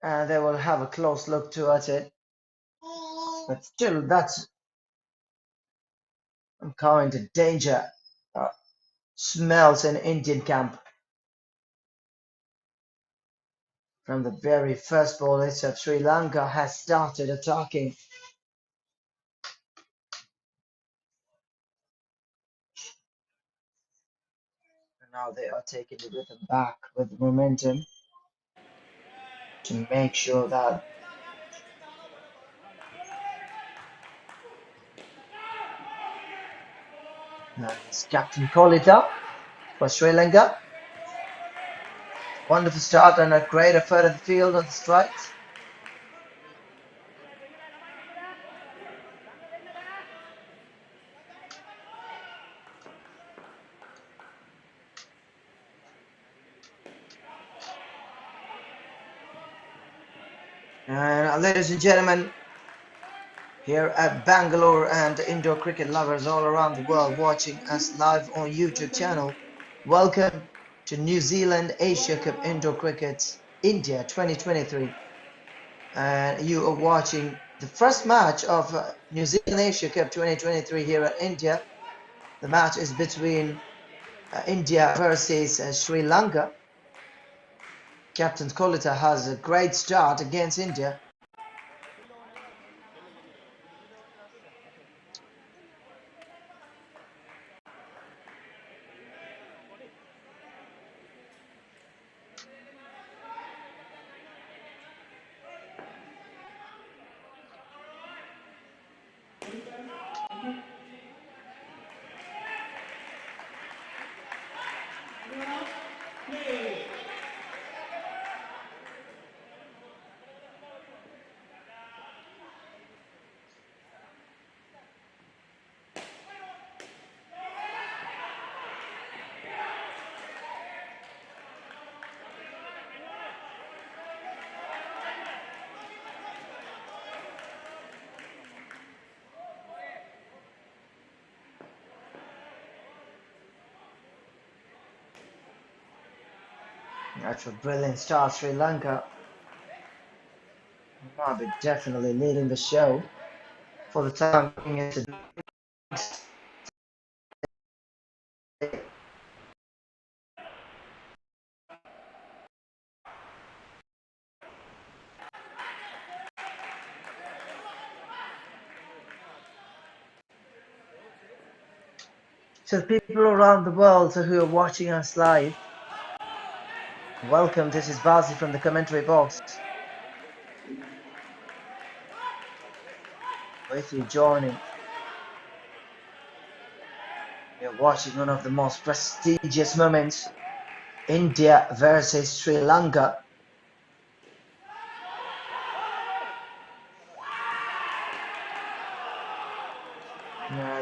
and they will have a close look towards it. But still, that's some kind of danger smells in Indian camp. From the very first ball itself, Sri Lanka has started attacking. And now they are taking the rhythm back with momentum to make sure that it's Captain Kolita for Sri Lanka. Wonderful start and a great effort in the field on the strikes. And ladies and gentlemen, here at Bangalore and indoor cricket lovers all around the world watching us live on YouTube channel, welcome to New Zealand Asia Cup Indoor Cricket India 2023. And you are watching the first match of New Zealand Asia Cup 2023 here at India. The match is between India versus Sri Lanka. Captain Kolita has a great start against India. That's a brilliant start. Sri Lanka might be definitely leading the show for the time being. So the people around the world who are watching us live, welcome. This is Bazi from the commentary box. If you're joining, you're watching one of the most prestigious moments, India versus Sri Lanka.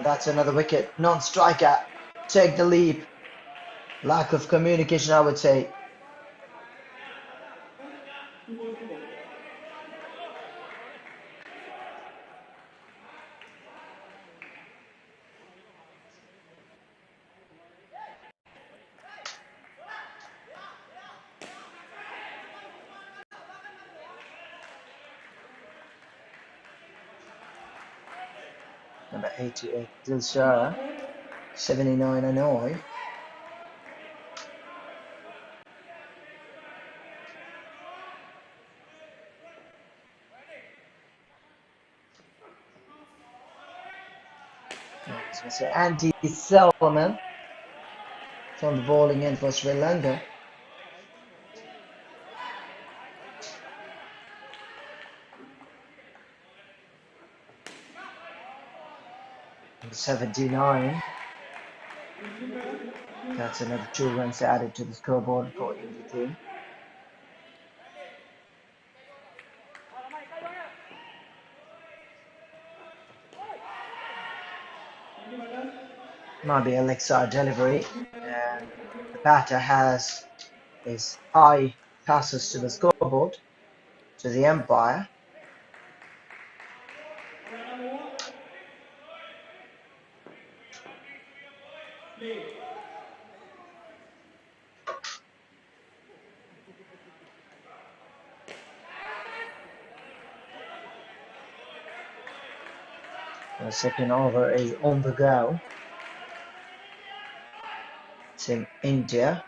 That's another wicket. Non-striker. Take the leap. Lack of communication, I would say. Number 88, Dilshara. 79, Hanoi. Andy Selman from the bowling end for Sri Lanka. Number 79. That's another 2 runs added to the scoreboard for India team. Might be a leg side delivery, and the batter has his eye passes to the scoreboard, to the umpire. The second over is on the go. Team India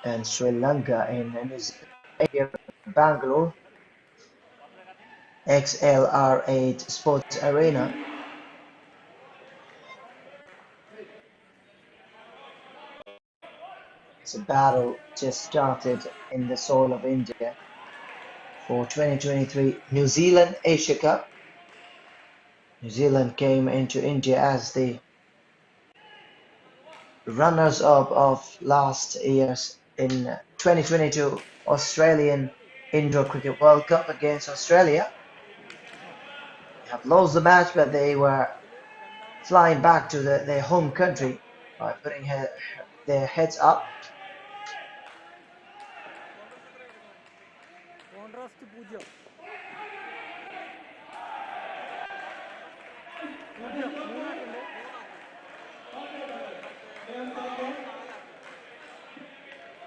and Sri Lanka in New Zealand here in Bangalore, XLR8 Sports Arena. It's a battle just started in the soil of India for 2023 New Zealand Asia Cup. New Zealand came into India as the runners-up of last year's in 2022 Australian Indoor Cricket World Cup against Australia. They have lost the match, but they were flying back to their home country by putting their heads up.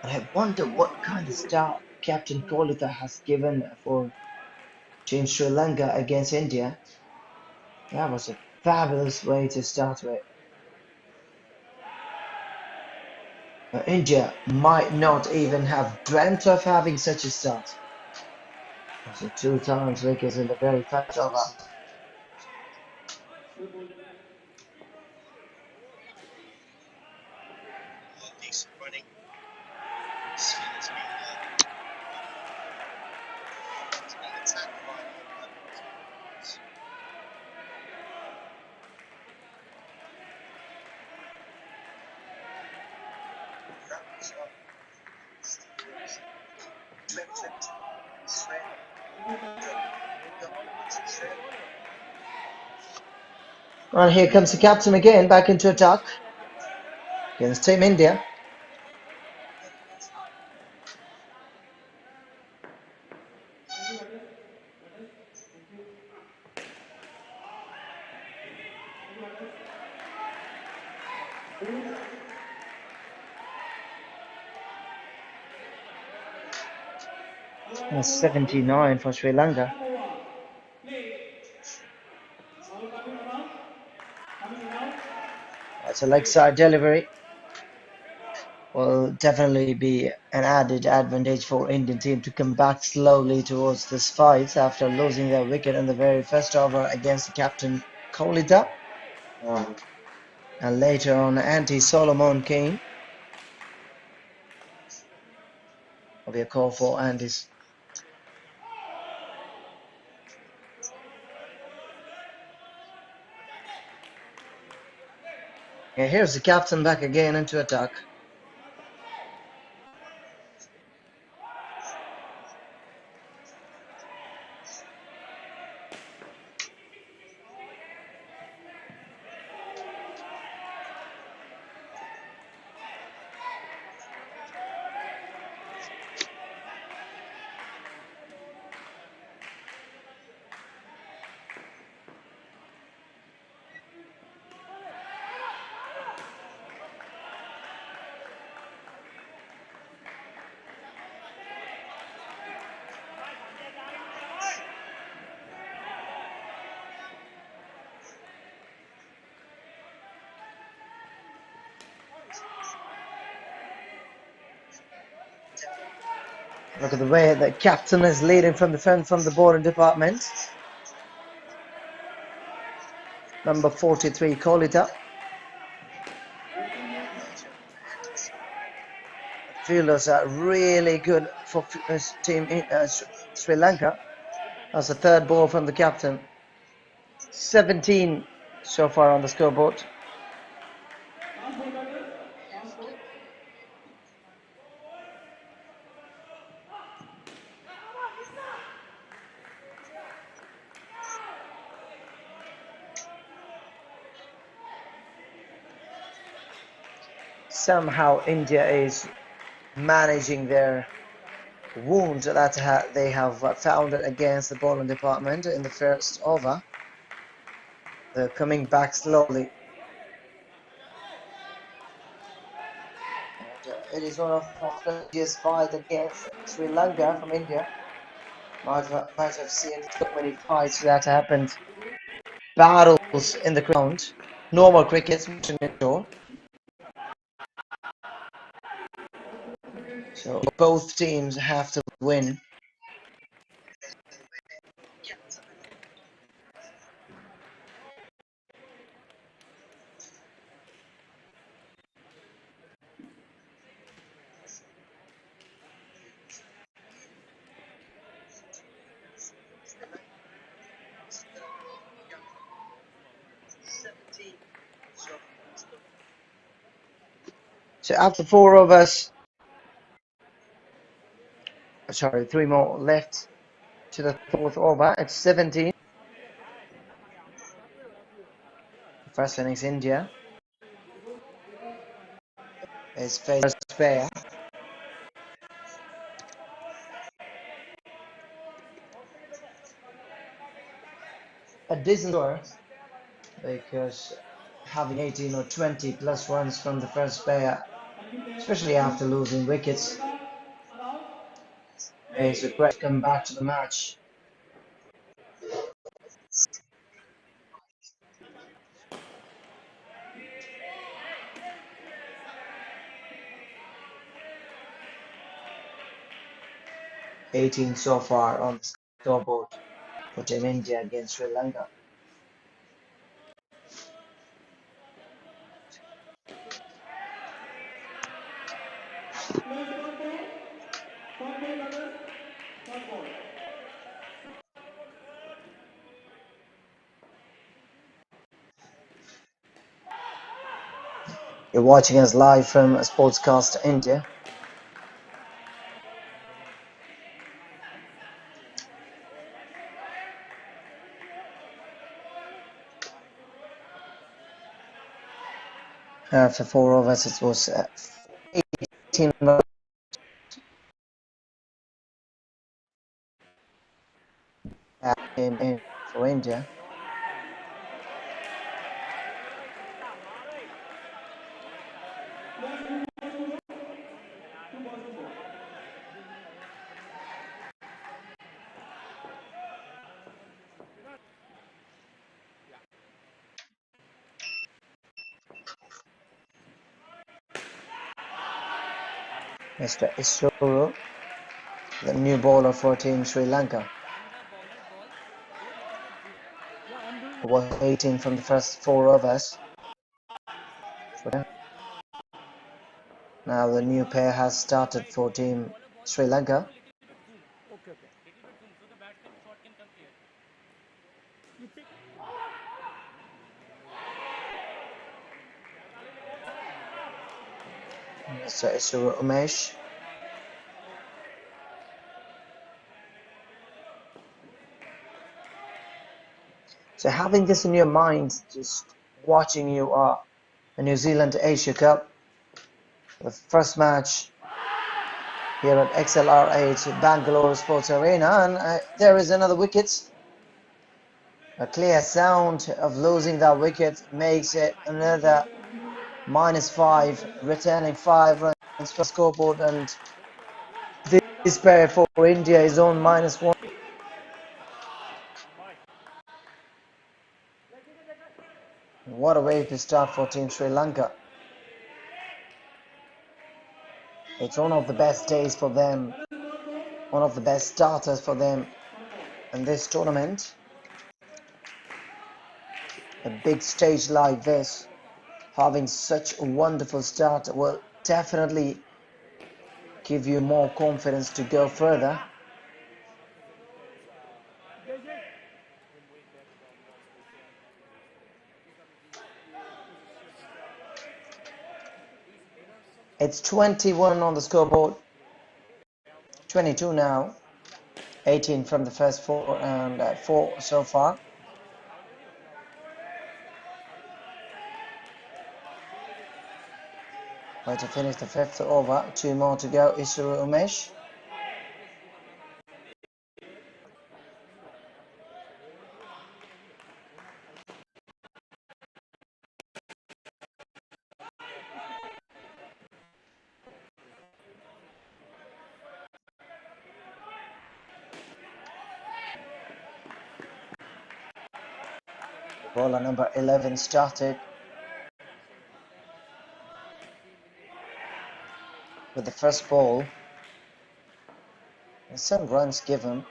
And I wonder what kind of start Captain Kolita has given for Team Sri Lanka against India. That was a fabulous way to start with. India might not even have dreamt of having such a start. So 2 times wickets in the very first over. And here comes the captain again, back into attack against Team India. That's 79 for Sri Lanka. That's a leg side delivery. Will definitely be an added advantage for Indian team to come back slowly towards this fight after losing their wicket in the very first over against the captain Kolita. And later on, Andy Solomon came. Will be a call for Andy's. Yeah, here's the captain back again into attack. Look at the way the captain is leading from the front from the bowling department. Number 43, Kolita. Fielders are really good for team Sri Lanka. That's the third ball from the captain. 17 so far on the scoreboard. Somehow India is managing their wounds that they have found against the bowling department in the first over. They're coming back slowly. And, it is one of the strangest fights against Sri Lanka from India. Might have seen so many fights that happened battles in the ground. Normal cricket, indoor. So both teams have to win. So after 4 overs, sorry, 3 more left to the 4th over. It's 17. First innings, India is first pair. A decent score because having 18 or 20 plus runs from the first pair, especially after losing wickets, is a great comeback to the match. "18 so far on the scoreboard for Team India against Sri Lanka. You're watching us live from Sportscast India. After 4 overs, it was 18 in for India. Mr. Isuru, the new bowler for Team Sri Lanka, who was 18 from the first 4 overs. Now the new pair has started for Team Sri Lanka. Mr. Isuru Umesh. So having this in your mind, just watching you the New Zealand Asia Cup, the first match here at XLR8 Bangalore Sports Arena, and there is another wicket. A clear sound of losing that wicket makes it another -5, returning 5 runs for scoreboard, and this pair for India is on -1. What a way to start for Team Sri Lanka. It's one of the best days for them, one of the best starters for them in this tournament. A big stage like this, having such a wonderful start will definitely give you more confidence to go further. It's 21 on the scoreboard, 22 now, 18 from the first 4 and 4 so far. Way to finish the 5th over, 2 more to go. Isuru Umesh. Bowler number 11 started with the first ball. And some runs given.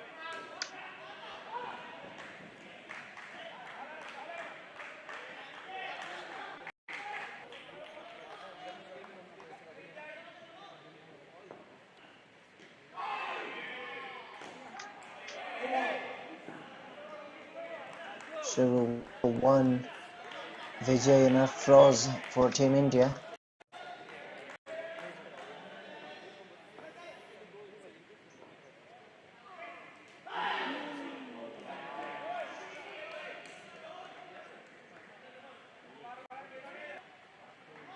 Shuru 1, Vijay and Afroz for Team India.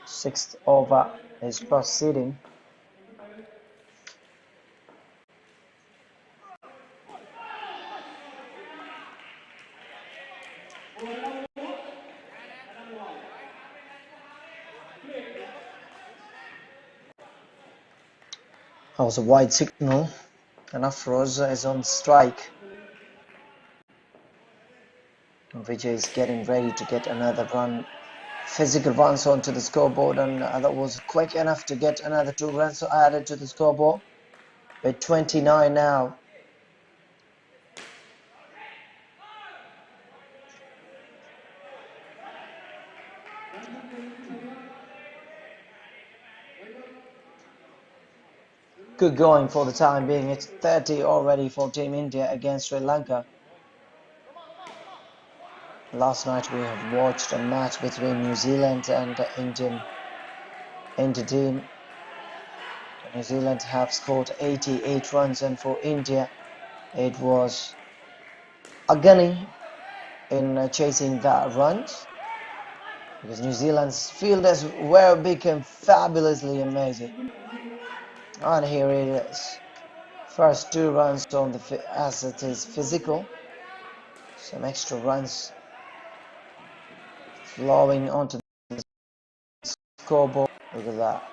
Sixth over is proceeding. That was a wide signal, and Afroz is on strike. And Vijay is getting ready to get another run. Physical runs onto the scoreboard, and that was quick enough to get another 2 runs added to the scoreboard. With 29 now. Good going for the time being. It's 30 already for Team India against Sri Lanka. Last night we have watched a match between New Zealand and the Indian team. New Zealand have scored 88 runs, and for India it was agony in chasing that runs, because New Zealand's fielders were become fabulously amazing. And here it is. First 2 runs on the as it is physical. Some extra runs flowing onto the scoreboard. Look at that.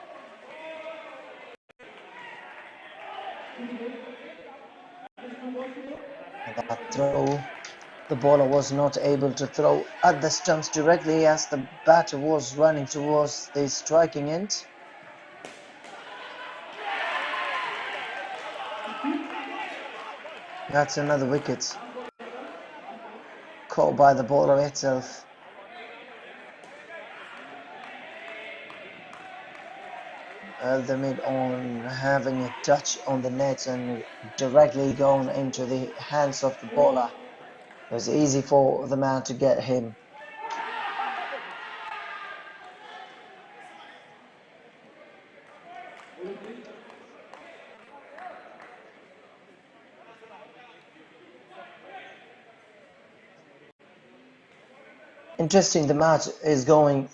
And that throw, the bowler was not able to throw at the stumps directly as the batter was running towards the striking end. That's another wicket caught by the bowler itself. The mid on having a touch on the net and directly going into the hands of the bowler. It was easy for the man to get him. Interesting, the match is going.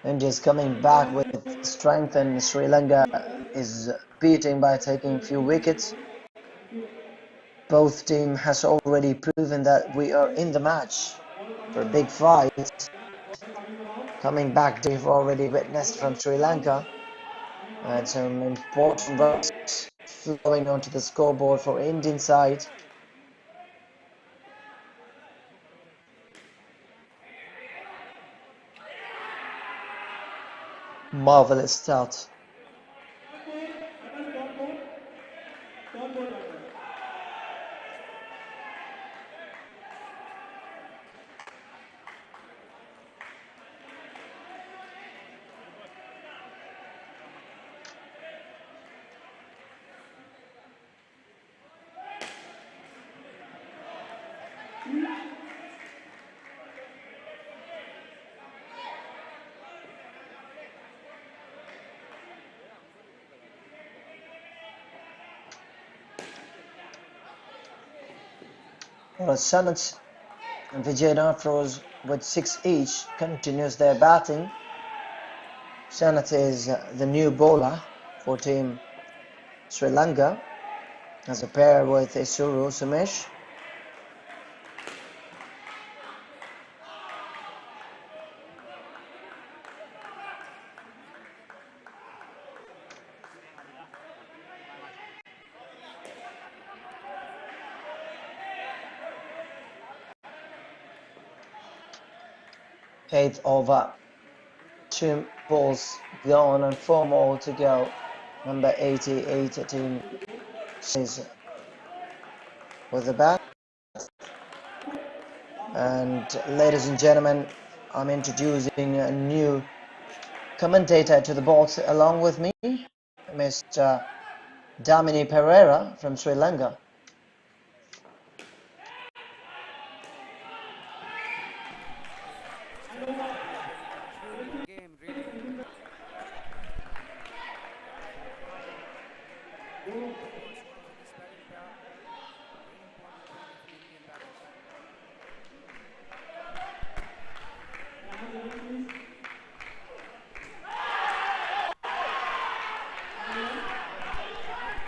India's coming back with strength, and Sri Lanka is beating by taking a few wickets. Both teams has already proven that we are in the match for a big fight. Coming back, they've already witnessed from Sri Lanka, and some important runs flowing onto the scoreboard for Indian side. Marvelous start. Sanath and Vijay Afroz with 6 each continues their batting. Sanath is the new bowler for Team Sri Lanka as a pair with Isuru Sumesh. 8th over. 2 balls gone and 4 more to go. Number 88 team is with the bat. And ladies and gentlemen, I'm introducing a new commentator to the box along with me, Mr. Damini Pereira from Sri Lanka. Game really.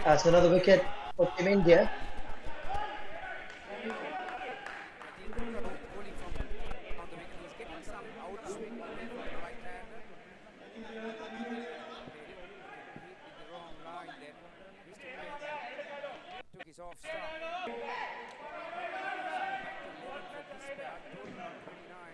That's another wicket for Team India. Took his off stop. Back to 11 for this bat, total on 29.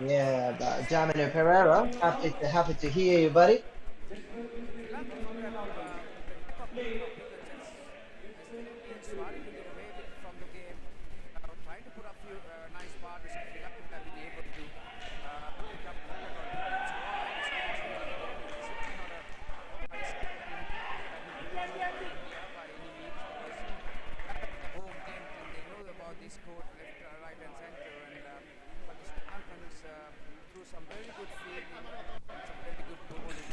Yeah, Damini Pereira, happy to hear you, buddy. Starting to get away from the game, trying to put up few nice partnerships. Sri Lanka have been able to pick up wicket or two. That's why it's certainly not a nice by any means, because the home game and they know about this court left, right and center, and but the Sri Lankans through some very good fielding and some very good bowling.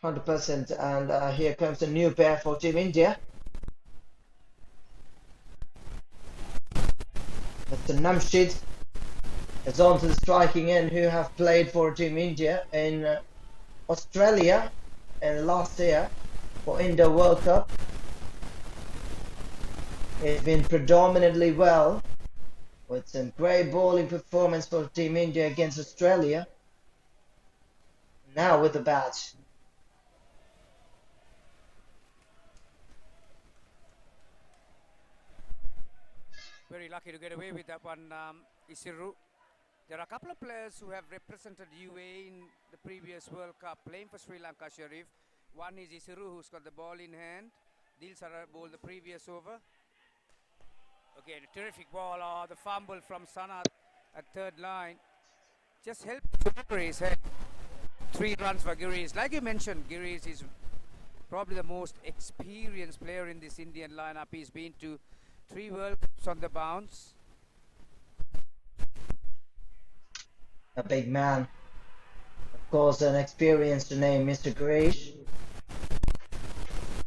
100%, and here comes a new pair for Team India. Mr. Namshid is on to the striking end, who have played for Team India in Australia and last year for Indo World Cup. It's been predominantly well with some great bowling performance for Team India against Australia. Now with the bat. Very lucky to get away with that one, Isiru. There are a couple of players who have represented UAE in the previous World Cup playing for Sri Lanka, Sharif. One is Isiru, who's got the ball in hand. Dil Sara bowled the previous over. Again, a terrific ball, the fumble from Sanat at third line. Just helped Girish head. 3 runs for Girish. Like you mentioned, Girish is probably the most experienced player in this Indian lineup. He's been to 3 World Cups on the bounce. A big man. Of course, an experienced name, Mr. Girish.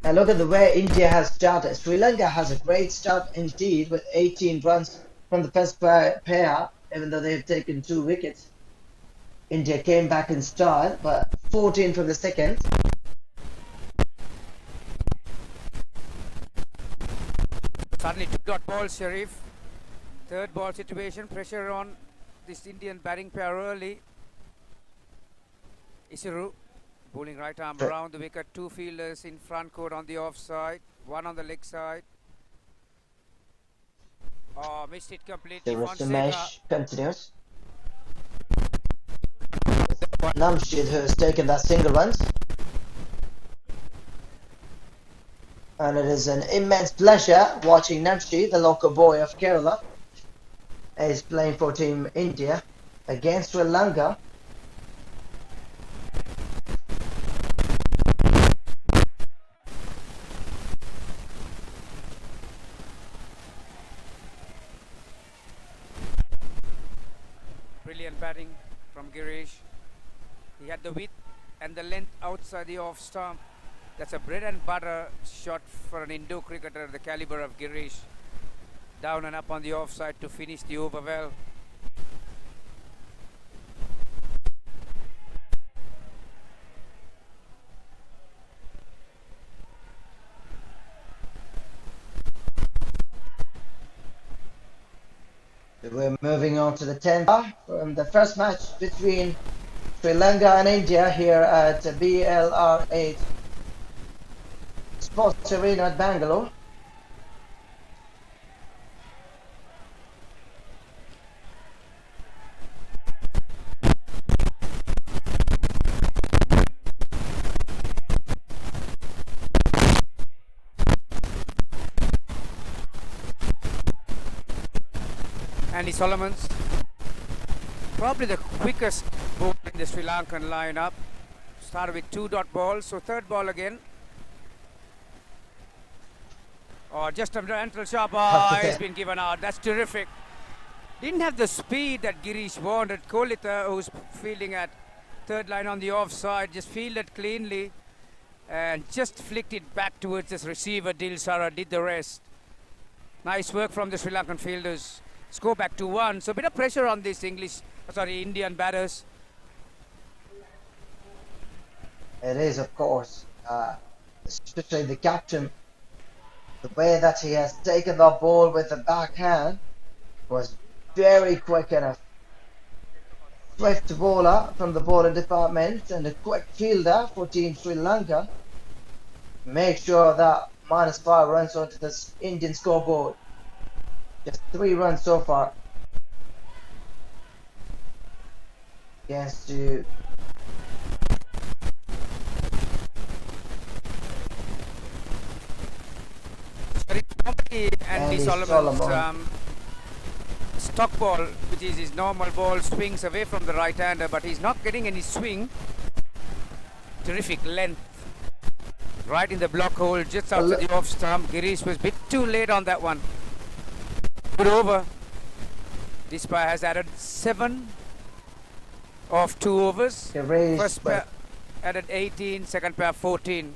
And look at the way India has started. Sri Lanka has a great start indeed with 18 runs from the first pair, even though they've taken 2 wickets. India came back in style, but 14 from the second. Suddenly 2-dot ball, Sharif. Third ball situation, pressure on this Indian batting pair early. Isiru bowling right arm around the wicket. 2 fielders in front court on the offside, 1 on the leg side. Oh, missed it completely. The match continues. Namshid, who has taken that single runs. And it is an immense pleasure watching Namshid, the local boy of Kerala, is playing for Team India against Sri Lanka. Brilliant batting from Girish. He had the width and the length outside the off stump. That's a bread and butter shot for an Indo cricketer the caliber of Girish. Down and up on the offside to finish the over well. We're moving on to the 10th from the first match between Sri Lanka and India here at BLR8 Sports Arena at Bangalore. Andy Solomons, probably the quickest ball in the Sri Lankan lineup. Started with 2 dot balls, so third ball again. Oh, just a mental shot. Oh, it's been given out. That's terrific. Didn't have the speed that Girish wanted. Kolita, who's fielding at third line on the offside, just fielded cleanly and just flicked it back towards this receiver. Dilsara did the rest. Nice work from the Sri Lankan fielders. Score back to 1. So a bit of pressure on these Indian batters. It is, of course, especially the captain. The way that he has taken the ball with the backhand was very quick and a swift bowler from the bowling department and a quick fielder for Team Sri Lanka. Make sure that -5 runs onto this Indian scoreboard. Just 3 runs so far. Against to Andy Solomon's stock ball, which is his normal ball, swings away from the right-hander, but he's not getting any swing. Terrific length. Right in the block hole, just outside the off stump. Girish was a bit too late on that one. Good over. This pair has added 7 of 2 overs. First pair added 18, second pair 14.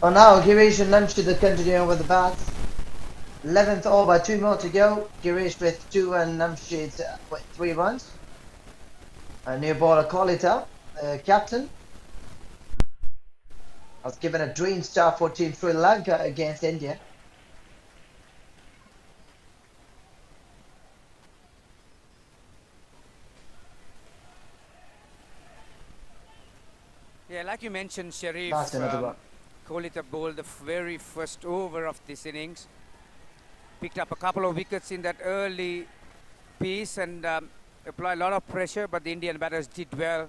Oh, now Girish and Namshi are continuing with the bats. 11th over, 2 more to go. Girish with 2 and Namshi with 3 runs. A new baller Kolita, captain, was given a dream start for Team Sri Lanka against India. Yeah, like you mentioned, Sharif, That's another one. Kolita bowled the very first over of this innings. Picked up a couple of wickets in that early piece and applied a lot of pressure, but the Indian batters did well.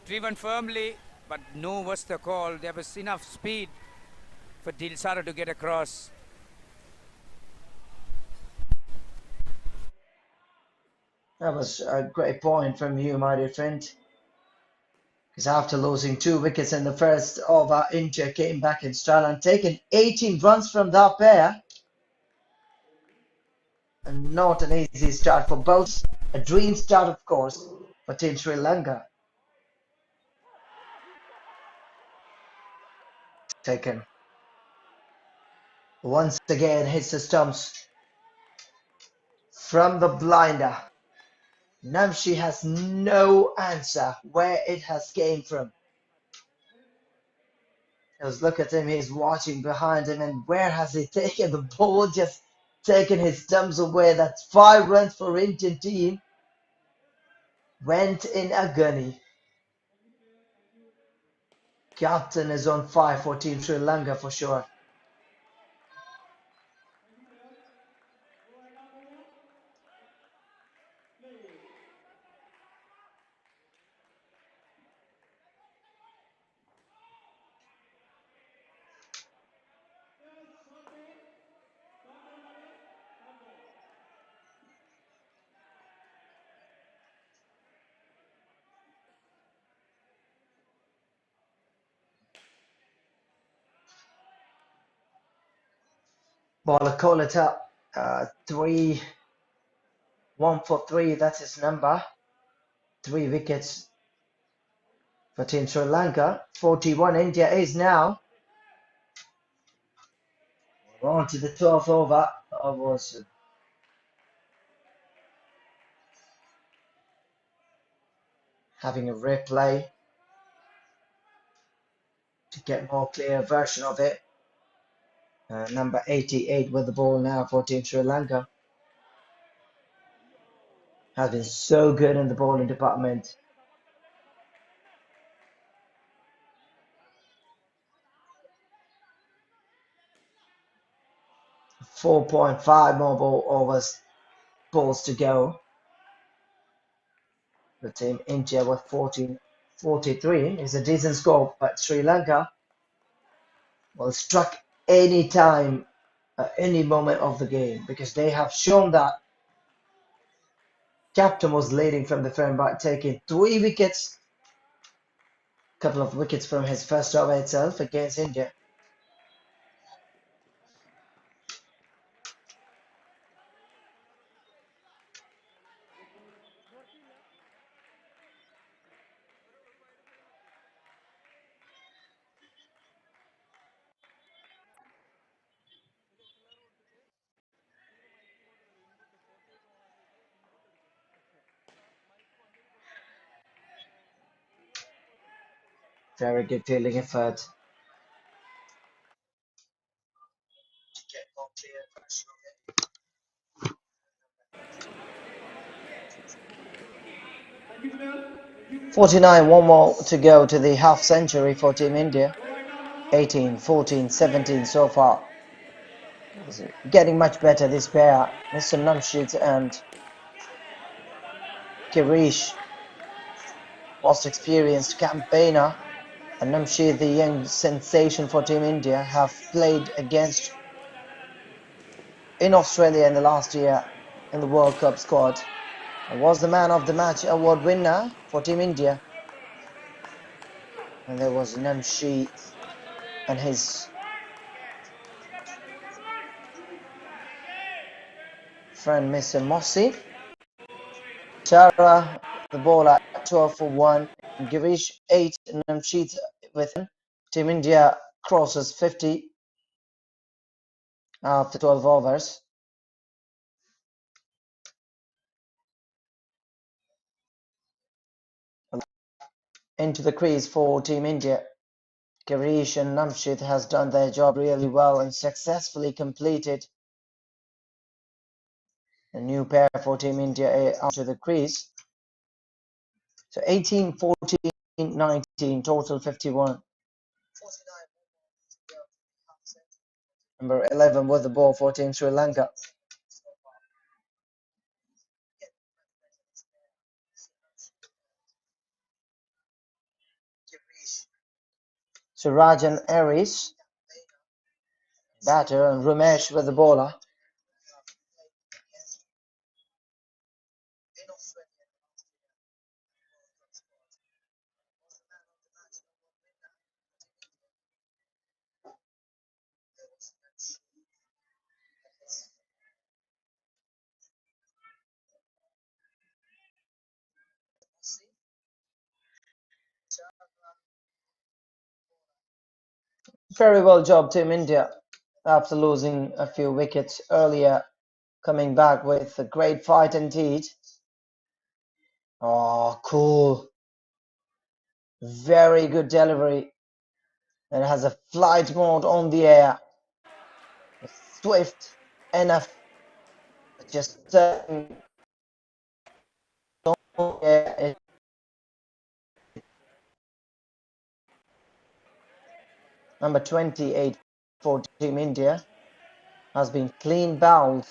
Driven firmly, but no was the call. There was enough speed for Dilsara to get across. That was a great point from you, my dear friend. Because after losing 2 wickets in the first over, India came back in style and taken 18 runs from that pair. And not an easy start for both. A dream start, of course, for Team Sri Lanka. Taken. Once again hits the stumps from the blinder. Namshi has no answer where it has came from. Just look at him, he's watching behind him, and where has he taken the ball? Just taken his stumps away. That's 5 runs for Indian team. Went in agony. Captain is on fire for Team Sri Lanka for sure. Baller Kolita, 1 for 3, that's his number. 3 wickets for Team Sri Lanka. 41 India is now. We're on to the 12th over. I was having a replay to get more clear version of it. Number 88 with the ball now for Team Sri Lanka. has been so good in the bowling department. 4.5 more overs balls to go. The team India with 14-43 is a decent score, but Sri Lanka will struck any time at any moment of the game because they have shown that captain was leading from the front by taking 3 wickets, a couple of wickets from his first over itself against India. Very good fielding effort. 49, one more to go to the half century for Team India. 18, 14, 17 so far. It's getting much better, this pair, Mr. Namshid and Kirish, most experienced campaigner, and Namshid, the young sensation for Team India, have played against in Australia in the last year in the World Cup squad and was the man of the match award winner for Team India. And there was Namshid and his friend Mr. Mossi. Chara, the ball at 12 for 1. Girish 8. Namshid with him. Team India crosses 50 after 12 overs. Into the crease for Team India. Girish and Namshid has done their job really well and successfully completed a new pair for Team India onto the crease. So 18, 14, 19, total 51. Number 11 with the ball for Team Sri Lanka. Suraj and Aries, batter, and Ramesh with the bowler. Very well job, Team India, after losing a few wickets earlier, coming back with a great fight indeed. Oh, cool. Very good delivery. It has a flight mode on the air. Swift enough. Just number 28 for Team India has been clean bowled.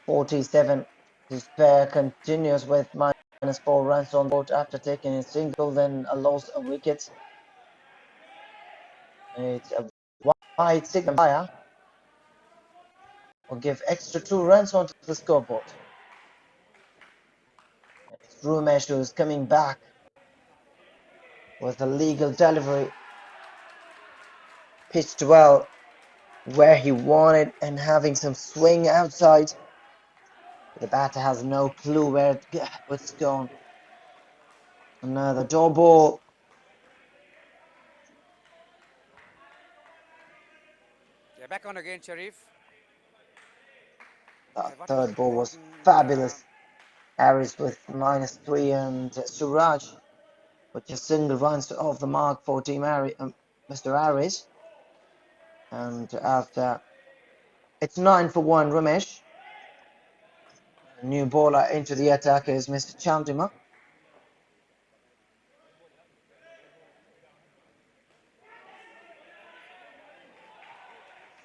47. This pair continues with -4 runs on board after taking a single, then a loss of wickets. It's a wide signal fire. Will give extra 2 runs onto the scoreboard. It's Rumesh who is coming back with a legal delivery. Pitched well where he wanted and having some swing outside. The batter has no clue where it's gone. Another door ball. Yeah, back on again, Sharif. That What was third ball was important? fabulous. Aries with -3 and Suraj with just single runs off the mark for Team Mr. Aries. And after it's 9 for 1, Ramesh. New bowler into the attack is Mr. Chandima.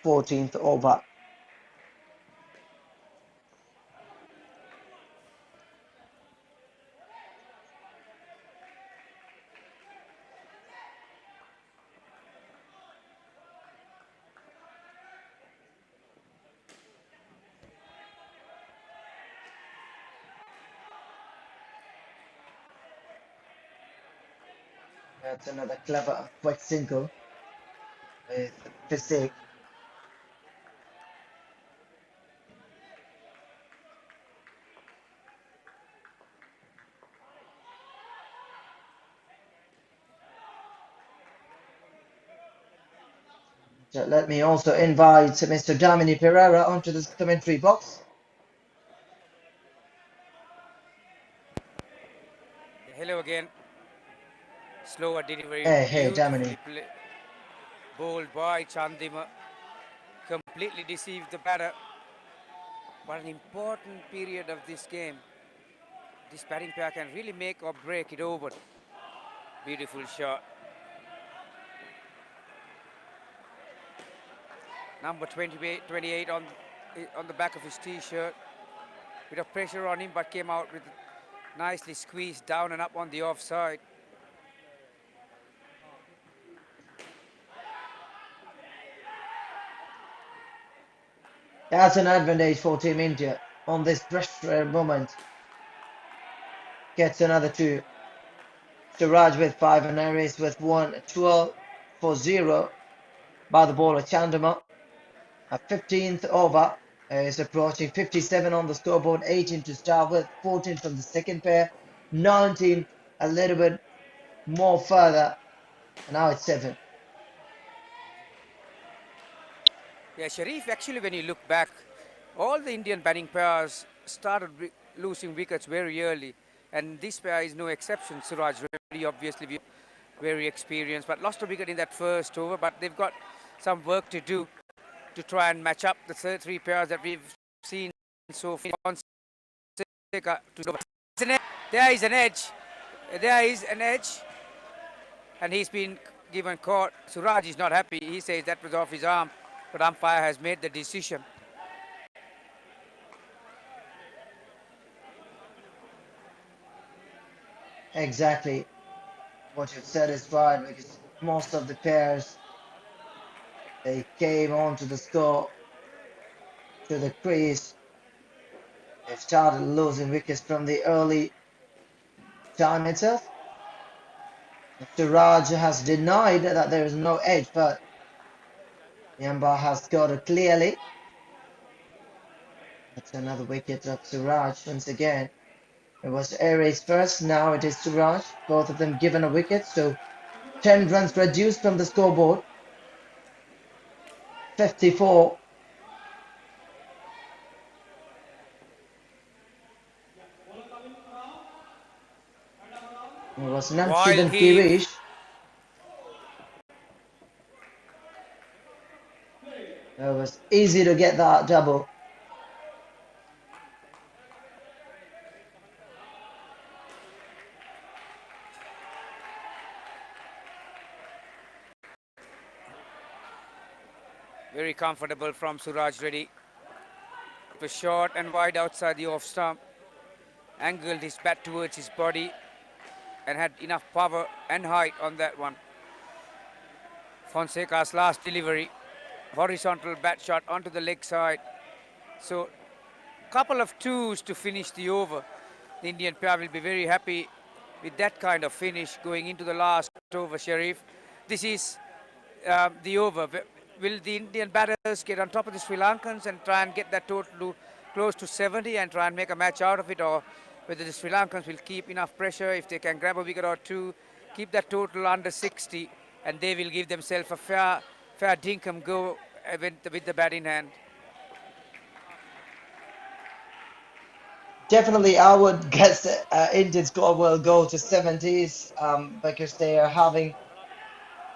14th over. That's another clever quick single with physique. So let me also invite Mr. Damini Pereira onto this commentary box. Hello again. Slower delivery, Hey, beautifully Damini. bowled by Chandima. Completely deceived the batter. What an important period of this game. This batting pair can really make or break it over. Beautiful shot. Number 28 on the back of his t-shirt. Bit of pressure on him, but came out with nicely squeezed down and up on the offside. That's an advantage for Team India on this pressure moment. Gets another two. Siraj with 5 and Aries with 1. 12 for 0 by the bowler Chandima. A 15th over is approaching. 57 on the scoreboard. 18 to start with. 14 from the second pair. 19 a little bit more further. And now it's 7. Yeah, Sharif, actually, when you look back, all the Indian batting pairs started losing wickets very early. And this pair is no exception. Suraj Reddy, obviously, very experienced, but lost a wicket in that first over. But they've got some work to do to try and match up the three pairs that we've seen so far. There is an edge. There is an edge. And he's been given caught. Suraj is not happy. He says that was off his arm. But umpire has made the decision. Exactly. What you've said is right, because most of the pairs, they came onto the score, to the crease. They've started losing wickets from the early time itself. Siraj has denied that there is no edge, but the umpire has scored clearly. That's another wicket of Siraj once again. It was Aries first, now it is Suraj. Both of them given a wicket, so 10 runs reduced from the scoreboard. 54. It was none other Wild than heave. Girish. It was easy to get that double. Very comfortable from Suraj Reddy. It was short and wide outside the off stump. Angled his bat towards his body and had enough power and height on that one. Fonseca's last delivery. Horizontal bat shot onto the leg side. So, couple of twos to finish the over. The Indian pair will be very happy with that kind of finish going into the last over, Sharif. This is the over. Will the Indian batters get on top of the Sri Lankans and try and get that total to close to 70 and try and make a match out of it, or whether the Sri Lankans will keep enough pressure if they can grab a wicket or two, keep that total under 60, and they will give themselves a fair dinkum go with the bat in hand? Definitely, I would guess Indian squad will go to 70s because they are having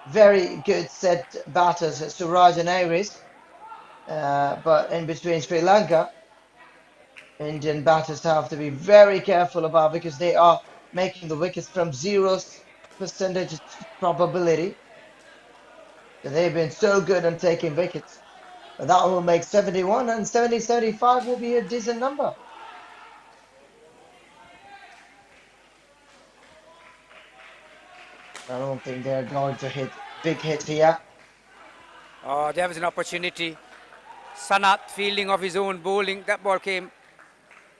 very good set batters, Suraj and Aries. But in between Sri Lanka, Indian batters have to be very careful about because they are making the wickets from 0% probability. So they've been so good on taking wickets. But that will make 71 and 75 will be a decent number. I don't think they're going to hit big hit here. Oh, there was an opportunity. Sanat fielding of his own bowling. That ball came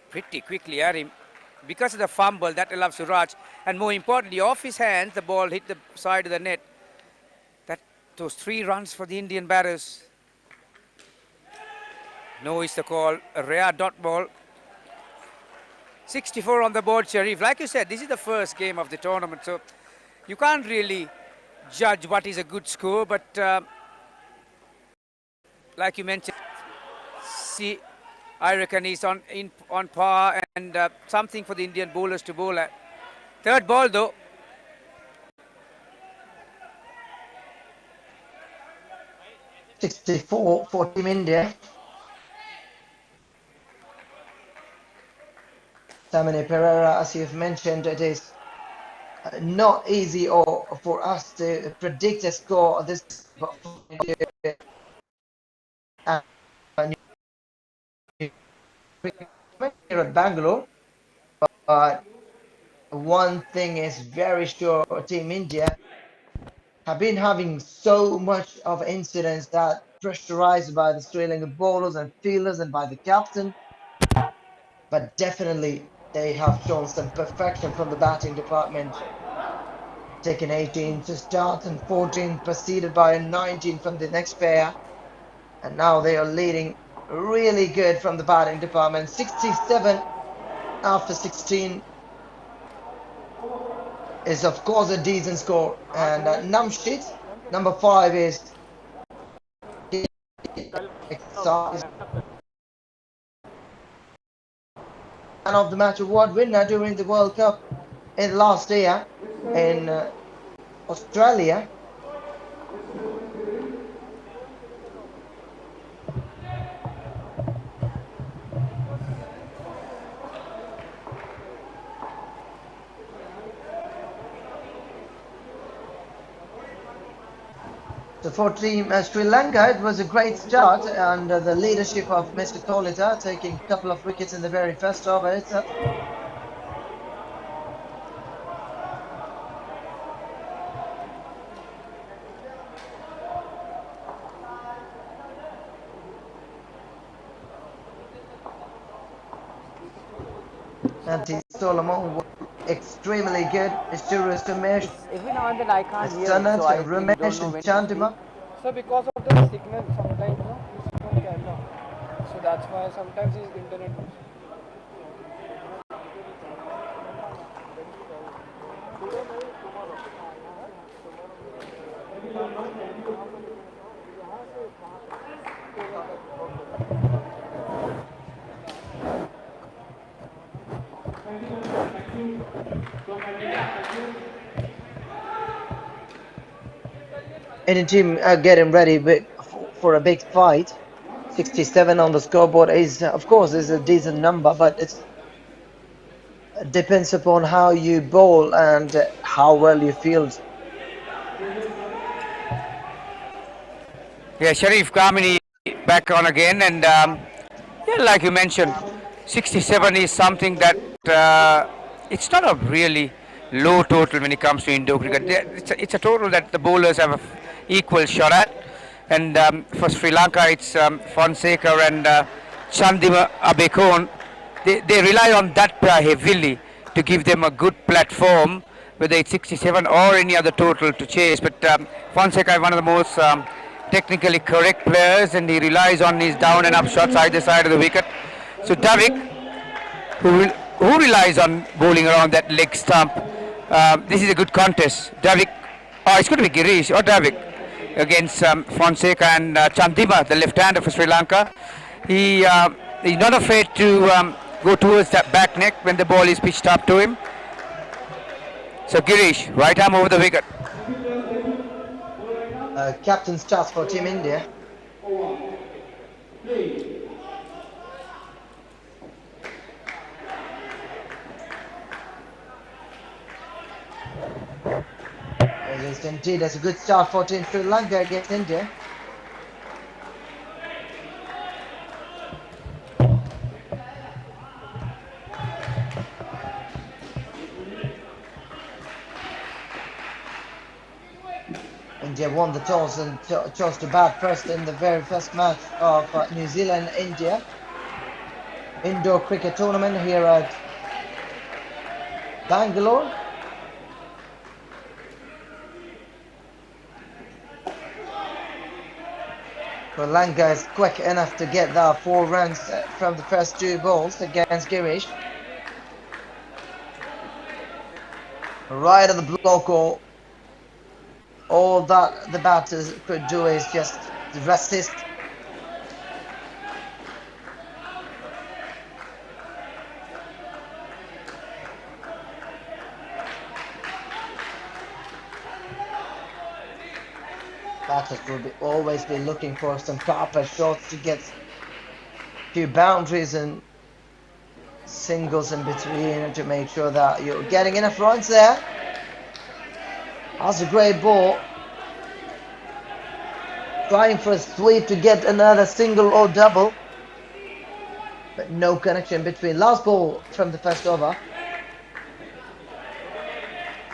pretty quickly at him. Because of the fumble, that allowed Suraj. And more importantly, off his hands, the ball hit the side of the net. Those 3 runs for the Indian batters. No is the call. A rare dot ball. 64 on the board, Sharif. Like you said, this is the first game of the tournament, so you can't really judge what is a good score, but like you mentioned, see, I reckon he's on par and something for the Indian bowlers to bowl at. Third ball though. $64 for Team India. Samini Pereira, as you've mentioned, it is not easy for us to predict a score of this here at Bangalore. But one thing is very sure, Team India have been having so much of incidents that pressurized by the Sri Lankan bowlers and fielders and by the captain. But definitely they have shown some perfection from the batting department. Taking 18 to start and 14 preceded by a 19 from the next pair. And now they are leading really good from the batting department. 67 after 16 is of course a decent score. And Namshit, number 5 is exercise. Man of the match award winner during the World Cup in last year in Australia. So for Team Sri Lanka, it was a great start under the leadership of Mr. Kolita, taking a couple of wickets in the very first over itself. And Solomon was extremely good. Ishuru Sumesh, Every now and then I can't hear it, Sanat, so I really don't Ramesh know and when to Chandima. speak. So because of the signal, sometimes it's from Kerala. So that's why sometimes his internet goes. Any team getting ready for a big fight. 67 on the scoreboard is, of course, is a decent number, but it depends upon how you bowl and how well you field. Yeah, Sharif Kamini back on again, and yeah, like you mentioned, 67 is something that it's not a really low total when it comes to Indo cricket. It's a total that the bowlers have an equal shot at, and for Sri Lanka, it's Fonseca and Chandima Abekon. They rely on that pair heavily to give them a good platform, whether it's 67 or any other total to chase. But Fonseca is one of the most technically correct players, and he relies on his down and up shots either side of the wicket. So Davik, who relies on bowling around that leg stump, this is a good contest. Davik, it's going to be Girish or Davik against Fonseca and Chandima, the left-hander for Sri Lanka. He's not afraid to go towards that back neck when the ball is pitched up to him. So Girish, right arm over the wicket. Captain starts for Team India. Yes, indeed, that's a good start for Team Sri Lanka against India. India won the toss and chose to bat first in the very first match of New Zealand-India indoor cricket tournament here at Bangalore. Sri Lanka is quick enough to get the 4 runs from the first 2 balls against Girish. Right at the block, all that the batters could do is just resist. Batters will always be looking for some carpet shots to get a few boundaries and singles in between to make sure that you're getting enough runs there. That's a great ball. Trying for a sweep to get another single or double. But no connection between. Last ball from the first over.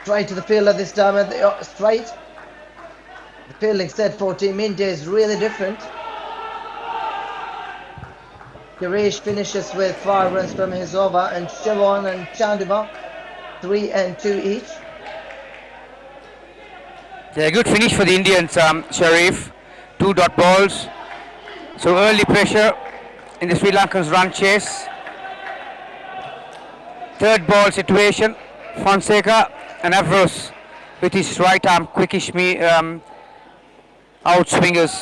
Straight to the fielder this time at the straight. The fielding set for Team India is really different. Girish finishes with 5 runs from his over, and Shivam and Chandimal 3 and 2 each. Yeah, good finish for the Indians, Sharif. 2 dot balls. So early pressure in the Sri Lankans' run chase. Third ball situation. Fonseca and Avros with his right arm quickish out swingers.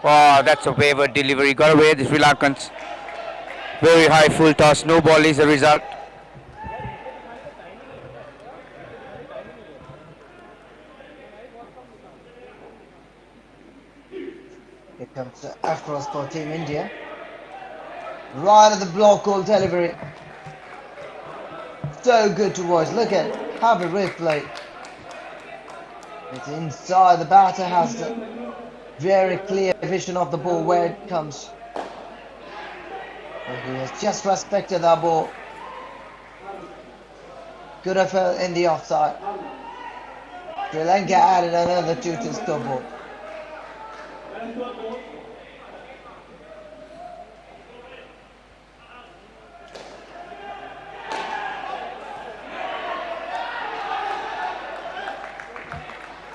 Wow, that's a wayward delivery. Got away the Sri Lankans. Very high full toss. No ball is the result. Here comes Afros for Team India. Right at the block, all delivery. So good to watch. Look at have a replay. It's inside. The batter has a very clear vision of the ball where it comes. And he has just respected that ball. Could have fell in the offside. Sri Lanka added another 2 to scoreboard.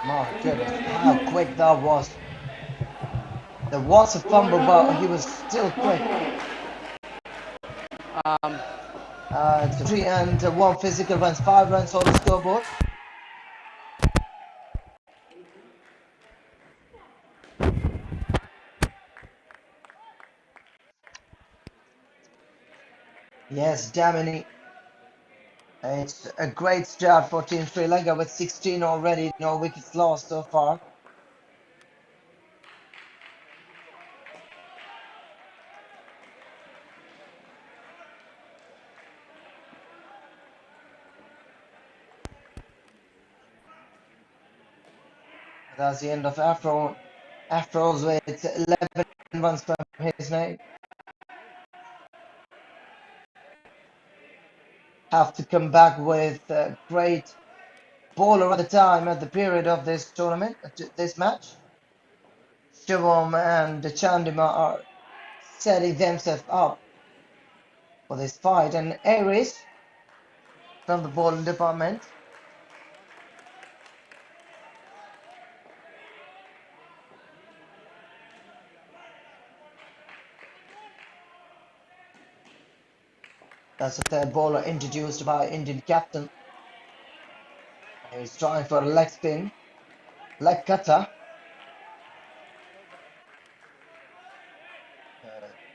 My goodness, how quick that was. There was a fumble, but he was still quick. It's 3 and 1 physical runs, 5 runs on the scoreboard. Yes, Damini. It's a great start for Team Sri Lanka with 16 already, no wickets lost so far. That's the end of Afro's with 11 runs from his name. Have to come back with a great bowler at the time at the period of this tournament, this match. Shivam and Chandima are setting themselves up for this fight, and Aries from the bowling department. That's the third bowler introduced by Indian captain. He's trying for a leg spin, leg cutter.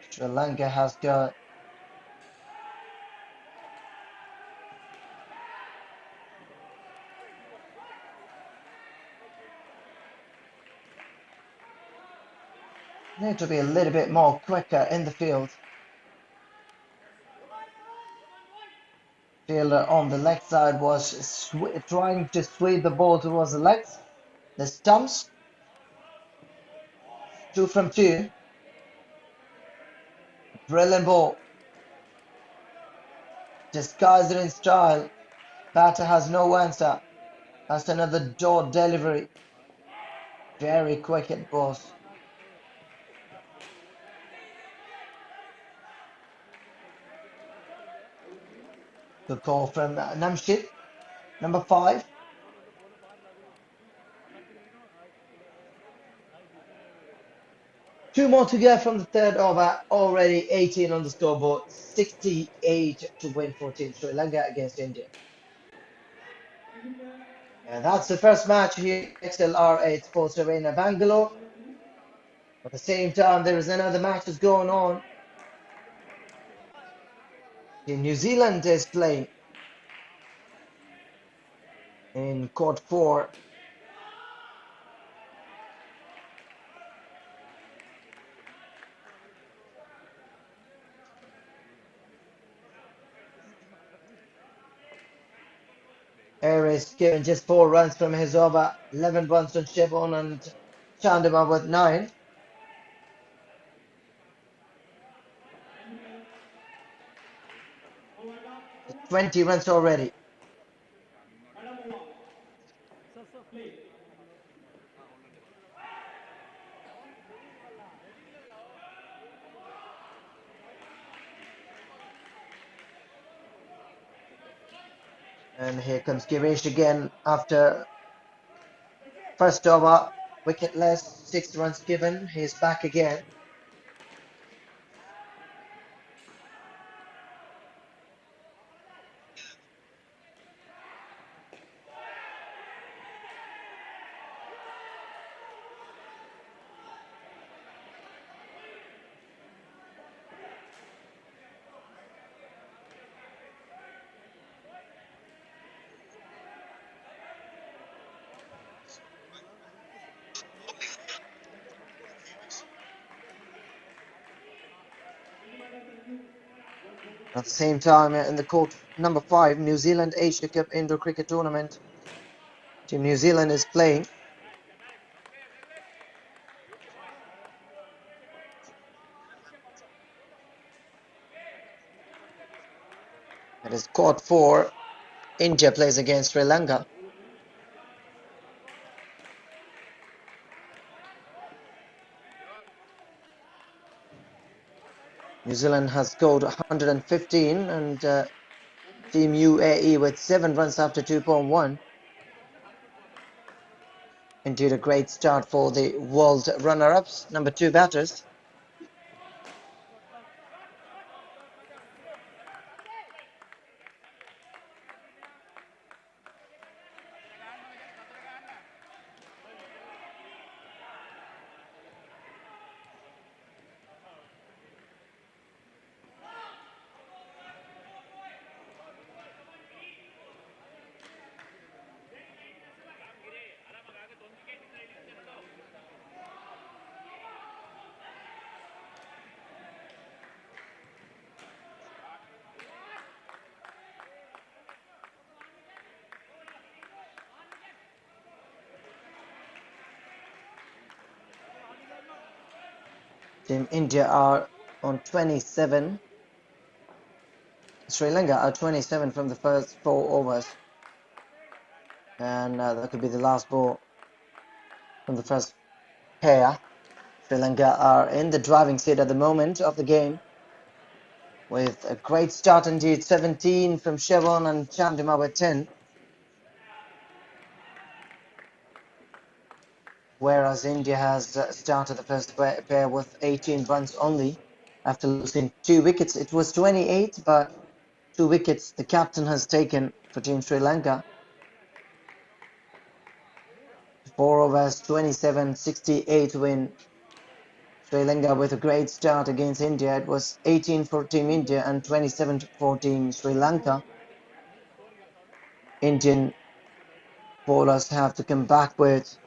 Sri Lanka has got need to be a little bit more quicker in the field. Fielder on the leg side was trying to sweep the ball towards the legs. The stumps. 2 from 2. Brilliant ball. Disguised in style. Batter has no answer. That's another dot delivery. Very quick it was. Good call from Namshit. Number 5. Two more to go from the third over. Already 18 on the scoreboard. 68 to win for Team Sri Lanka against India. And that's the first match here at XLR8 Sports Arena, Bangalore. At the same time, there is another match that's going on. Team New Zealand is playing in court 4. Harris given just 4 runs from his over. 11 runs from Shevon and Chandima with 9. 20 runs already. And here comes Girish again after first over, wicketless, 6 runs given. He's back again. At the same time, in the court number 5, New Zealand Asia Cup Indoor Cricket Tournament. Team New Zealand is playing. It is court 4. India plays against Sri Lanka. New Zealand has scored 115 and Team UAE with 7 runs after 2.1. Indeed a great start for the world runner-ups, number 2 batters. Team India are on 27. Sri Lanka are 27 from the first 4 overs. And that could be the last ball from the first pair. Sri Lanka are in the driving seat at the moment of the game. With a great start indeed. 17 from Shevon and Chandima with 10. Whereas India has started the first pair with 18 runs only after losing 2 wickets. It was 28, but 2 wickets the captain has taken for Team Sri Lanka. 4 overs, 27, 68 win. Sri Lanka with a great start against India. It was 18 for Team India and 27 for Team Sri Lanka. Indian bowlers have to come back with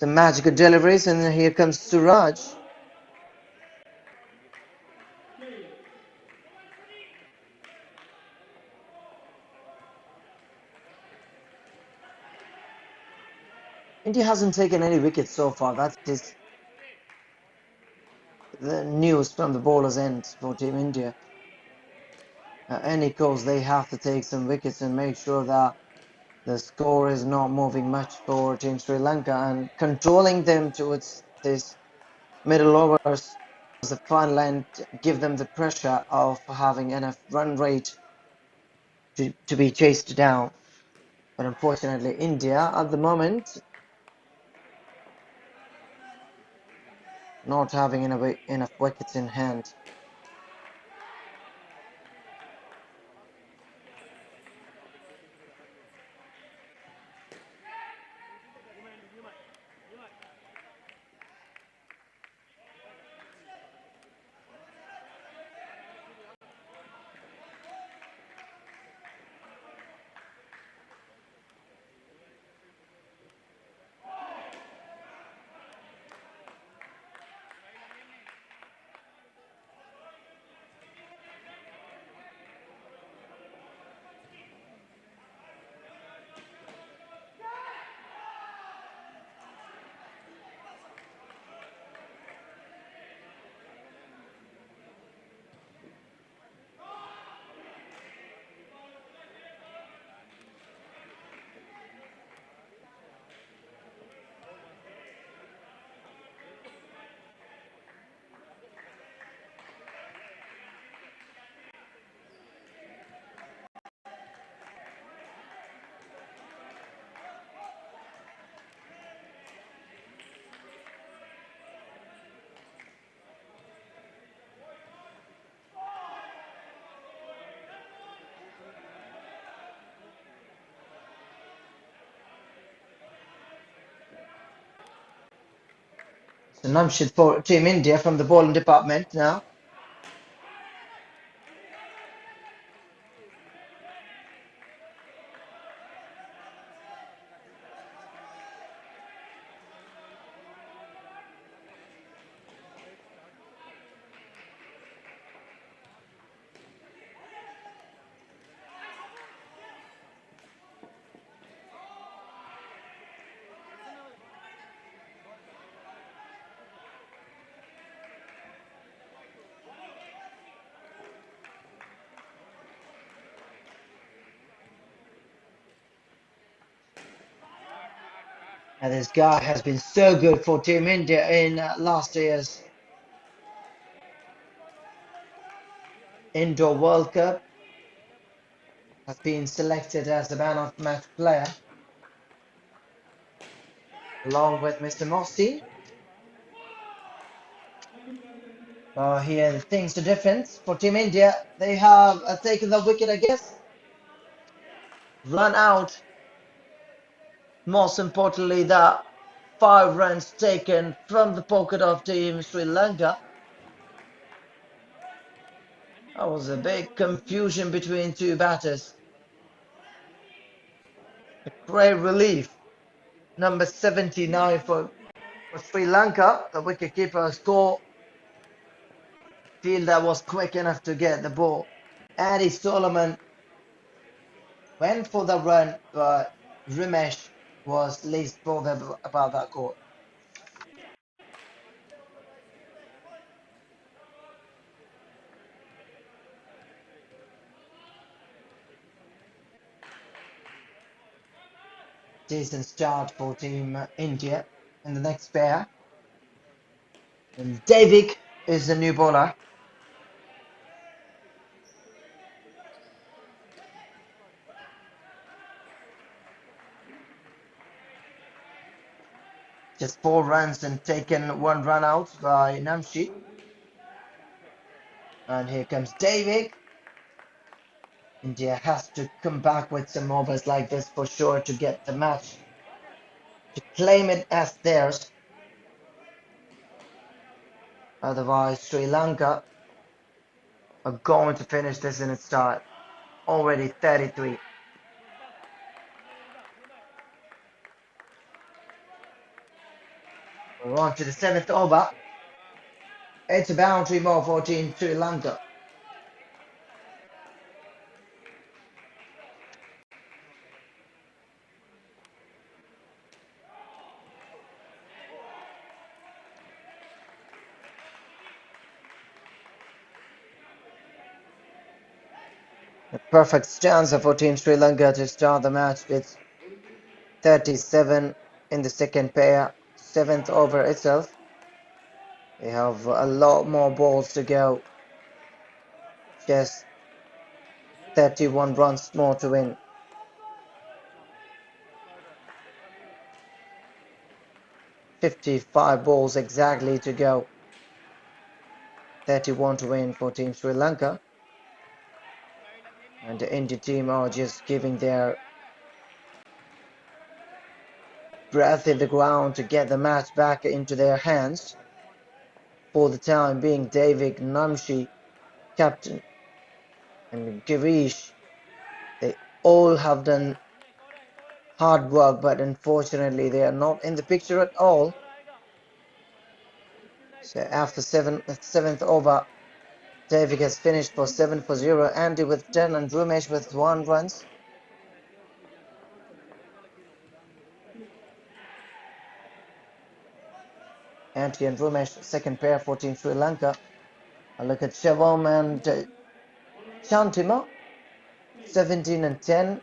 some magical deliveries, and here comes Suraj. India hasn't taken any wickets so far. That is the news from the bowler's end for Team India. At any cost, they have to take some wickets and make sure that the score is not moving much for Team Sri Lanka, and controlling them towards this middle overs the final end, give them the pressure of having enough run rate to be chased down. But unfortunately, India at the moment not having enough wickets in hand. So Namshid for Team India from the bowling department now. And this guy has been so good for Team India in last year's Indoor World Cup. Has been selected as the man of match player along with Mr. Mossy. Here things are different for Team India. They have taken the wicket, I guess. Run out. Most importantly, the 5 runs taken from the pocket of Team Sri Lanka. That was a big confusion between two batters. A great relief. Number 79 for Sri Lanka, the wicketkeeper, score. Fielder was quick enough to get the ball. Andy Solomon went for the run, but Rimesh was least bothered about that call. Decent start for Team India in the next pair. And Davik is the new bowler. Just 4 runs and taken 1 run out by Namshi. And here comes Davik. India has to come back with some overs like this for sure to get the match, to claim it as theirs. Otherwise, Sri Lanka are going to finish this in its time. Already 33. We're on to the 7th over. It's a boundary more for Team Sri Lanka. A perfect stanza for Team Sri Lanka to start the match with 37 in the second pair, 7th over itself. They have a lot more balls to go. Just 31 runs more to win. 55 balls exactly to go. 31 to win for Team Sri Lanka. And the India team are just giving their breath in the ground to get the match back into their hands. For the time being, David Namshi, captain, and Girish, they all have done hard work, but unfortunately they are not in the picture at all. So after 7th over, David has finished for 7 for 0, Andy with 10 and Rumesh with 1 runs. Andy and Rumesh, second pair for Team Sri Lanka. A look at Shivam and Chantima, 17 and 10.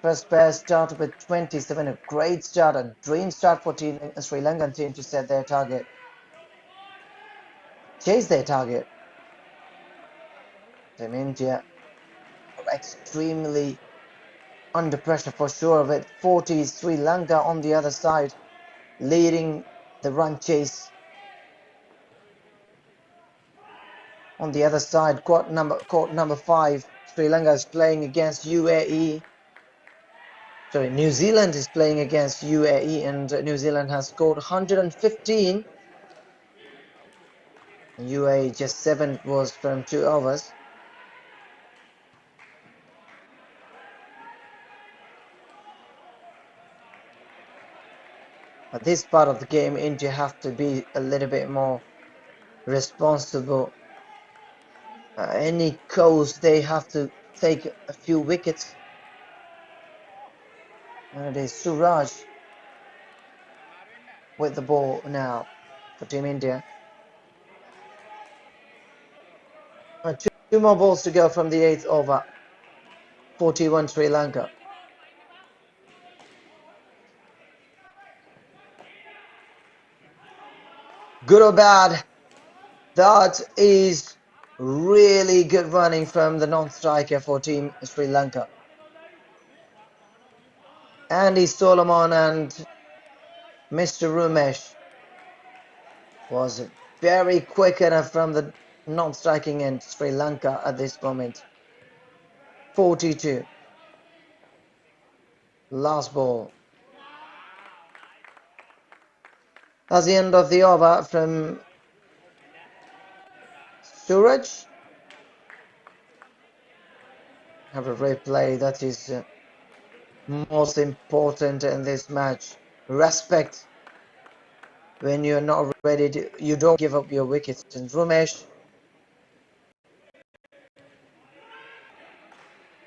First pair started with 27, a great start, a dream start for Team Sri Lankan team to set their target, chase their target. Team India are extremely under pressure for sure, with 40 Sri Lanka on the other side, leading the run chase. On the other side, court number 5, Sri Lanka is playing against UAE. Sorry, New Zealand is playing against UAE, and New Zealand has scored 115. UAE just 7 was from 2 overs. At this part of the game, India have to be a little bit more responsible. Any coast, they have to take a few wickets. And it is Suraj with the ball now for Team India. Two more balls to go from the 8th over. 41 Sri Lanka. Good or bad? That is really good running from the non-striker for Team Sri Lanka. Andy Solomon and Mr. Rumesh was very quick enough from the non-striking end Sri Lanka at this moment. 42. Last ball. That's the end of the over from Suraj. Have a replay. That is most important in this match. Respect. When you're not ready to, you don't give up your wickets. And Rumesh,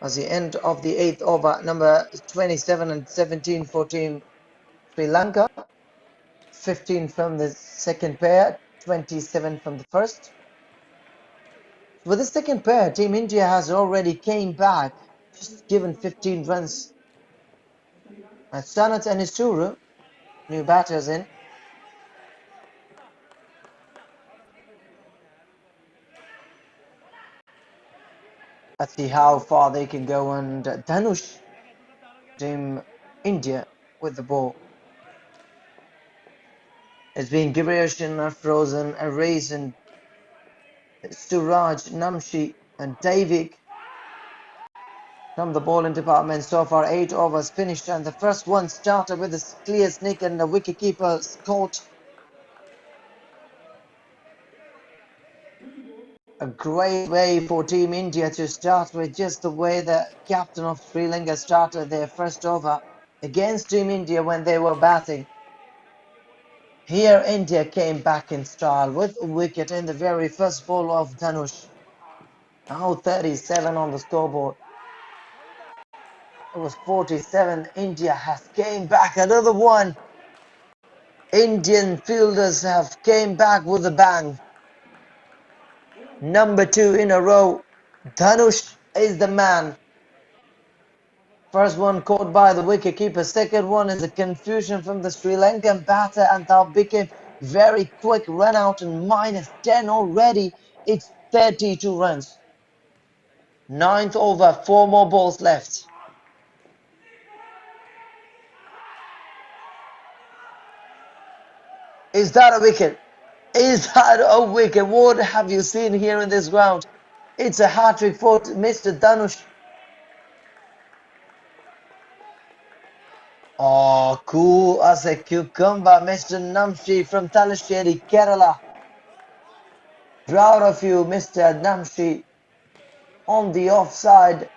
as the end of the 8th over, number 27 and 17 for Team Sri Lanka. 15 from the second pair, 27 from the first. With the second pair, Team India has already came back, just given 15 runs. And Sanat and Isuru, new batters in. Let's see how far they can go, and Dhanush, Team India, with the ball. It's been Girish and Frozen, Arrays and Suraj, Namshi and Davik from the bowling department. So far 8 overs finished, and the first one started with a clear sneak and the wicketkeeper caught. A great way for Team India to start with, just the way the captain of Sri Lanka started their first over against Team India when they were batting. Here India came back in style with a wicket in the very first ball of Dhanush. Now 37 on the scoreboard. It was 47. India has came back, another one. Indian fielders have came back with a bang. Number 2 in a row. Dhanush is the man. First one caught by the wicketkeeper. Second one is a confusion from the Sri Lankan batter, and that became very quick run out and -10 already. It's 32 runs. Ninth over, 4 more balls left. Is that a wicket? Is that a wicket? What have you seen here in this ground? It's a hat-trick for Mr. Dhanush. Oh, cool as a cucumber, Mr. Namshi from Talasheri, Kerala. Proud of you, Mr. Namshi. On the offside,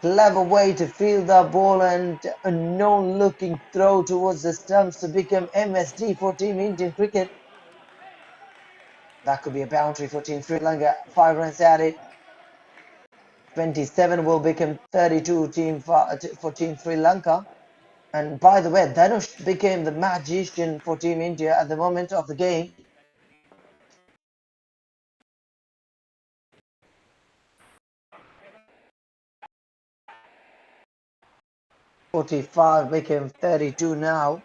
clever way to field the ball and a no-looking throw towards the stumps to become MSD for Team Indian Cricket. That could be a boundary for Team Sri Lanka. 5 runs added. 27 will become 32 for Team Sri Lanka. And by the way, Dhanush became the magician for Team India at the moment of the game. 45 became 32 now.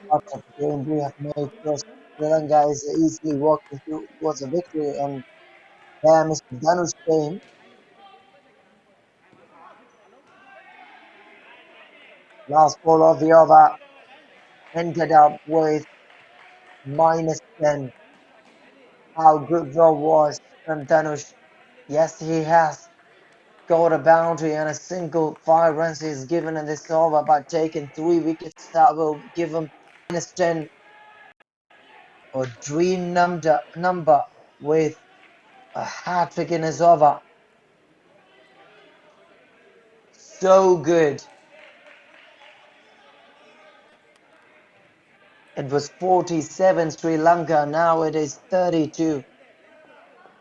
Lots of game we have made because Sri Lanka is easily walking towards a victory, and there Mr. Dhanush came. Last ball of the over ended up with -10. How good that was from Dhanush. Yes, he has scored a boundary and a single 5 runs is given in this over by taking 3 wickets. That will give him -10, a dream number with a hat-trick in his over. So good. It was 47 Sri Lanka, now it is 32.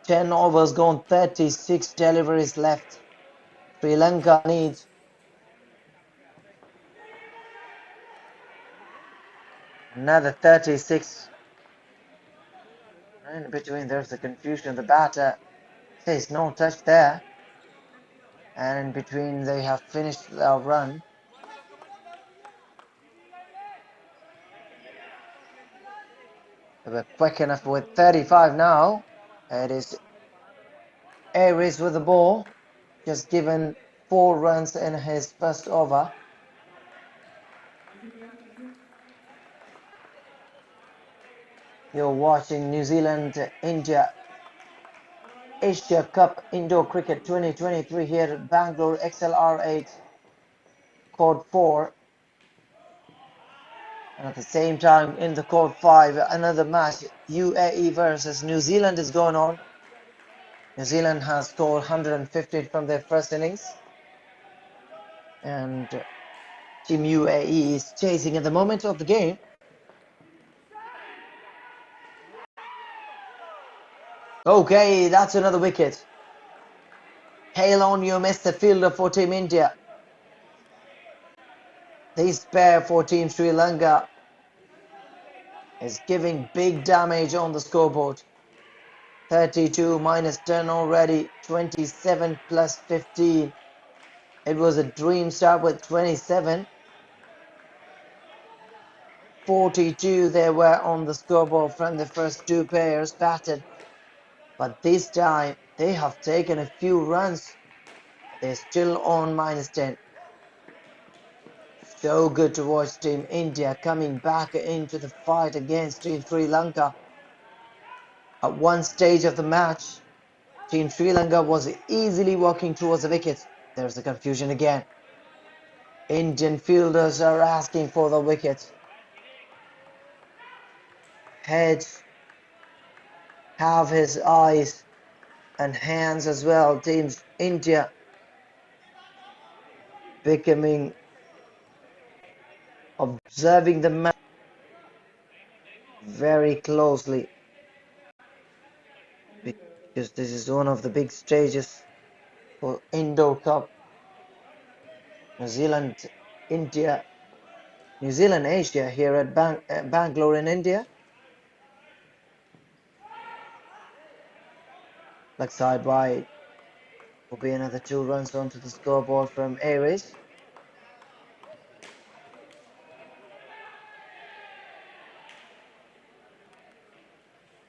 10 overs gone, 36 deliveries left. Sri Lanka needs another 36. In between there's a confusion. The batter says no touch there. And in between they have finished their run. They were quick enough with 35 now. It is Aries with the ball. Just given 4 runs in his first over. You're watching New Zealand, India, Asia Cup Indoor Cricket 2023 here at Bangalore XLR8 Court 4. And at the same time in the Court 5, another match, UAE versus New Zealand is going on. New Zealand has scored 150 from their first innings. And Team UAE is chasing at the moment of the game. Okay, that's another wicket. Hail on you, Mr. Fielder for Team India. This pair for Team Sri Lanka is giving big damage on the scoreboard. 32 -10 already, 27 plus 15. It was a dream start with 27. 42 there were on the scoreboard from the first 2 players batted. But this time they have taken a few runs. They're still on -10. So good to watch Team India coming back into the fight against Team Sri Lanka. At one stage of the match, Team Sri Lanka was easily walking towards the wicket. There's the confusion again. Indian fielders are asking for the wicket. Heads have his eyes and hands as well. Team India becoming observing the match very closely, because this is one of the big stages for Indo Cup. New Zealand, India New Zealand Asia here at Bangalore in India. Leg side wide will be another 2 runs onto the scoreboard from Aries.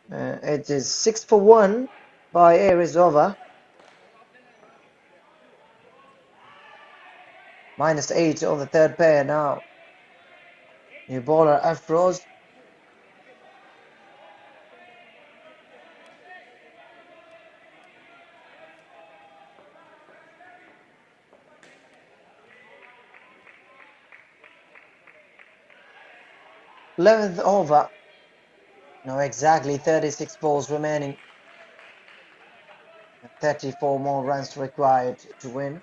It is 6 for 1 by Aries over. -8 on the third pair now. New bowler Afros. th over. Now exactly 36 balls remaining. 34 more runs required to win.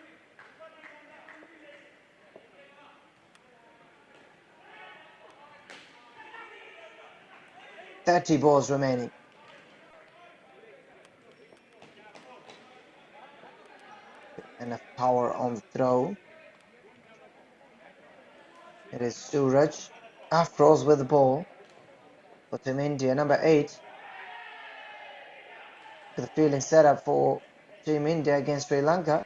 Thirty balls remaining. Enough power on the throw. It is Suraj. Afros with the ball. For Team India, number 8. The fielding setup for Team India against Sri Lanka.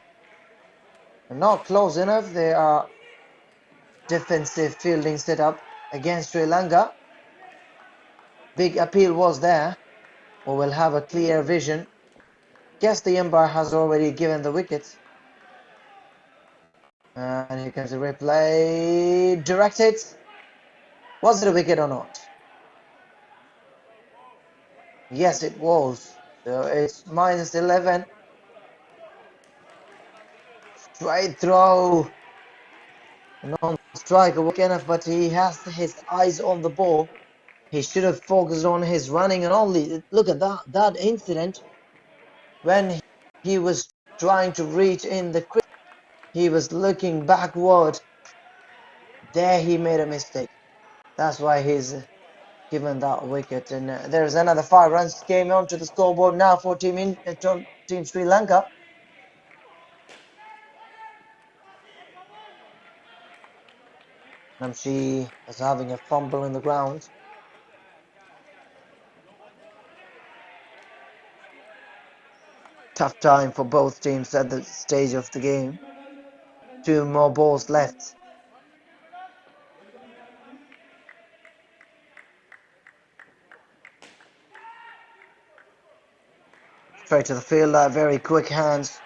Not close enough. They are defensive fielding setup against Sri Lanka. Big appeal was there. We will have a clear vision. Guess the umpire has already given the wickets. And here comes the replay. Directed. Was it a wicket or not? Yes, it was. So it's -11. Straight throw. Non-striker work enough, but he has his eyes on the ball. He should have focused on his running and only. Look at that incident when he was trying to reach in the crease. He was looking backward. There he made a mistake. That's why he's given that wicket. And there's another 5 runs came onto the scoreboard now for Team Sri Lanka. Namshi is having a fumble in the ground. Tough time for both teams at the stage of the game. 2 more balls left. Straight to the fielder, very quick hands.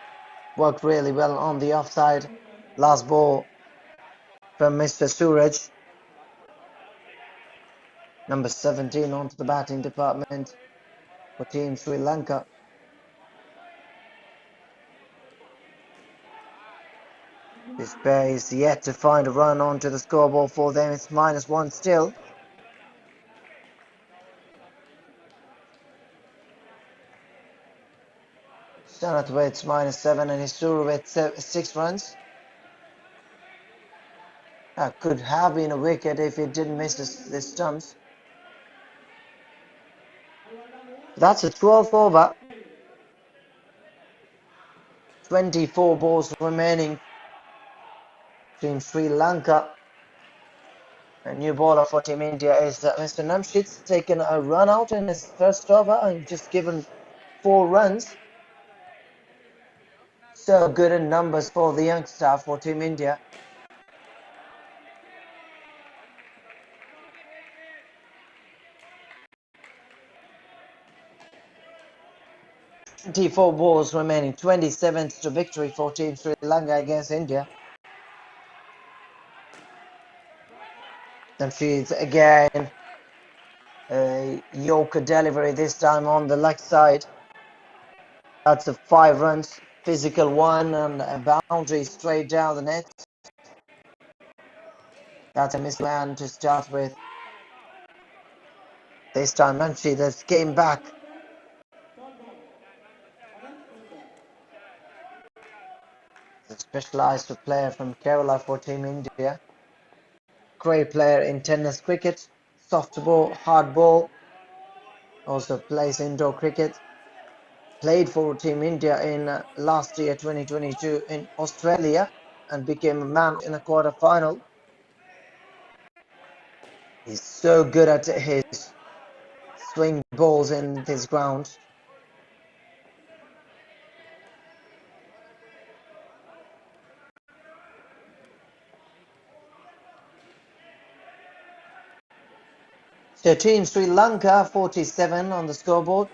Worked really well on the offside. Last ball from Mr. Suraj. Number 17 onto the batting department for Team Sri Lanka. This pair is yet to find a run onto the scoreboard for them. It's -1 still. Sanath with -7 and Isuru with 6 runs. Could have been a wicket if he didn't miss the stumps. That's a 12th over. 24 balls remaining. Team Sri Lanka. A new bowler for Team India is Mr. Namshid's taken a run out in his first over and just given 4 runs. So good in numbers for the youngster for Team India. Twenty-four balls remaining. 27th to victory for Team Sri Lanka against India. Namshid's again. A Yorker delivery this time on the leg side. That's a 5 runs. Physical one and a boundary straight down the net. That's a misman to start with. This time Namshid has came back. A specialized player from Kerala for Team India. Great player in tennis cricket, soft ball, hard ball. Also plays indoor cricket. Played for Team India in last year 2022 in Australia and became a man in a quarter final. He's so good at his swing balls in this ground. So Team Sri Lanka 47 on the scoreboard.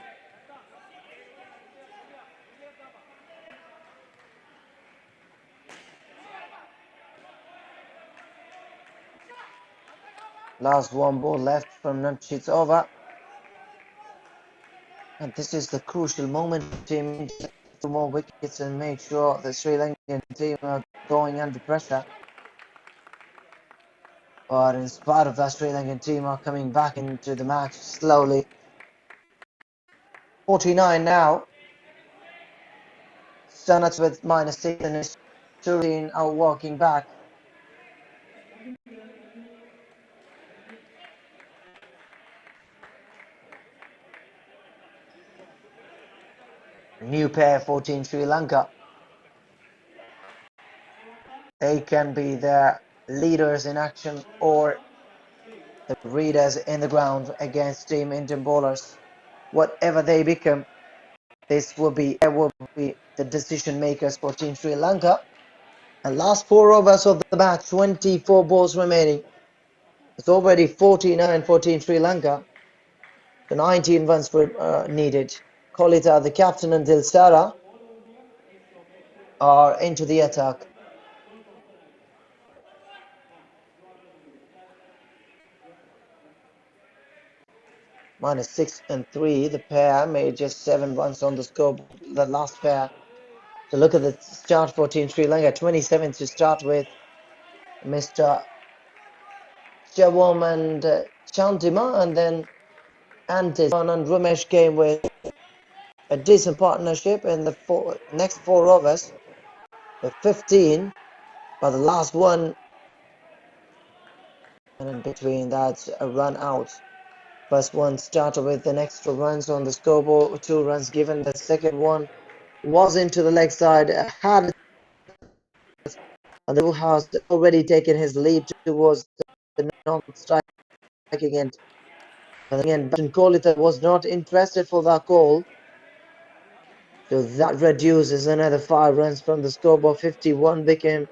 Last one ball left from Namchit's over. And this is the crucial moment for Team India. 2 more wickets and make sure the Sri Lankan team are going under pressure. But in spite of that, Sri Lankan team are coming back into the match slowly. 49 now. Sanat with -6 and his 13 are walking back. New pair for Team Sri Lanka. They can be their leaders in action or the readers in the ground against Team Indian bowlers. Whatever they become, this will be the decision makers for Team Sri Lanka. And last 4 overs of the match, 24 balls remaining. It's already 49 for Team Sri Lanka. The 19 runs were needed. Kolita, the captain, and Dilsara are into the attack. -6 and 3. The pair made just 7 runs on the scoreboard. The last pair. So look at the start for Team Sri Lanka. 27 to start with. Mr. Chavam and Chantima, and then Antis and Ramesh came with a decent partnership in the next 4 overs. The 15, but the last one, and in between that's a run out. First one started with an extra runs on the scoreboard, 2 runs given. The second one was into the leg side, had and the has already taken his lead towards the non-striking end. And again, Kolita was not interested for that call. So that reduces another 5 runs from the scoreboard. 51 became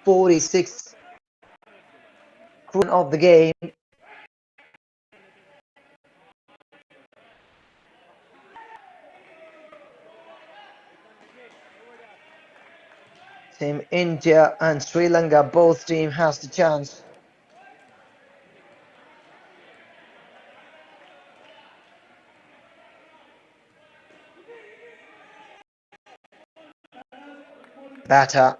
46 of the game. Team India and Sri Lanka, both team has the chance. Batter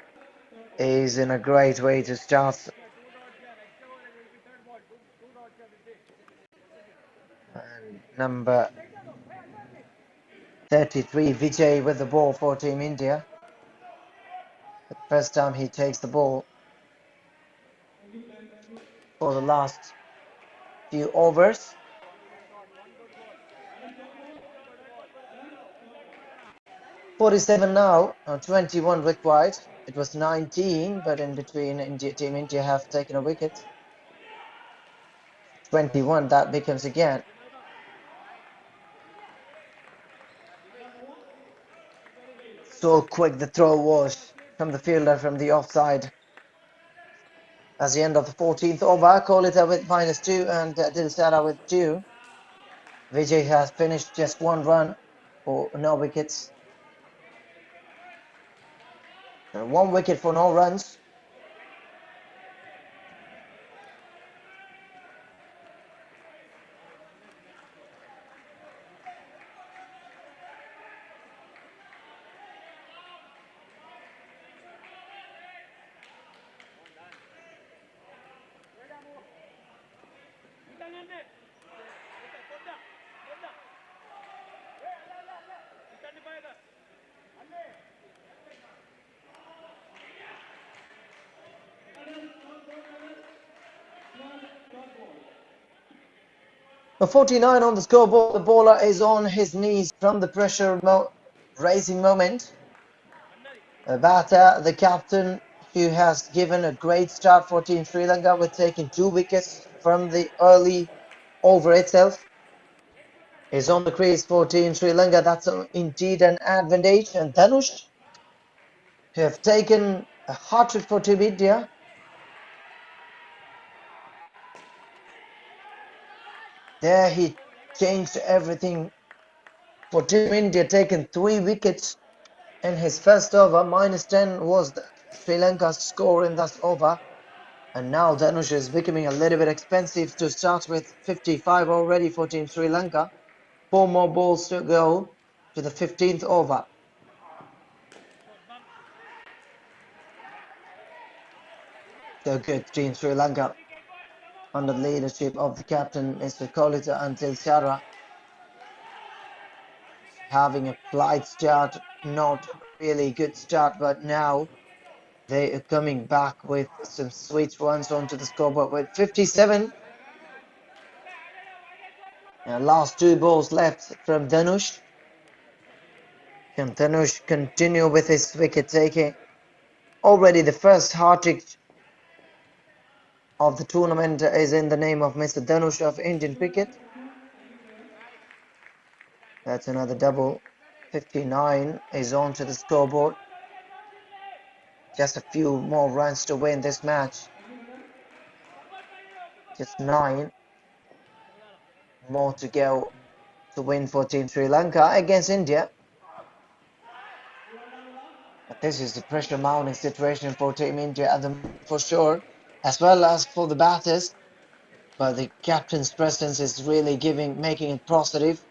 is in a great way to start. And number 33, Vijay with the ball for Team India. The first time he takes the ball for the last few overs. .47 now, 21 required. It was 19, but in between Team India have taken a wicket. 21, that becomes again. So quick the throw was from the fielder from the offside. As the end of the 14th over, Kolita with -2 and Dilsara with 2. Vijay has finished just 1 run for no wickets. And 1 wicket for no runs. The 49 on the scoreboard. The bowler is on his knees from the pressure raising moment. The batter, the captain, who has given a great start for Team Sri Lanka with taking 2 wickets from the early over itself, is on the crease for Team Sri Lanka. That's indeed an advantage. And Dhanush, who have taken a hat-trick for Team India. There he changed everything for Team India, taking 3 wickets in his first over. -10 was Sri Lanka's score in that over. And now Dhanush is becoming a little bit expensive to start with. 55 already for Team Sri Lanka. 4 more balls to go to the 15th over. So good, Team Sri Lanka, under the leadership of the captain, Mr. Kolita and Tilshara, having a flight start. Not really good start, but now they are coming back with some sweet runs onto the scoreboard with 57. And last 2 balls left from Dhanush. Can Dhanush continue with his wicket taking? Already the first hat-trick of the tournament is in the name of Mr. Dhanush of Indian cricket. That's another double. 59 is on to the scoreboard. Just a few more runs to win this match. Just 9 more to go to win for Team Sri Lanka against India. But this is the pressure mounting situation for Team India at the moment for sure, as well as for the batters. But the captain's presence is really making it positive.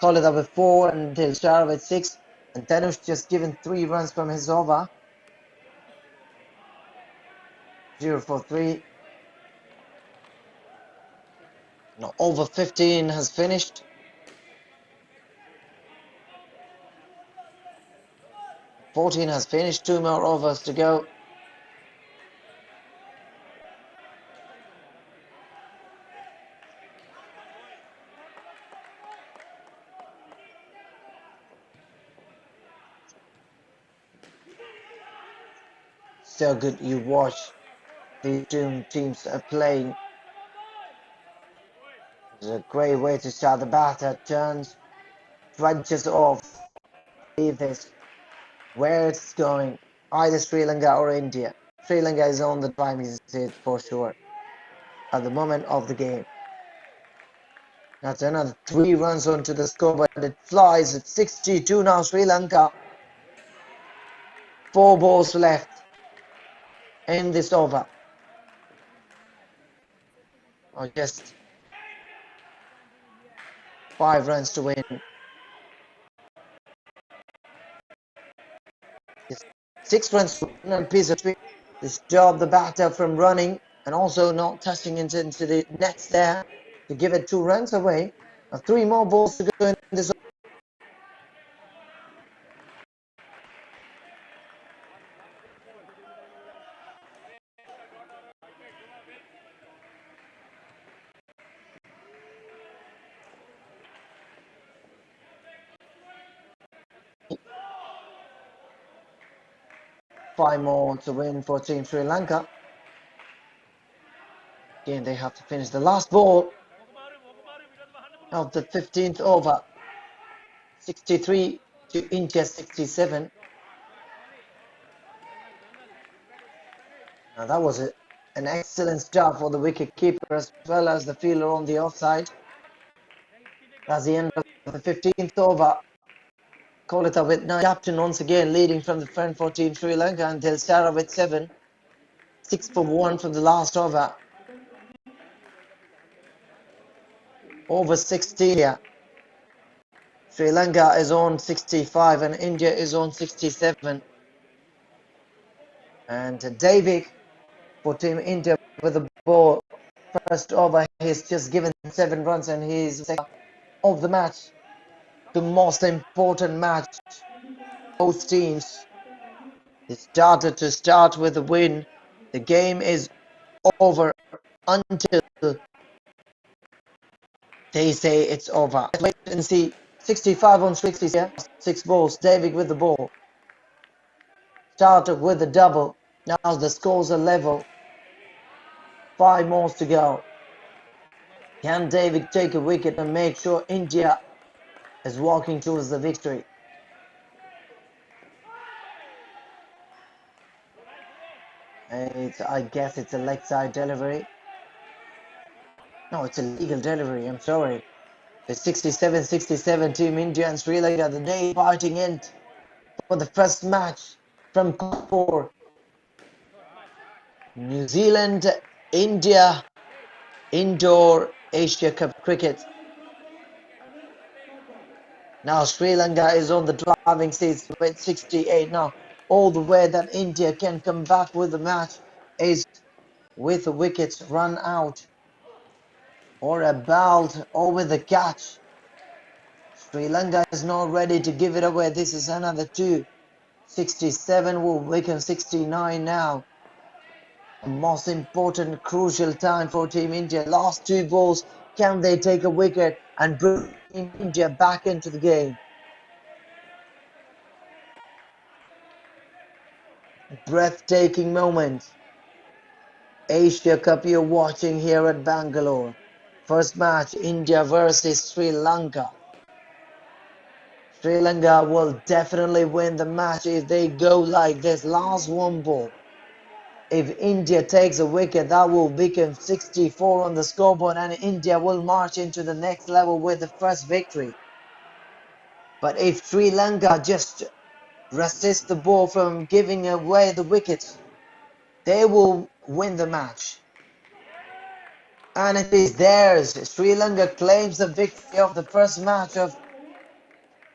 Kolida with 4 and Dilshara with 6. And Dhanush just given 3 runs from his over. 0 for 3. Now over 15 has finished. 14 has finished. 2 more overs to go. So good you watch these two teams are playing. It's a great way to start. The batter turns, trudges off. Leave this where it's going, either Sri Lanka or India. Sri Lanka is on the driving seat for sure at the moment of the game. That's another 3 runs onto the scoreboard. It flies at 62 now. Sri Lanka. 4 balls left in this over. Or just 5 runs to win. Just 6 runs to win on a piece of tree. To stop the batter from running and also not touching into the nets there to give it 2 runs away. Now 3 more balls to go in this over. Five more to win for Team Sri Lanka. Again, they have to finish the last ball of the 15th over. 63 to India 67. Now that was an excellent start for the wicket keeper as well as the fielder on the offside. That's the end of the 15th over. Kolita with 9. Captain once again leading from the front for Team Sri Lanka, and Dilshara with 7. 6 for 1 from the last over. Over 16 here. Sri Lanka is on 65 and India is on 67. And Davik for Team India with the ball. First over, he's just given 7 runs and he's second of the match. The most important match. Both teams. They started to start with a win. The game is over until they say it's over. Let's wait and see. 65 on 60 here. 6 balls. Davik with the ball. Started with a double. Now the scores are level. 5 more to go. Can David take a wicket and make sure India is walking towards the victory? I guess it's a leg side delivery. No, it's a legal delivery. I'm sorry. The 67-67 Team India and Sri Lanka, the day parting end for the first match from Colombo. New Zealand, India, indoor Asia Cup cricket. Now Sri Lanka is on the driving seats with 68 now. All the way that India can come back with the match is with the wickets run out or a bowled or with a catch. Sri Lanka is not ready to give it away. This is another 2. 67 will become 69 now. The most important crucial time for Team India. Last 2 balls. Can they take a wicket and bring Team India back into the game? Breathtaking moment. Asia Cup you're watching here at Bangalore. First match, India versus Sri Lanka. Sri Lanka will definitely win the match if they go like this. Last 1 ball. If India takes a wicket, that will become 64 on the scoreboard and India will march into the next level with the first victory. But if Sri Lanka just resists the ball from giving away the wickets, they will win the match. And it is theirs. Sri Lanka claims the victory of the first match of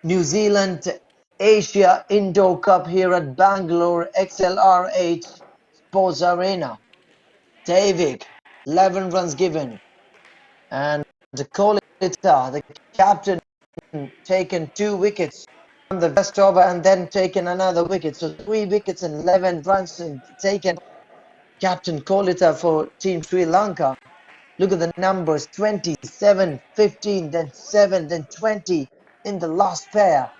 New Zealand Asia Indoor Cup here at Bangalore XLR8 Sports Arena. David, 11 runs given. And the Kolita, the captain, taken 2 wickets from the first over and then taken another wicket. So 3 wickets and 11 runs taken. Captain Kolita for Team Sri Lanka. Look at the numbers, 27, 15, then 7, then 20 in the last pair.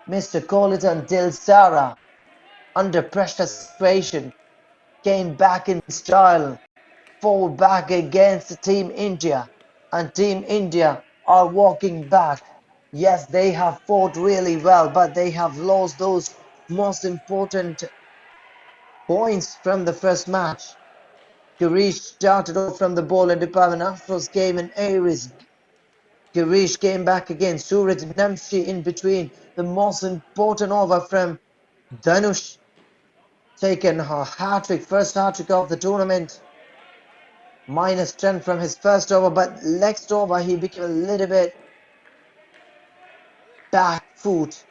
Mr. Kolita and Dil Sara, under pressure situation, came back in style, fall back against Team India. And Team India are walking back. Yes, they have fought really well, but they have lost those most important points from the first match. Girish started off from the ball and Depavan Astros came in Aries. Girish came back again. Suraj Namshi in between. The most important over from Dhanush. Taken a hat-trick, first hat-trick of the tournament. Minus 10 from his first over, but next over he became a little bit back foot.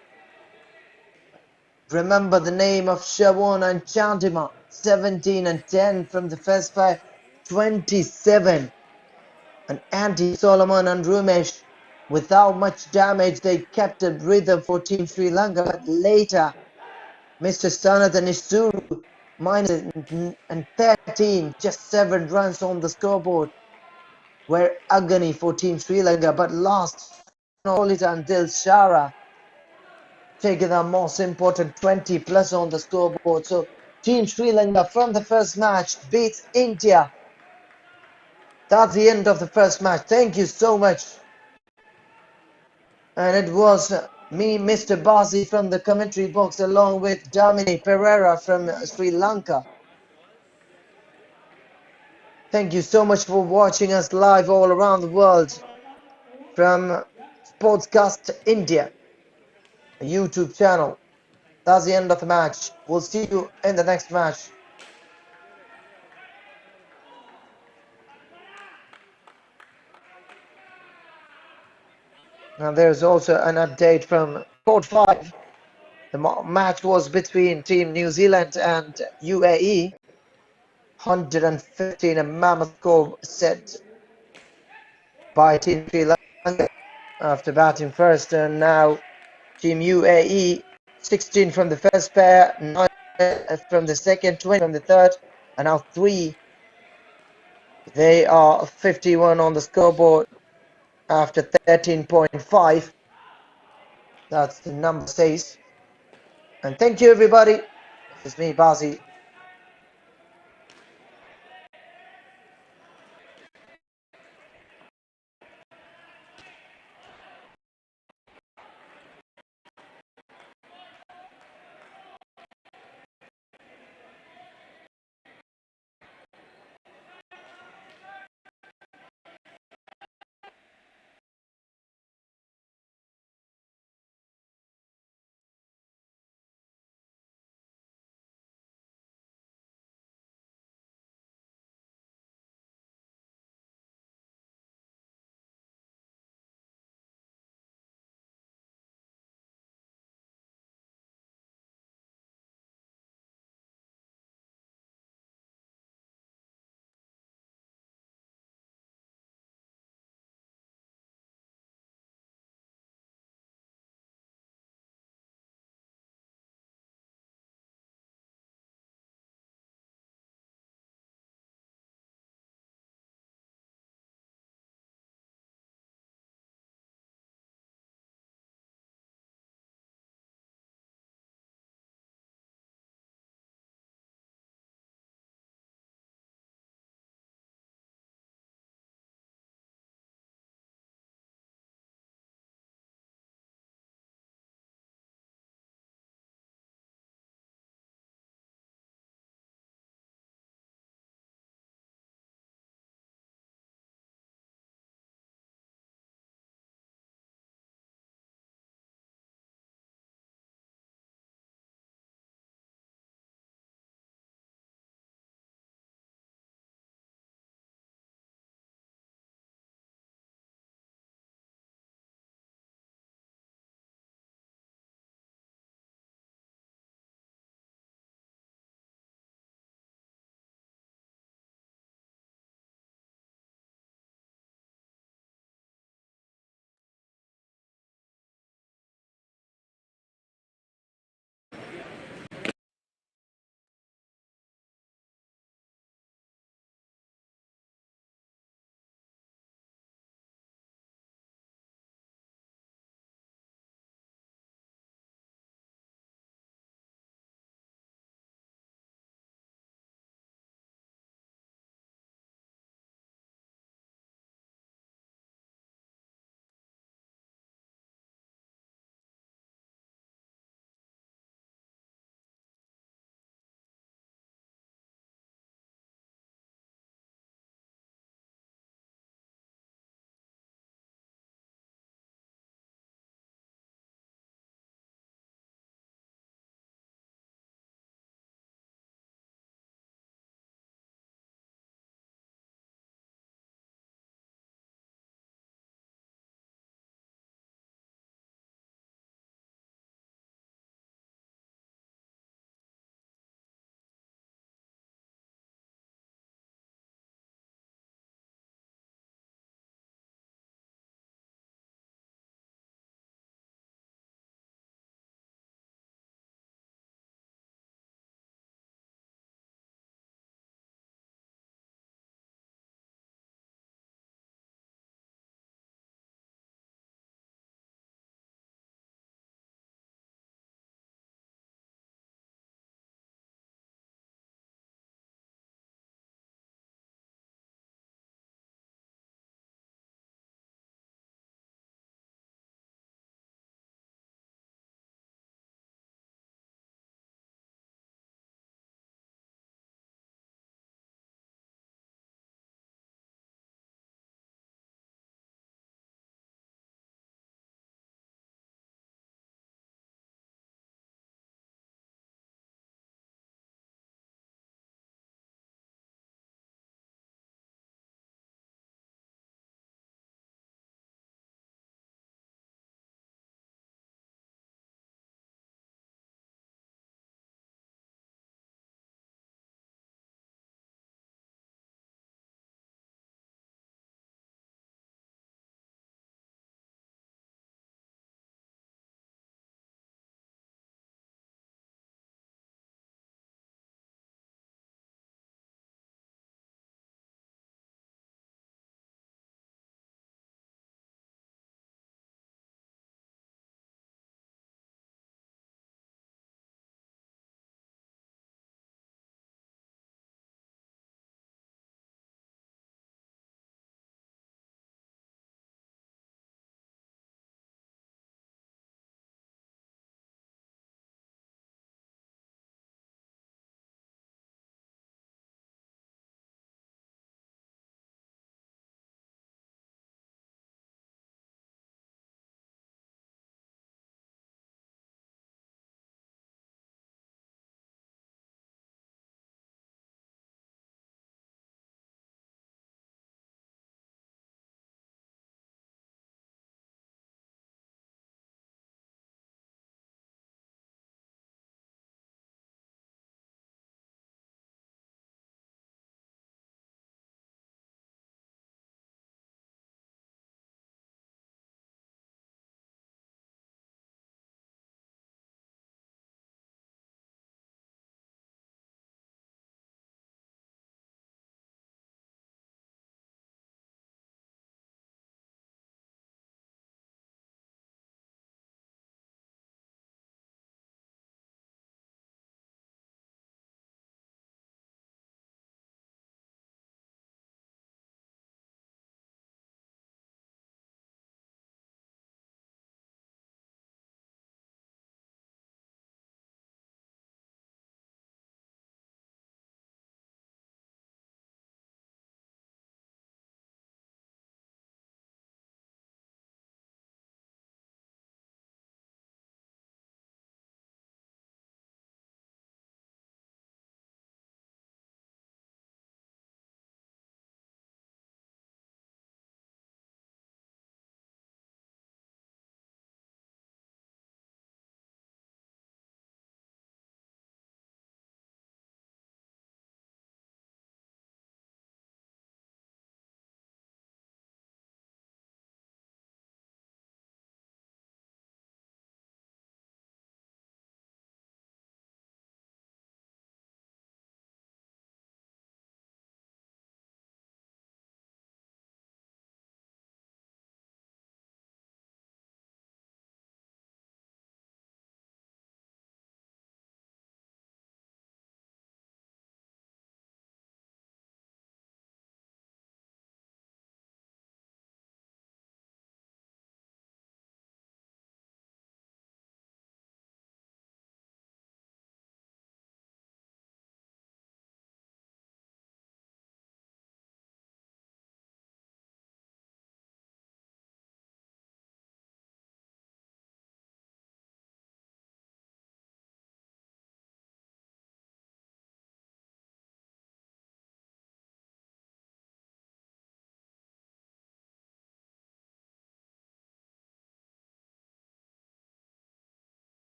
Remember the name of Shawan and Chandima. 17 and 10 from the first 5. 27. And Andy Solomon and Rumesh, without much damage, they kept a rhythm for Team Sri Lanka. But later, Mr. Sanath and Isuru minus and 13, just 7 runs on the scoreboard, were agony for Team Sri Lanka. But last, Kolita and Dil Shara taking the most important 20 plus on the scoreboard. So Team Sri Lanka from the first match beats India. That's the end of the first match. Thank you so much. And it was me, Mr. Basi, from the commentary box, along with Damini Pereira from Sri Lanka. Thank you so much for watching us live all around the world from Sportscast India, a YouTube channel. That's the end of the match. We'll see you in the next match. And there's also an update from Court 5. The match was between Team New Zealand and UAE. 115, a mammoth score set by Team Sri Lanka after batting first. And now Team UAE, 16 from the first pair, 9 from the second, 20 from the third, and now 3. They are 51 on the scoreboard after 13.5. That's the number 6. And thank you, everybody. This is me, Bazi.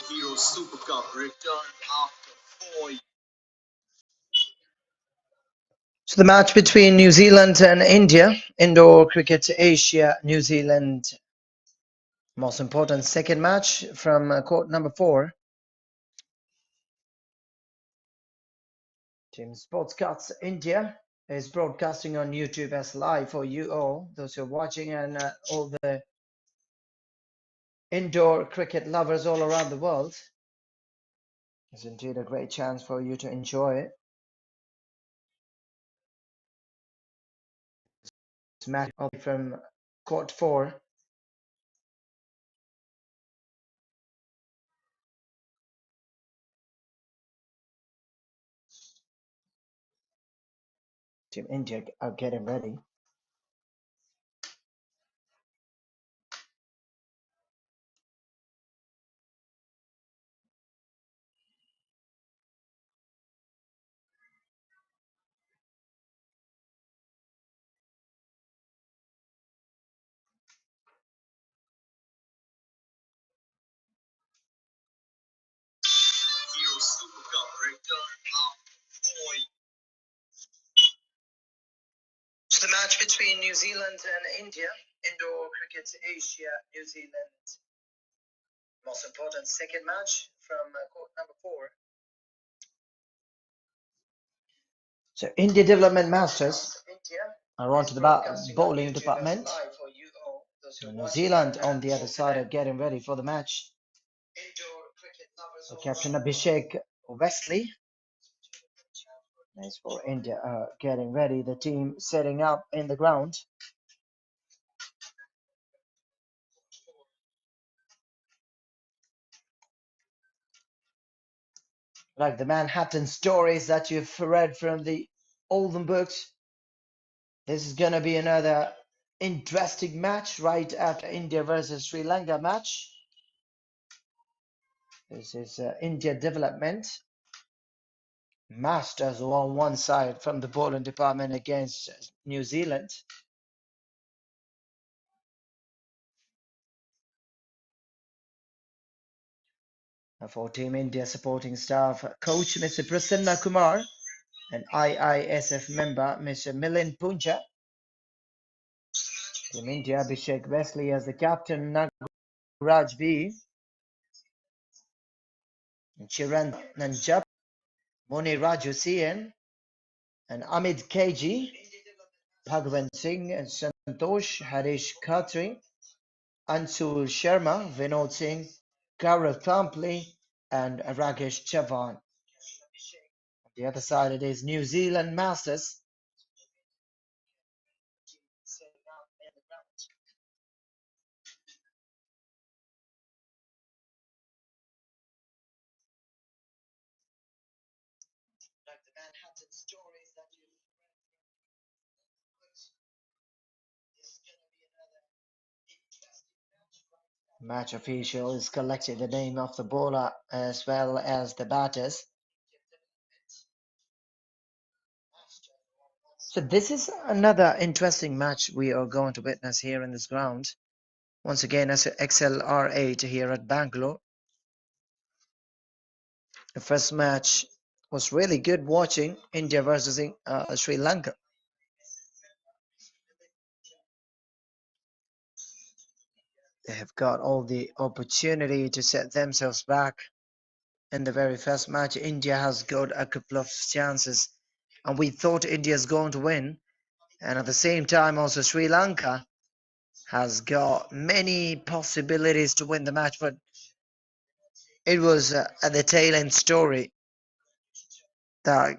Hero Super Cup returned after 4 years. So the match between New Zealand and India, indoor cricket Asia, New Zealand, most important second match from court number 4. Team Sportscast India is broadcasting on YouTube as live for you all, those who are watching, and all the indoor cricket lovers all around the world. It's indeed a great chance for you to enjoy it. This match from court 4. Team India are getting ready. Hero Super Cup returned after 4 years. The match between New Zealand and India, indoor cricket Asia, New Zealand, most important second match from court number 4. So India Development Masters are on to the bowling department. And New Zealand on the other side are getting ready for the match. So Captain Abhishek Wesley is for India getting ready. The team setting up in the ground. Like the Manhattan stories that you've read from the olden books. This is going to be another interesting match right after India versus Sri Lanka match. This is India Development Masters on one side from the bowling department against New Zealand. For Team India supporting staff, coach Mr. Prasanna Kumar and IISF member Mr. Milind Punja. Team India, Abhishek Wesley as the captain, Nagaraj B. Chiran Nanjap, Moni Raju CN, and Amit KG, Bhagwan Singh and Santosh, Harish Khatri, Anshul Sharma, Vinod Singh, Gaurav Kampli, and Rakesh Chavan. On the other side, it is New Zealand Masters. Match official is collecting the name of the bowler as well as the batters. So this is another interesting match we are going to witness here in this ground. Once again, as XLR8 here at Bangalore. The first match was really good watching India versus Sri Lanka. They have got all the opportunity to set themselves back. In the very first match, India has got a couple of chances, and we thought India is going to win. And at the same time, also Sri Lanka has got many possibilities to win the match, but it was at the tail end story that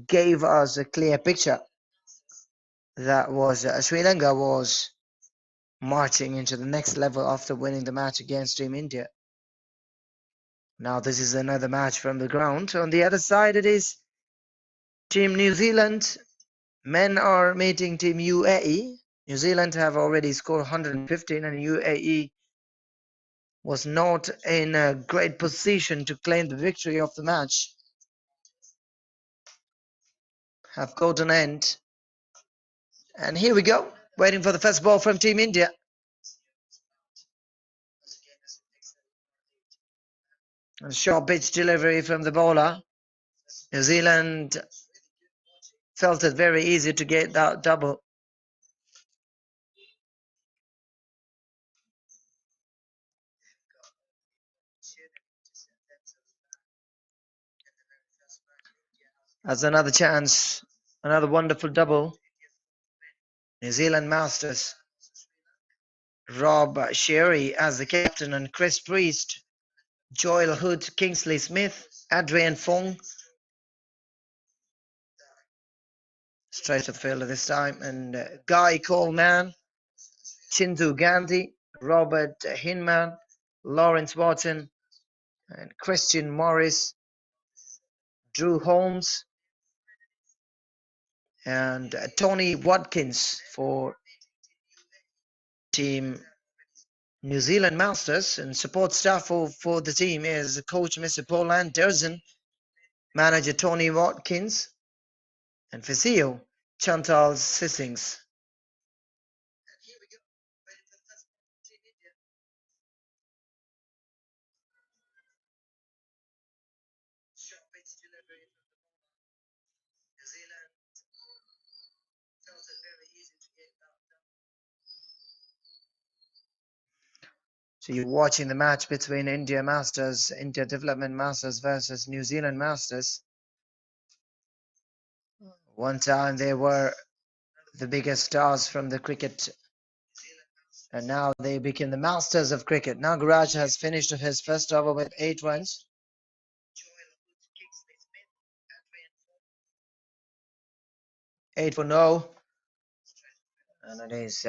gave us a clear picture that was Sri Lanka was marching into the next level after winning the match against Team India. Now this is another match from the ground. On the other side, it is Team New Zealand. Men are meeting Team UAE. New Zealand have already scored 115 and UAE was not in a great position to claim the victory of the match. Have got an end. And here we go, waiting for the first ball from Team India. A short pitch delivery from the bowler. New Zealand felt it very easy to get that double. That's another chance, another wonderful double. New Zealand Masters. Rob Sherry as the captain and Chris Priest, Joel Hood, Kingsley Smith, Adrian Fong. Straight to the fielder this time. And Guy Coleman, Chintu Gandhi, Robert Hinman, Lawrence Watson, and Christian Morris, Drew Holmes, and Tony Watkins for Team New Zealand Masters. And support staff for the team is coach Mr. Paul Anderson, manager Tony Watkins, and physio Chantal Sissings. So you're watching the match between India Masters, India Development Masters versus New Zealand Masters. One time they were the biggest stars from the cricket, and now they became the masters of cricket. Nagaraj has finished his first over with 8 runs. 8 for no. And it is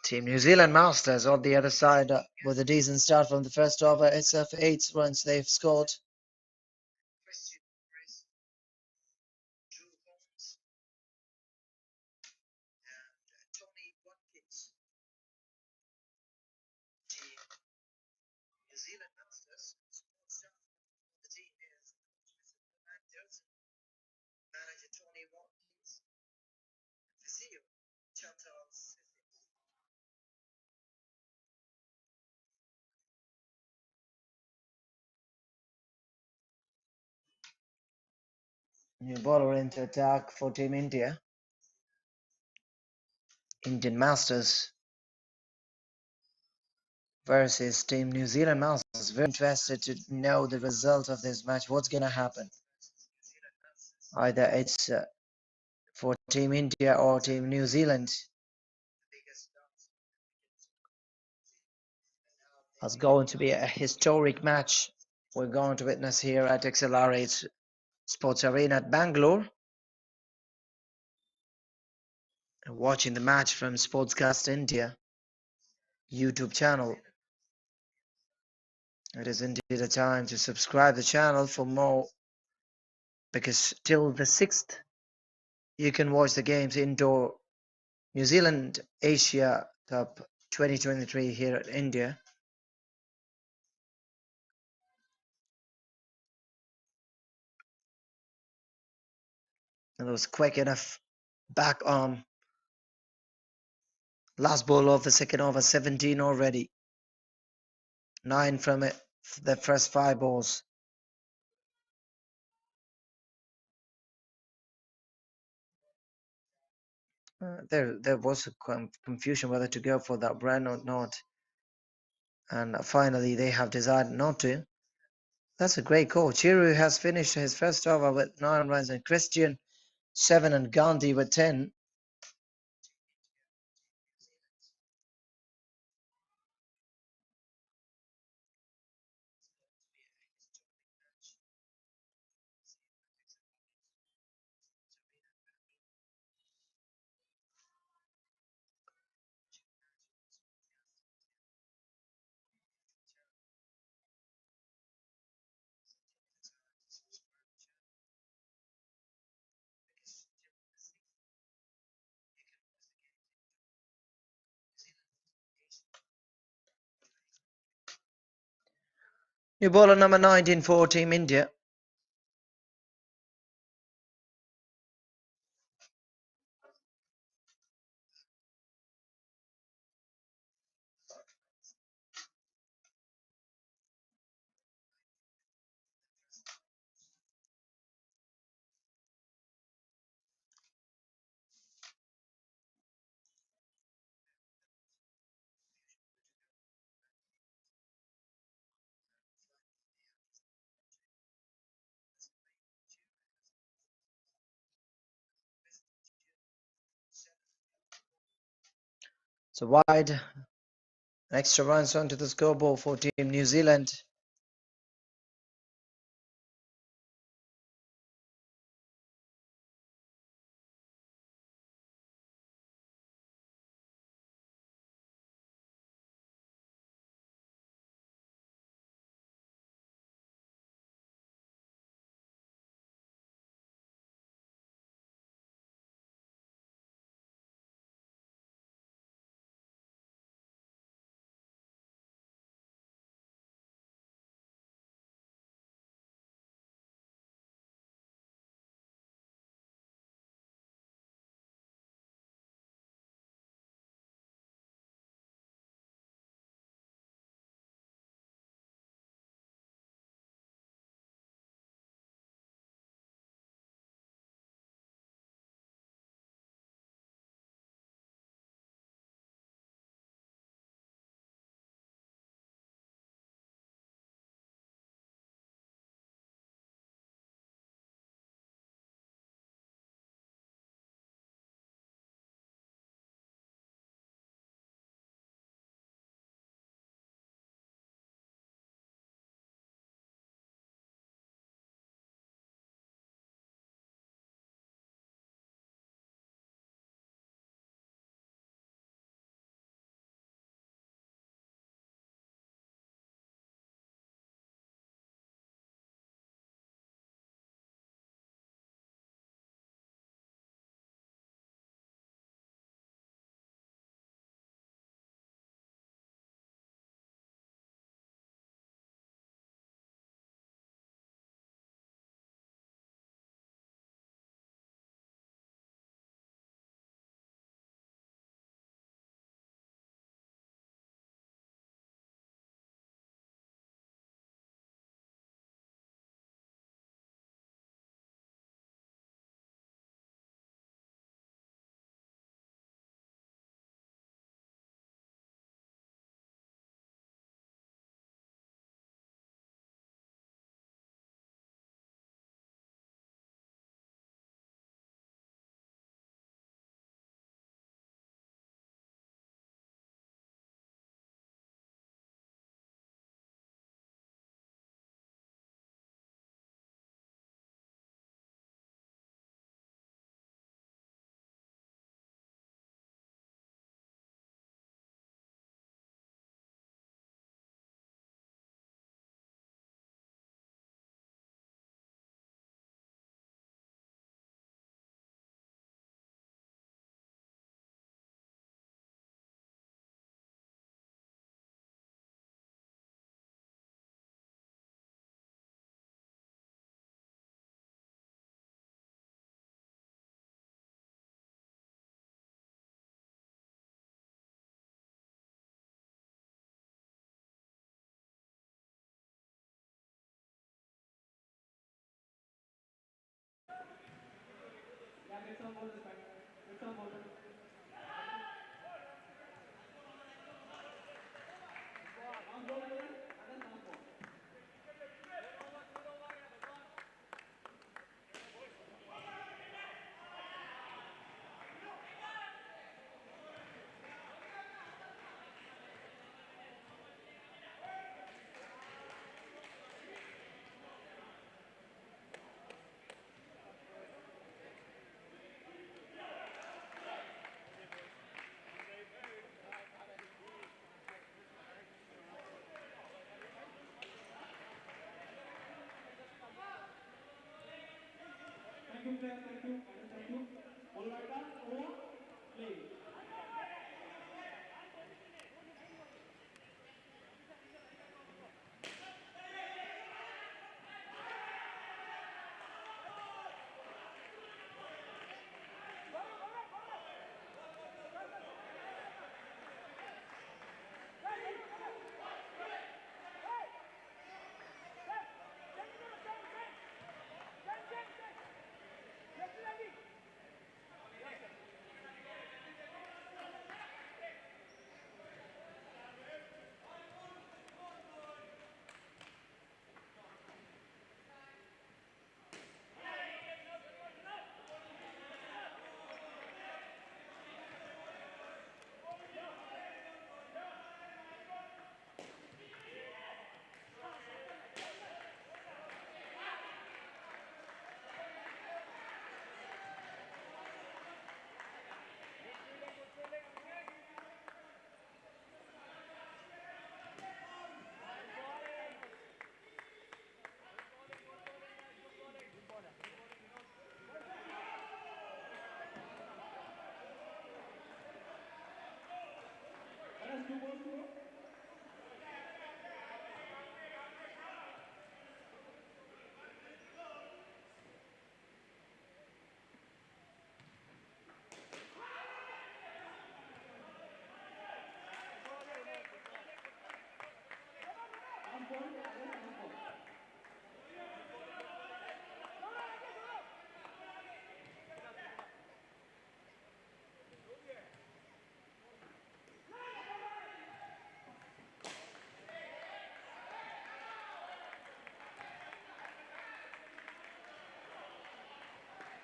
Team New Zealand Masters on the other side with a decent start from the first over. It's 8 runs they've scored. New bowler into attack for Team India. Indian Masters versus Team New Zealand Masters. Very interested to know the result of this match. What's going to happen? Either it's for Team India or Team New Zealand. It's going to be a historic match we're going to witness here at XLR8 Sports Arena at Bangalore. And watching the match from Sportscast India YouTube channel. It is indeed a time to subscribe the channel for more, because till the 6th you can watch the games indoor New Zealand Asia Cup 2023 here in India. And it was quick enough back on. Last ball of the second over, 17 already. 9 from it, the first 5 balls. There was a confusion whether to go for that brand or not. And finally they have decided not to. That's a great call. Chiru has finished his first over with 9 runs, and Christian 7 and Gandhi with 10. New bowler number 19 for Team India. It's a wide. Extra runs onto the scoreboard for Team New Zealand.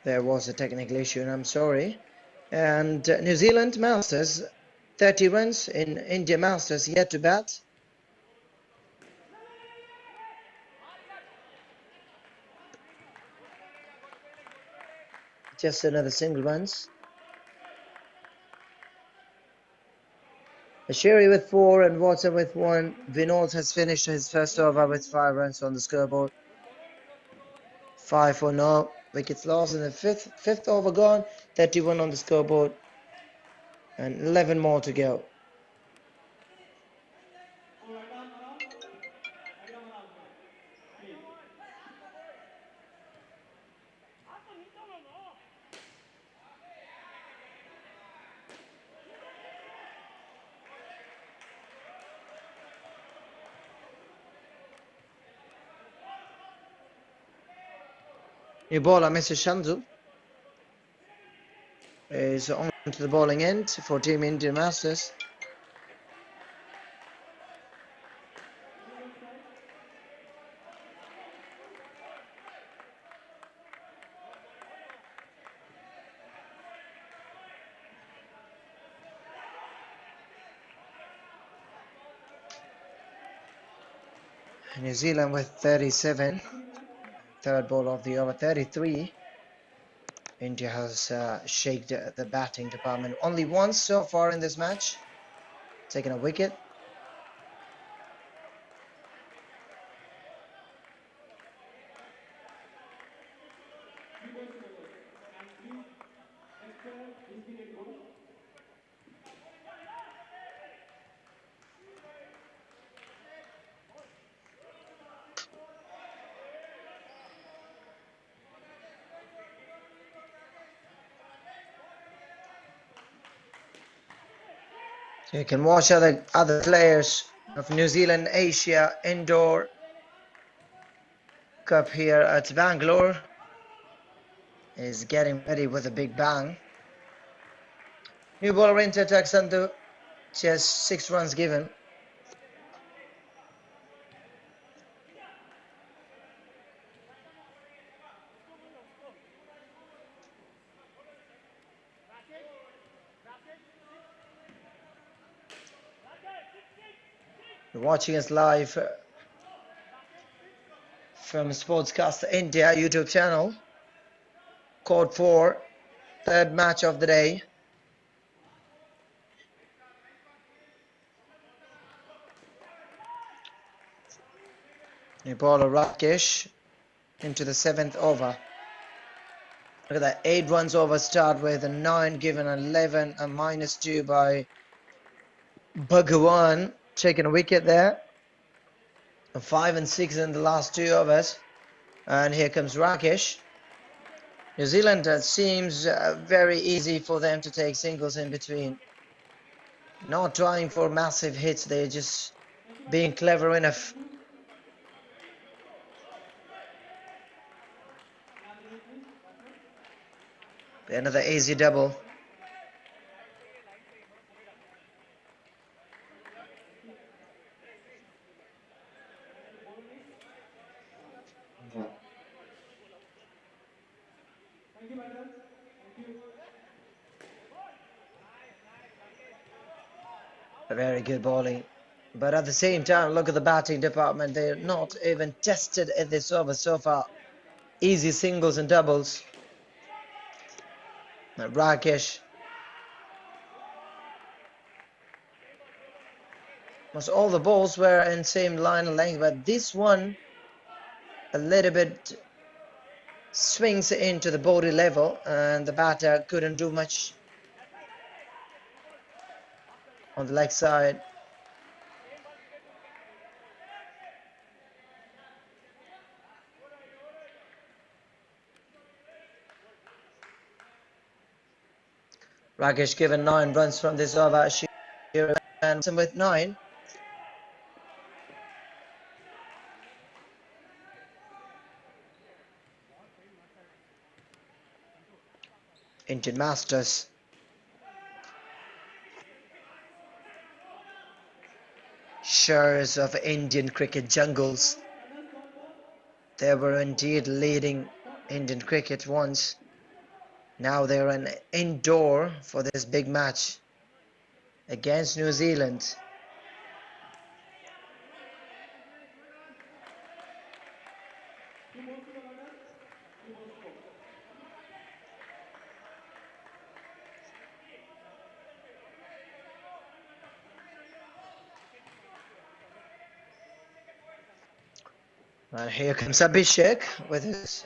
There was a technical issue, and I'm sorry. And New Zealand Masters, 30 runs in India Masters yet to bat. Just another single runs. Asheri with 4 and Watson with 1. Vinod has finished his first over with 5 runs on the scoreboard. 5 for no. Wickets lost in the fifth over gone. 31 on the scoreboard. And 11 more to go. New bowler, Mr. Shandu, is on to the bowling end for Team India Masters. New Zealand with 37. Third ball of the over, 33. India has shaken the batting department only once so far in this match. Taken a wicket. So you can watch other players of New Zealand Asia Indoor Cup here at Bangalore. Is getting ready with a big bang. New bowler into attack, Sandhu. Just 6 runs given. You're watching us live from Sportscast India YouTube channel. Court 4, third match of the day. New bowler Rakesh into the 7th over. Look at that, 8 runs over start with a 9 given, 11, a -2 by Bhagwan. Taking a wicket there. A 5 and 6 in the last 2 overs. And here comes Rakesh. New Zealand seems very easy for them to take singles in between. Not trying for massive hits, they're just being clever enough. Another easy double. A very good bowling. But at the same time, look at the batting department. They're not even tested at this over so far. Easy singles and doubles. Rakesh. Most all the balls were in same line of length, but this one a little bit swings into the body level, and the batter couldn't do much on the leg side. Rakesh given 9 runs from this over, and with 9. Indian Masters. Shores of Indian cricket jungles. They were indeed leading Indian cricket once. Now they're an indoor for this big match against New Zealand. And here comes Abhishek with his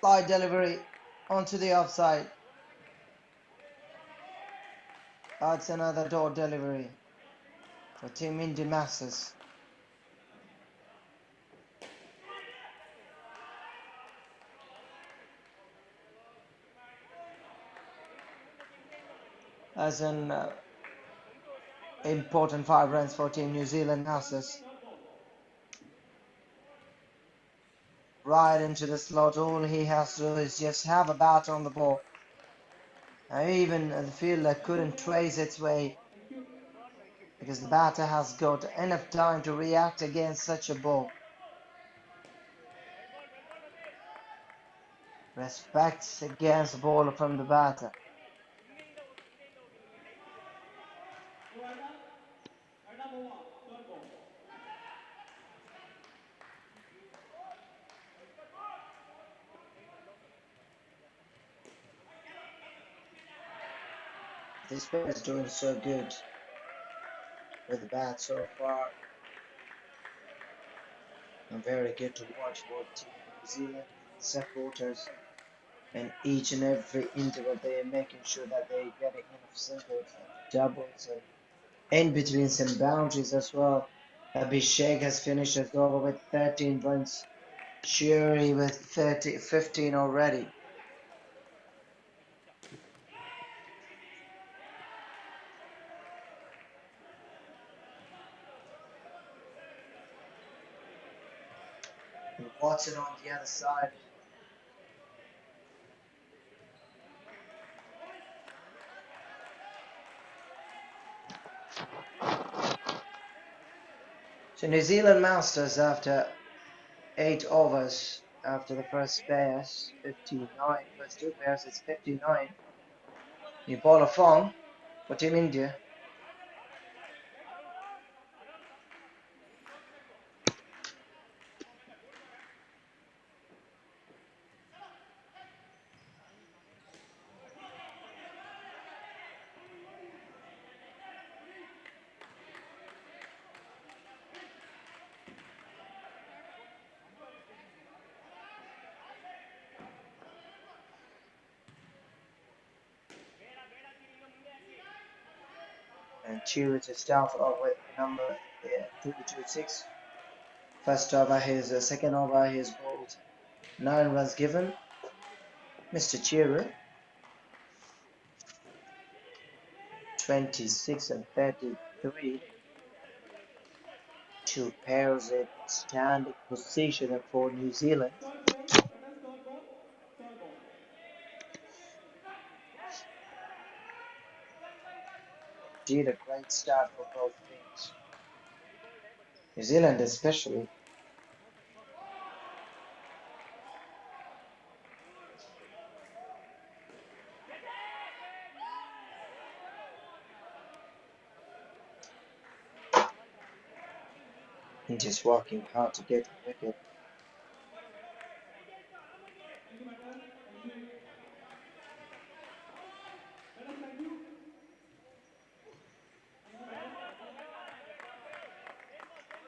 slide delivery onto the offside. That's another door delivery for Team India Masters. As an important 5 runs for Team New Zealand Masters. Right into the slot. All he has to do is just have a bat on the ball. Now even the fielder couldn't trace its way because the batter has got enough time to react against such a ball. Respect against the ball from the batter. This player is doing so good with the bat so far. And very good to watch for Team New Zealand supporters. And each and every interval they are making sure that they're getting enough singles and doubles and in between some boundaries as well. Abhishek has finished his over with 13 runs. Shuri with 15 already. And Watson on the other side. So New Zealand Masters after 8 overs after the first pairs, 59. First 2 pairs it's 59. New ball of form for Team India. And Chew to start off with number 326. First over, his second over, he's bowled 9 runs given. Mr. Chiru, 26 and 33. 2 pairs in standing position for New Zealand. Did a great start for both teams. New Zealand especially. India's working hard to get a wicket.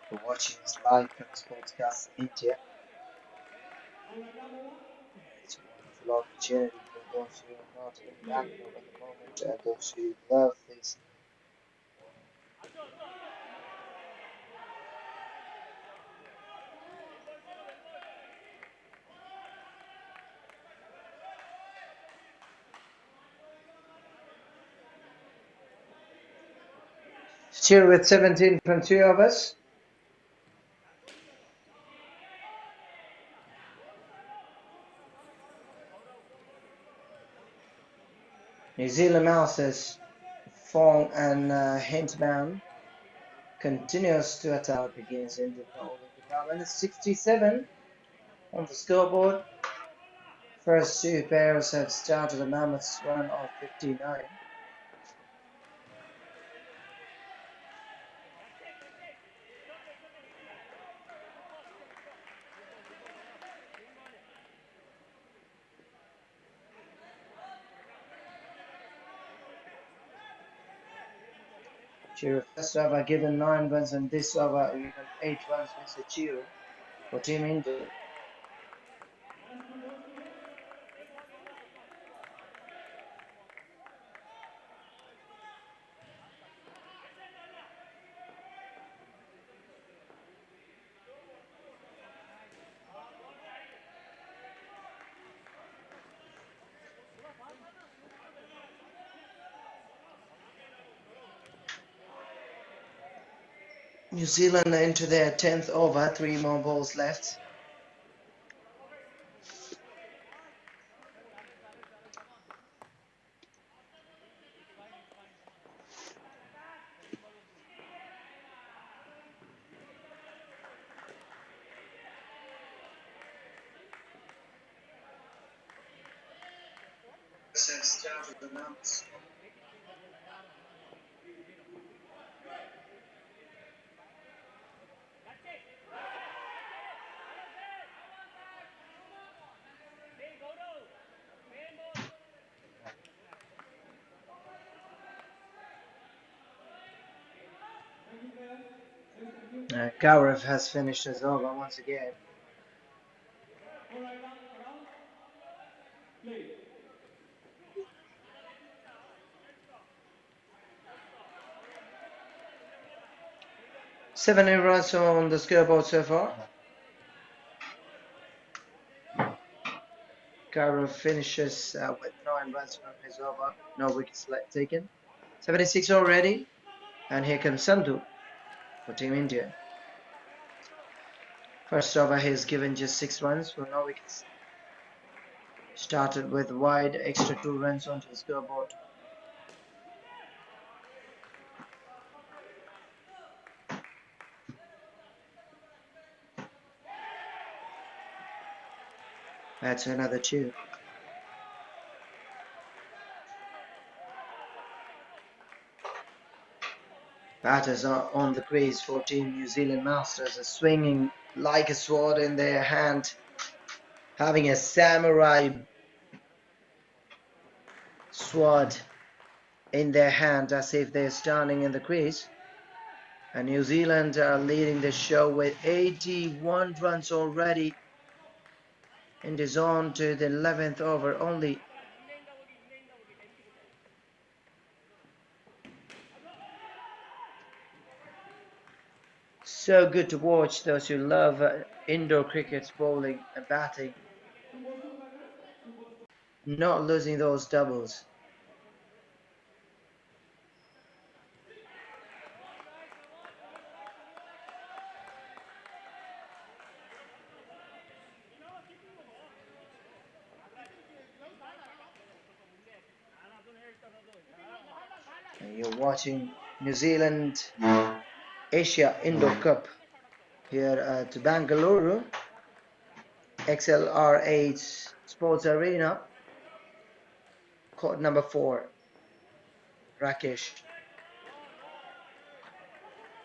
For watching us live from Sportscast India. It's a wonderful opportunity for those who are not in Bangalore at the moment and those who love this. Still with 17.2 overs. New Zealand Masters, Fong and Hintman continues to attack against Indian bowling department. It's 67 on the scoreboard. First two pairs have started a mammoth run of 59. Chiro first over given 9 runs and this over given 8 runs, Mr. Chiro for Team India. New Zealand into their 10th over, 3 more balls left. Gaurav has finished his over once again. Seven runs on the scoreboard so far. Gaurav finishes with 9 runs from his over, no wickets taken. 76 already, and here comes Sandhu for Team India. First over, he's given just 6 runs for no wickets. Started with wide, extra 2 runs onto the scoreboard. That's another 2. Batters are on the crease for Team New Zealand Masters, swinging like a sword in their hand, having a samurai sword in their hand as if they're standing in the crease. And New Zealand are leading the show with 81 runs already, and is on to the 11th over only. So good to watch those who love indoor cricket, bowling and batting. Not losing those doubles. And you're watching New Zealand Asia Indoor Cup here at Bangalore, XLR8 Sports Arena, court number 4. Rakesh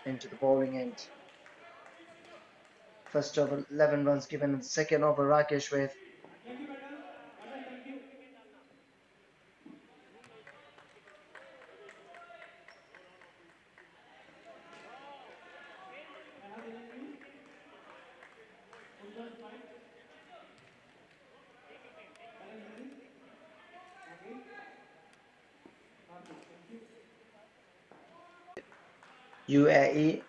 into the bowling end. First over 11 runs given, and second over Rakesh with UAE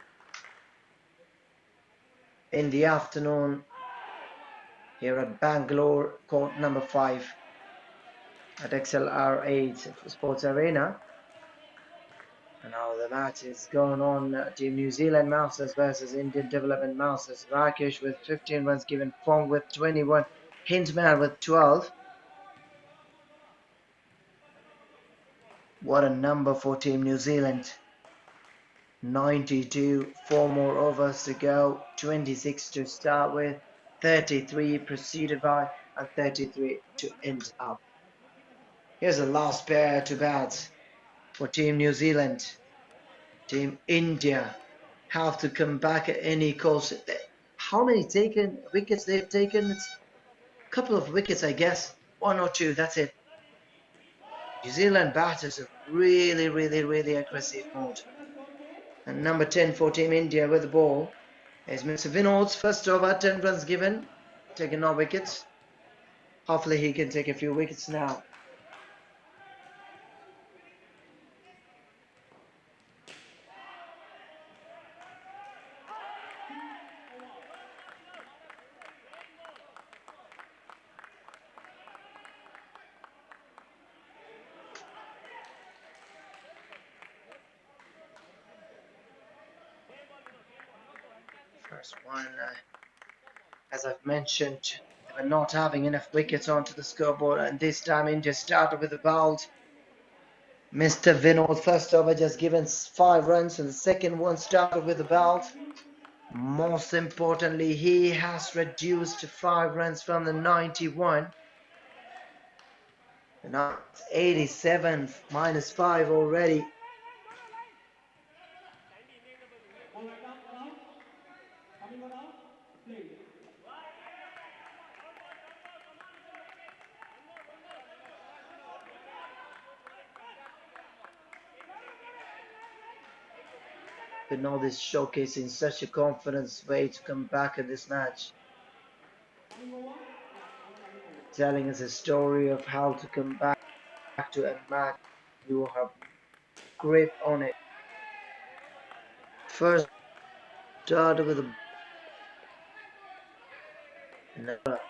in the afternoon here at Bangalore, court number 5 at XLR8 Sports Arena. And now the match is going on. Team New Zealand Masters versus Indian Development Masters. Rakesh with 15 runs given, Fong with 21, Hintman with 12. What a number for Team New Zealand. 92, 4 more overs to go, 26 to start with, 33 preceded by, and 33 to end up. Here's the last pair to bat for Team New Zealand. Team India have to come back at any cost. How many wickets they've taken? It's a couple of wickets, I guess. 1 or 2, that's it. New Zealand batters are really, really, really aggressive mode. And number 10 for Team India with the ball is Mr. Vinod's first over, 10 runs given, taking no wickets. Hopefully he can take a few wickets now. First one, as I've mentioned, they were not having enough wickets onto the scoreboard, and this time India started with a bowled. Mr. Vinod first over just given 5 runs, and the second one started with a bowled. Most importantly, he has reduced to 5 runs from the 91. And now it's 87 minus 5 already. Vinod is showcasing such a confidence way to come back in this match. Telling us a story of how to come back to a match. You have grip on it. First started with a another.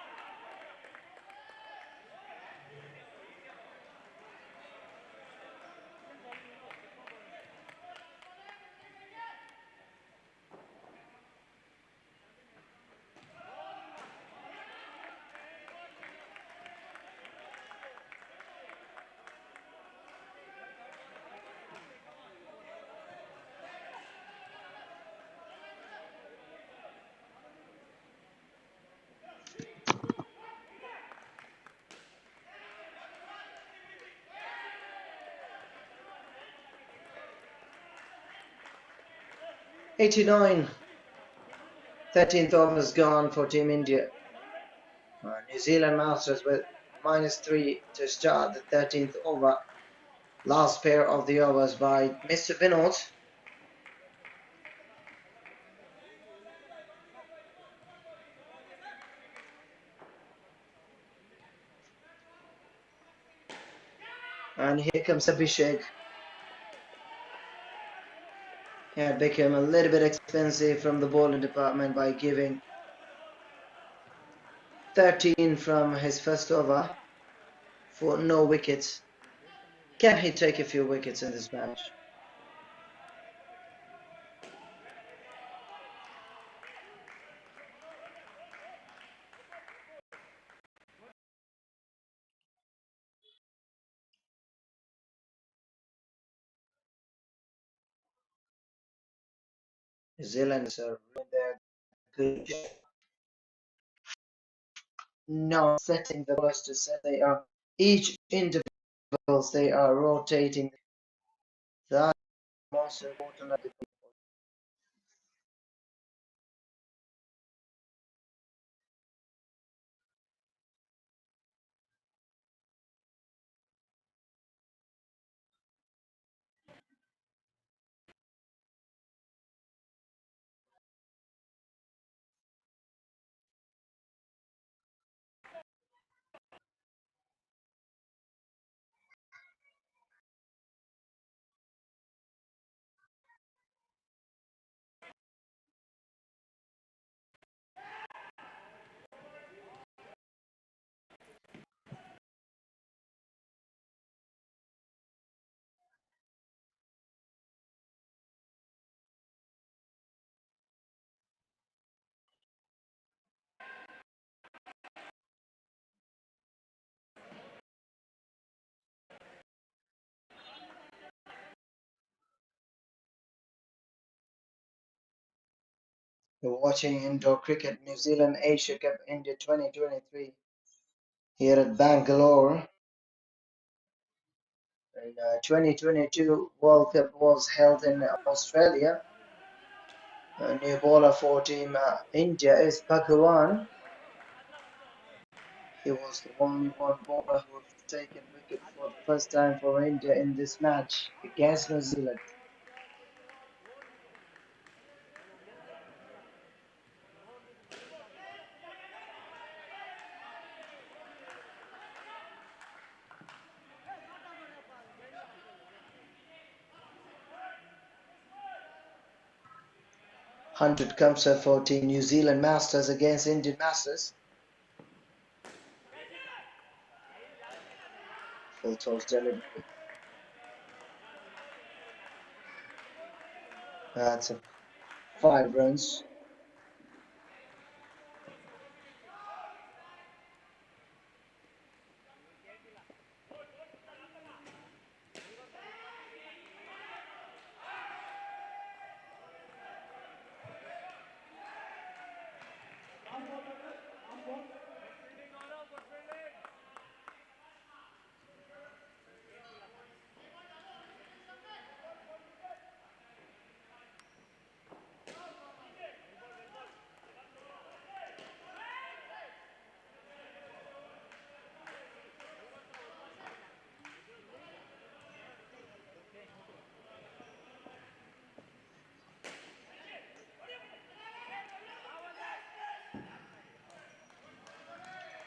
89. 13th over is gone for Team India. New Zealand Masters with -3 to start the 13th over. Last pair of the overs by Mr. Vinod. And here comes Abhishek. Had become a little bit expensive from the bowling department by giving 13 from his first over for no wickets. Can he take a few wickets in this match? New Zealanders are doing their good job. Not setting the bowlers to set. They are each intervals they are rotating. That most important at the You're watching indoor cricket, New Zealand Asia Cup India 2023 here at Bangalore. And 2022 World Cup was held in Australia. A new bowler for Team India is Bhagwan. He was the only one bowler who has taken wicket for the first time for India in this match against New Zealand. Hundred comes up for Team New Zealand Masters against Indian Masters. Full toss delivery. That's 5 runs.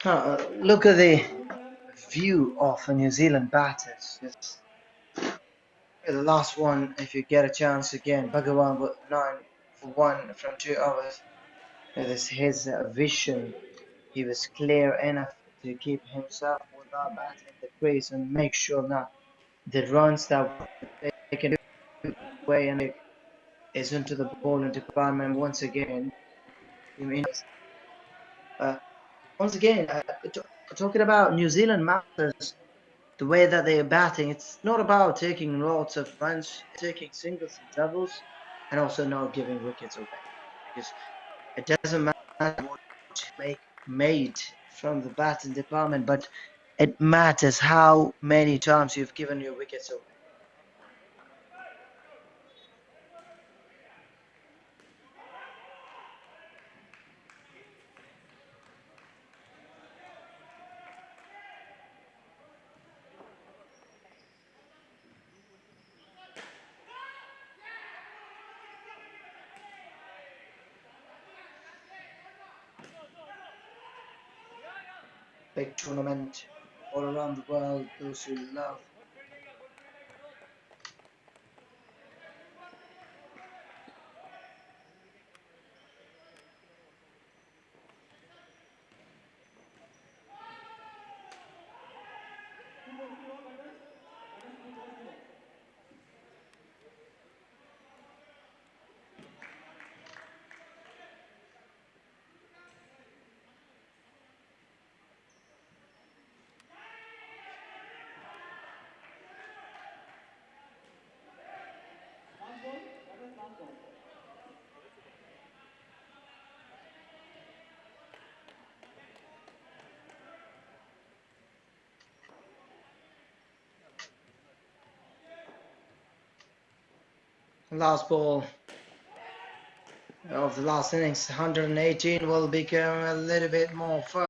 Look at the view of the New Zealand batters. Just the last one, if you get a chance again, Bhagwan with 9 for 1 from 2 overs. It is his vision. He was clear enough to keep himself without batting the crease and make sure that the runs that were taken away and is into the bowling department once again. Uh, once again, talking about New Zealand Masters, the way that they are batting, it's not about taking lots of runs, taking singles and doubles, and also not giving wickets away. Because it doesn't matter what you make made from the batting department, but it matters how many times you've given your wickets away. Big tournament all around the world, those who love last ball of the last innings, 118 will become a little bit more fun.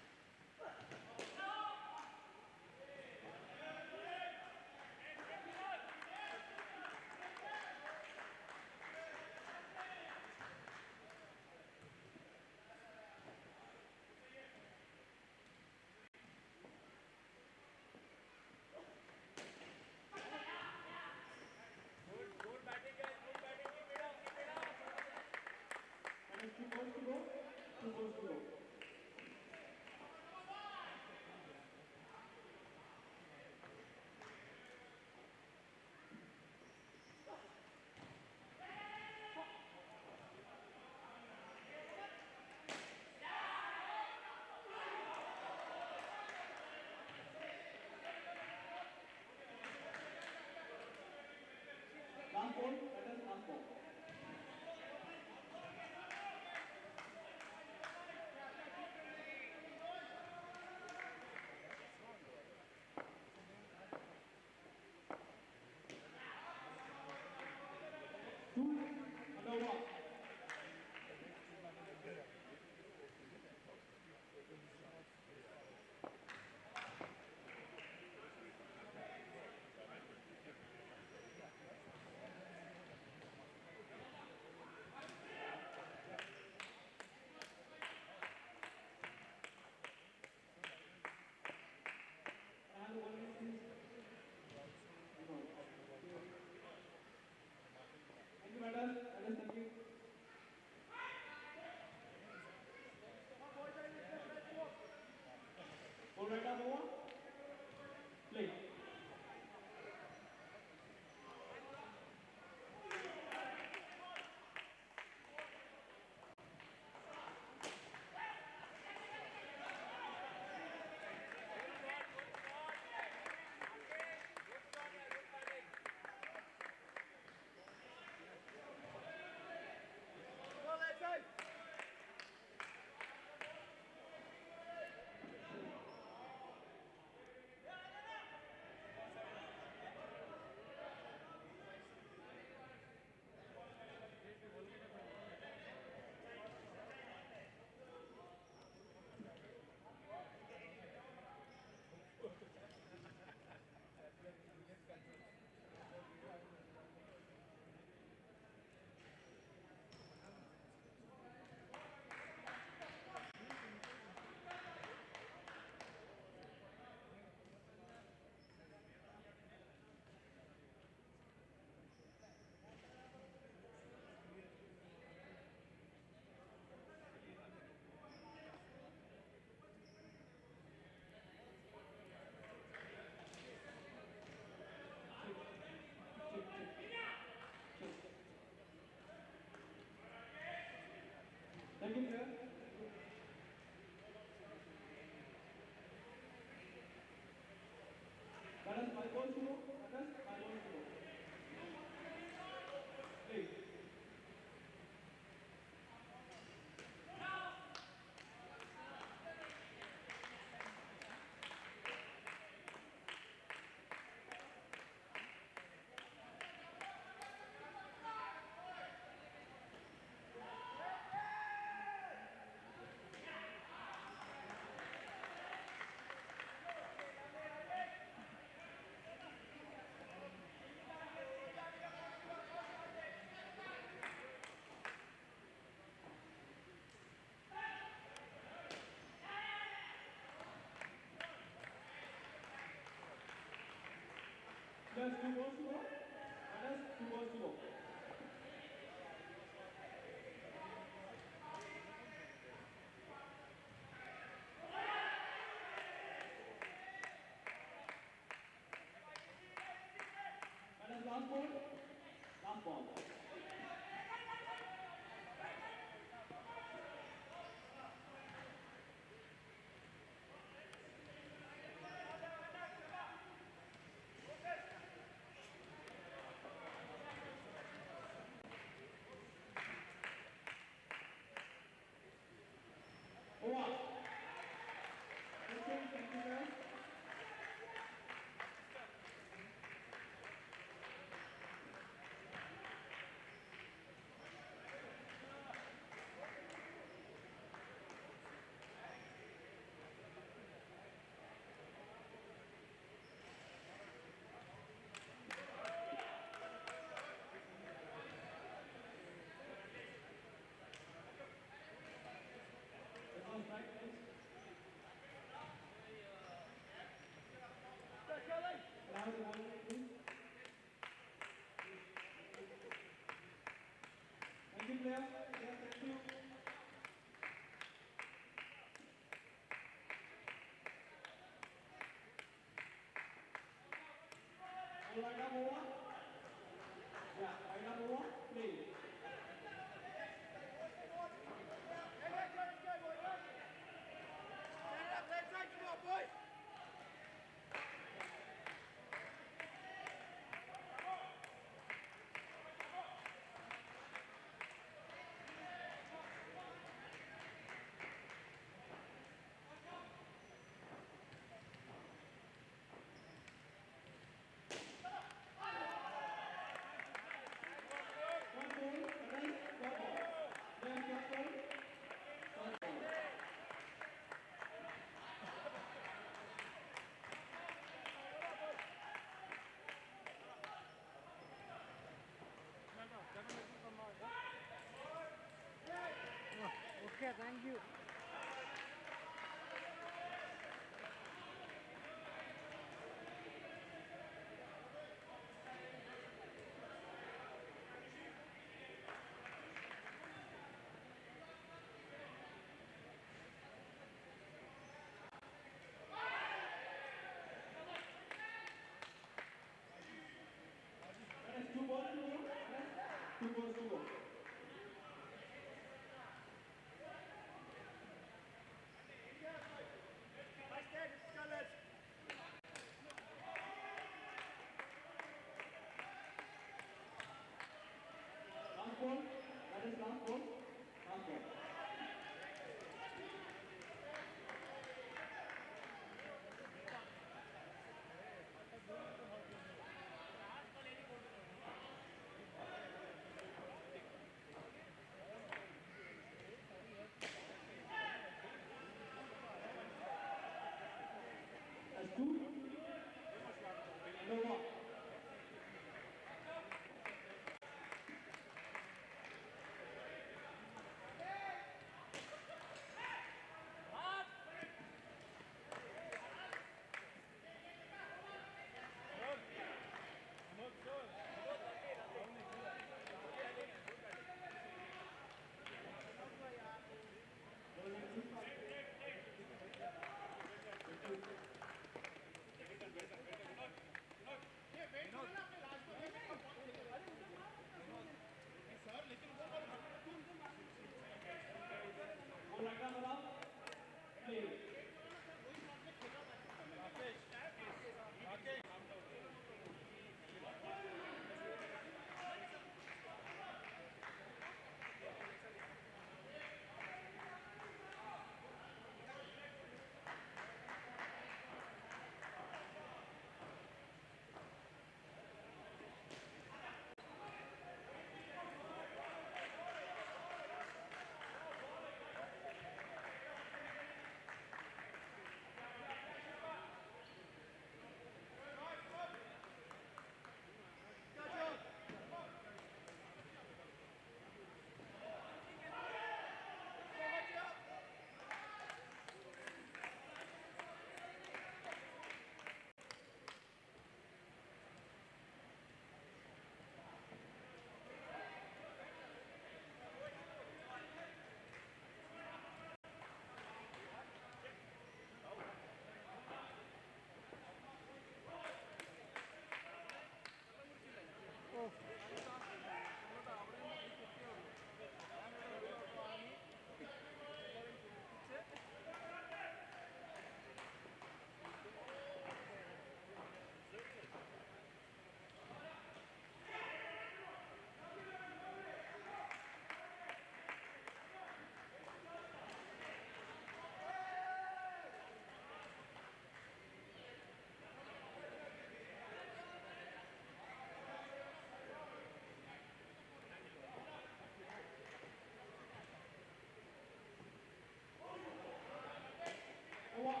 Thank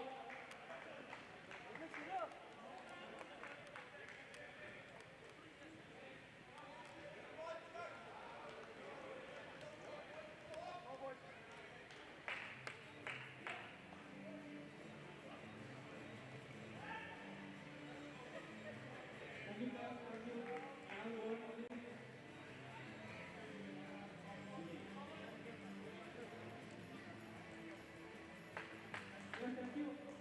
you.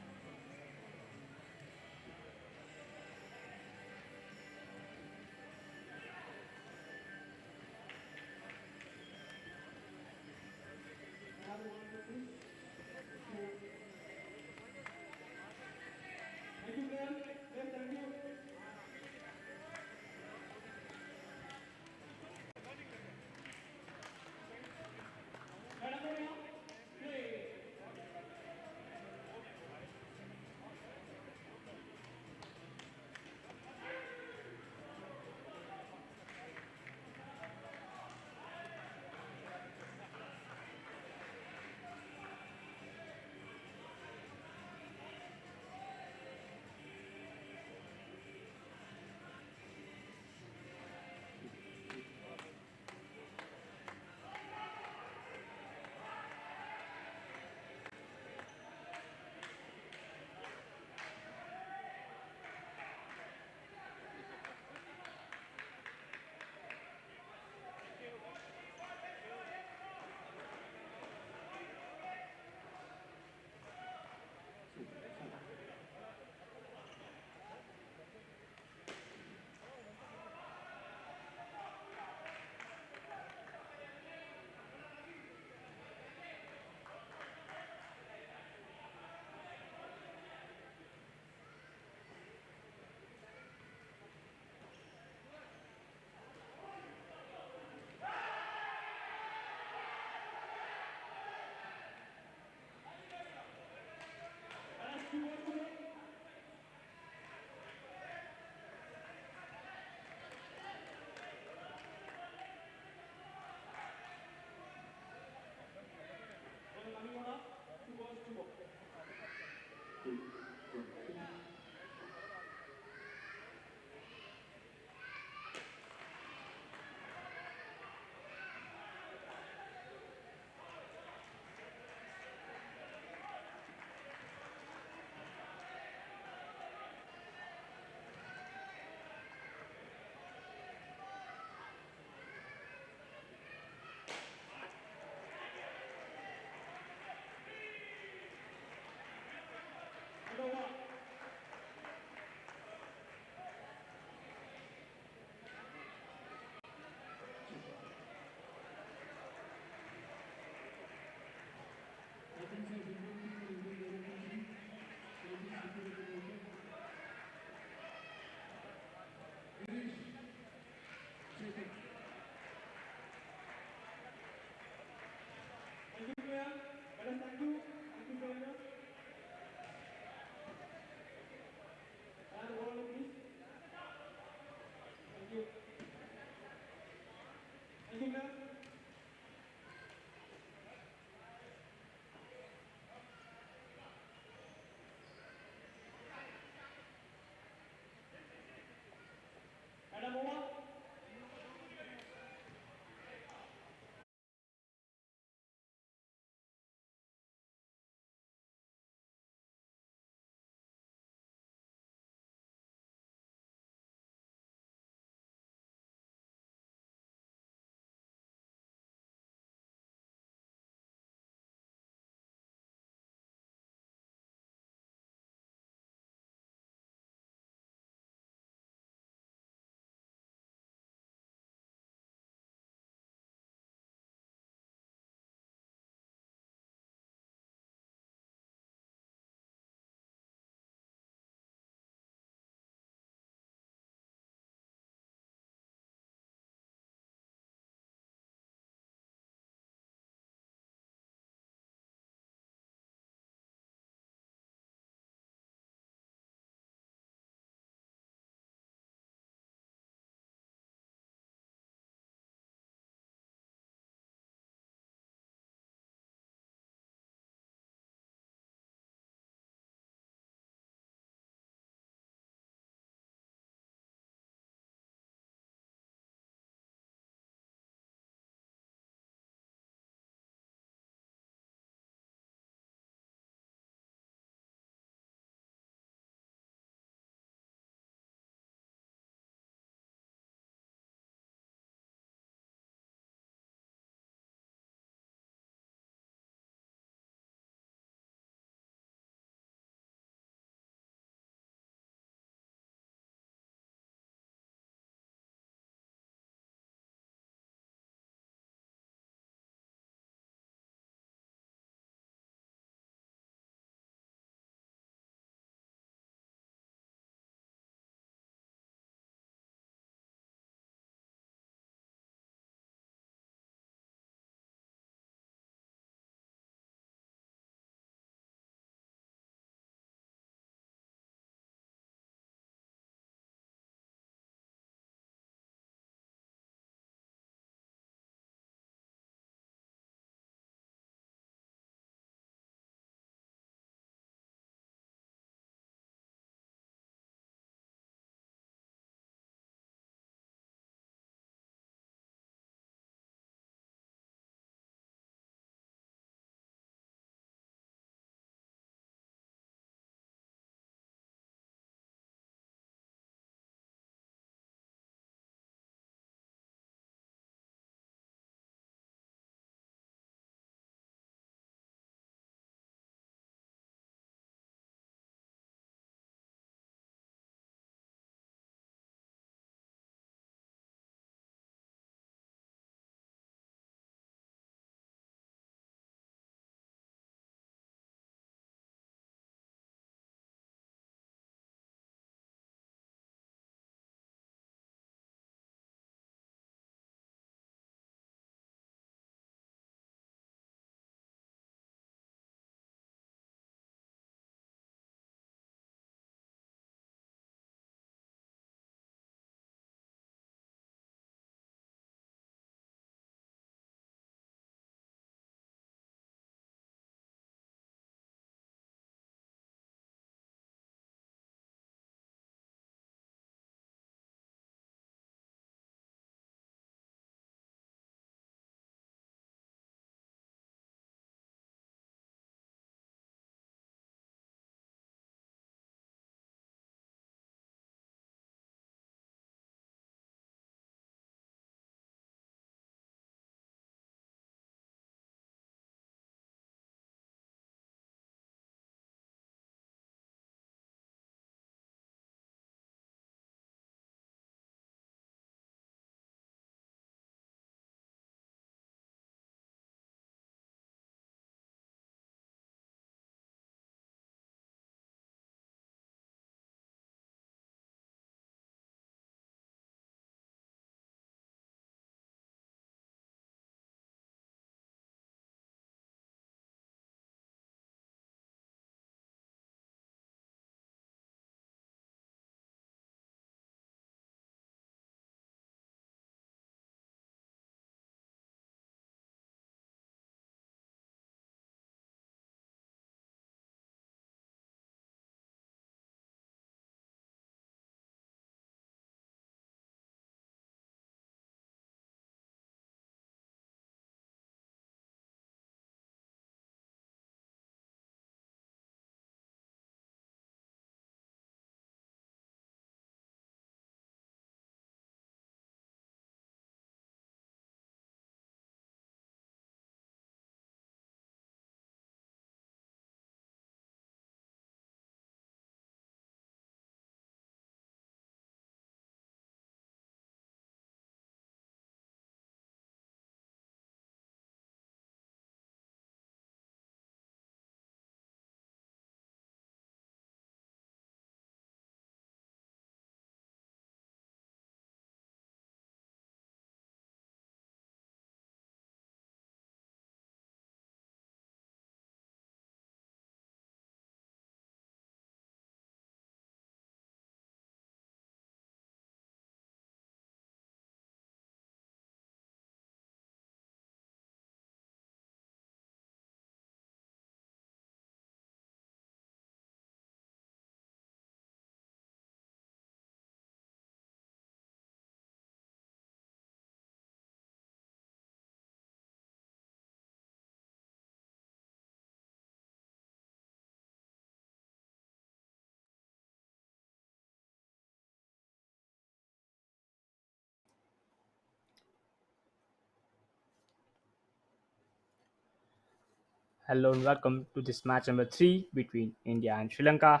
Hello and welcome to this match number 3 between India and Sri Lanka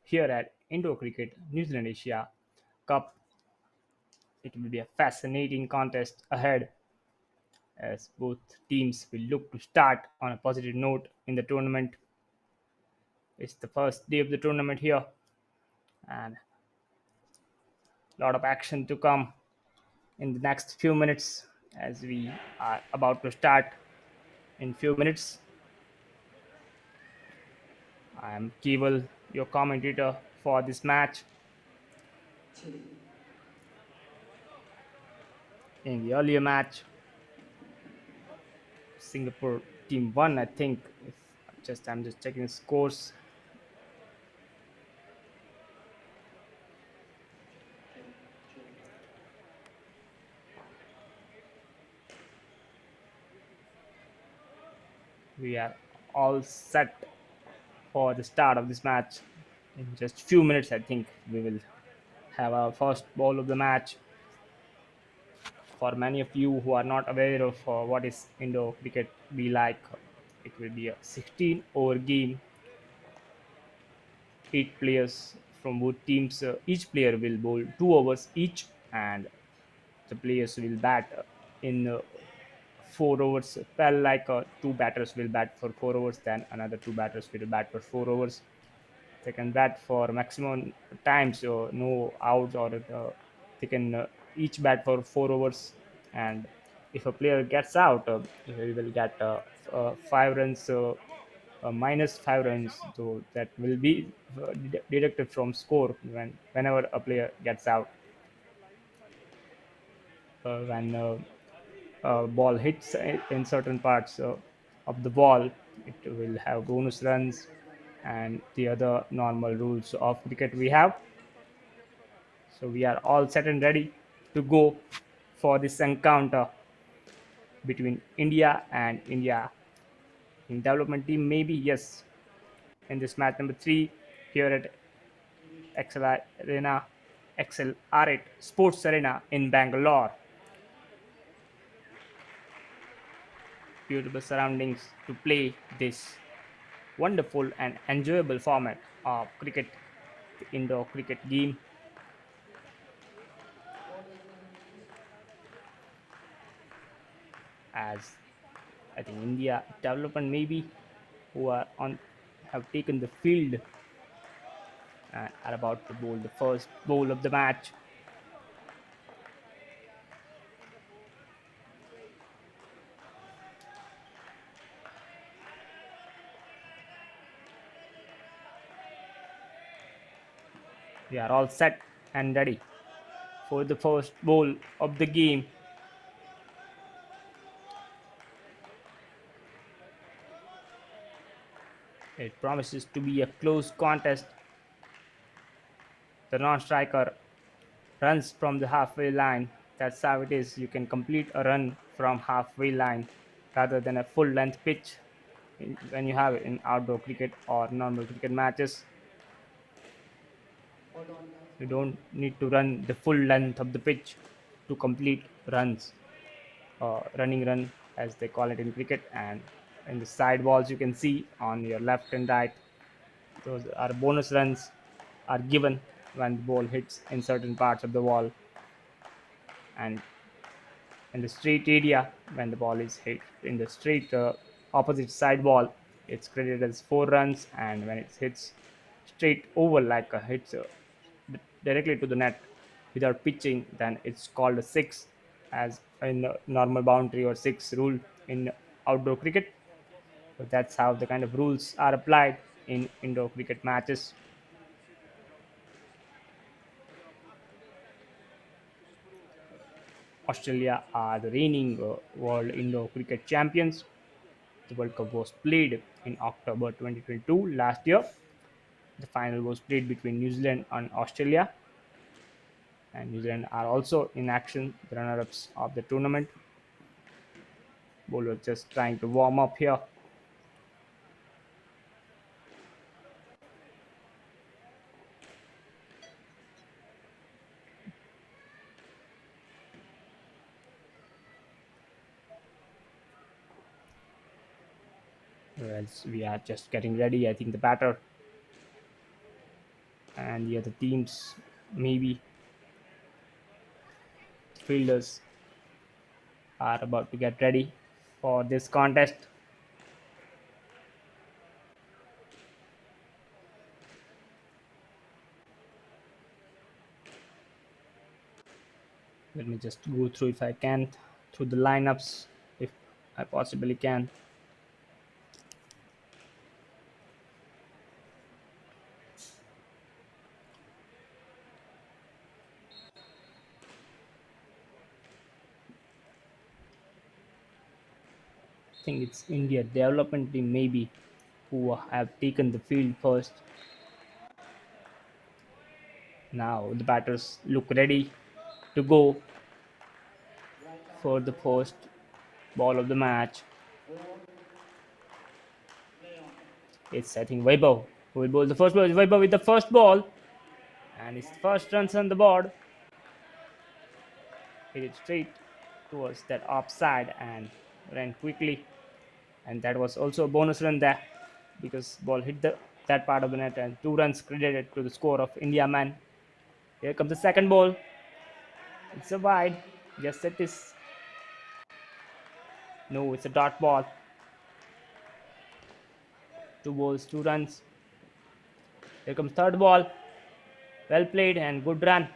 here at Indo Cricket New Zealand Asia Cup. It will be a fascinating contest ahead as both teams will look to start on a positive note in the tournament. It's the first day of the tournament here and a lot of action to come in the next few minutes as we are about to start in few minutes. I am Keval, your commentator for this match. In the earlier match, Singapore team won, I think. If I'm just checking scores. We are all set for the start of this match. In just few minutes, I think we will have our first ball of the match. For many of you who are not aware of what is Indo cricket be like, it will be a 16 over game. 8 players from both teams. Each player will bowl 2 overs each, and the players will bat in 4 overs. Well, like two batters will bat for 4 overs, then another two batters will bat for 4 overs. They can bat for maximum times, so no outs, or they can each bat for 4 overs. And if a player gets out, he will get 5 runs. Minus 5 runs, so that will be deducted from score whenever a player gets out. When ball hits in certain parts of the ball, it will have bonus runs and the other normal rules of cricket we have. So we are all set and ready to go for this encounter between India and India in development team. Maybe yes, in this match number 3 here at XL Arena, XLR8 Sports Arena in Bangalore. Beautiful surroundings to play this wonderful and enjoyable format of cricket, the indoor cricket game. As I think India development maybe who are on have taken the field and are about to bowl the first bowl of the match. We are all set and ready for the first bowl of the game. It promises to be a close contest. The non-striker runs from the halfway line. That's how it is. You can complete a run from halfway line rather than a full length pitch when you have it in outdoor cricket or normal cricket matches. You don't need to run the full length of the pitch to complete runs, running run as they call it in cricket. And in the side balls, you can see on your left and right, those are bonus runs are given when the ball hits in certain parts of the wall. And in the straight area, when the ball is hit in the straight opposite side wall, it's credited as 4 runs. And when it hits straight over, like hits directly to the net without pitching, then it's called a six, as in the normal boundary or six rule in outdoor cricket. So that's how the kind of rules are applied in indoor cricket matches. Australia are the reigning world indoor cricket champions. The World Cup was played in October 2022 last year. The final was played between New Zealand and Australia, and New Zealand are also in action, the runner-ups of the tournament. Bowler just trying to warm up here. As we are just getting ready, I think the batter and the other teams, maybe fielders, are about to get ready for this contest. Let me just go through, if I can, through the lineups, if I possibly can. I think it's India development team maybe who have taken the field first. Now the batters look ready to go for the first ball of the match. It's, I think, Vaibhav who will bowl the first ball. Vaibhav with the first ball, and his first runs on the board. Hit it straight towards that offside and ran quickly. And that was also a bonus run there because ball hit that part of the net, and 2 runs credited to the score of India man. Here comes the second ball. It's a wide. Yes, it is. No, it's a dot ball. 2 balls, 2 runs. Here comes third ball. Well played and good run.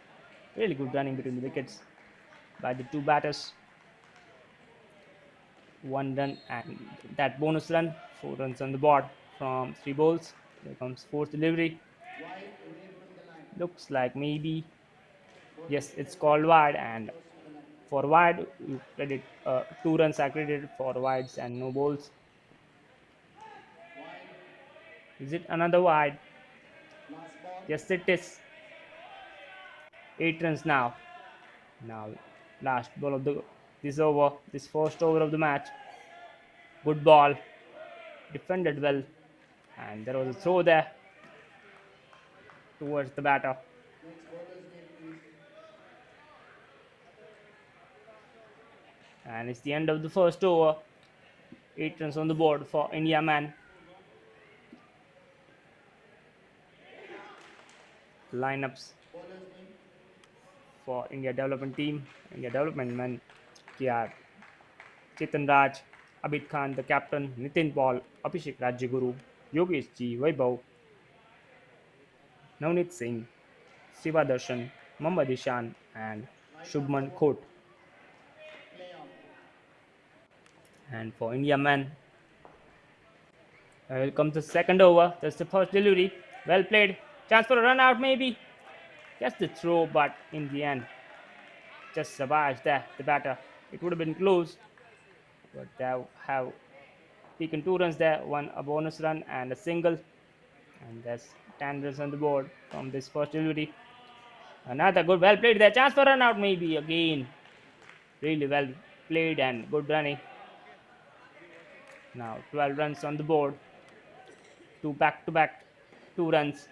Really good running between the wickets by the two batters. 1 run and that bonus run. 4 runs on the board from 3 balls. Here comes fourth delivery. Looks like maybe, yes, it's called wide, and for wide you credit 2 runs are credited for wides and no balls. Is it another wide? Yes, it is. 8 runs now. Now, last ball of the this over, this first over of the match. Good ball, defended well, and there was a throw there towards the batter. And it's the end of the first over. 8 runs on the board for India man. Lineups for India development team. India development men KR Chetan Raj, Abid Khan, the captain, Nitin Paul, Abhishek Rajaguru, Yogesh G, Vaibhav, Navneet Singh, Siva Darshan, Mohammad Ishan, and Shubman Khot. And for India man, here comes the second over. That's the first delivery. Well played. Chance for a run out, maybe. Gets the throw, but in the end, just survives there. The batter. It would have been close, but they have taken 2 runs there. One a bonus run and a single, and that's 10 runs on the board from this first delivery. Another good, well played there. Chance for run out, maybe again. Really well played and good running. Now 12 runs on the board. Two back to back 2 runs.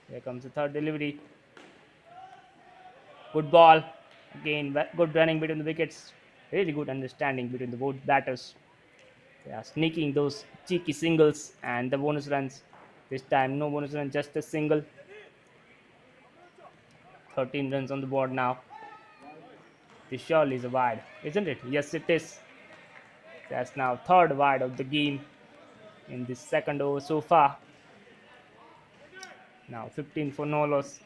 Here comes the third delivery. Good ball. Again, good running between the wickets. Really good understanding between the both batters. They are sneaking those cheeky singles and the bonus runs. This time, no bonus run, just a single. 13 runs on the board now. This surely is a wide, isn't it? Yes, it is. That's now third wide of the game in this second over so far. Now 15 for no loss.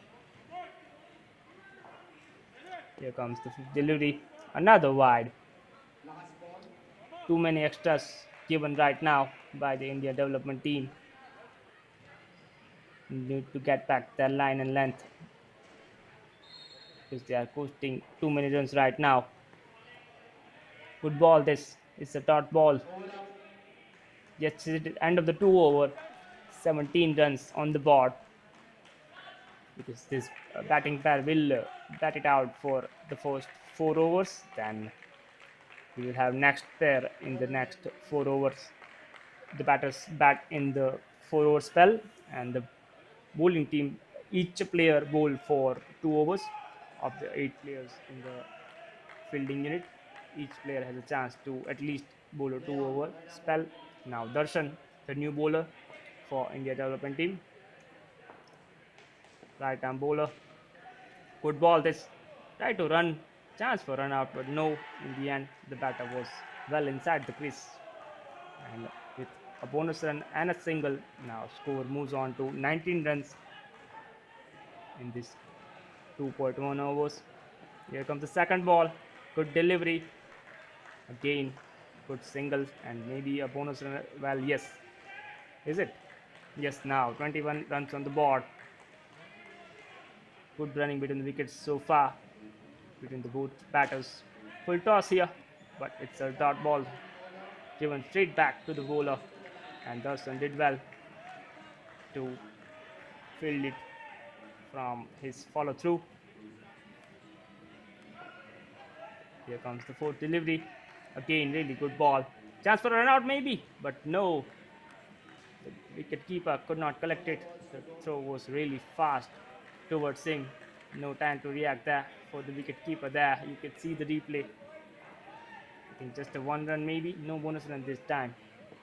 Here comes the fifth delivery. Another wide. Too many extras given right now by the India development team. Need to get back their line and length because they are costing too many runs right now. Good ball. This is a dot ball. Just at the end of the 2 over, 17 runs on the board because this batting pair will bat it out for the first 4 overs. Then we will have next pair in the next 4 overs. The batters bat in the 4 over spell, and the bowling team, each player bowl for 2 overs. Of the 8 players in the fielding unit, each player has a chance to at least bowler 2 over spell. Now Darshan, the new bowler for India development team. Right arm bowler. Good ball. This try to run. Chance for run out, but no. In the end, the batter was well inside the crease. And with a bonus run and a single, now score moves on to 19 runs in this 2.1 overs. Here comes the second ball. Good delivery. Again, good singles and maybe a bonus run. Well, yes. Is it? Yes, now 21 runs on the board. Good running between the wickets so far between the both batters. Full toss here, but it's a dot ball driven straight back to the bowler, and Darshan did well to field it from his follow through. Here comes the fourth delivery. Again, really good ball. Chance for a run out maybe, but no. The wicket keeper could not collect it. The throw was really fast towards him. No time to react there for the wicket keeper there. You could see the replay. I think just a one run maybe. No bonus run this time.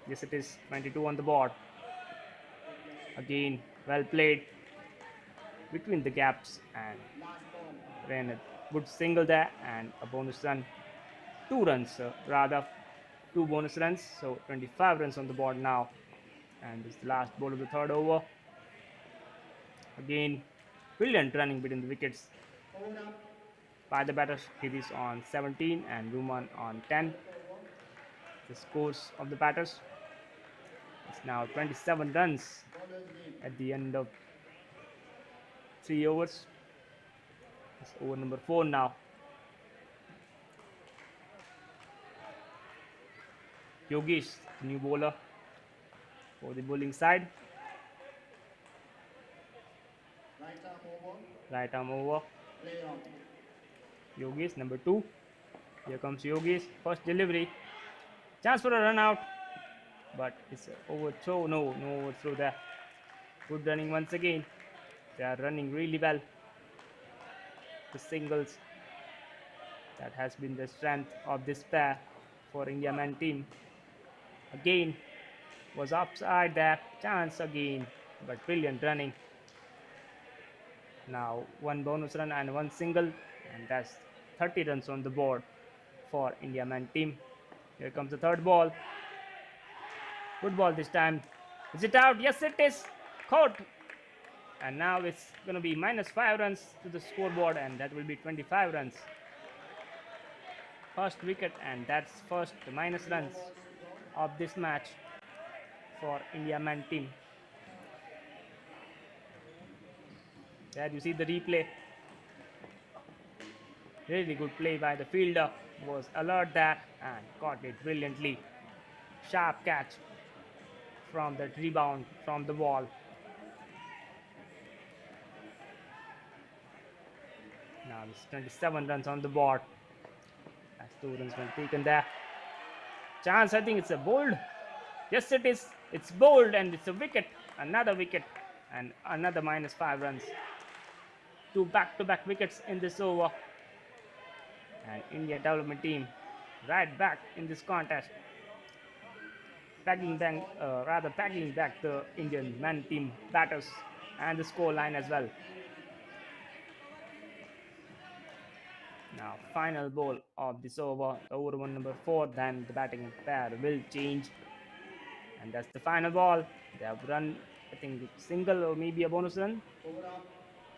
Yes, it is 22 on the board. Again, well played between the gaps and ran a good single there and a bonus run. 2 runs rather. 2 bonus runs. So 25 runs on the board now. And this is the last ball of the third over. Again, brilliant running between the wickets by the batters. It is on 17 and Ruman on 10. The scores of the batters is now 27 runs at the end of 3 overs. It's over number 4 now. Yogesh, the new bowler for the bowling side. Right arm over. Yogesh, number 2. Here comes Yogesh. First delivery. Chance for a run out. But it's an overthrow. No overthrow there. Good running once again. They are running really well. The singles. That has been the strength of this pair for India men team. Again, was upside there. Chance again. But brilliant running. Now 1 bonus run and 1 single. And that's 30 runs on the board for India men team. Here comes the third ball. Good ball this time. Is it out? Yes, it is. Caught. And now it's going to be -5 runs to the scoreboard, and that will be 25 runs. First wicket, and that's first minus runs of this match for India men team. There you see the replay. Really good play by the fielder. Was alert there and caught it brilliantly. Sharp catch from that rebound from the ball. Now it's 27 runs on the board. That's 2 runs well taken there. Chance, I think it's a bold. Yes, it is. It's bold and it's a wicket. Another wicket and another -5 runs. 2 back-to-back wickets in this over. And India development team right back in this contest. Pegging back the Indian men team batters and the score line as well. Now final ball of this over one number 4, then the batting pair will change. And that's the final ball. They have run, I think, single or maybe a bonus run.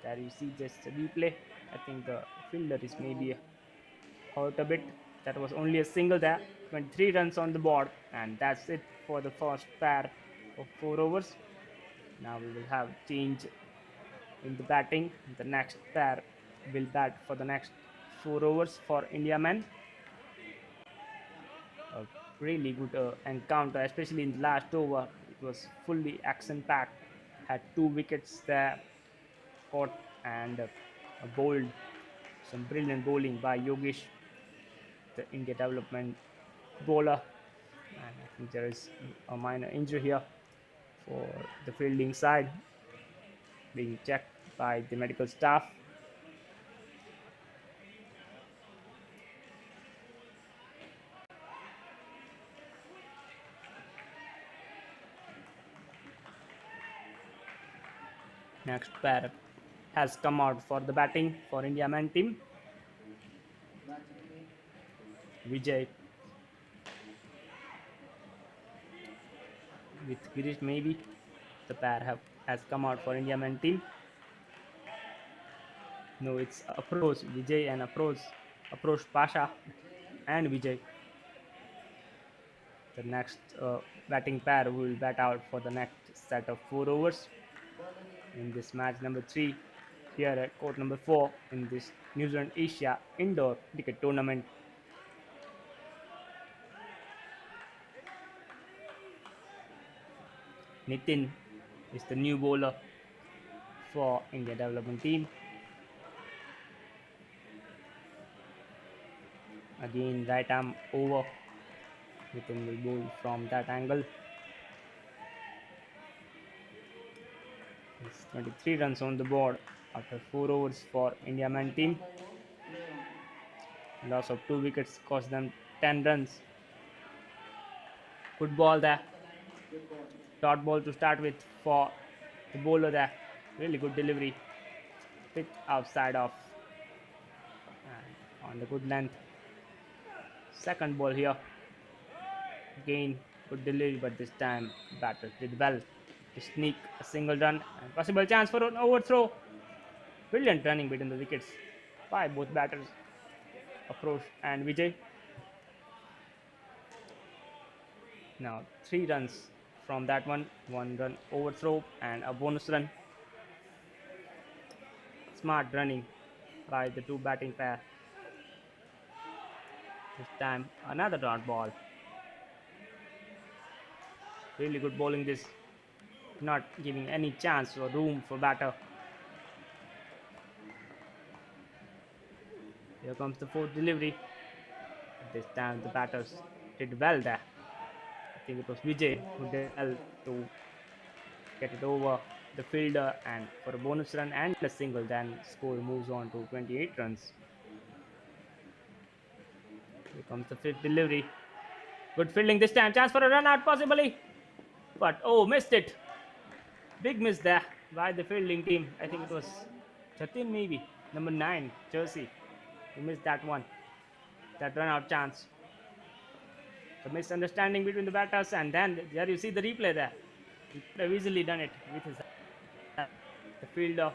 There you see just a replay. I think the fielder is maybe hurt a bit. That was only a single there. 23 runs on the board, and that's it for the first pair of 4 overs. Now we will have change in the batting. The next pair will bat for the next 4 overs for India men. A really good encounter, especially in the last over. It was fully action packed. Had 2 wickets there caught and a bowled. Some brilliant bowling by Yogesh, the India development bowler. And I think there is a minor injury here for the fielding side, being checked by the medical staff. Next pair has come out for the batting for India men team. Vijay with Girish maybe. The pair has come out for India men team. No, it's approach Vijay and approach Pasha and Vijay. The next batting pair will bat out for the next set of 4 overs in this match number 3 here at court number 4 in this New Zealand Asia Indoor Cricket Tournament. Nitin is the new bowler for India development team. Again right arm over. Nitin will bowl from that angle. It's 23 runs on the board after 4 overs for India men team. Loss of 2 wickets cost them 10 runs. Good ball there. Dot ball to start with for the bowler there. Really good delivery. Pitch outside off. And on the good length. Second ball here. Again, good delivery, but this time batter did well to sneak a single run and possible chance for an overthrow. Brilliant running between the wickets by both batters, Approach and Vijay. Now 3 runs from that one, 1 run overthrow and a bonus run. Smart running by the 2 batting pair. This time another dot ball. Really good bowling this, not giving any chance or room for batter. Here comes the 4th delivery. This time the batters did well there. I think it was Vijay who did well to get it over the fielder and for a bonus run and a single. Then score moves on to 28 runs. Here comes the 5th delivery. Good fielding this time. Chance for a run out possibly. But oh, missed it. Big miss there by the fielding team. I think it was Jatin maybe. Number 9, jersey. He missed that one. That run out chance. The misunderstanding between the batters, and then there you see the replay there. He could have easily done it with his hand. The fielder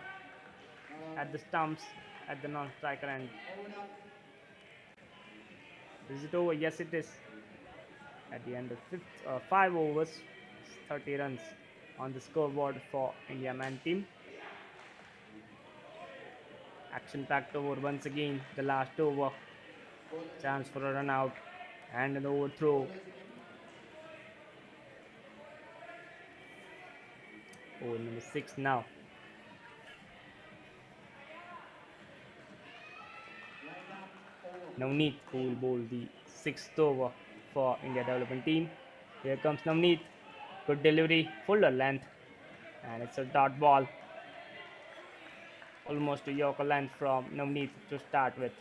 at the stumps at the non-striker end. Is it over? Yes, it is. At the end of 5 overs, 30 runs on the scoreboard for India man team. Action-packed over once again. The last over. Chance for a run out and an overthrow. Over number 6 now. Navneet who will bowl the 6th over for India development team. Here comes Navneet. Good delivery, fuller length, and it's a dot ball. Almost a Yorker length from Navneet to start with.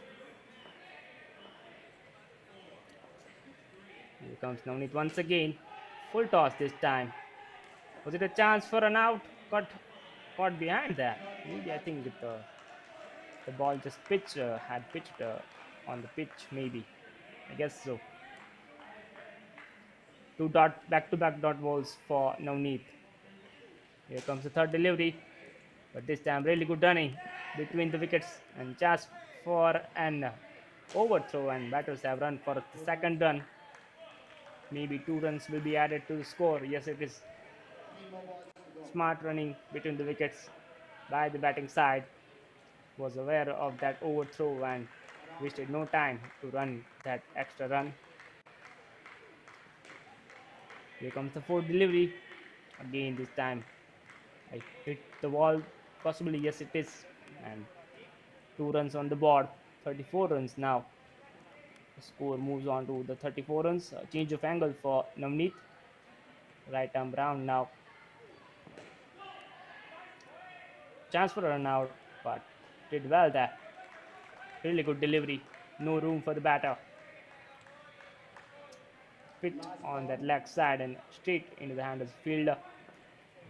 Here comes Navneet once again. Full toss this time. Was it a chance for an out? Caught behind there. Maybe I think the ball just had pitched on the pitch. Maybe. I guess so. 2 back-to-back dot balls for Navneet. Here comes the 3rd delivery. But this time really good running between the wickets and chance for an overthrow, and batters have run for the 2nd run. Maybe 2 runs will be added to the score. Yes, it is. Smart running between the wickets by the batting side. Was aware of that overthrow and wasted no time to run that extra run. Here comes the 4th delivery. Again this time I hit the wall. Possibly, yes it is. And 2 runs on the board. 34 runs now. The score moves on to the 34 runs. A change of angle for Navneet. Right arm round now. Chance for a run out, but did well there. Really good delivery. No room for the batter. Pitch on that leg side and straight into the hand of the fielder.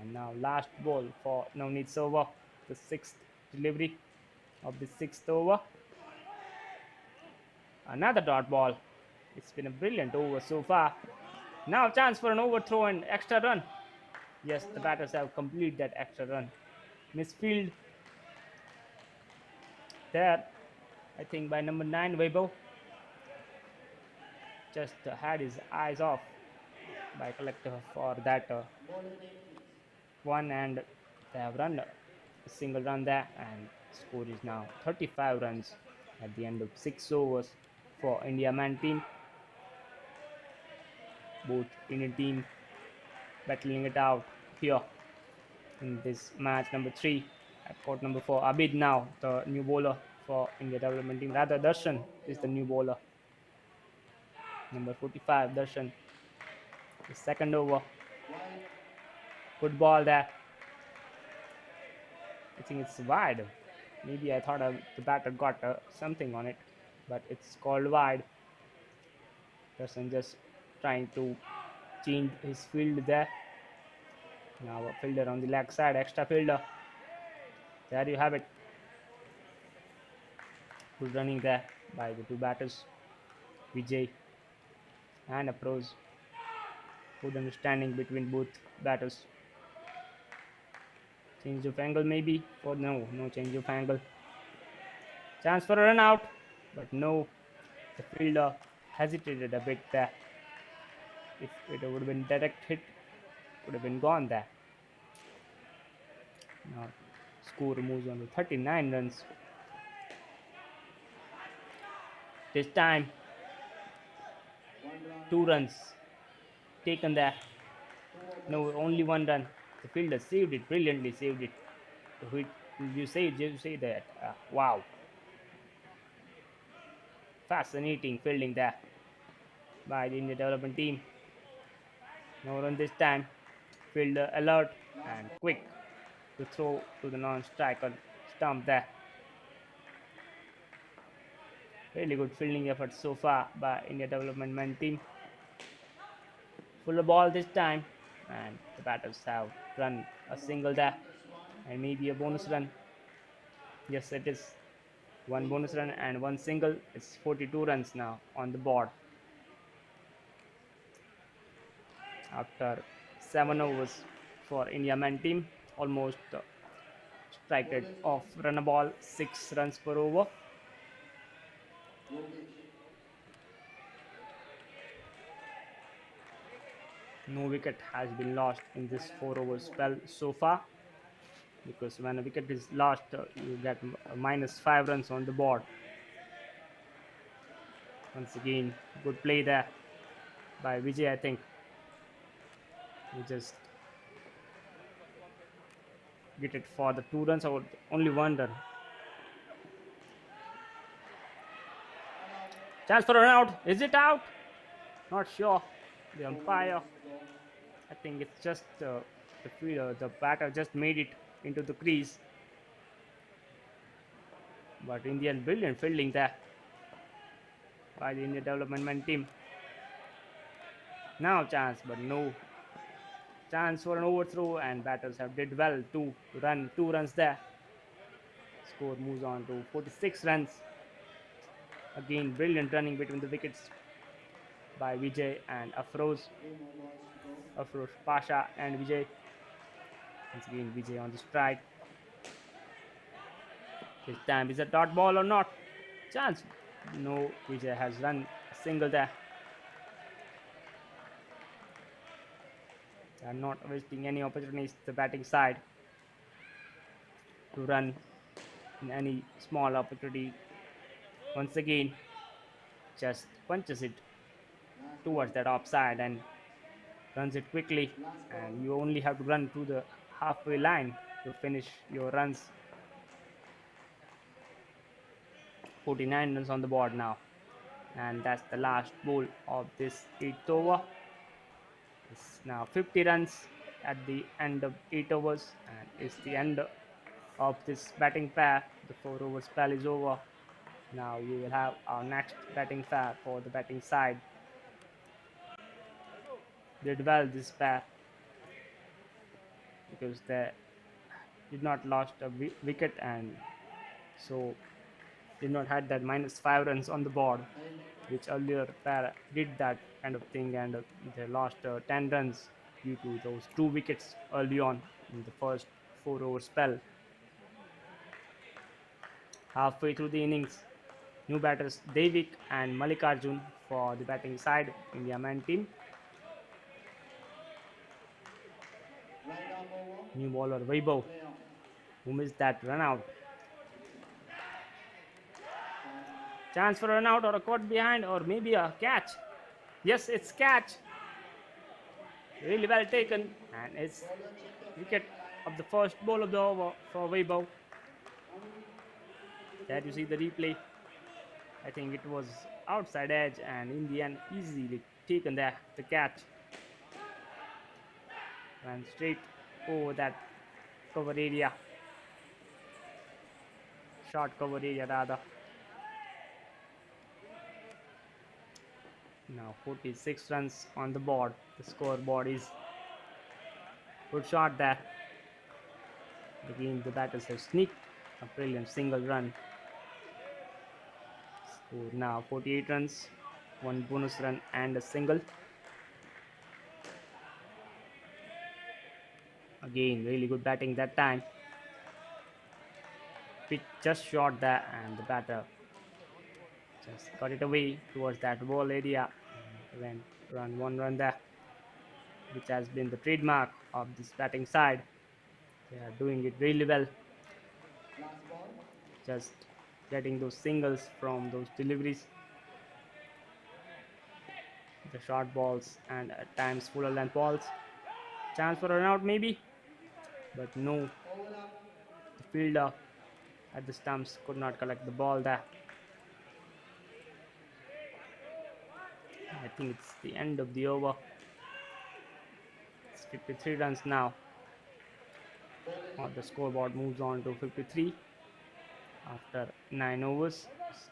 And now last ball for Navneet's over, the sixth delivery of the sixth over. Another dot ball. It's been a brilliant over so far. Now chance for an overthrow and extra run. Yes, the batters have completed that extra run. Misfield there, I think by number 9 Weibo. Just had his eyes off by collector for that one, and they have run a single run there, and score is now 35 runs at the end of 6 overs for India man team. Both Indian team battling it out here in this match number 3 at court number 4. Abid now the new bowler for India development team, rather Darshan is the new bowler, number 45 Darshan. The second over, good ball there. I think it's wide. Maybe I thought the batter got something on it, but it's called wide. Person just trying to change his field there. Now a fielder on the leg side, extra fielder. There you have it. Good running there by the two batters, Vijay and Afroz. Good understanding between both batters. Change of angle maybe for no change of angle. Chance for a run out, but no. The fielder hesitated a bit there. If it would have been direct hit, would have been gone there. Now score moves on to 39 runs. This time 2 runs taken there. No, only 1 run. The fielder saved it, brilliantly saved it. You say that. Wow, fascinating fielding there by the India development team. No run this time. Fielder alert and quick to throw to the non-striker stump there. Really good fielding effort so far by India development team. Full ball this time, and the batters have run a single there and maybe a bonus run. Yes, it is 1 bonus run and 1 single. It's 42 runs now on the board after 7 overs for India man team. Almost strike rate of run a ball 6 runs per over. No wicket has been lost in this 4 over spell so far, because when a wicket is lost, you get minus 5 runs on the board. Once again, good play there by Vijay. I think he just get it for the 2 runs or only 1 run. Chance for a run out. Is it out? Not sure. The umpire, I think it's just the batter just made it into the crease. But Indian brilliant fielding there by the India development team. Now chance, but no. Chance for an overthrow, and batters have did well to run 2 runs there. Score moves on to 46 runs. Again, brilliant running between the wickets by Vijay and Afroz Pasha and Vijay. Once again, Vijay on the strike. This time is a dot ball or not? Chance. No, Vijay has run a single there. They are not wasting any opportunities, the batting side, to run in any small opportunity. Once again, just punches it towards that offside and runs it quickly, and you only have to run to the halfway line to finish your runs. 49 runs on the board now, and that's the last ball of this 8th over. It's now 50 runs at the end of 8 overs, and it's the end of this batting pair. The 4 over spell is over. Now we will have our next batting pair for the batting side. Did well this pair. because they did not lost a wicket, and so did not had that -5 runs on the board, which earlier Para did that kind of thing, and they lost 10 runs due to those 2 wickets early on in the first 4 over spell. Halfway through the innings, new batters Devik and Mallikarjun for the batting side India man team. New bowler Vaibhav, who missed that run out. Chance for a run out or a caught behind or maybe a catch. Yes, it's catch. Really well taken, and it's wicket of the first ball of the over for Vaibhav. There you see the replay. I think it was outside edge, and in the end easily taken the catch. Ran straight over that cover area. Short cover area rather. Now 46 runs on the board. The scoreboard is good shot there. Again the batters have sneaked a brilliant single run. Score now 48 runs, one bonus run and a single. Again really good batting that time. Pitch just short there, and the batter just got it away towards that ball area and went run one run there, which has been the trademark of this batting side. They are doing it really well, just getting those singles from those deliveries, the short balls and at times fuller length balls. Chance for a run out maybe, but no, the fielder at the stumps could not collect the ball there. I think it's the end of the over. It's 53 runs now. The scoreboard moves on to 53 after 9 overs.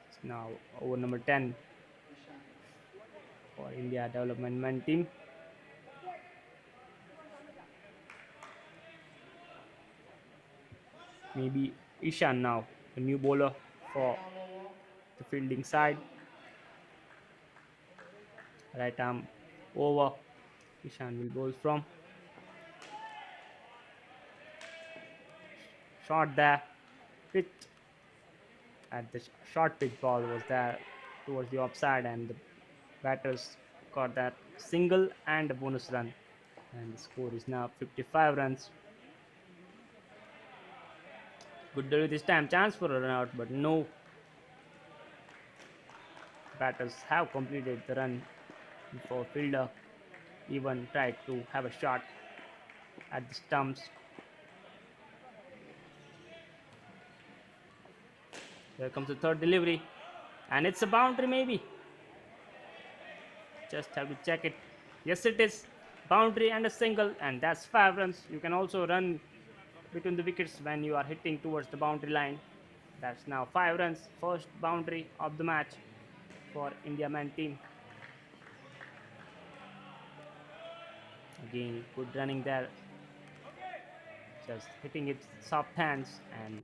It's now over number 10 for India development team. Maybe Ishan now, the new bowler for the fielding side. Right arm over. Ishan will bowl from. Shot there. Pitch at the short pitch ball was there towards the offside, and the batters got that single and a bonus run. And the score is now 55 runs. Good delivery this time. Chance for a run out, but no. Batters have completed the run before fielder even tried to have a shot at the stumps. Here comes the third delivery, and it's a boundary maybe. Just have to check it. Yes, it is. Boundary and a single, and that's 5 runs. You can also run between the wickets when you are hitting towards the boundary line. That's now 5 runs. First boundary of the match for India man team. Again, good running there. Just hitting its soft hands and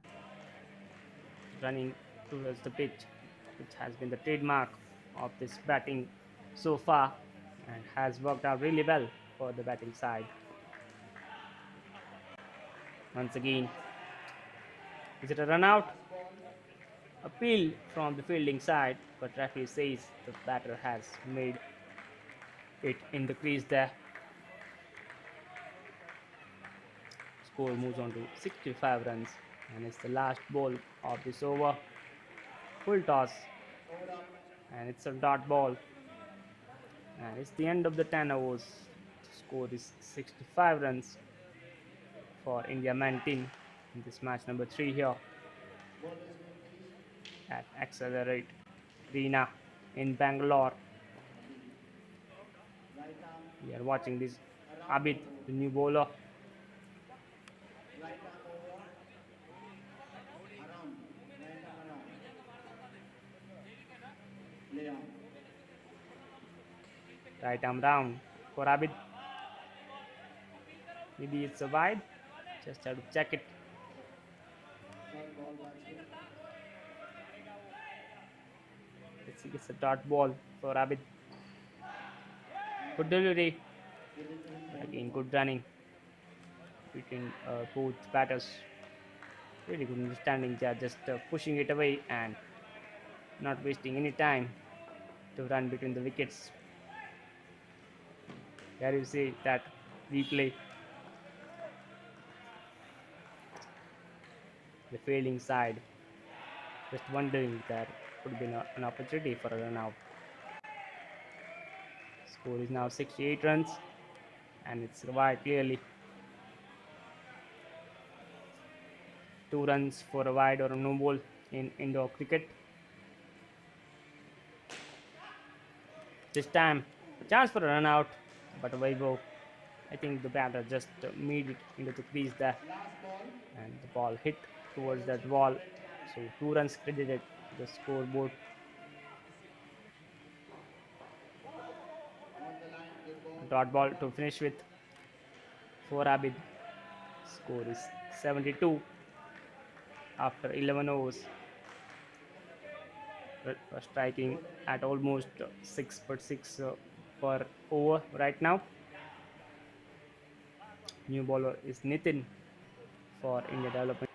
running towards the pitch, which has been the trademark of this batting so far and has worked out really well for the batting side. Once again, is it a run out? Appeal from the fielding side, but referee says the batter has made it in the crease there. Score moves on to 65 runs, and it's the last ball of this over. Full toss, and it's a dot ball, and it's the end of the 10 overs. The score is 65 runs for India man team in this match number 3 here at Accelerate Arena in Bangalore. We are watching this Abid, the new bowler. Right arm round for Abid. Maybe it's a wide. Just have to check it. Let's see, it's a dot ball for Abid. Good delivery, but again good running between both batters. Really good understanding. They are just pushing it away and not wasting any time to run between the wickets. There you see that replay. The failing side just wondering there could be an opportunity for a run out. Score is now 68 runs and it's wide clearly. 2 runs for a wide or a no ball in indoor cricket. This time, a chance for a run out, but Weibo, I think the batter just made it into the crease there, and the ball hit towards that wall. So 2 runs credited to the scoreboard. Dot ball to finish with for Abid. Score is 72 after 11 overs. Striking at almost 6 per over right now. New bowler is Nitin for India Development.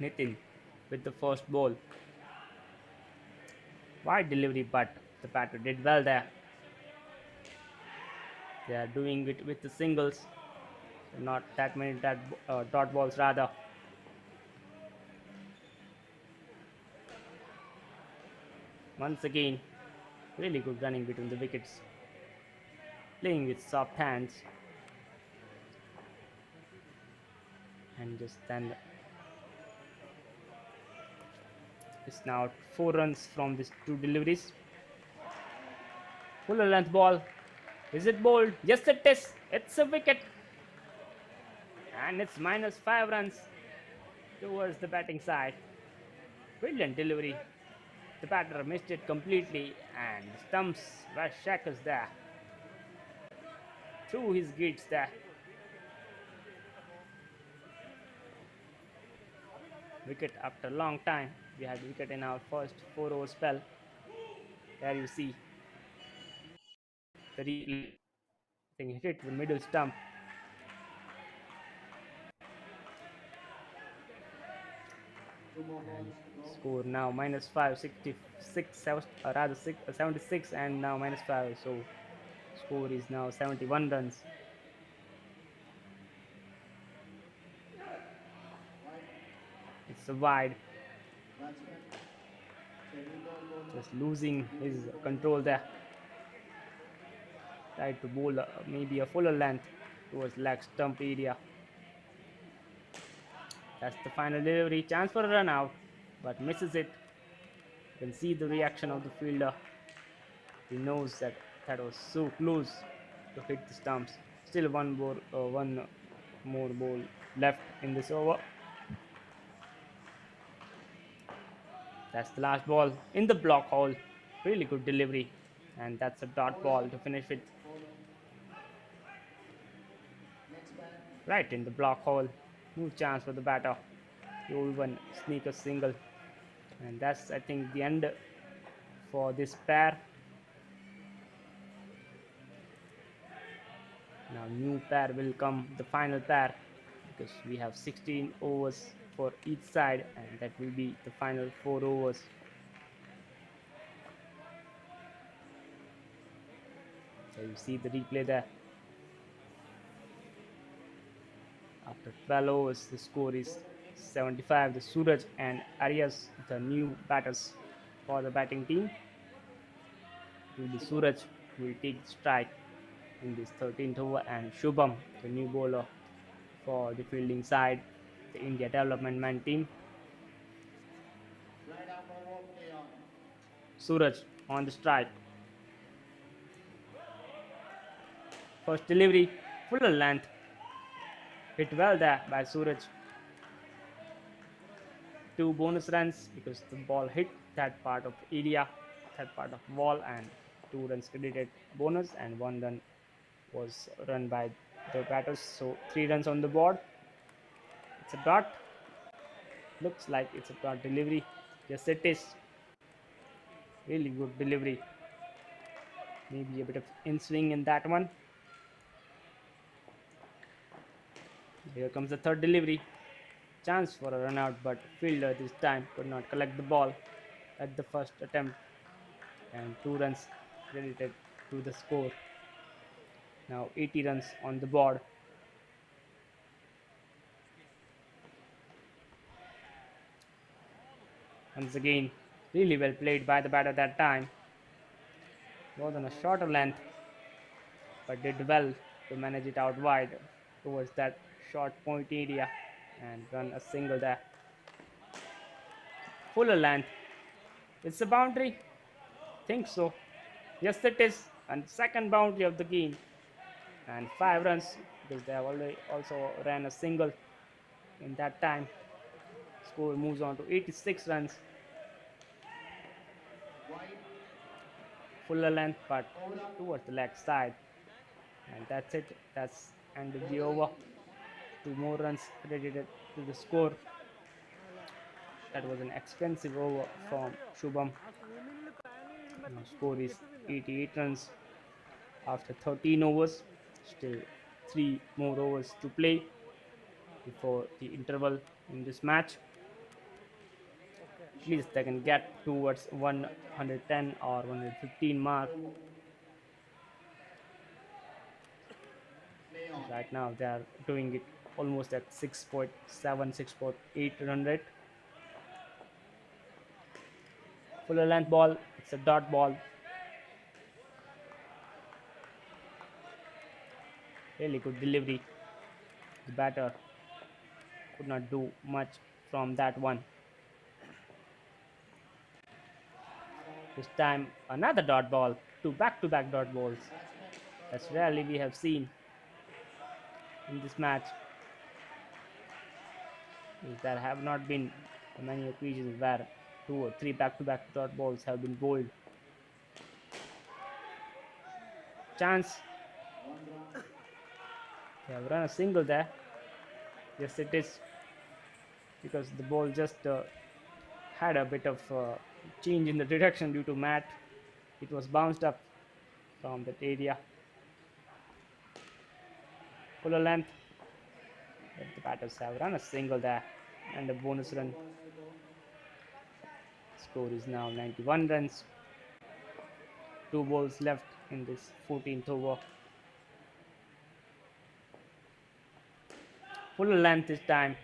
Nitin with the first ball. Wide delivery, but the batter did well there. They are doing it with the singles, not that many dot balls rather. Once again, really good running between the wickets. Playing with soft hands. And just then it's now 4 runs from these 2 deliveries. Fuller length ball. Is it bowled? Yes, it is. It's a wicket. And it's -5 runs towards the batting side. Brilliant delivery. The batter missed it completely and the stumps were shackles there. Through his gates there. Wicket after a long time. We had wicket in our first 4-over spell. There you see the replay. I think he hit the middle stump. And score now -5, 66, rather 76, and now -5. So score is now 71 runs. It's a wide. Just losing his control there. Tried to bowl maybe a fuller length towards leg stump area. That's the final delivery. Chance for a run out, but misses it. You can see the reaction of the fielder. He knows that that was so close to hit the stumps. Still one more ball left in this over. That's the last ball in the block hole. Really good delivery. And that's a dot ball to finish with. Right in the block hole. No chance for the batter. He will even sneak a single. And that's, I think, the end for this pair. Now new pair will come, the final pair, because we have 16 overs for each side, and that will be the final 4 overs. So you see the replay there. After 12 overs, the score is 75. The Suraj and Arias, the new batters for the batting team. It will be Suraj who will take the strike in this 13th over, and Shubham, the new bowler for the fielding side, the India Development team. Suraj on the strike. First delivery, fuller length. Hit well there by Suraj. 2 bonus runs because the ball hit that part of area, that part of wall, and 2 runs credited bonus, and 1 run was run by the batters. So 3 runs on the board. It's a dot. Looks like it's a dot delivery. Yes, it is. Really good delivery. Maybe a bit of in swing in that one. Here comes the third delivery. Chance for a run out, but fielder this time could not collect the ball at the first attempt, and 2 runs credited to the score. Now 80 runs on the board. Once again, really well played by the batter that time. Was on a shorter length, but did well to manage it out wide towards that short point area and run a single there. Fuller length. It's a boundary. Think so. Yes, it is. And second boundary of the game. And 5 runs because they have already also ran a single in that time. Score moves on to 86 runs. Fuller length, but towards the leg side. And that's it. That's end of the over. 2 more runs credited to the score. That was an expensive over from Shubham. Now score is 88 runs after 13 overs. Still 3 more overs to play before the interval in this match. At least they can get towards 110 or 115 mark. Right now they are doing it almost at 6.7, 6.8 run rate. Fuller length ball, it's a dot ball. Really good delivery. The batter could not do much from that one. This time another dot ball, 2 back-to-back dot balls. That's rarely we have seen in this match. There have not been many occasions where 2 or 3 back-to-back dot balls have been bowled. Chance. They have run a single there. Yes, it is, because the ball just had a bit of change in the direction due to mat. It was bounced up from that area. Fuller length. But the batters have run a single there and a bonus run. Score is now 91 runs. 2 balls left in this 14th over. Fuller length this time,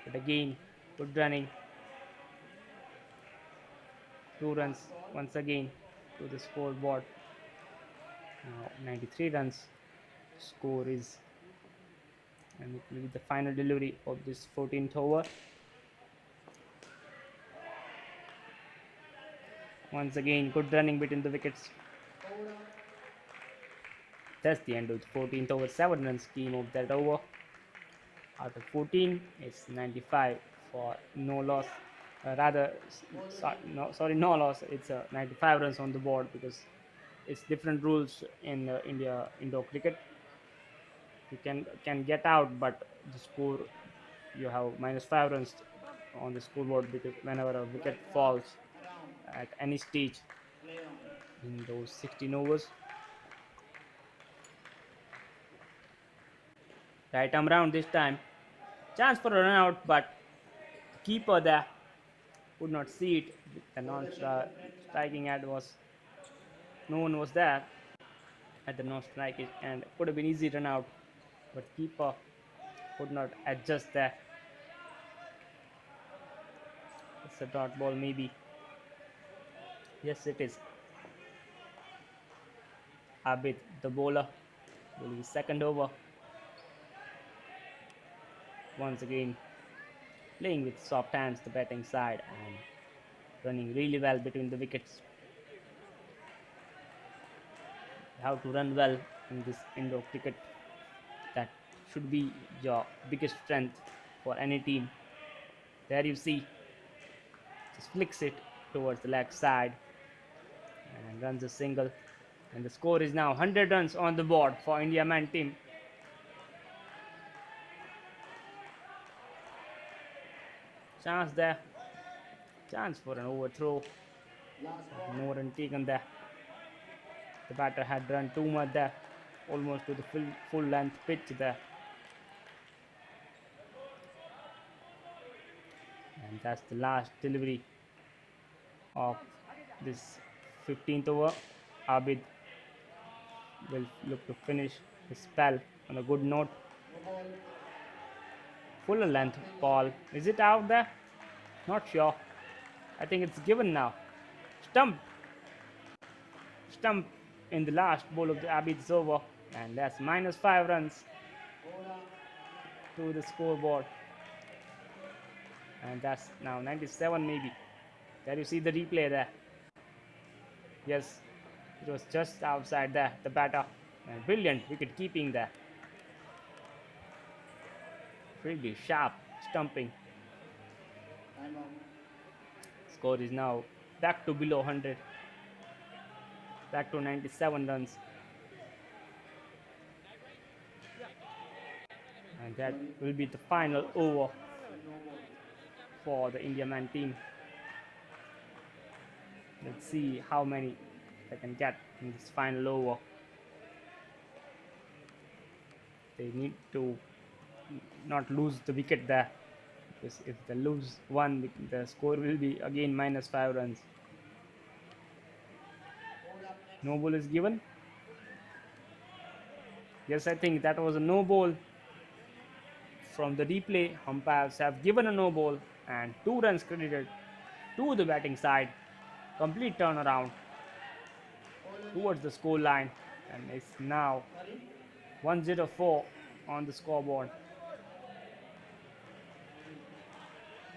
but again good running. 2 runs once again to the scoreboard. Now 93 runs. Score is, and it will be the final delivery of this 14th over. Once again, good running between the wickets. That's the end of the 14th over. 7 runs came of that over. Out of 14, it's 95 for no loss. No loss. It's 95 runs on the board because it's different rules in India indoor cricket. You can get out, but the score, you have -5 runs on the scoreboard because whenever a wicket falls at any stage in those 16 overs. Right arm round this time. Chance for a run out, but the keeper there could not see it. The non-striking ad was, no one was there at the non-strike and could have been easy run out, but keeper could not adjust there. It's a dot ball maybe. Yes, it is. Abid, the bowler, will be second over. Once again, playing with soft hands, the batting side, and running really well between the wickets. How to run well in this indoor cricket. That should be your biggest strength for any team. There you see, just flicks it towards the leg side, and and runs a single. And the score is now 100 runs on the board for India man team. Chance there. Chance for an overthrow. No run taken there. The batter had run too much there. Almost to the full length pitch there. And that's the last delivery of this 15th over. Abid will look to finish his spell on a good note. Fuller length ball. Is it out there? Not sure. I think it's given now. Stump. Stump in the last ball of the Abid's over. And that's -5 runs to the scoreboard. And that's now 97 maybe. There you see the replay there. Yes, it was just outside there, the batter. And brilliant wicket keeping there. Really sharp stumping. Score is now back to below 100. Back to 97 runs. And that will be the final over for the India man team. Let's see how many they can get in this final over. They need to not lose the wicket there, because if they lose one, the score will be again -5 runs. No ball is given. Yes, I think that was a no ball. From the replay, umpires have given a no ball and 2 runs credited to the batting side. Complete turnaround towards the score line, and it's now 104 on the scoreboard.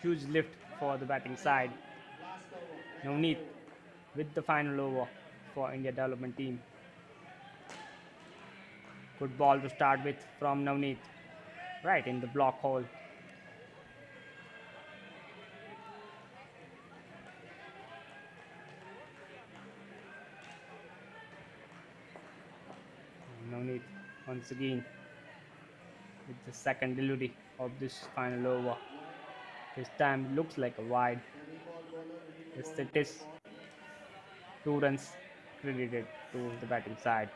Huge lift for the batting side. Navneet with the final over for India development team. Good ball to start with from Navneet, right in the block hole. Navneet once again with the second delivery of this final over. This time looks like a wide. Yes, it is. 2 runs credited to the batting side.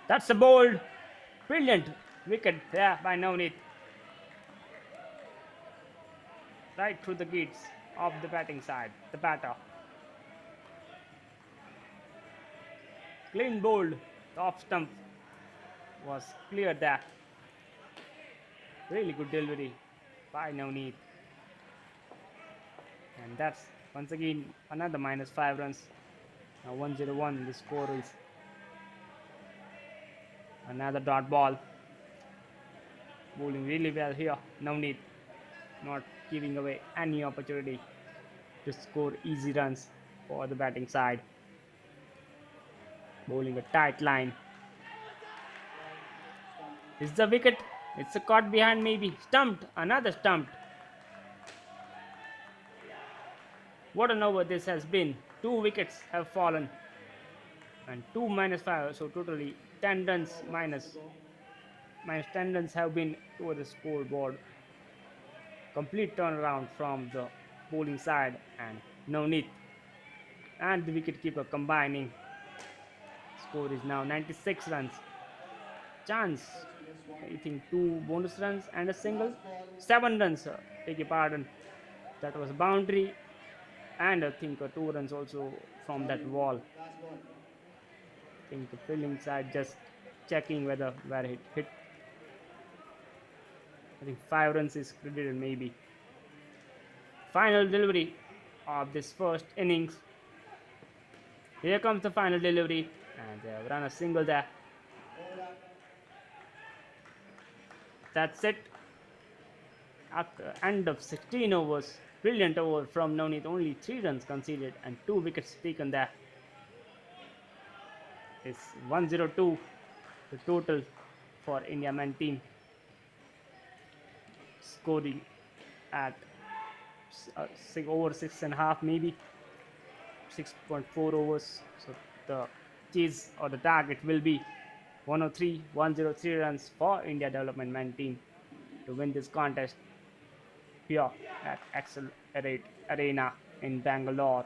That's a bold, brilliant wicket there by Navneet. Right through the gates of the batting side, the batter. Clean bowled, the off stump was clear there. Really good delivery by Navneet. And that's once again another -5 runs. Now 101, the score is. Another dot ball. Bowling really well here. Navneet not giving away any opportunity to score easy runs for the batting side. Bowling a tight line. Is the wicket? It's a caught behind maybe. Stumped. Another stumped. What an over this has been. 2 wickets have fallen. And 2 -5. So totally 10 runs minus 10 runs have been over the scoreboard. Complete turnaround from the bowling side and Navneet and the wicketkeeper combining. Score is now 96 runs. Chance, I think 2 bonus runs and a single. 7 runs, beg your pardon. That was a boundary, and I think 2 runs also from that wall. I think the fielding side just checking where it hit. I think 5 runs is credited maybe. Final delivery of this first innings. Here comes the final delivery, and they have run a single there. That's it. After end of 16 overs, brilliant over from Navneet. Only 3 runs conceded and 2 wickets taken there. It's 102 the total for India men team. scoring at over 6.5, maybe 6.4 overs. So the chase or the target will be 103 runs for India Development team to win this contest here at Accelerate Arena in Bangalore.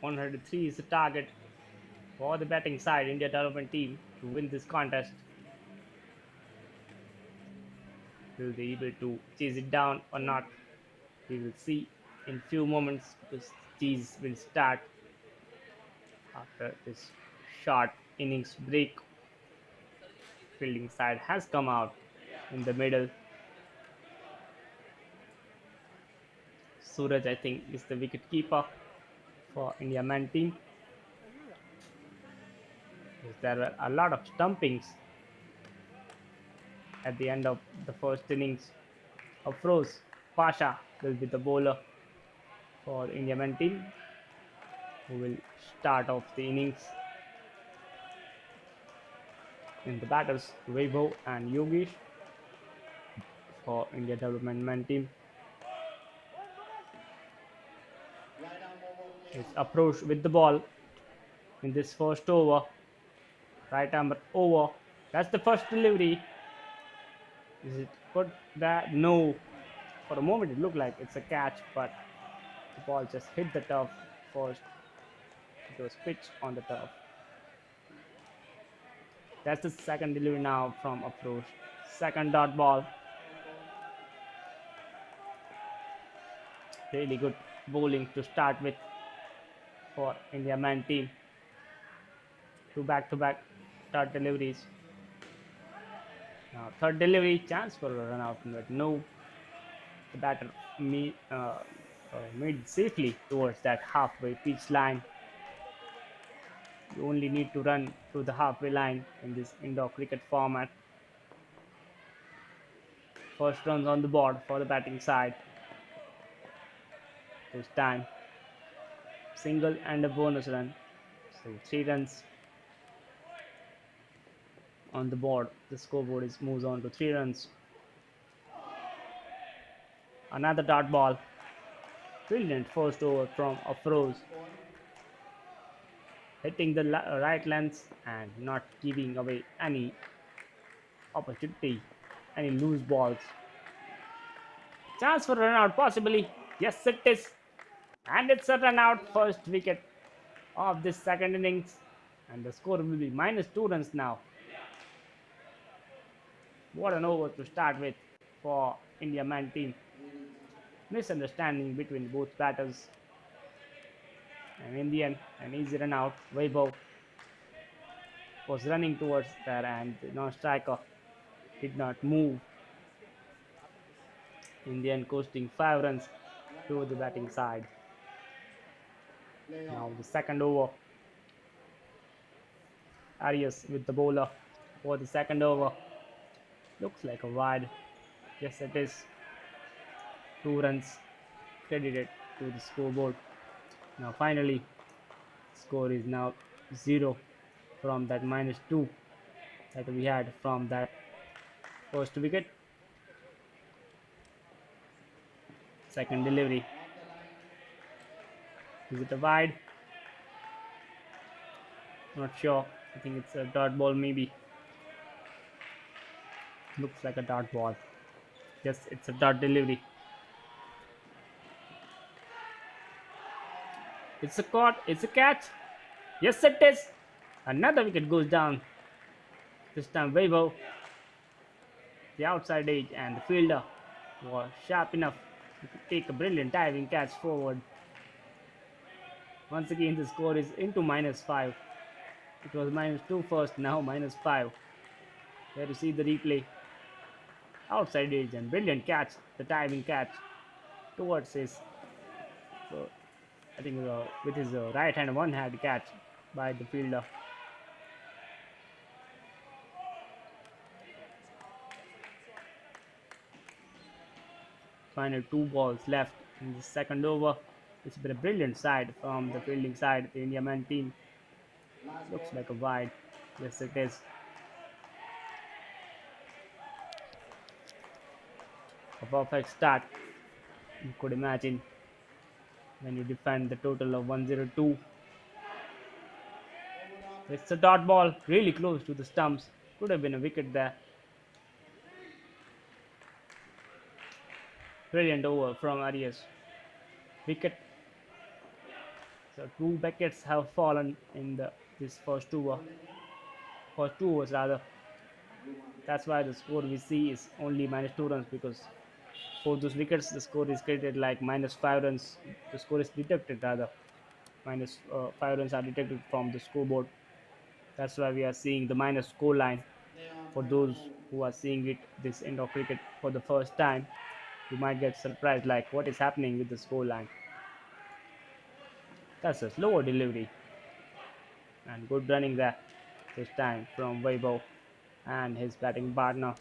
103 is the target for the batting side India Development team to win this contest. Will they be able to chase it down or not? We will see in few moments because these will start after this short innings break. Fielding side has come out in the middle. Suraj, I think, is the wicket keeper for India team. There were a lot of stumpings at the end of the first innings. Afroz Pasha will be the bowler for the India team, who will start off the innings. In the batters, Vaibhav and Yogesh for India Development team. His approach with the ball in this first over. Right arm over. That's the first delivery. Is it good? That no. For a moment, it looked like it's a catch, but the ball just hit the turf first. It was pitched on the turf. That's the second delivery now from approach. Second dot ball. Really good bowling to start with for India team. Two back-to-back third deliveries. Now third delivery, chance for a run out, but no. The batter made safely towards that halfway pitch line. You only need to run through the halfway line in this indoor cricket format. First runs on the board for the batting side. This time, single and a bonus run. So 3 runs on the board. The scoreboard moves on to 3 runs. Another dot ball. Brilliant first over from Afroz. hitting the right lengths and not giving away any opportunity, any loose balls. Chance for run out possibly. Yes, it is. And it's a run out, first wicket of this second innings. And the score will be -2 runs now. What an over to start with for India man team. Misunderstanding between both batters. And in the end, an easy run out. Vaibhav was running towards there and the non-striker did not move. In the end, costing 5 runs to the batting side. Now the second over. Arias with the bowler for the second over. Looks like a wide. Yes, it is. 2 runs credited to the scoreboard. Now finally, score is now 0 from that -2 that we had from that first wicket. Second delivery. Is it a wide? Not sure. I think it's a dot ball maybe. Looks like a dot ball. Yes, it's a dot delivery. It's a caught. It's a catch. Yes, it is. Another wicket goes down. This time Vaibhav, the outside edge, and the fielder was sharp enough to take a brilliant diving catch forward. Once again, the score is into -5. It was -2 first, now -5. There you see the replay. Outside edge and brilliant catch, the diving catch towards his, I think with his right hand one-hand catch by the fielder. Final 2 balls left in the second over. It's been a brilliant side from the fielding side. The India man team looks like a wide. Yes, it is. A perfect start. You could imagine when you defend the total of 102. It's a dot ball, really close to the stumps. Could have been a wicket there. Brilliant over from Arias. Wicket. So 2 wickets have fallen in this first over. First 2 overs rather. That's why the score we see is only -2 runs, because for those wickets the score is created like -5 runs. The score is deducted rather. -5 runs are detected from the scoreboard. That's why we are seeing the minus score line. For those who are seeing it this end of cricket for the first time, you might get surprised like what is happening with the score line. That's a slower delivery and good running there this time from Vaibhav and his batting partner.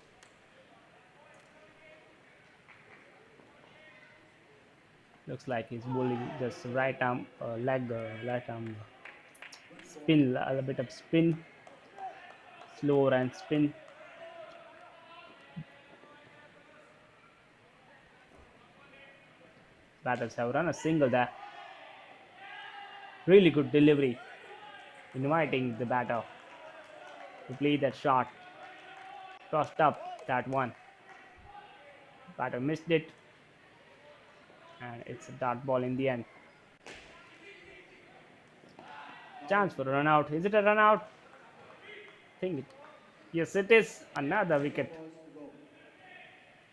Looks like he's bowling just right arm leg right arm spin, a bit of spin, slow and spin. Batters have run a single there. Really good delivery, inviting the batter to play that shot. Tossed up that one. Batter missed it, and it's a dart ball in the end. Chance for a run out. Is it a run out? Think it. Yes, it is. Another wicket.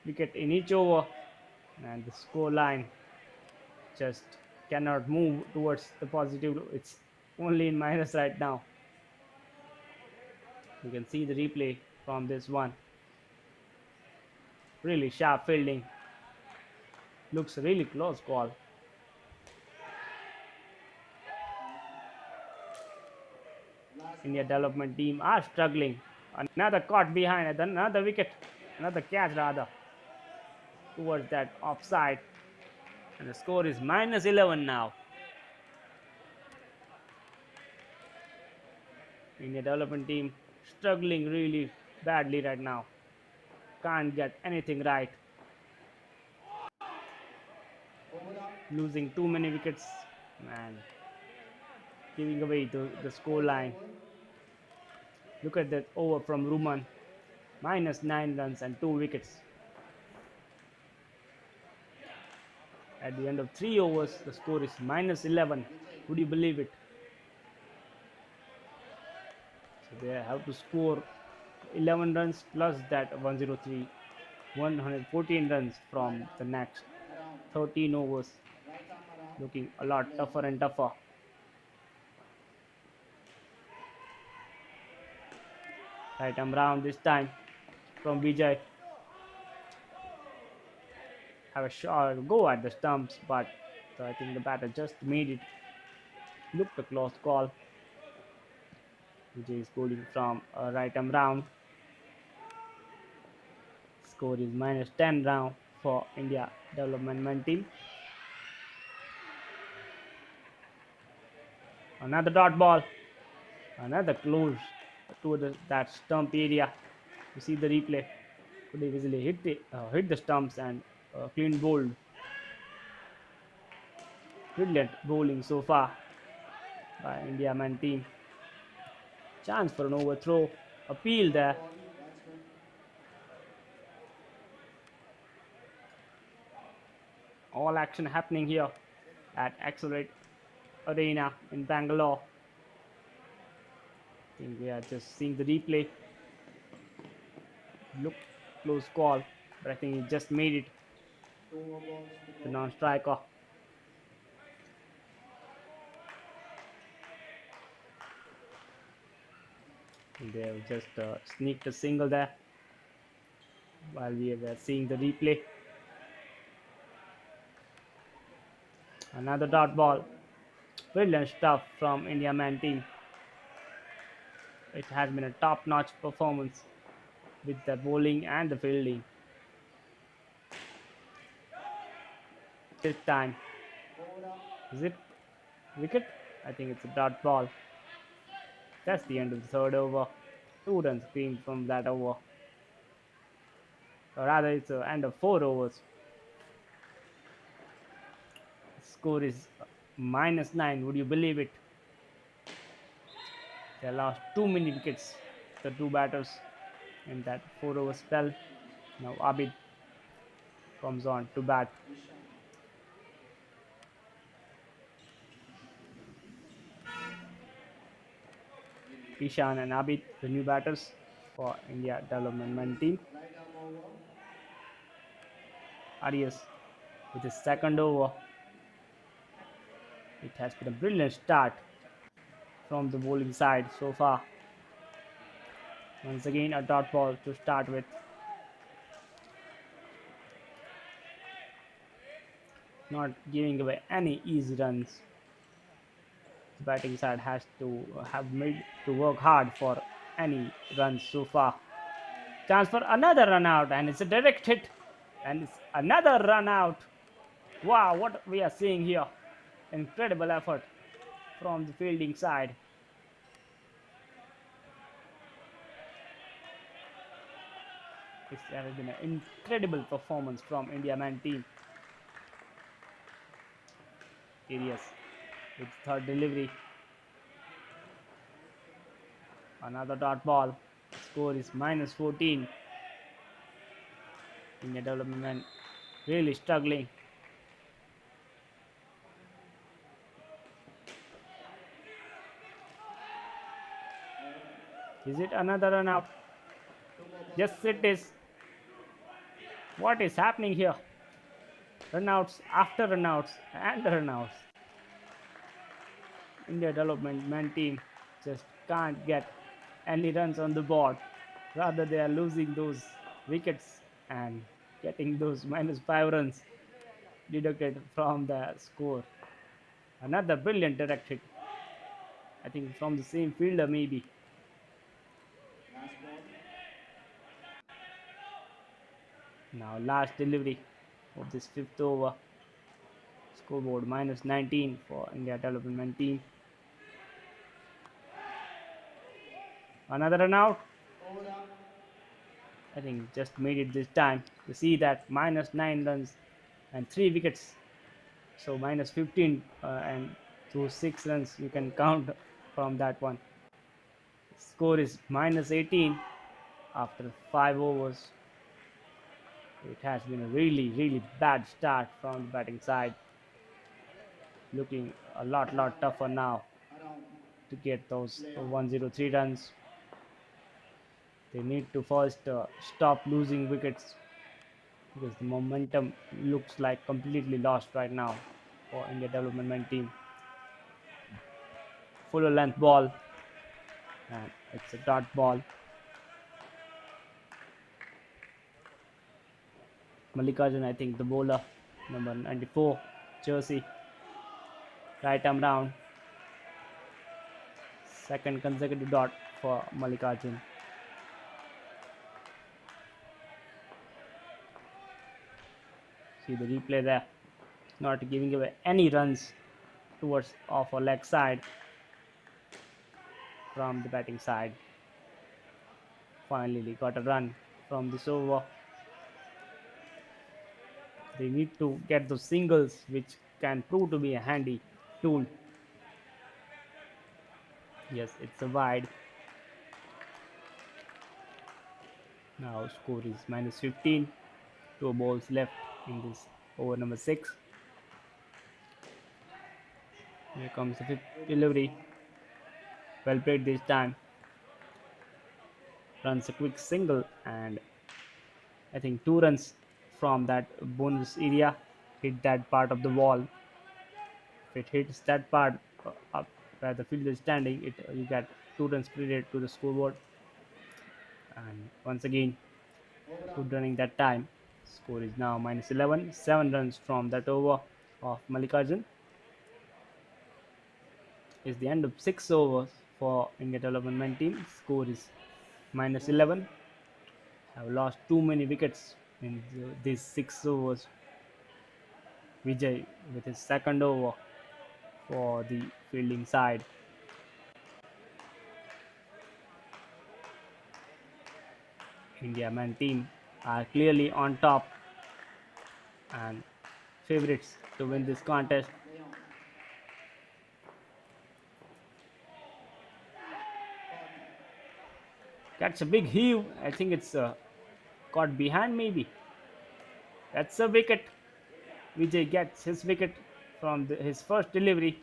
Wicket in each over, and the score line just cannot move towards the positive. It's only in minus right now. You can see the replay from this one. Really sharp fielding. Looks a really close call. India development team are struggling. Another caught behind, another wicket, another catch rather, towards that offside. And the score is -11 now. India development team struggling really badly right now. Can't get anything right. Losing too many wickets, man. giving away the score line. Look at that over from Ruman. Minus 9 runs and 2 wickets. At the end of 3 overs, the score is minus 11. Would you believe it? So they have to score 11 runs plus that 103, 114 runs from the next 13 overs. Looking a lot tougher and tougher. Right arm round this time from Vijay. Have a shot, go at the stumps, but I think the batter just made it. Looked a close call. Vijay is bowling from a right arm round. Score is minus 10 round for India development team. Another dot ball. Another close to that stump area. You see the replay. Could have easily hit the stumps and clean bowled. Brilliant bowling so far by India team. Chance for an overthrow. Appeal there. All action happening here at Accelerate Arena in Bangalore. I think we are just seeing the replay. Look, close call, but I think he just made it. The non-striker. They have just sneaked a single there while we were seeing the replay. Another dot ball. Brilliant stuff from India team. It has been a top-notch performance with the bowling and the fielding. This time, is it wicket? I think it's a dot ball. That's the end of the third over. 2 runs came from that over. Or rather, it's the end of 4 overs. The score is minus 9. Would you believe it? They lost too many wickets, the 2 batters, in that 4-over spell. Now Abid comes on to bat. Ishan and Abid, the new batters for India development team. Arias with his second over. It has been a brilliant start from the bowling side so far. Once again, a dot ball to start with. Not giving away any easy runs. The batting side has to have made to work hard for any runs so far. Chance for another run out, and it's a direct hit, and it's another run out. Wow, what we are seeing here! Incredible effort from the fielding side. It has been an incredible performance from India team. Arias with third delivery. Another dot ball. Score is minus 14. India development really struggling. Is it another run out? Yes, it is. What is happening here? Runouts after runouts and runouts. India development team just can't get any runs on the board. Rather, they are losing those wickets and getting those minus 5 runs deducted from the score. Another brilliant direct hit. I think from the same fielder maybe. Now last delivery of this 5th over. Scoreboard minus 19 for India development team. Another run out. I think just made it this time. You see that minus 9 runs and 3 wickets. So minus 15 and Those 6 runs you can count from that one. Score is minus 18 after 5 overs. It has been a really bad start from the batting side. Looking a lot tougher now to get those 103 runs. They need to first stop losing wickets because the momentum looks like completely lost right now for India development team. Full length ball, and it's a dot ball. Mallikarjun, I think the bowler, number 94, jersey, right arm down. Second consecutive dot for Mallikarjun. See the replay there. Not giving away any runs towards off or leg side from the batting side. Finally got a run from this over. They need to get those singles which can prove to be a handy tool. Yes, it's a wide. Now score is minus 15. 2 balls left in this over number 6. Here comes the fifth delivery. Well played this time. Runs a quick single, and I think 2 runs from that bonus area hit that part of the wall. If it hits that part up where the field is standing, you get 2 runs credited to the scoreboard. And once again, good running that time. Score is now minus 11. 7 runs from that over of Mallikarjun. Is the end of 6 overs for India development team. Score is minus 11. Have lost too many wickets in these 6 overs. Vijay with his second over for the fielding side. India men team are clearly on top and favorites to win this contest. That's a big heave. I think it's caught behind maybe. That's a wicket. Vijay gets his wicket from his first delivery.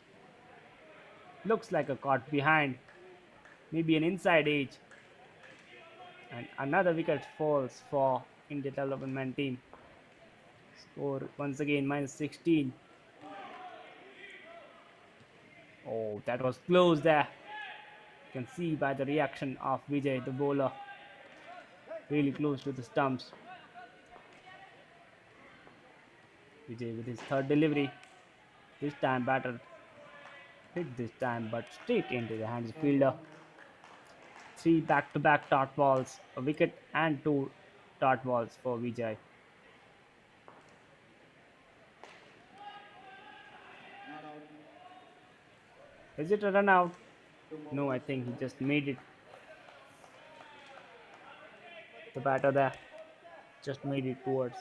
Looks like a caught behind. Maybe an inside edge. And another wicket falls for India development team. Score once again minus 16. Oh, that was close there. You can see by the reaction of Vijay, the bowler, really close to the stumps. Vijay with his third delivery. This time batter hit this time, but straight into the hands of fielder. 3 back-to-back dot balls, a wicket and 2 dot balls for Vijay. Is it a run out? No, I think he just made it. The batter there just made it towards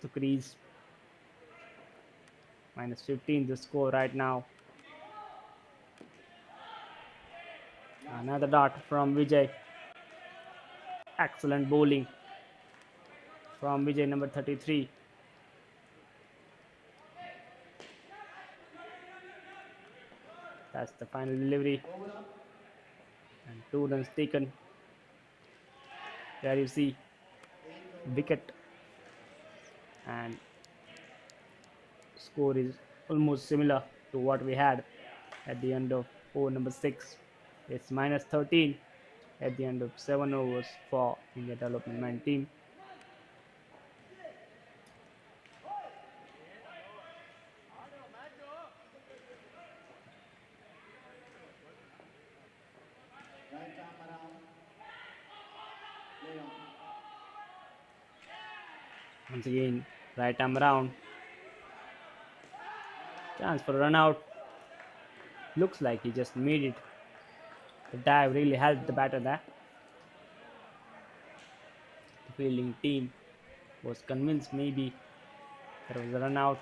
the crease. Minus 15 the score right now. Another dot from Vijay. Excellent bowling from Vijay, number 33. That's the final delivery. And 2 runs taken. There you see wicket, and score is almost similar to what we had at the end of over number 6. It's minus 13 at the end of 7 overs for India development team. Once again, right arm around. Chance for a run out. Looks like he just made it. The dive really helped the batter there. The fielding team was convinced maybe there was a run out.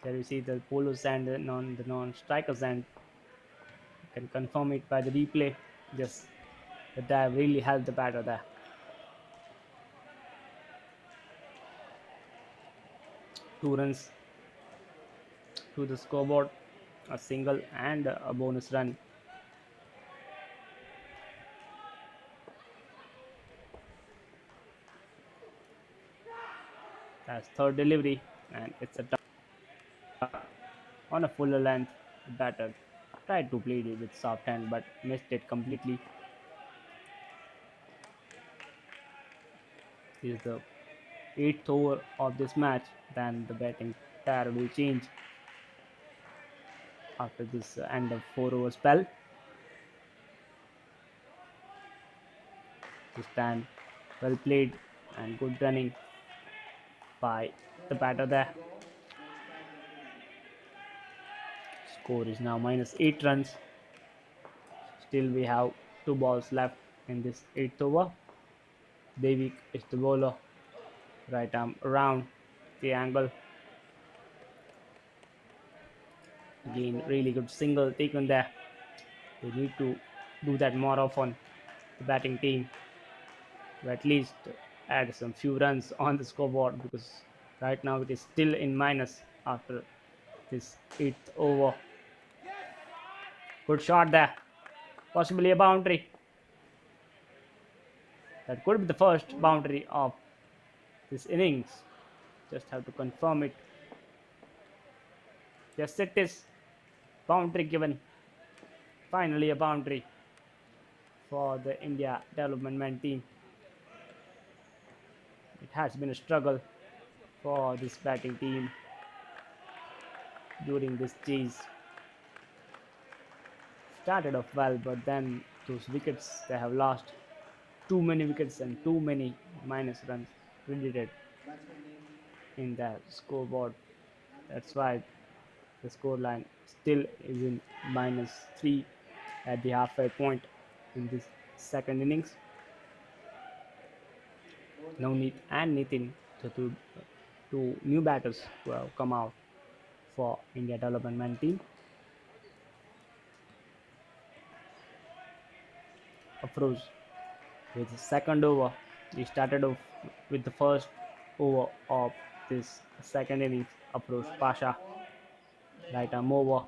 There you see the polos and the non-strikers, and you can confirm it by the replay. Yes, the dive really helped the batter there. 2 runs to the scoreboard, a single and a bonus run. That's third delivery, and it's a on a fuller length. The batter tried to play it with soft hand but missed it completely. This is the eighth over of this match. Then the batting tire will change after this end of 4 over spell. This time, well played and good running by the batter there. Score is now minus 8 runs. Still, we have 2 balls left in this eighth over. Devik is the bowler. Right arm around the angle. Again, really good single taken there. They need to do that more often. The batting team to at least add some few runs on the scoreboard, because right now it is still in minus after this eighth over. Good shot there. Possibly a boundary. That could be the first boundary of this innings. Just have to confirm it. Yes, it is. Boundary given. Finally, a boundary for the India development team. It has been a struggle for this batting team during this chase. Started off well, but then those wickets they have lost. Too many wickets and too many minus runs credited in the scoreboard. That's why the scoreline still is in -3 at the halfway point in this second innings. Navneet and Nitin, the two new batters who have come out for India development team. Afroz with the second over. He started off with the first over of this second innings. Afroz Pasha, right arm over.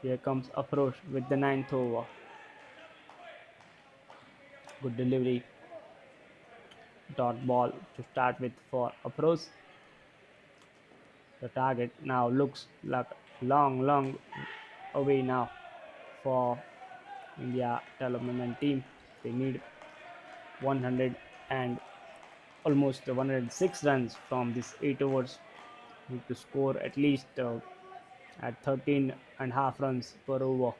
Here comes Afroz with the ninth over. Good delivery. Dot ball to start with for Afroz. The target now looks like long away now for India development team. They need 100 and almost 106 runs from these 8 overs. Need to score at least at 13 and a half runs per over.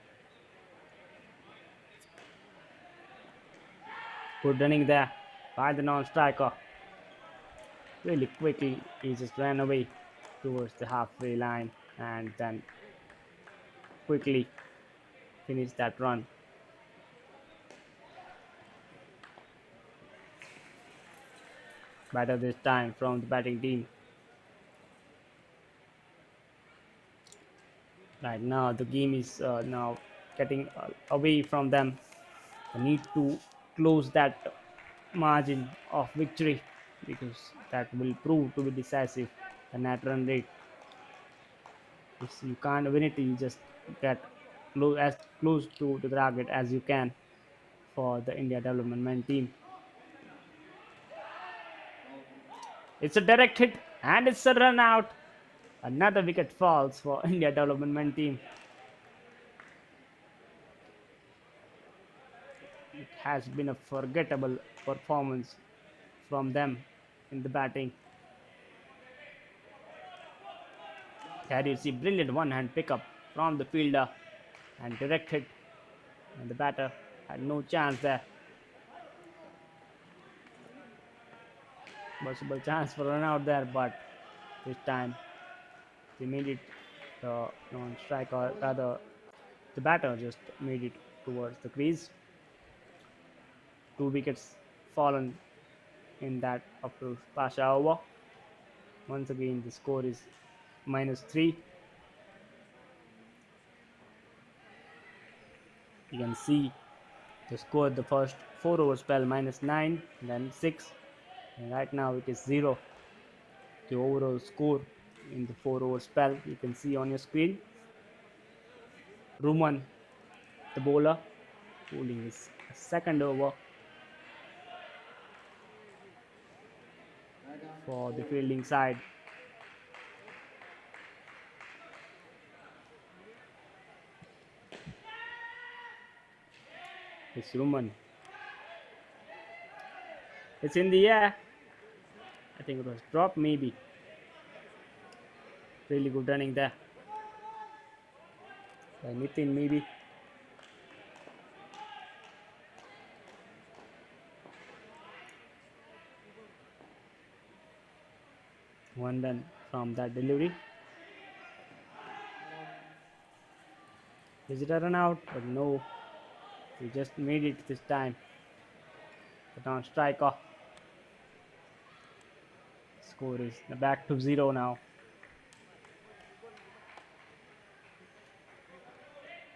Good running there by the non-striker. Really quickly, he just ran away towards the halfway line and then quickly finished that run. Batter this time from the batting team. Right now, the game is now getting away from them. They need to close that margin of victory, because that will prove to be decisive. The net run rate. If you can't win it, you just get as close to the target as you can for the India development team. It's a direct hit and it's a run out. Another wicket falls for India development team. It has been a forgettable performance from them in the batting. There you see brilliant one-hand pickup from the fielder and direct hit, and the batter had no chance there. Possible chance for run out there, but this time they made it. The non-striker, rather the batter, just made it towards the crease. 2 wickets fallen in that Afroz Pasha over. Once again, the score is -3. You can see the score the first 4 over spell -9, then 6, and right now it is 0. The overall score in the 4 over spell you can see on your screen. Ruman, the bowler, bowling his second over for the fielding side. It's Ruman. It's in the air. I think it was dropped maybe. Really good running there by Nitin maybe. One run from that delivery. Is it a run out? But no, he just made it this time. But on striker, score is back to 0 now.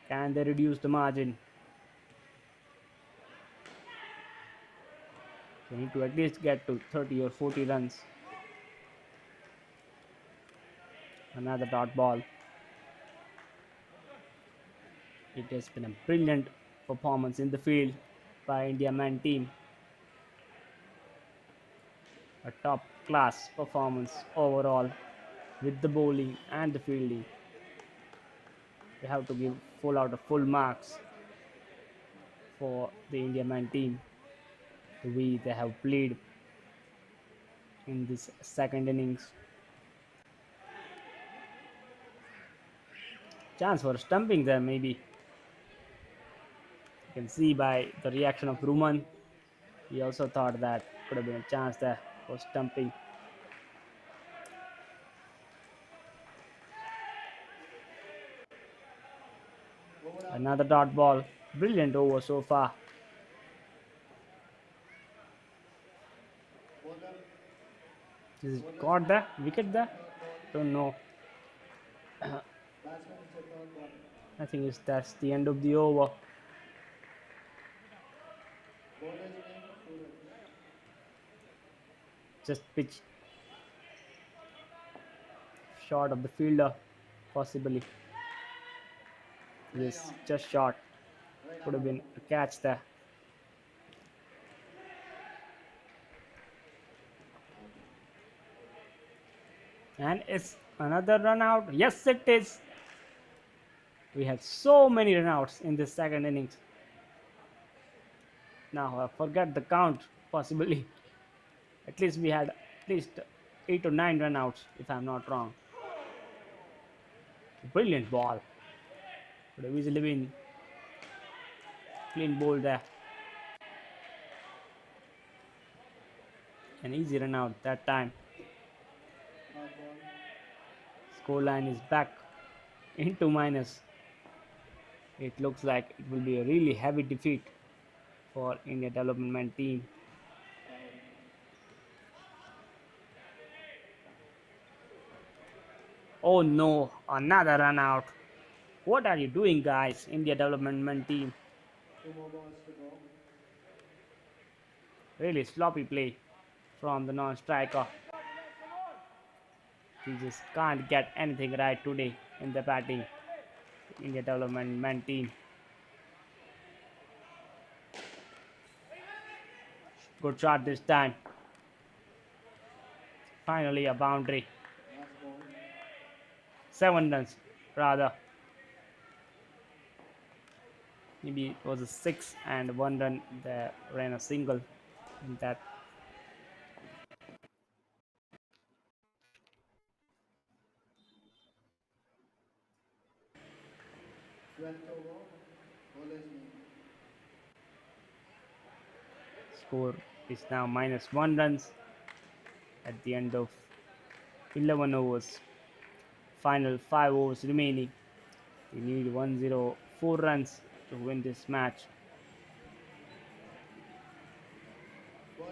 Can they reduce the margin? They need to at least get to 30 or 40 runs. Another dot ball. It has been a brilliant performance in the field by India men team. A top class performance overall with the bowling and the fielding. We have to give full out of full marks for the India men team. The way they have played in this second innings. Chance for stumping there maybe. You can see by the reaction of Ruman. He also thought that could have been a chance there for stumping. Another dot ball. Brilliant over so far. Is it caught there? Wicket there? Don't know. I think that's the end of the over. Just pitch short of the fielder, possibly. Yes, just short. Could have been a catch there. And it's another run out. Yes, it is. We had so many run outs in this second innings. Now I forget the count, possibly. At least we had at least 8 or 9 run outs, if I'm not wrong. Brilliant ball. Could have easily been clean bowl there. An easy run out that time. Scoreline is back into minus. It looks like it will be a really heavy defeat for India development team. Oh no, another run out. What are you doing, guys? India development team. Really sloppy play from the non-striker. He just can't get anything right today in the batting. India development team. Good shot this time. Finally a boundary. 7 runs rather. Maybe it was a 6 and 1 run. They ran a single in that. Score is now -1 runs at the end of 11 overs. Final 5 overs remaining. We need 104 runs to win this match.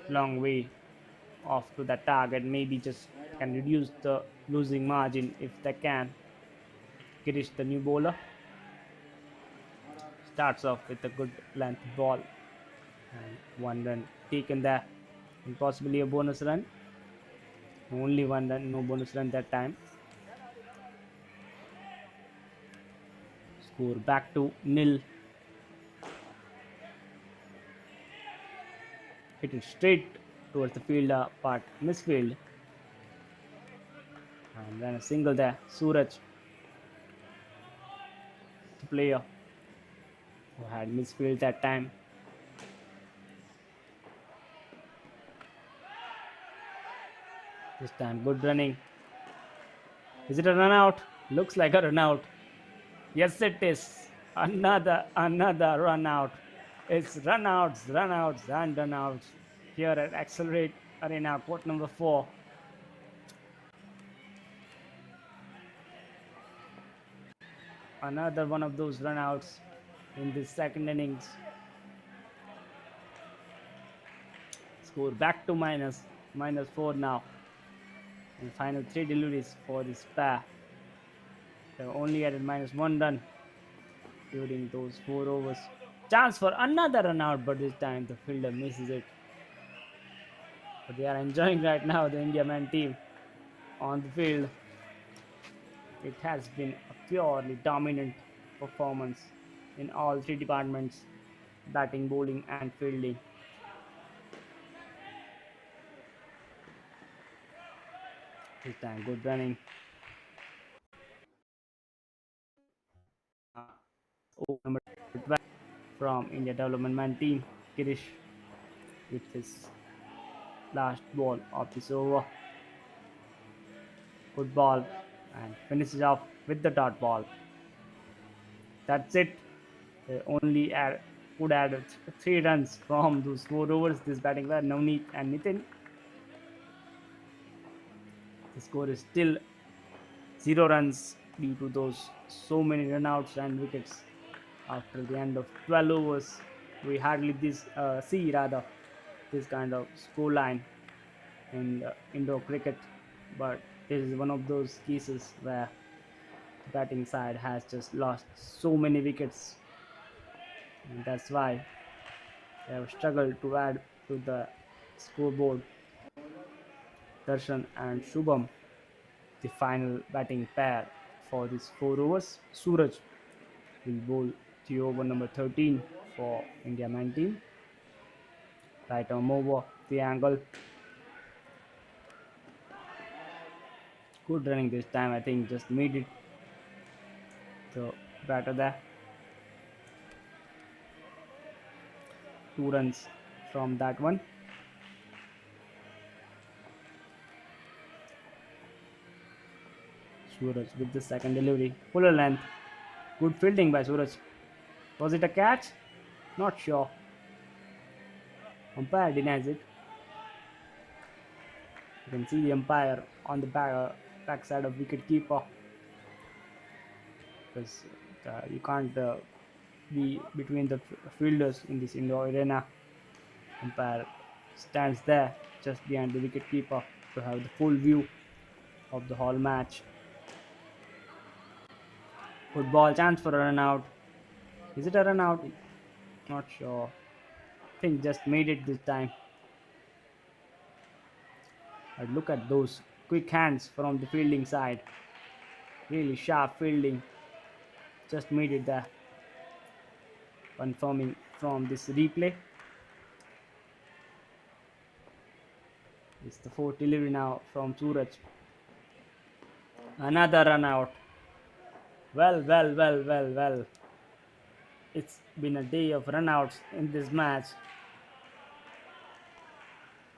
Long way off to the target. Maybe just can reduce the losing margin if they can. Girish, the new bowler, starts off with a good length ball and 1 run taken there, and possibly a bonus run. Only 1 run, no bonus run that time. Score back to nil. Hit it straight towards the fielder, but misfield. And then a single there. Suraj, the player who had misfield that time. This time, good running. Is it a run out? Looks like a run out. Yes, it is. Another run out. It's run outs, and run outs here at Accelerate Arena, court number 4. Another one of those run outs in this second innings. Score back to minus 4 now. And final 3 deliveries for this pair. They've only added -1 run during those 4 overs. Chance for another run out, but this time the fielder misses it. But they are enjoying right now, the India man team on the field. It has been a purely dominant performance in all 3 departments: batting, bowling, and fielding. This time, good running. Over number 12 from India Development Man team, Kirish, with his last ball of this over. Good ball, and finishes off with the dot ball. That's it. They only could add 3 runs from those 4 overs. This batting were Navneet and Nitin. The score is still 0 runs due to those so many runouts and wickets. After the end of 12 overs, we hardly see rather this kind of score line in indoor cricket. But this is one of those cases where the batting side has just lost so many wickets, and that's why they have struggled to add to the scoreboard. Darshan and Shubham, the final batting pair for these 4 overs. Suraj will bowl the over number 13 for India man team. Right arm over the angle. Good running this time, I think just made it. The batter there. 2 runs from that one. Suraj with the second delivery. Fuller length. Good fielding by Suraj. Was it a catch? Not sure. Umpire denies it. You can see the umpire on the back side of wicket keeper, because you can't be between the fielders in this indoor arena. Umpire stands there just behind the wicket keeper to have the full view of the whole match. Good ball, chance for a run out. Is it a run out? Not sure. I think just made it this time. But look at those quick hands from the fielding side. Really sharp fielding. Just made it there. Confirming from this replay. It's the 4th delivery now from Suraj. Another run out. Well. It's been a day of runouts in this match.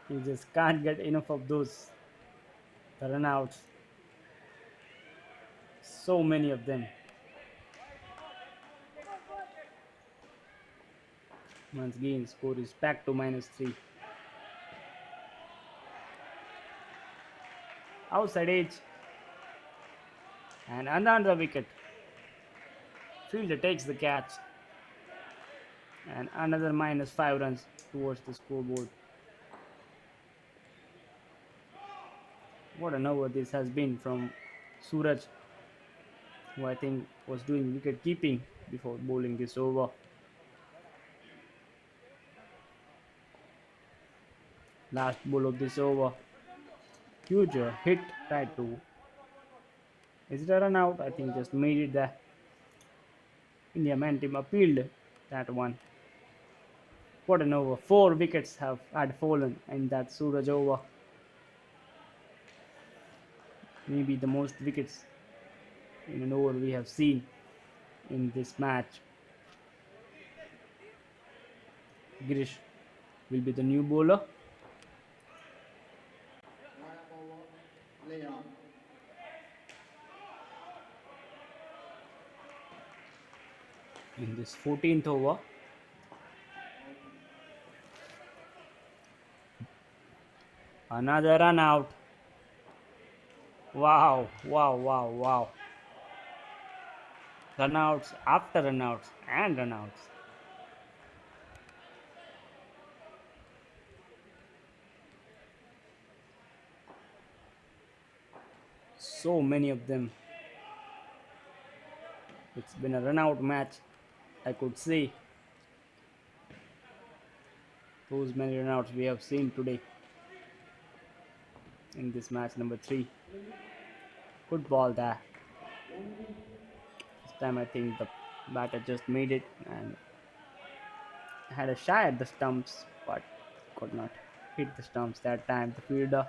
You just can't get enough of those runouts. So many of them. Once again, score is back to -3. Outside edge. And another wicket. Fielder takes the catch. And another -5 runs towards the scoreboard. What an over this has been from Suraj, who I think was doing wicket keeping before bowling this over. Last ball of this over. Huge hit, tried to. Is it a run out? I think just made it there. India man team appealed that one. What an over. 4 wickets had fallen in that Suraj over. Maybe the most wickets in an over we have seen in this match. Girish will be the new bowler. In this 14th over. Another run out. Wow, wow, wow, wow. Runouts after runouts and runouts. So many of them. It's been a run out match, I could say. Those many runouts we have seen today in this match number 3. Good ball there. This time I think the batter just made it and had a shy at the stumps, but could not hit the stumps that time. The fielder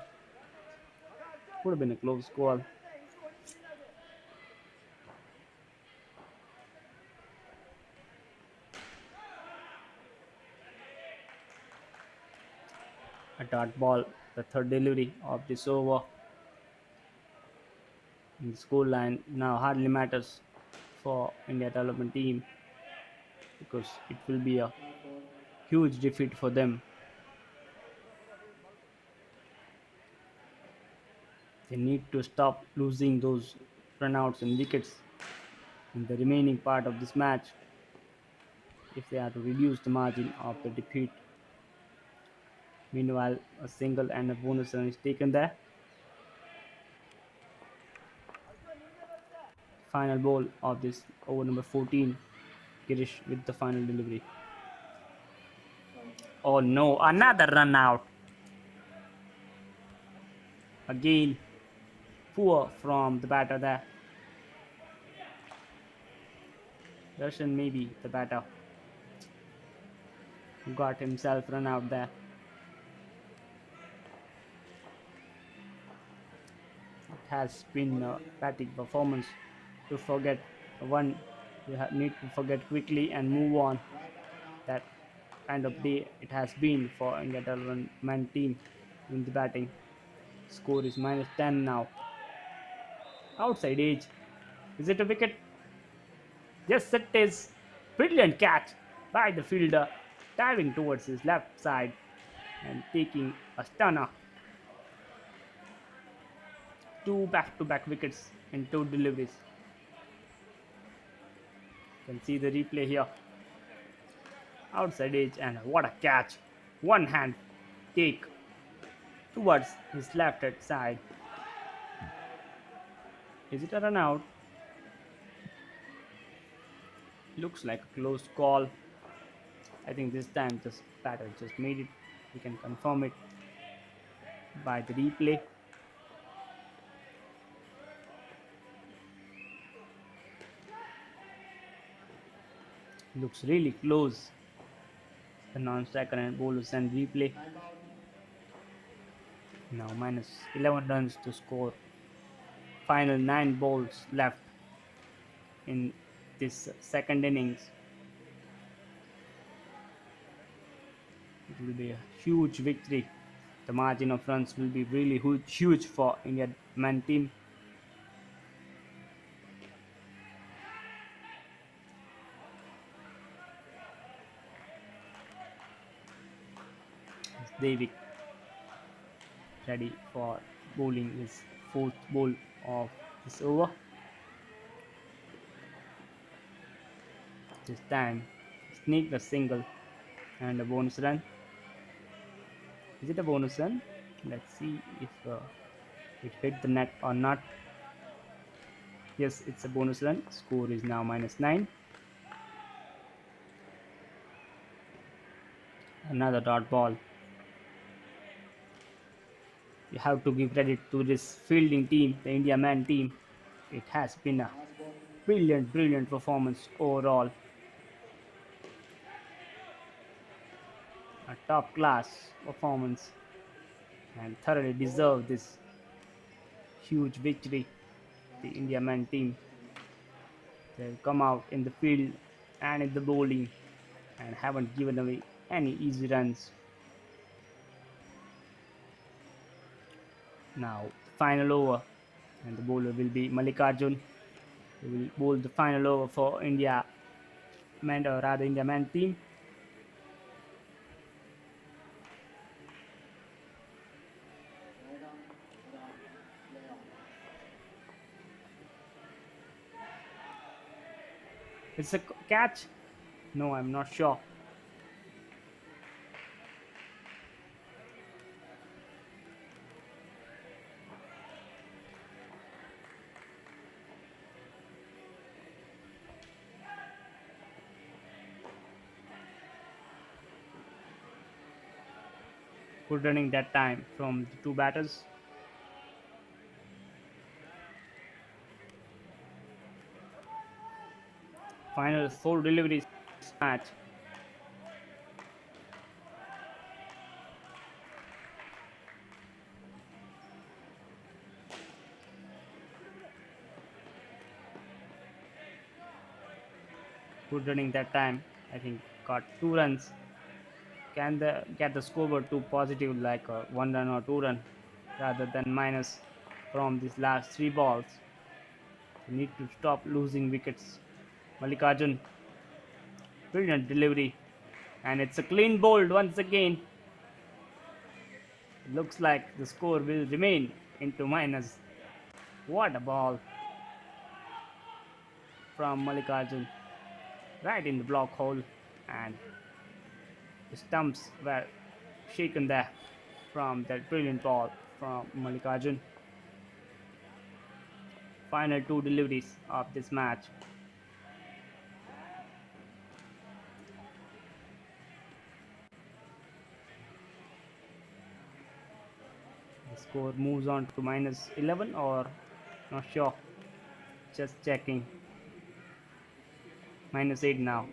would have been a close call. A dot ball, the third delivery of this over. The score line now hardly matters for India development team because it will be a huge defeat for them. They need to stop losing those runouts and wickets in the remaining part of this match if they are to reduce the margin of the defeat. Meanwhile, a single and a bonus run is taken there. Final ball of this over number 14. Girish with the final delivery. Oh no, another run out. Again, poor from the batter there. Darshan maybe the batter who got himself run out there. It has been a batting performance to forget one. You need to forget quickly and move on. That kind of day it has been for India development team in the batting. Score is -10 now. Outside edge. Is it a wicket? Yes, it is. Brilliant catch by the fielder, diving towards his left side and taking a stunner. 2 back-to-back wickets in 2 deliveries. You can see the replay here. Outside edge and what a catch. One hand take towards his left hand side. Is it a run out? Looks like a close call. I think this time this batter just made it. We can confirm it by the replay. Looks really close. The non-striker and bowler send replay. Now -11 runs to score. Final 9 balls left in this second innings. It will be a huge victory. The margin of runs will be really huge for India men team. Devik ready for bowling his 4th ball of this over. This time sneaked a single and a bonus run. Is it a bonus run? Let's see if It hit the net or not. Yes, it's a bonus run. Score is now -9. Another dot ball. You have to give credit to this fielding team, the India man team. It has been a brilliant, brilliant performance overall. A top class performance and thoroughly deserve this huge victory. The India man team. They've come out in the field and in the bowling and haven't given away any easy runs. Now, the final over, and the bowler will be Mallikarjun. He will bowl the final over for India man, or rather India man team. It's a catch. No, I'm not sure. Good running that time from the two batters. Final four deliveries match. Good running that time. I think got 2 runs. Can they get the scoreboard to positive like a 1 run or 2 run rather than minus from these last 3 balls? They need to stop losing wickets. Mallikarjun, brilliant delivery, and it's a clean bowled once again. Looks like the score will remain into minus. What a ball from Mallikarjun, right in the block hole, and the stumps were shaken there from that brilliant ball from Mallikarjun. Final two deliveries of this match. The score moves on to -11 or not sure. Just checking. -8 now.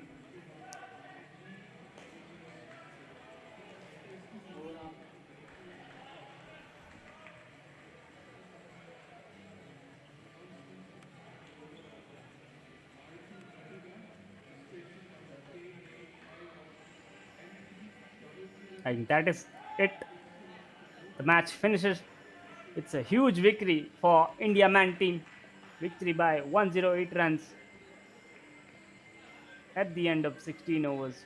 I think that is it. The match finishes. It's a huge victory for India man team. Victory by 108 runs at the end of 16 overs.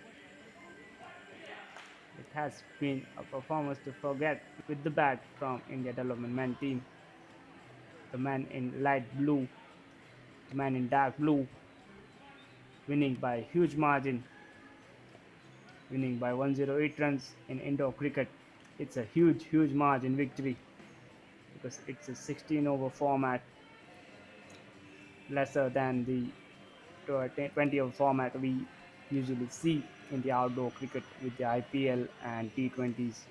It has been a performance to forget with the bat from India development man team. The man in light blue, the man in dark blue, winning by a huge margin, winning by 108 runs in indoor cricket. It's a huge, huge margin victory because it's a 16 over format, lesser than the 20 over format we usually see in the outdoor cricket with the IPL and T20s.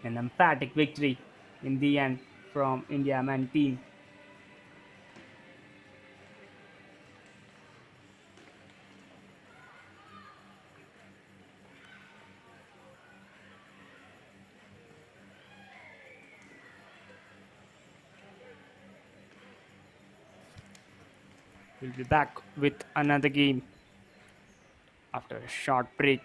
An emphatic victory in the end from India man team. We'll be back with another game after a short break.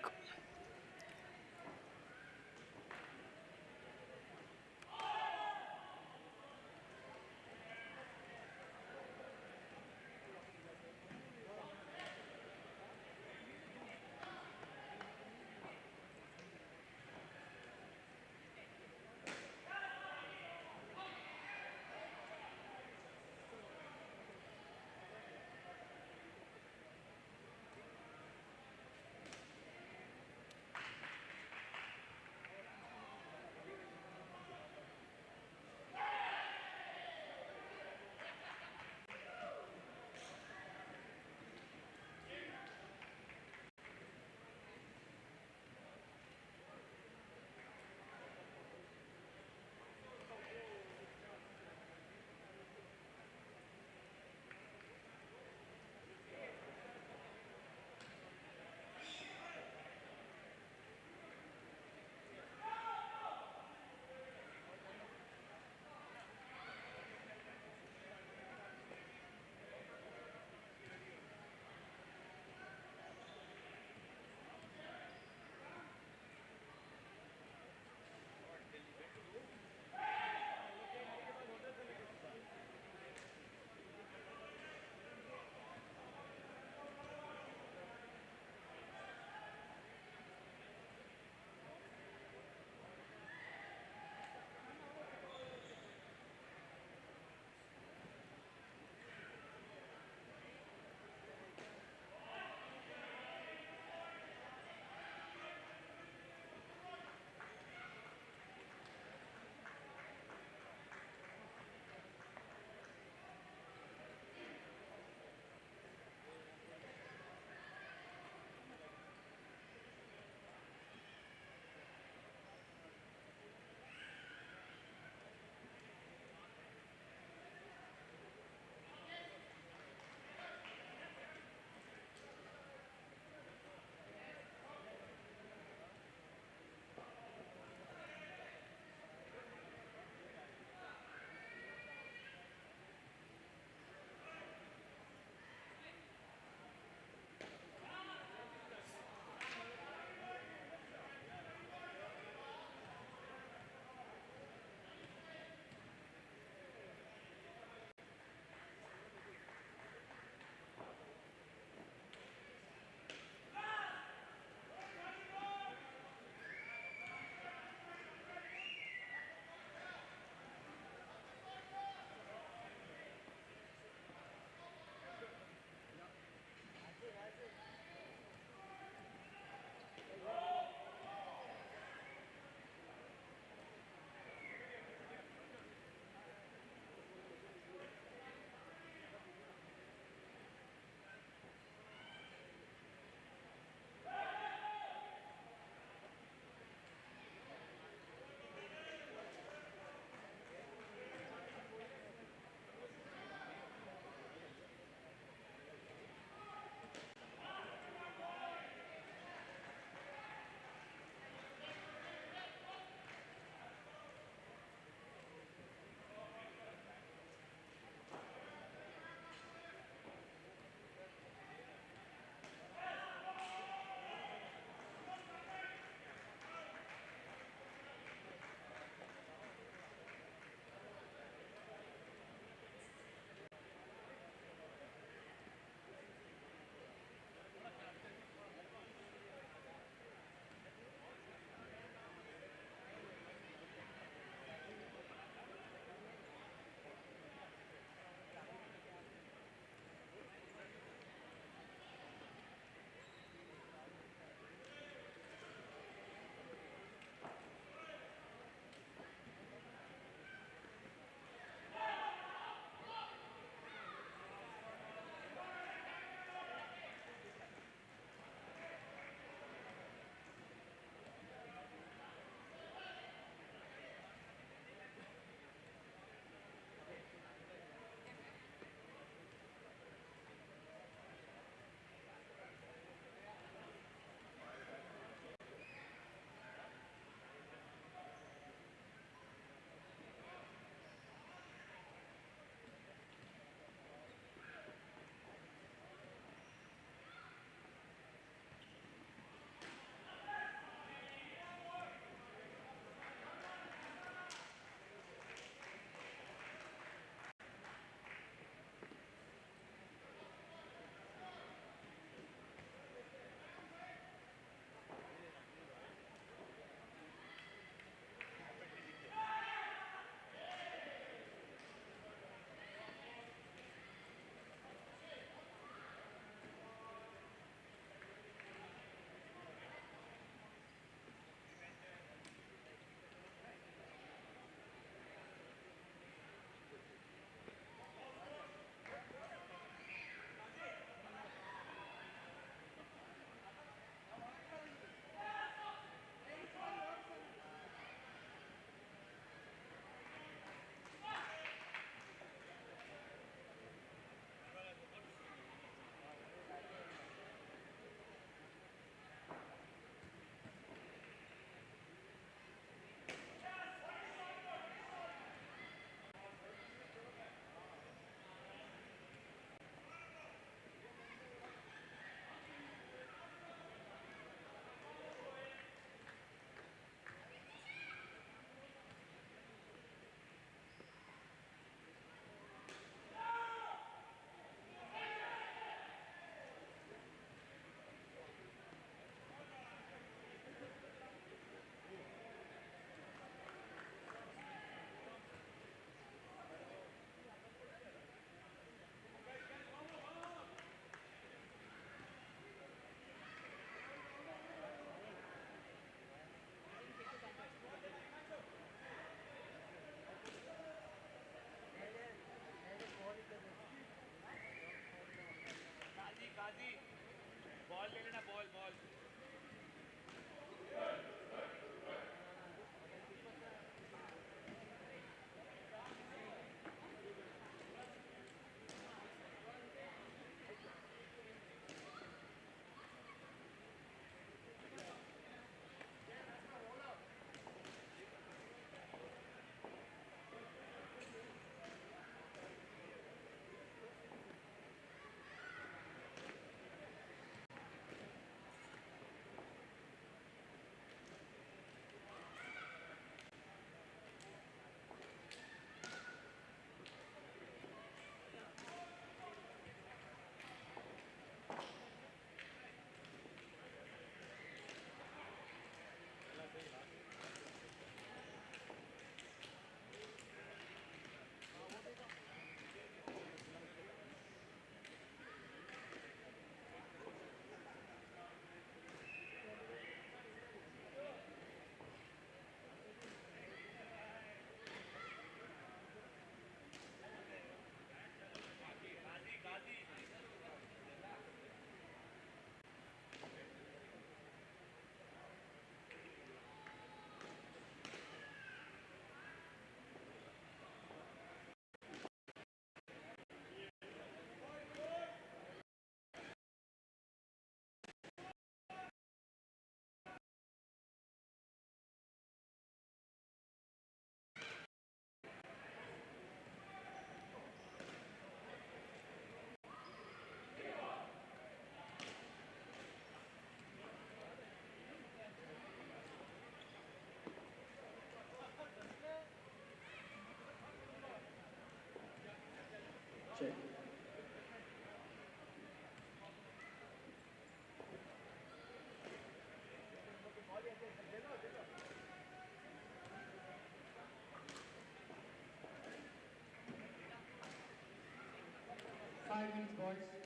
5 minutes, boys.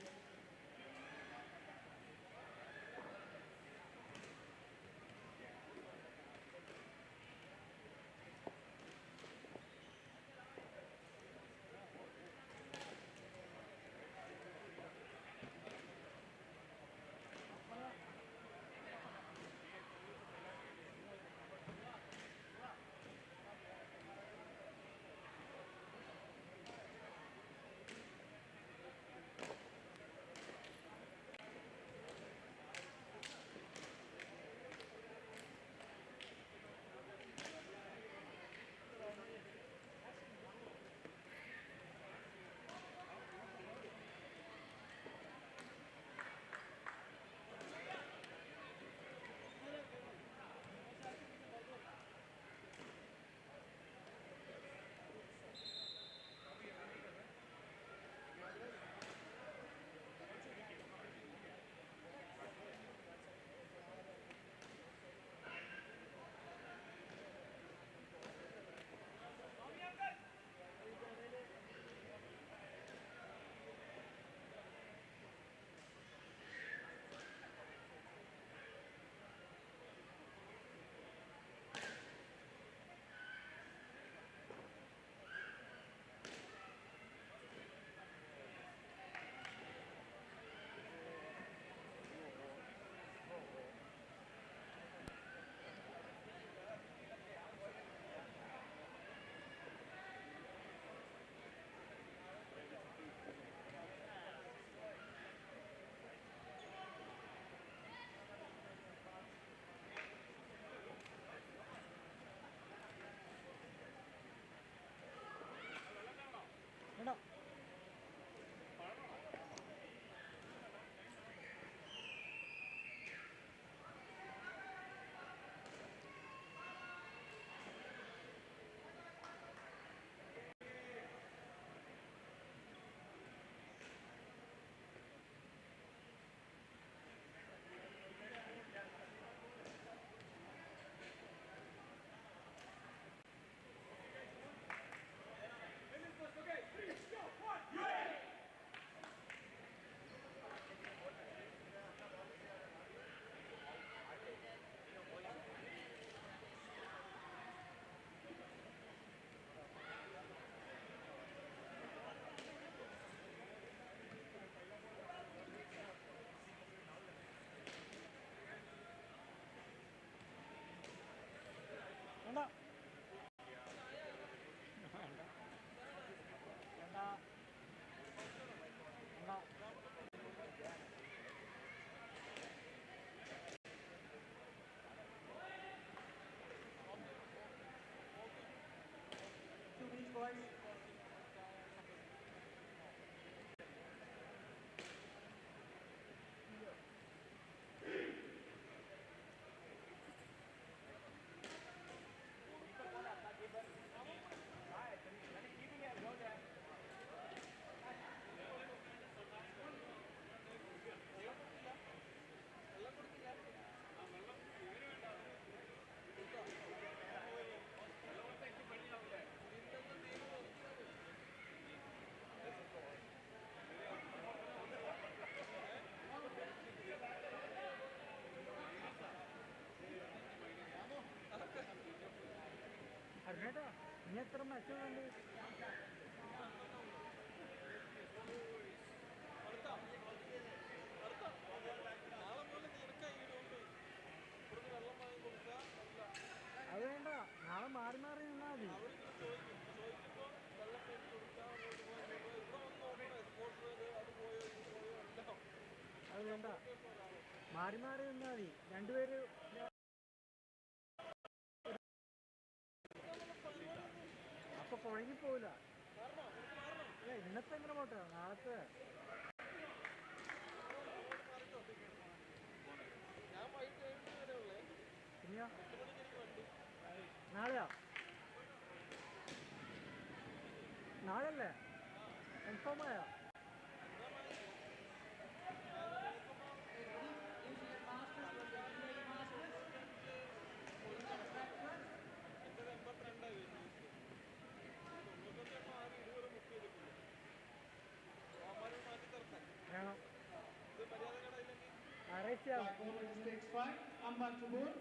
Black ball register expired. Umpire to ball.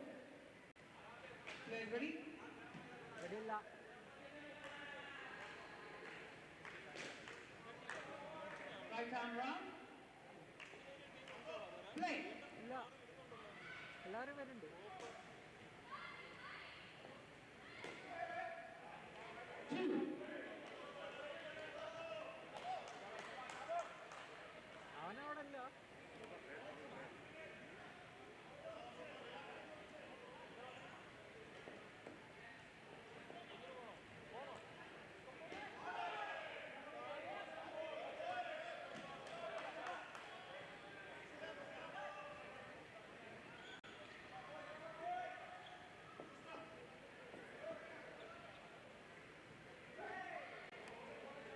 Players ready? Right arm round. Play. Two.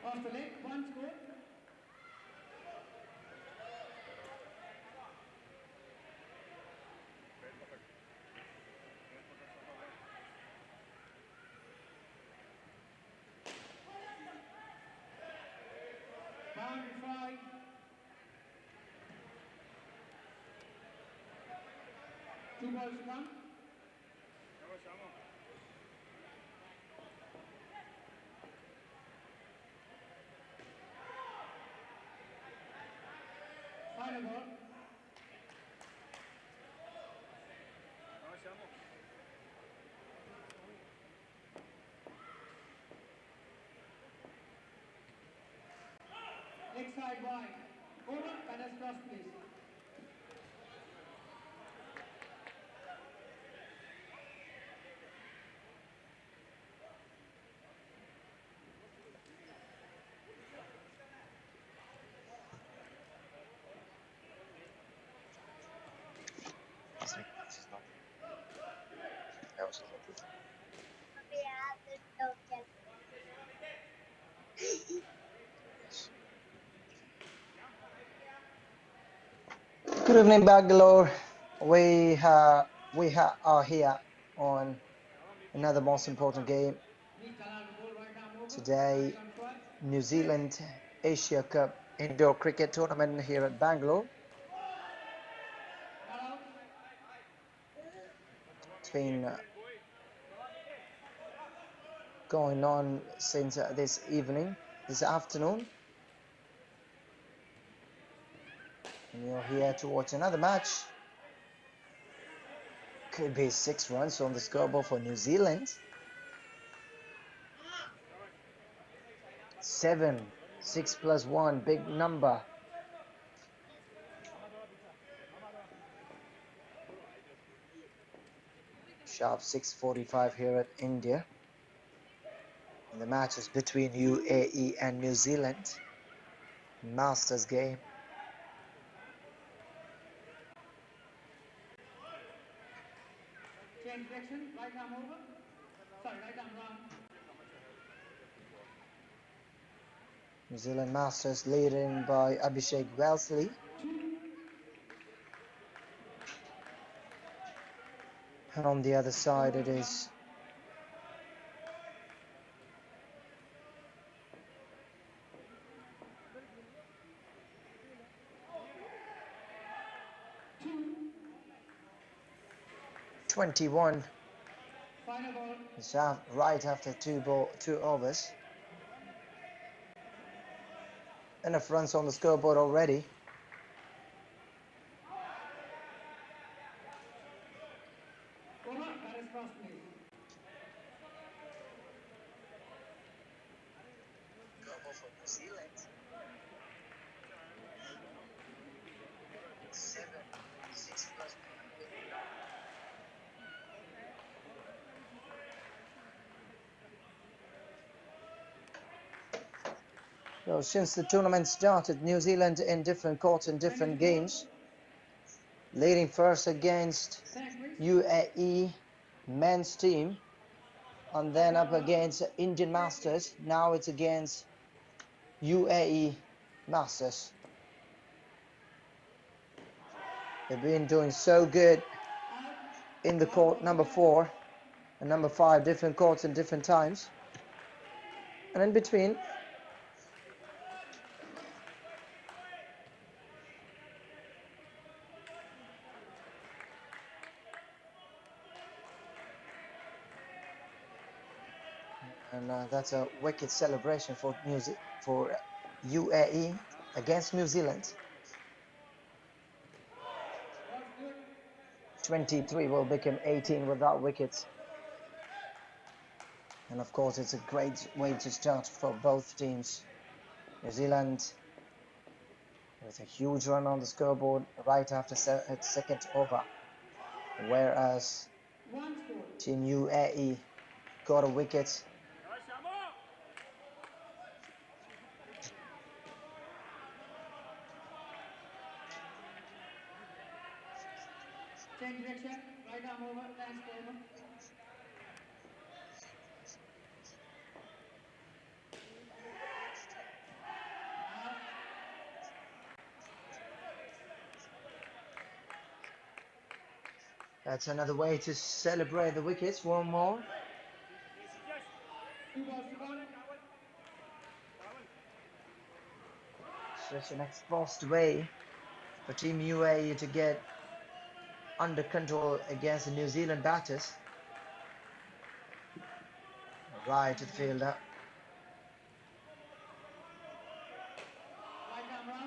Off the leg, one score. Boundary try. Two balls to come. Final ball. Leg side wide. Over, banners cross please. Good evening, Bangalore. We are here on another most important game today. New Zealand Asia Cup indoor cricket tournament here at Bangalore. It's been going on since this afternoon, and you're here to watch another match. Could be 6 runs on the scoreboard for New Zealand. 7, 6 plus 1, big number. Sharp 6:45 here at India. And the match is between UAE and New Zealand. Masters game. Change direction, right arm over. Sorry, right arm round. New Zealand Masters leading by Abhishek Wellesley. And on the other side it is Two. 21. Final ball, It's right after two overs. Enough runs on the scoreboard already. Over. Batters cross, please. For New Zealand. 6+. So since the tournament started, New Zealand in different courts in different games, leading first against UAE men's team, and then up against Indian Masters. Now it's against UAE Masters. They've been doing so good in the court number 4 and number 5, different courts in different times. And in between, and that's a wicked celebration for UAE against New Zealand. 23 will become 18 without wickets. And of course, it's a great way to start for both teams. New Zealand with a huge run on the scoreboard right after its second over, whereas Team UAE got a wicket. Change direction. Right arm over. Thanks, over. That's another way to celebrate the wickets. One more. 2 balls to 1. Such an exposed way for Team UAE to get under control against the New Zealand batters. Right to the fielder.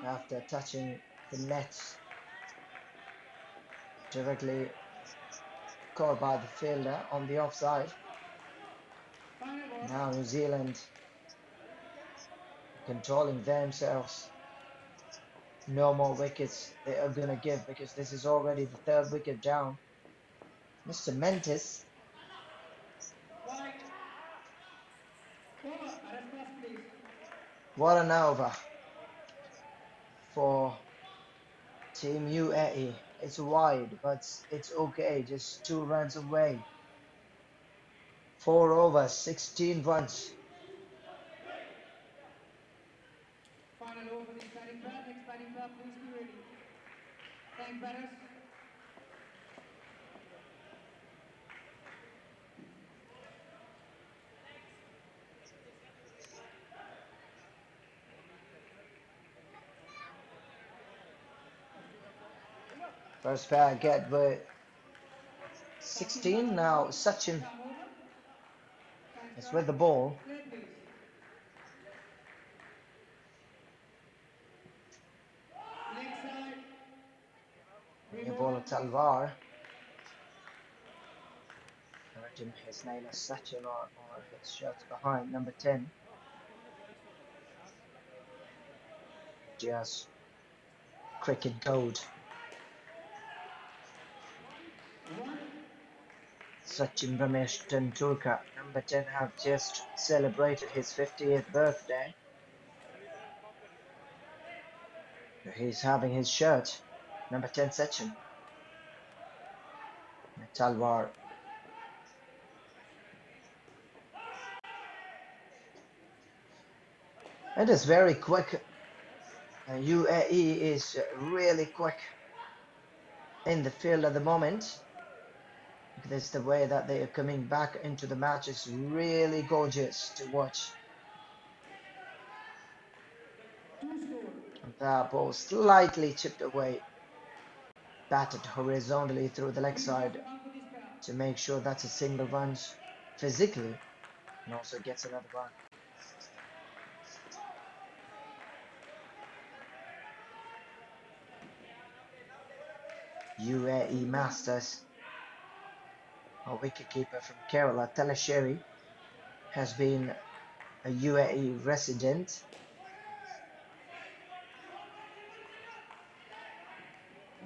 After touching the nets, directly caught by the fielder on the offside. Now New Zealand controlling themselves. No more wickets they are going to give, because this is already the 3rd wicket down. Mr. Mentis. What an over for Team UAE. It's wide, but it's okay. Just 2 runs away. 4 overs, 16 runs. Final over for the batting pair. Next batting pair, please be ready. Thanks, batters. First pair get with 16. Now Sachin is with the ball. Play, please. Leg side. New bowler Talwar. Written his name as Sachin or his shirts behind number 10. Just cricket gold. Sachin Ramesh Tendulkar, number 10, have just celebrated his 50th birthday. He's having his shirt, number 10 Sachin. Talwar. It is very quick. UAE is really quick in the field at the moment. This is the way that they are coming back into the match. Is really gorgeous to watch. That ball slightly chipped away, batted horizontally through the leg side to make sure that's a single runs. physically and also gets another run. UAE Masters, a wicketkeeper from Kerala, Talasheri, has been a UAE resident.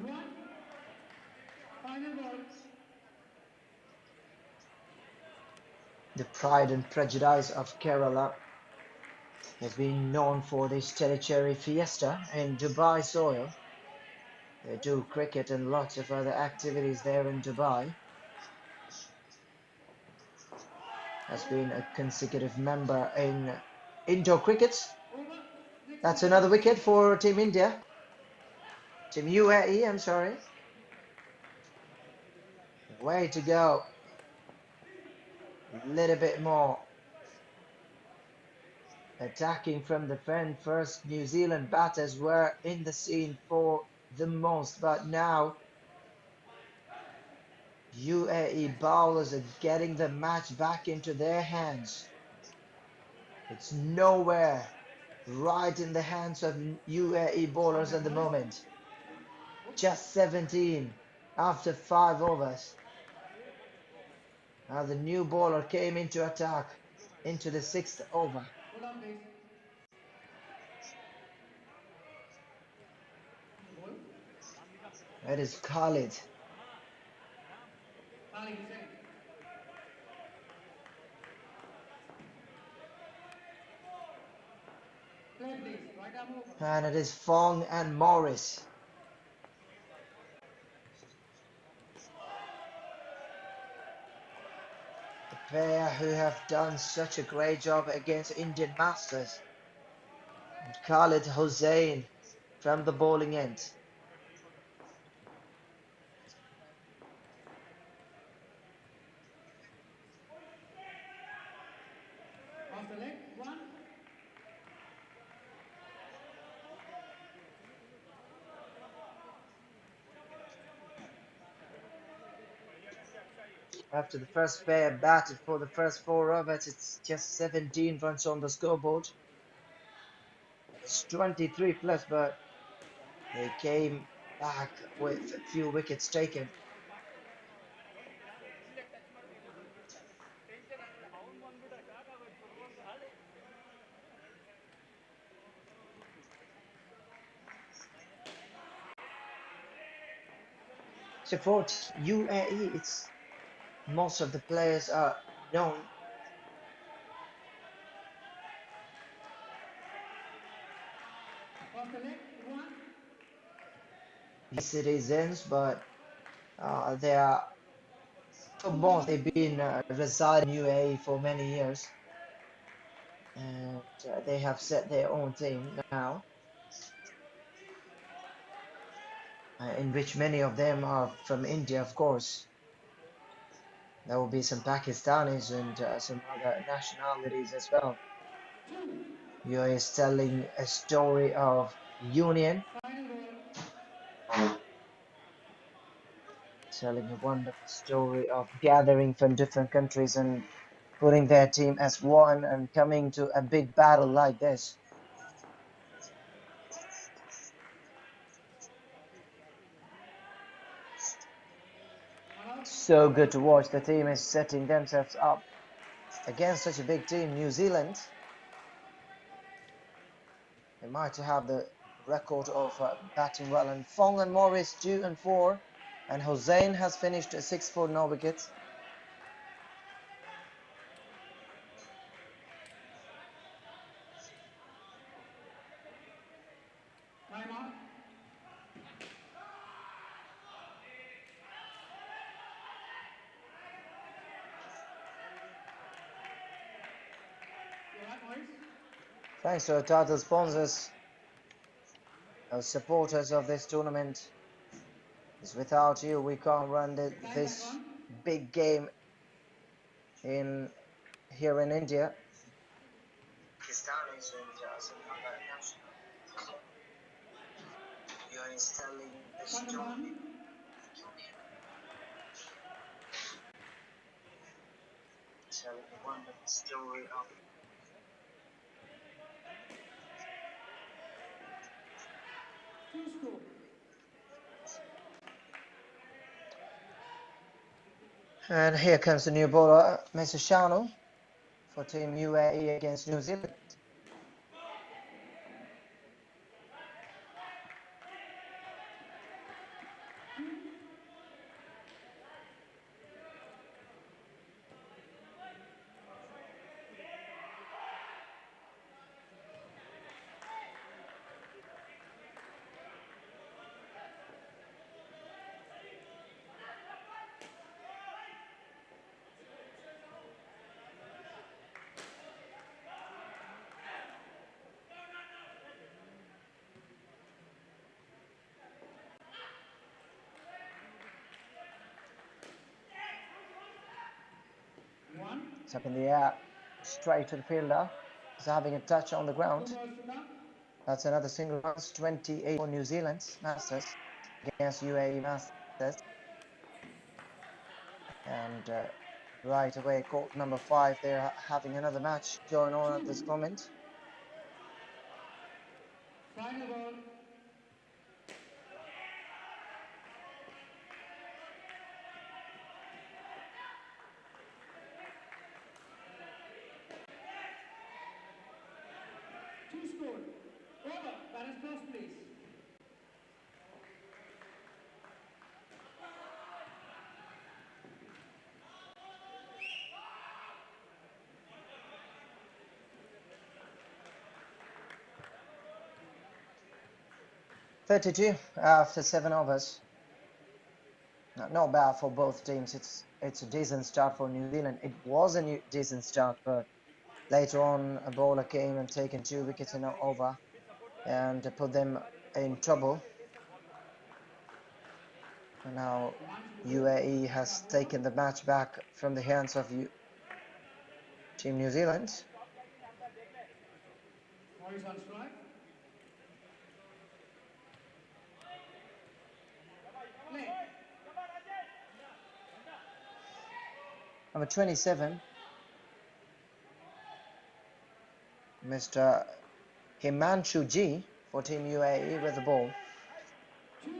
One. Final ball. The pride and prejudice of Kerala has been known for this Telecherry Fiesta in Dubai soil. They do cricket and lots of other activities there in Dubai. Has been a consecutive member in indoor cricket. Over. Next That's 30 another seconds. wicket for Team India. Team UAE, I'm sorry. Way to go. A little bit more attacking from the front. First, New Zealand batters were in the scene for the most, but now UAE bowlers are getting the match back into their hands. It's nowhere right in the hands of UAE bowlers at the moment. Just 17 after 5 overs. Now the new bowler came into attack into the 6th over. Hold on, please. Ball. That is Khalid. Ali, listen. Play, please. Right arm over. And it is Fong and Morris. The pair who have done such a great job against Indian Masters. And Khalid Hossain from the bowling end. Off the leg. One. After the first pair batted for the first 4 overs, it's just 17 runs on the scoreboard. It's 23 plus, but they came back with a few wickets taken. So for UAE, it's most of the players are known Off the leg. One. citizens, but they are for most they've been residing in UAE for many years, and they have set their own team now, in which many of them are from India, of course. There will be some Pakistanis and some other nationalities as well. UAE is telling a story of union, Final ball. telling a wonderful story of gathering from different countries and putting their team as one and coming to a big battle like this. One out. So good to watch. The team is setting themselves up against such a big team, New Zealand. They might have the record of batting well. And Fong and Morris 2 and 4, and Hossain has finished 6 for no wickets. Time out. You have noise. Thanks to our title sponsors, our supporters of this tournament. Because without you, we can't run Time back this on. big game in here in India. Pakistanis and some other nationalities. UAE is telling the One story one. of union. Two score. And here comes the new bowler, Mr. Shanu, for Team UAE against New Zealand. One. It's up in the air, straight to the fielder. He's having a touch on the Two ground. balls to come. That's another single runs, 28 for New Zealand Masters against UAE Masters. And right away, court number 5, they're having another match going on at this moment. Final ball. Two score. Over. Balance toss, please. .32 after 7 overs. Not bad for both teams. It's a decent start for New Zealand. It was a decent start, but later on a bowler came and taken 2 wickets in an over and put them in trouble. And now UAE has taken the match back from the hands of Team New Zealand. Morris on strike. Play. Number 27, Mr. Himanshu G for Team UAE with the ball. Two.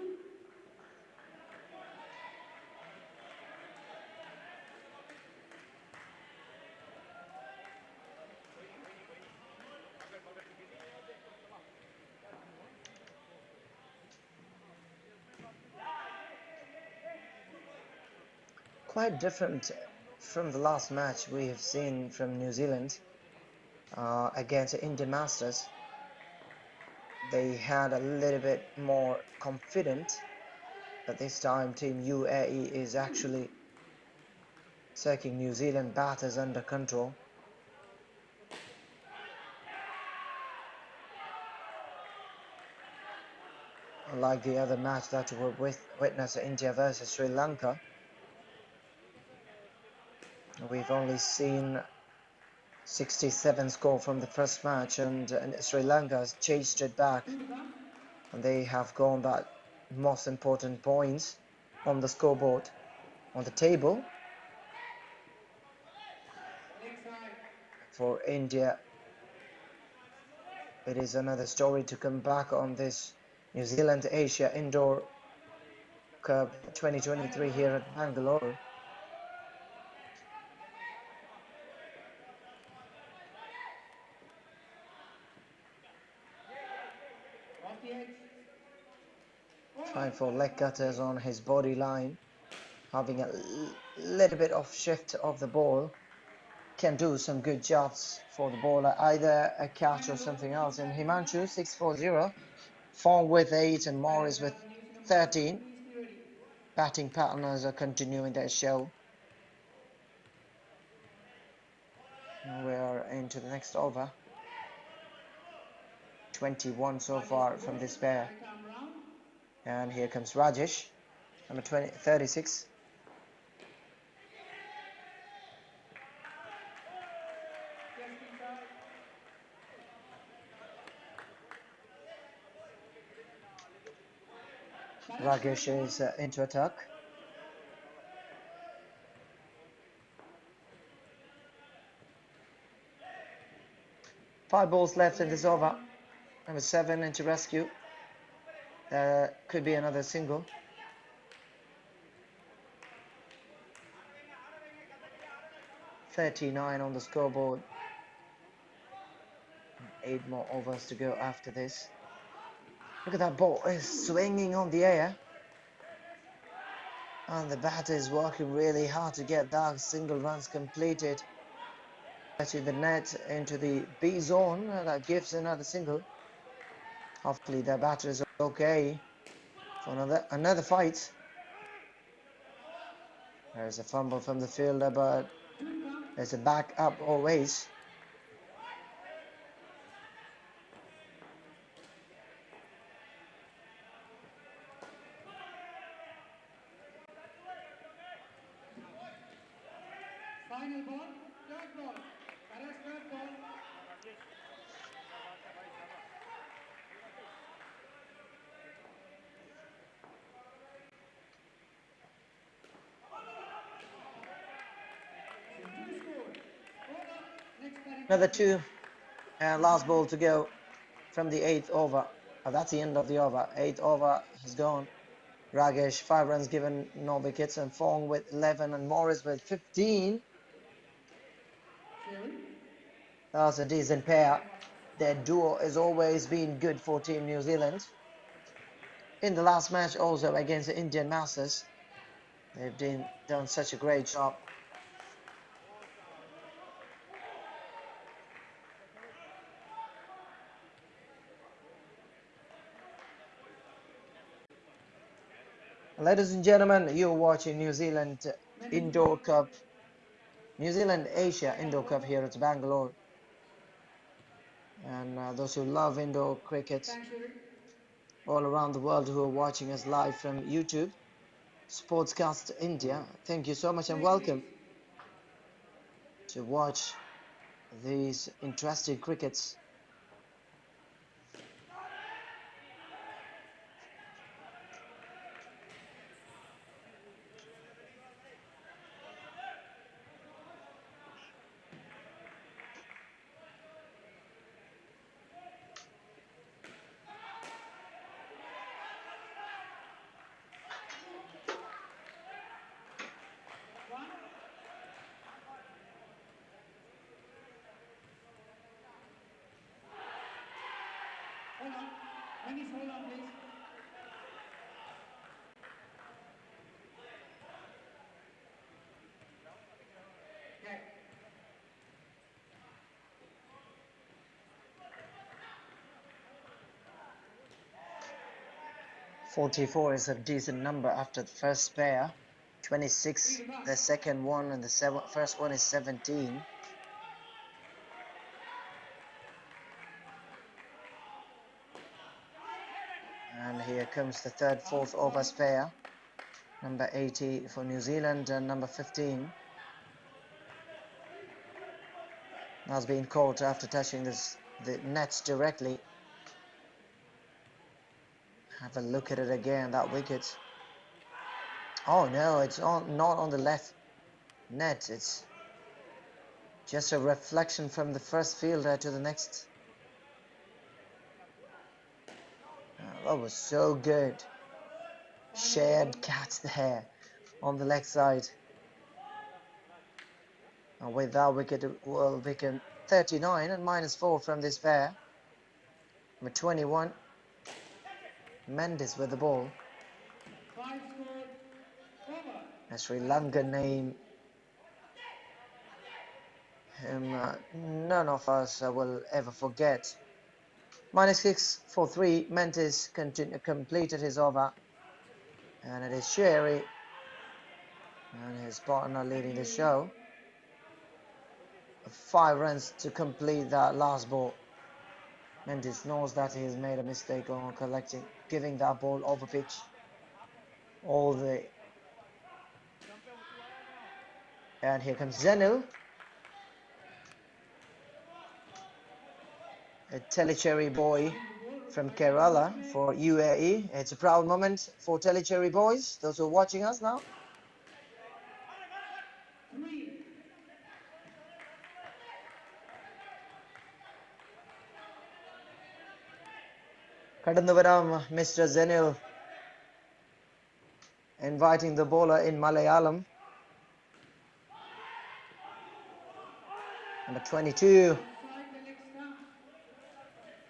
Quite different from the last match we have seen from New Zealand against the Indian Masters. They had a little bit more confident, but this time Team UAE is actually taking New Zealand batters under control. Unlike the other match that we witnessed, India versus Sri Lanka, we've only seen 67 score from the first match, and Sri Lanka has chased it back, Two to come. and they have gone that most important points on the scoreboard. On the table Leg side. for India, it is another story to come back on this New Zealand Asia Indoor Cup 2023 here at Bangalore. Off the edge. Trying for leg cutters on his body line, having a little bit of shift of the ball. Can do some good jobs for the bowler, either a catch or something else. And Himanshu 640, Fong with 8 and Morris with 13. Please be ready. Batting partners are continuing their show. We're into the next over. 21 so far from this pair. I come round. And here comes Rajesh, number 36. Just inside. Rajesh is into attack. 5 balls left in this over. Number 7 into rescue. Could be another single. .39 on the scoreboard. 8 more overs to go after this. Look at that ball, it's swinging on the air. And the batter is working really hard to get that single runs completed. Touching the net into the B zone, that gives another single. Hopefully the batter is okay for another fight. There's a fumble from the fielder, but there's a back up always. Final ball, third ball. Correct, third ball. Another 2. Last ball to go from the 8th over. That's the end of the over. 8th over has gone. Ragesh, 5 runs given, no wickets, and Fong with 11 and Morris with 15. That's a decent pair. Their duo has always been good for Team New Zealand. In the last match also against the Indian Masters, they've done such a great job. Ladies and gentlemen, you're watching New Zealand Indoor Cup, New Zealand Asia Indoor Cup here at Bangalore. And those who love indoor cricket all around the world who are watching us live from YouTube, Sportscast India, thank you so much and welcome to watch these interesting crickets. Hold on. Manish, hold on, please. Okay. 44 is a decent number after the first spare. 26 the second one, and the first one is 17. And here comes the third, fourth over spare. Number 80 for New Zealand and number 15. That's been caught after touching the nets directly. Have a look at it again, that wicket. Oh no, it's not on the left net. It's just a reflection from the first fielder to the next. That was so good. Shared catch there on the leg side. And with that wicket, will become 39 and -4 from this pair. Number 21, Mendes with the ball. 5 scored. Over. A Sri Lankan name. None of us will ever forget. -6 for 3. Mendes completed his over. And it is Sherry and his partner leading the show. 5 runs to complete that last ball. Mendes knows that he has made a mistake on giving that ball over pitch. And here comes Zenu. A Telecherry boy from Kerala for UAE. It's a proud moment for Telecherry boys, those who are watching us now. 3. Kadandavanam, Mr. Zenil inviting the bowler in Malayalam. Number 22.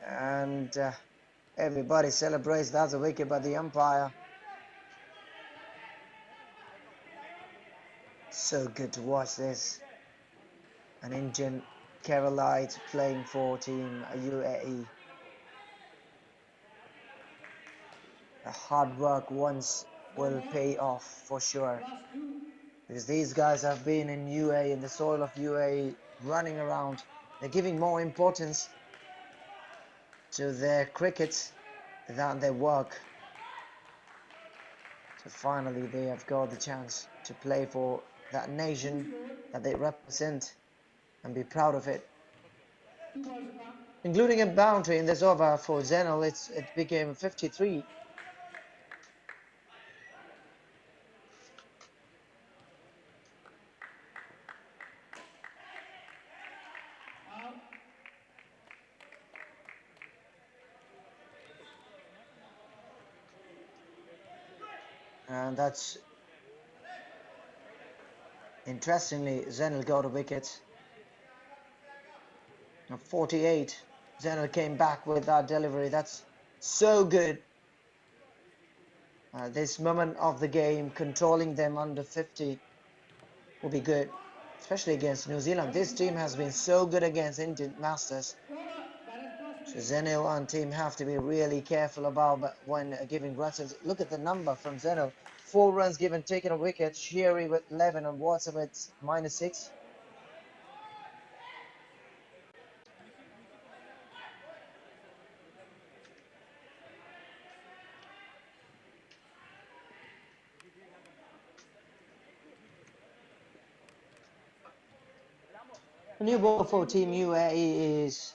And everybody celebrates. That's a wicket by the umpire. So good to watch this. An Indian Keralite playing for Team UAE. The hard work once will pay off for sure. Because these guys have been in UAE, in the soil of UAE, running around. They're giving more importance to their cricket than their work. So finally they have got the chance to play for that nation that they represent and be proud of it. Including a boundary in this over for Zenel, it became 53. And that's interestingly, Zenel got a wicket. 48. Zenel came back with that delivery. That's so good. This moment of the game, controlling them under 50 will be good, especially against New Zealand. This team has been so good against Indian Masters. So Zenil and team have to be really careful about when giving runs. Look at the number from Zenil. 4 runs given, taken a wicket. Sherry with 11 and Watson with -6. The new ball for Team UAE is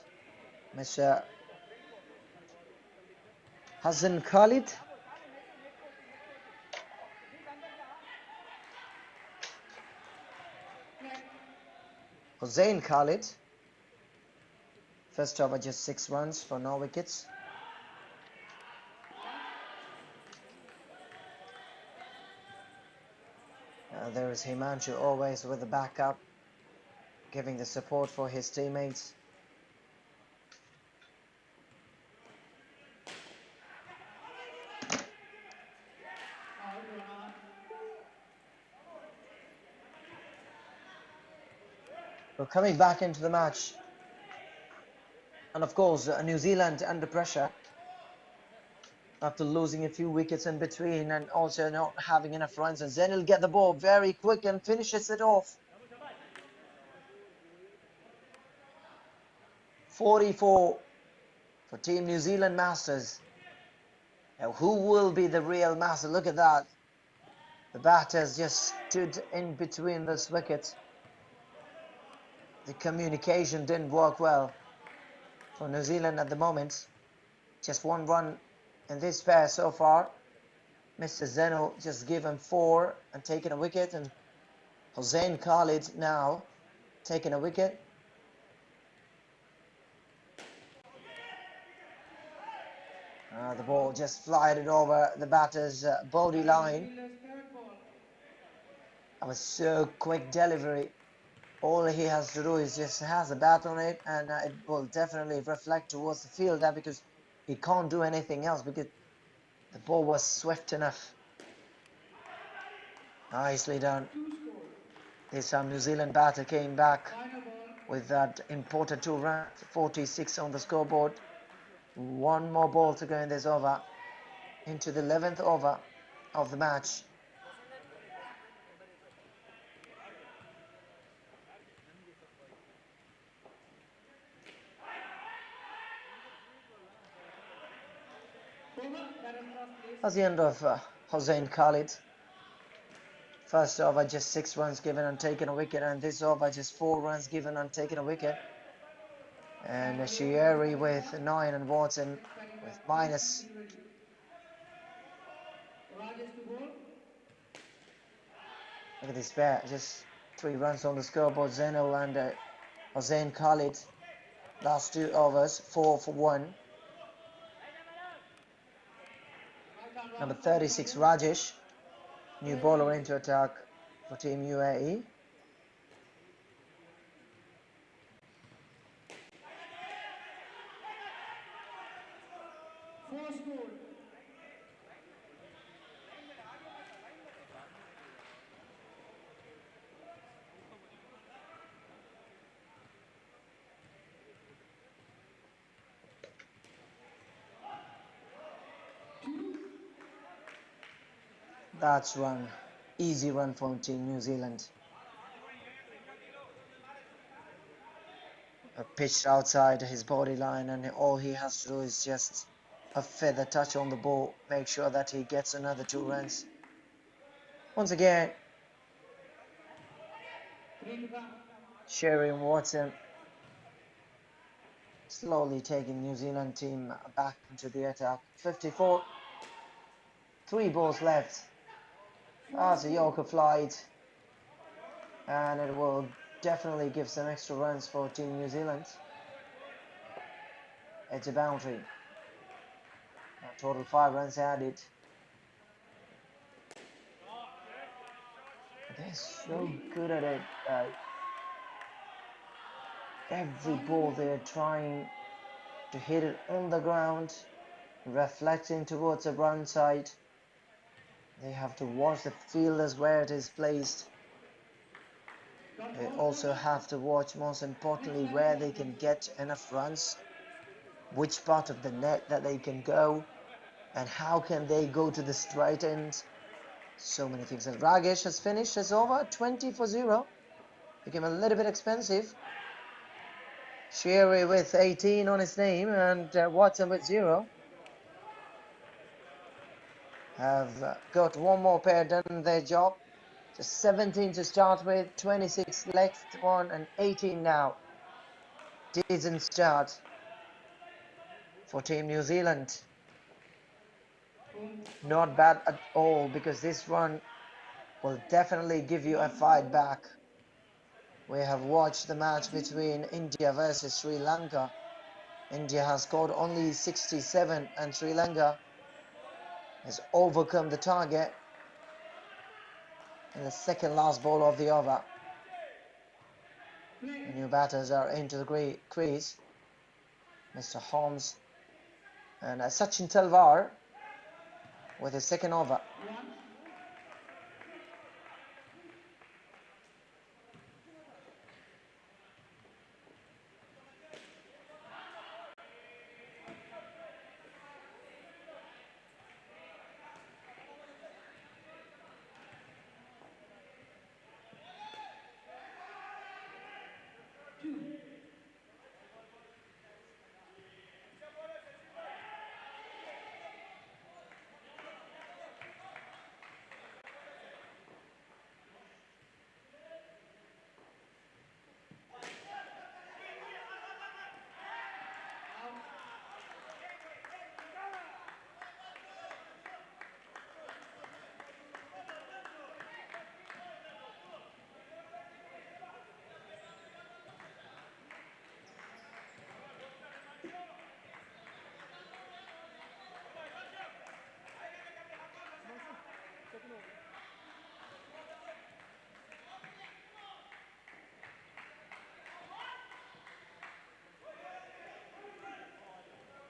Mr. Hassan Khalid. Hussain Khalid. First over, just 6 runs for no wickets. There is Himanshu always with the backup, giving the support for his teammates. We're coming back into the match. And of course, New Zealand under pressure after losing a few wickets in between and also not having enough runs. And Zenil get the ball very quick and finishes it off. 44 for Team New Zealand Masters. Now, who will be the real master? Look at that. The batters just stood in between those wickets. The communication didn't work well for New Zealand at the moment. Just 1 run in this pair so far. Mr. Zenil just given 4 and taken a wicket, and Hussain Khalid now taking a wicket. The ball just flied over the batter's body line. That was so quick delivery. All he has to do is just has a bat on it, and it will definitely reflect towards the field there, because he can't do anything else because the ball was swift enough. Nicely done. This New Zealand batter came back with that important 2 runs, 46 on the scoreboard. 1 more ball to go in this over, into the 11th over of the match. That's the end of Hussain Khalid. First over, just 6 runs given and taken a wicket, and this over, just 4 runs given and taken a wicket. And Shieri with 9 and Watson with minus. Look at this pair, just 3 runs on the scoreboard. Zenil and Hussain Khalid. Last 2 overs, 4 for 1. Number 36, Rajesh. New bowler into attack for Team UAE. Four scored. That's run. Easy run for Team New Zealand. Pitched outside his body line, and all he has to do is just a feather touch on the ball, make sure that he gets another 2 runs. Once again, Sherry Watson slowly taking New Zealand team back into the attack. 54, 3 balls left. That's a Yorker flight, and it will definitely give some extra runs for Team New Zealand. It's a boundary. A total 5 runs added. They're so good at it. Every ball they're trying to hit it on the ground, reflecting towards the run side. They have to watch the fielders where it is placed. They also have to watch, most importantly, where they can get enough runs, which part of the net that they can go, and how can they go to the straight end. So many things. And Ragesh has finished his over 20 for 0. Became a little bit expensive. Sherry with 18 on his name, and Watson with 0. Have got one more pair done their job. So 17 to start with, 26 next one, and 18 now. Decent start for Team New Zealand. Not bad at all, because this run will definitely give you a fight back. We have watched the match between India versus Sri Lanka. India has scored only 67, and Sri Lanka has overcome the target in the second last ball of the over. The new batters are into the crease. Mr. Holmes and Sachin Talwar with his second over.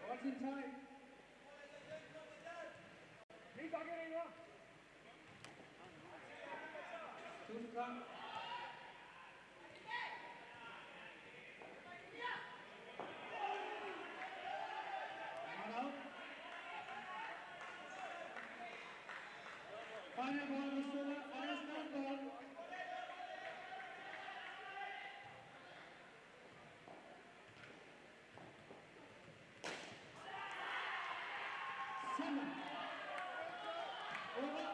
What's in time? Two to come. One out. Final ball, Mr. Final start ball. Seven. Over.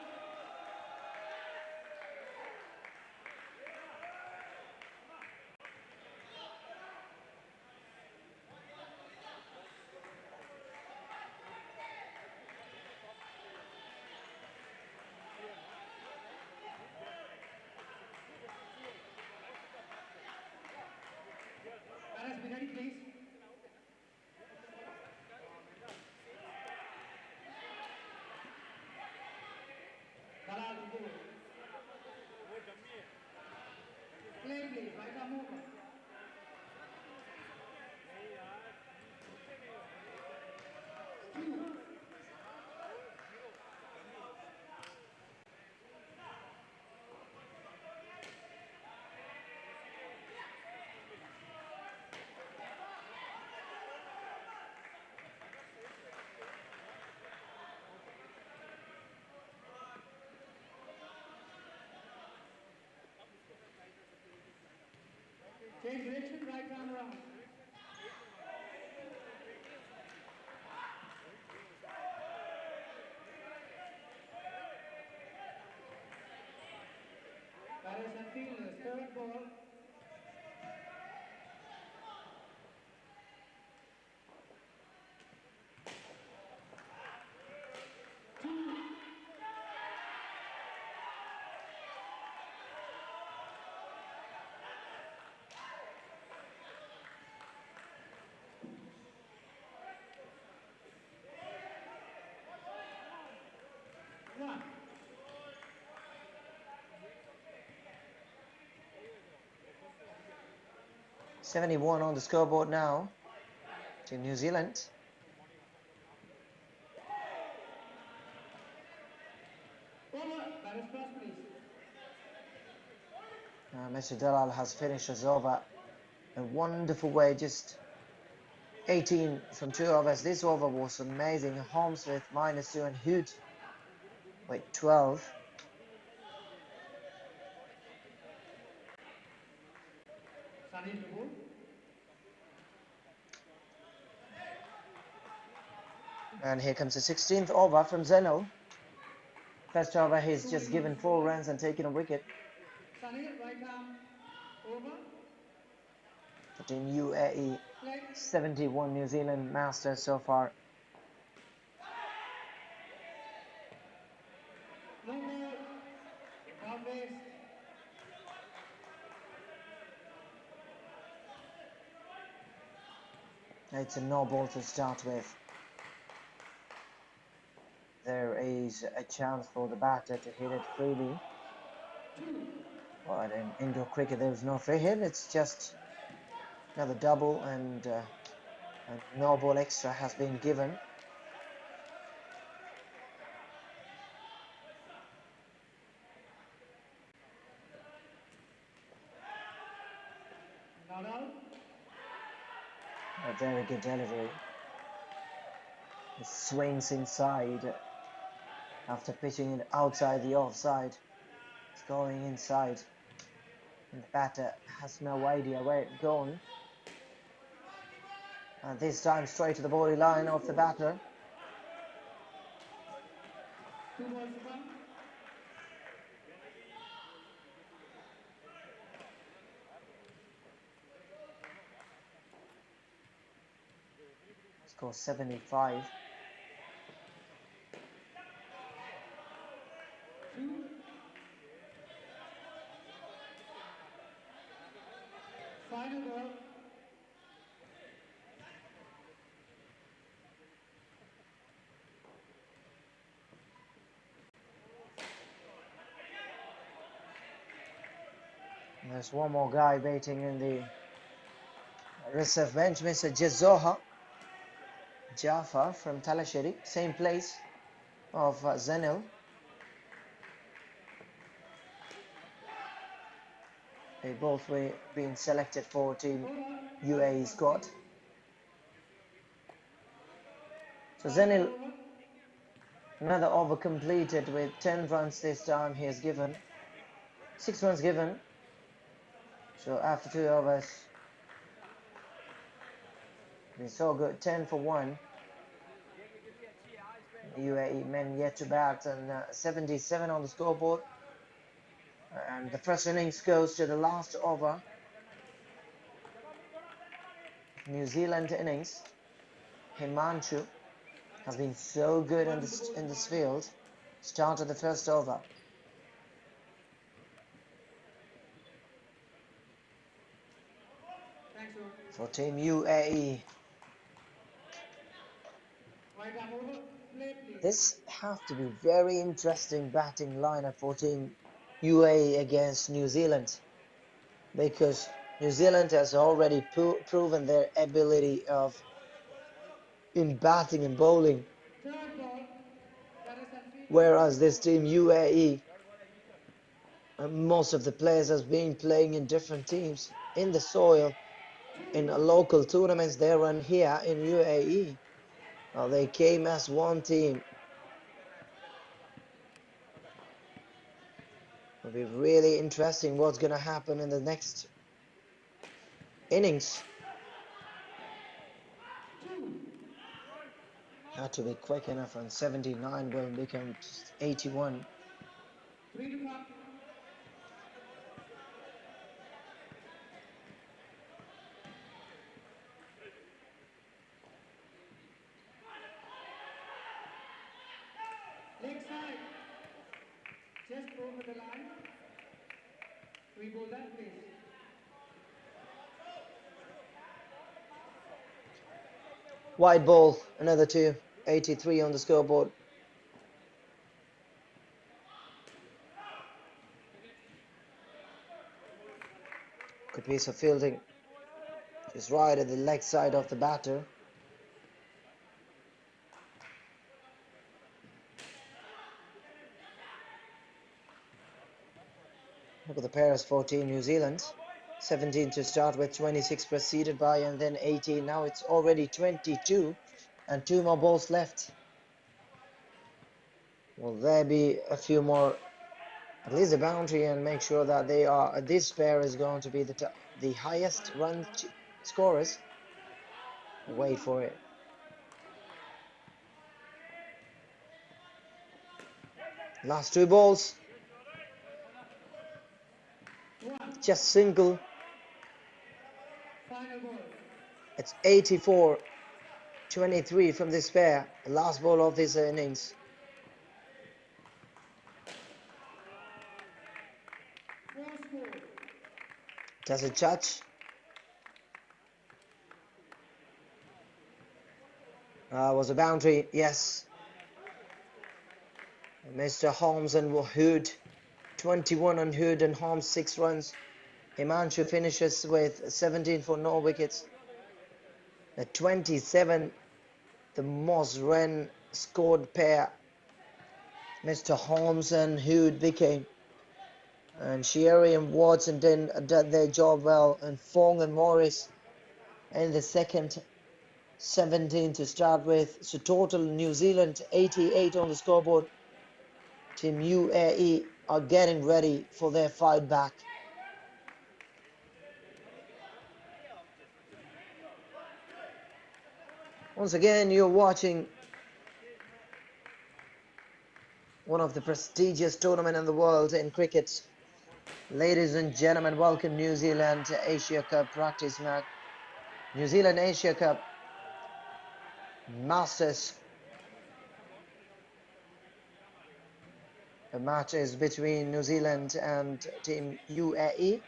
Play, please. Right arm over. Two. 'Change direction, right arm around. Batters and fielders, third ball. One. 71 on the scoreboard now. Team New Zealand. Over. Batters cross, please. Mr. Dalal has finished his over in a wonderful way. Just 18 from 2 overs. This over was amazing. Holmes with -2 and Hood with 12. Sunny to move. And here comes the 16th over from Zenil. First over, he's just given 4 runs and taken a wicket. Sunny, right arm over. For Team UAE, Play. 71 New Zealand Masters so far. No more. Down base. It's a no ball to start with. There is a chance for the batter to hit it freely. But in indoor cricket, there is no free hit. It's just another double, and a no ball extra has been given. Not out. A very good delivery. It swings inside after pitching it outside the offside. It's going inside. And the batter has no idea where it's gone. And this time straight to the body line of the batter. 2 balls to come. Score 75. 2. Final ball. And there's one more guy waiting in the reserve bench, Mr. Jazoha Jaffa from Talasheri, same place of Zenil. They both were being selected for Team UAE squad. So Zenil, another over completed with 10 runs this time. He has given 6 runs given. So after 2 overs, been so good. 10 for 1. UAE men yet to bat, and 77 on the scoreboard. And the first innings goes to the last over. New Zealand innings. Himanshu has been so good in this field. Started the first over. Thanks, sir. For Team UAE. Right arm over. Play, please. This have to be very interesting batting lineup for Team UAE against New Zealand. because New Zealand has already proven their ability of in batting and bowling, Third ball. That is a free ball. whereas this team UAE, most of the players has been playing in different teams in the soil in local tournaments they run here in UAE. They came as one team. It'll be really interesting what's going to happen in the next innings. Had to be quick enough, and 79 will become 81. 3 to come. Leg side. Just over the line. We go that place. Wide ball, another two. 83 on the scoreboard. Good piece of fielding. Just right at the leg side of the batter. Look at the pairs for Team New Zealand. 17 to start with, 26 preceded by, and then 18. Now it's already 22, and two more balls left. Will there be a few more, at least a boundary, and make sure that they are, this pair is going to be the highest run scorers. Wait for it. Last two balls. Just single. Final ball. It's 84-23 from this pair. The last ball of this innings. Does it touch? Was a boundary, yes. Mr. Holmes and Hood, 21 on Hood and Holmes, 6 runs. Himanshu finishes with 17 for no wickets. The 27, the most run scored pair. Mr. Holmes and Hood became. And Sherry and Watson did their job well. And Fong and Morris in the second, 17 to start with. So total New Zealand 88 on the scoreboard. Team UAE are getting ready for their fight back. Once again, you're watching one of the prestigious tournaments in the world in cricket. Ladies and gentlemen, welcome New Zealand Asia Cup practice match. New Zealand Asia Cup Masters. The match is between New Zealand and Team UAE.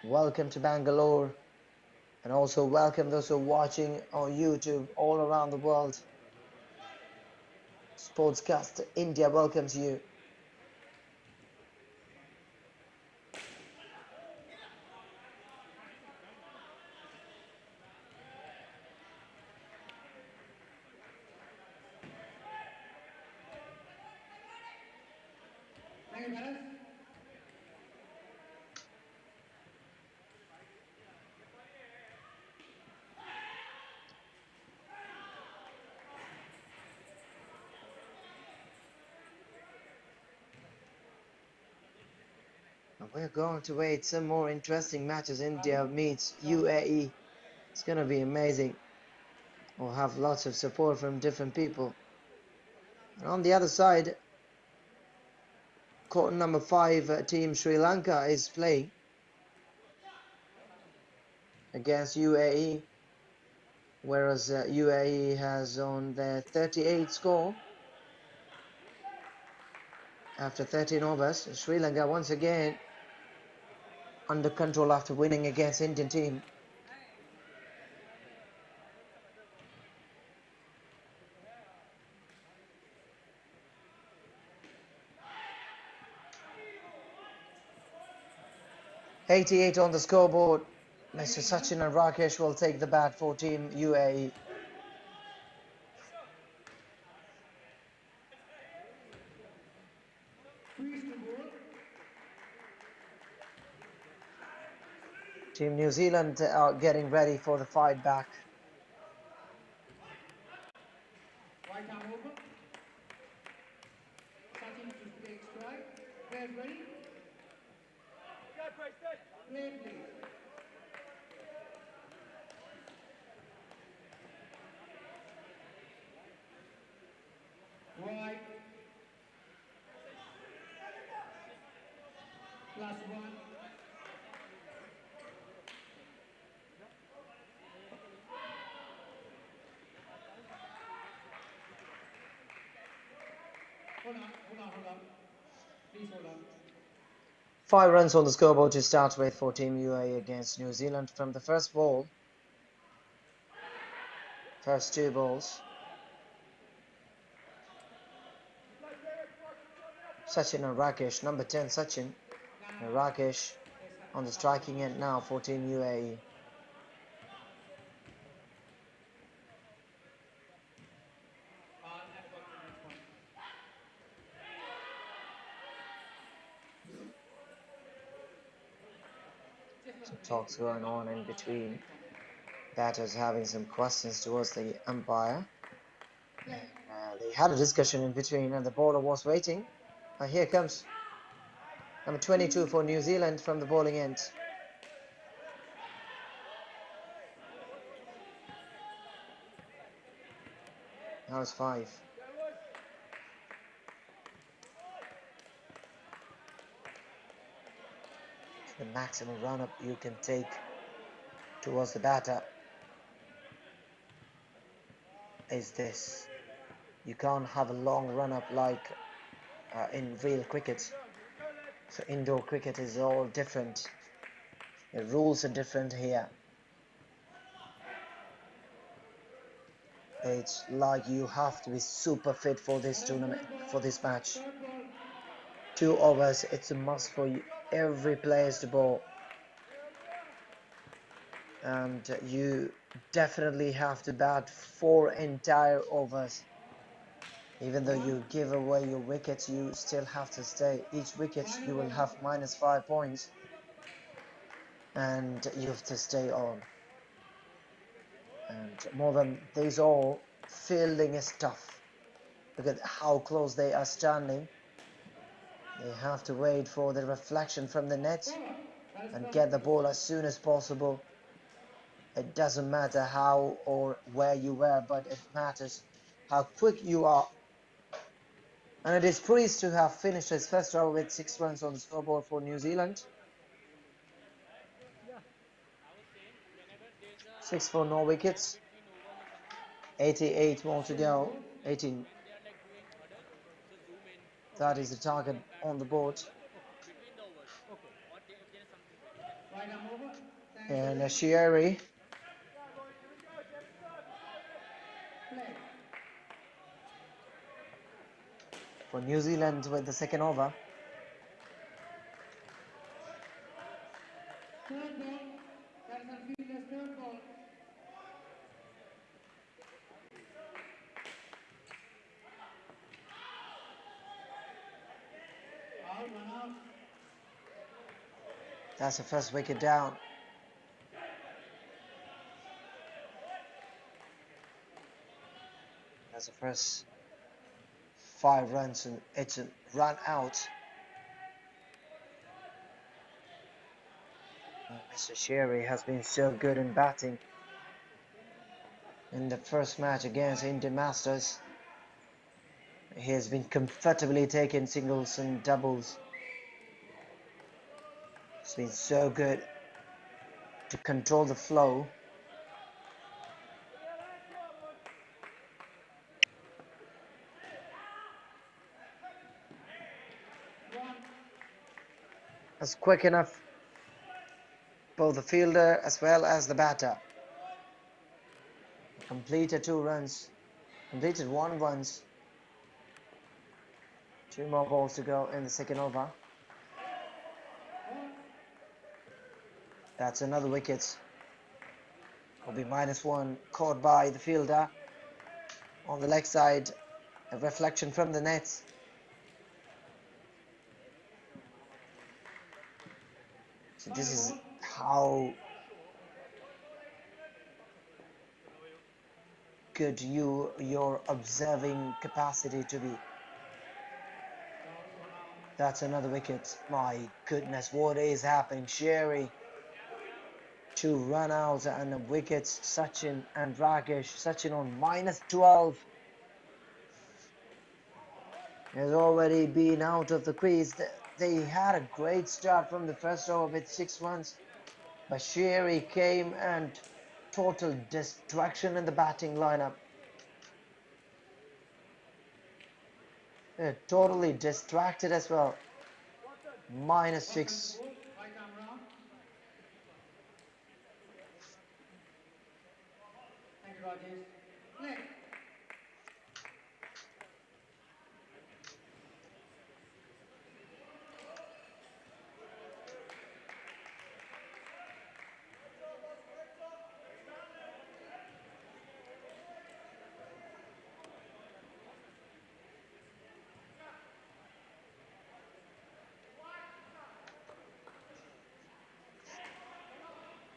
Welcome to Bangalore, and also welcome those who are watching on YouTube all around the world. Sportscast India welcomes you. Thank you, Bharat. We're going to wait some more interesting matches. India meets UAE. It's going to be amazing. We'll have lots of support from different people. And on the other side, court number 5 team Sri Lanka is playing against UAE, whereas UAE has on their 38 score after 13 overs. Sri Lanka once again under control after winning against Indian team. 88 on the scoreboard. Mr. Sachin and Rakesh will take the bat for Team UAE. Freeze to ball. Team New Zealand are getting ready for the fight back. Right arm open. Sachin to take strike. Players ready? Play please. Wide. +1. Hold on. Please hold on. 5 runs on the scoreboard to start with for Team UAE against New Zealand from the first ball. First 2 balls. Sachin and Rakesh, number 10 Sachin and Rakesh on the striking end now for Team UAE. Some talks going on in between. Batters having some questions towards the umpire. They had a discussion in between and the bowler was waiting. Here comes number 22 for New Zealand from the bowling end. Now it's 5. The maximum run-up you can take towards the batter is this. You can't have a long run-up like in real cricket. So indoor cricket is all different. The rules are different here. It's like you have to be super fit for this tournament, for this match. 2 overs, it's a must for you, every player to bowl. And you definitely have to bat 4 entire overs. Even though you give away your wickets, you still have to stay. Each wicket you will have -5 points. And you have to stay on. And more than these all, fielding is tough. Look at how close they are standing. They have to wait for the reflection from the net and get the ball as soon as possible. It doesn't matter how or where you were, but it matters how quick you are. And it is pleased to have finished his first over with 6 runs on the scoreboard for New Zealand. 6 for no wickets. 88 more to go. 18. That is the target on the board. And Shieri for New Zealand with the second over. Third ball. That's a fielder's third ball. Run out. That's the first wicket down. That's the first 5 runs and it's a run out. Mr. Sherry has been so good in batting in the first match against Indian Masters. He has been comfortably taking singles and doubles. It's been so good to control the flow. That's quick enough, both the fielder as well as the batter. Completed 2 runs, completed 1 runs. 2 more balls to go in the second over. That's another wicket. Will be -1, caught by the fielder on the leg side. A reflection from the nets. So this is how good your observing capacity to be. That's another wicket. My goodness, what is happening? Sherry, 2 run outs and wickets. Sachin and Rakesh. Sachin on -12. Has already been out of the crease. They had a great start from the first over with 6 runs. But Sherry came and total destruction in the batting lineup. Totally distracted as well. -6. By camera. Thank you, Rajesh. Play.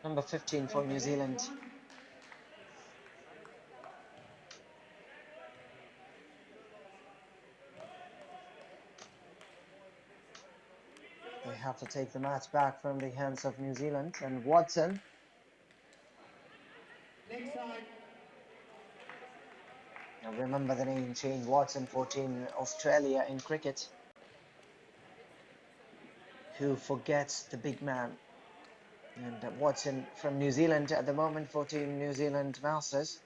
Number 15 for Take the New next Zealand. one. They have to take the match back from the hands of New Zealand. And Watson. Leg side. Now remember the name Shane Watson for Team Australia in cricket. Who forgets the big man? And Watson from New Zealand at the moment for Team New Zealand Masters.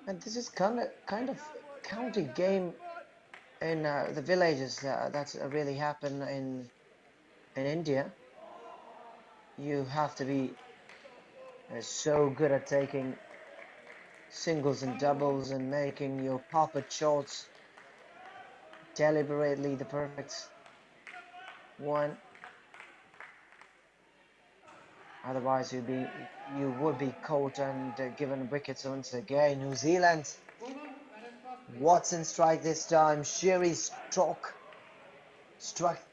And this is kind of county game in the villages that really happen in India. You have to be so good at taking singles and doubles and making your puppet shots deliberately the perfect one. Otherwise, you would be caught and given wickets once again. New Zealand. Over. That is fast break. Watson strike this time. Sherry struck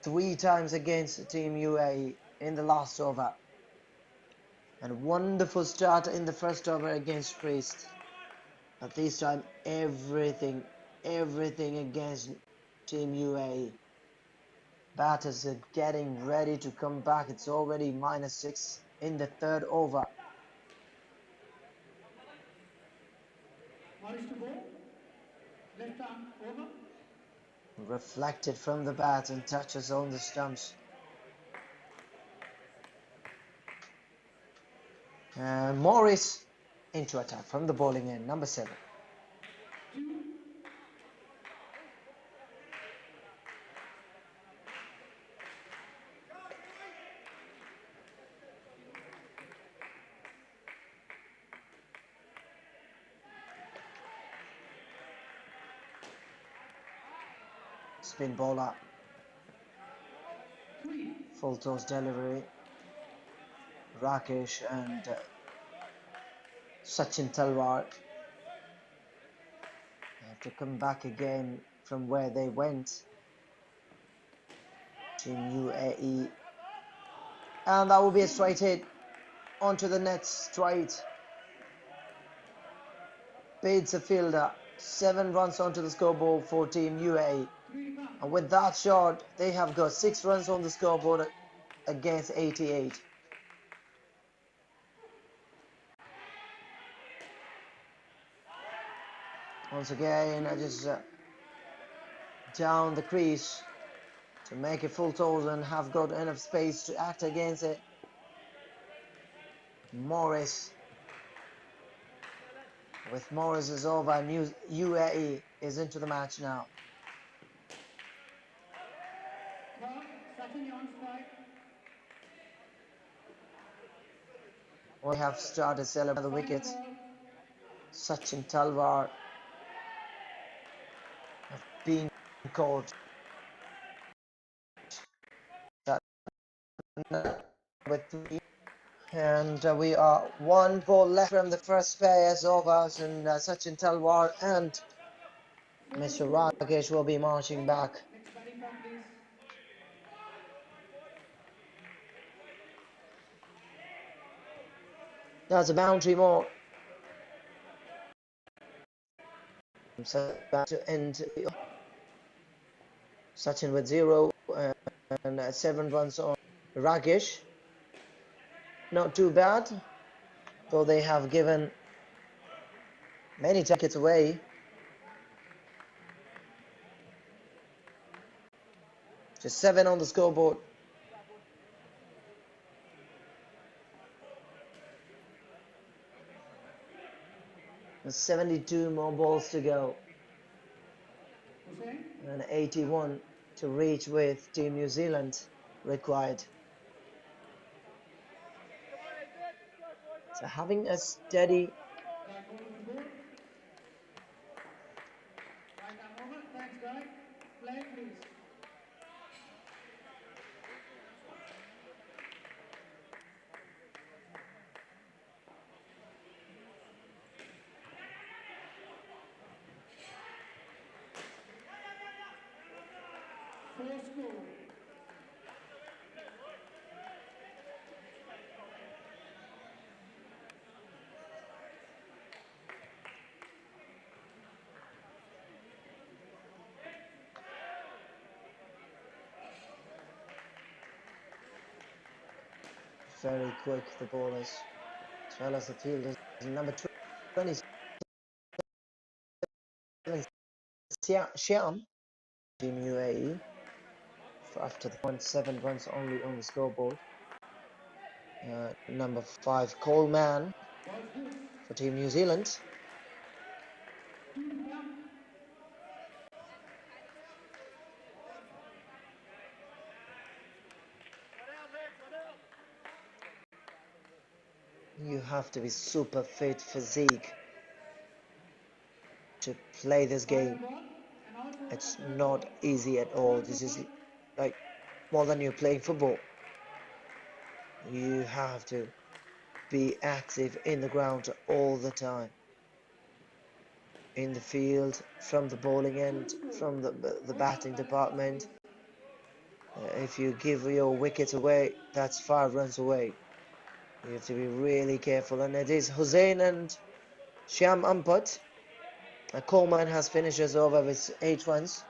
3 times against Team UAE in the last over. And wonderful start in the first over against Priest. But this time everything against Team UAE. Batters are getting ready to come back. It's already -6 in the third over. Morris to go. Left arm. Over. Reflected from the bat and touches on the stumps. And Morris into attack from the bowling end, number 7. Spin bowler. Full toss delivery. Rakesh and Sachin Talwar have to come back again from where they went. Team UAE. And that will be a straight hit onto the net straight. Beats a fielder. 7 runs onto the scoreboard for Team UAE. And with that shot, they have got 6 runs on the scoreboard against 88. Once again, I just down the crease to make a full toss and have got enough space to act against it. Morris. With Morris is over, UAE is into the match now. Sachin on strike. We have started celebrating the wickets. Sachin Talwar caught. That with 3. And we are 1 ball left from the first pairs of us, and Sachin Talwar and Mr. Rakesh will be marching back. Next batting back, please. That's a boundary more. So back to end. Sachin with 0 and 7 runs on Rakesh. Not too bad, though they have given many wickets away. Just 7 on the scoreboard. And 72 more balls to go. Hussain. And 81 to reach with Team New Zealand required. So having a steady Back over to the board. Right arm over. Thanks, guy. Play, please. Four score. very quick, the ballers, as well as the fielders. Number 27, Shyam, Team UAE, after the 7 runs only on the scoreboard. Number 5, Coleman for Team New Zealand. You have to be super fit physique to play this game. It's not easy at all. This is like more than you're playing football. You have to be active in the ground all the time. In the field, from the bowling end, from the batting department. If you give your wickets away, that's 5 runs away. You have to be really careful. And it is Hussain and Shyam Ampat. Coleman has finished us over with 8 runs.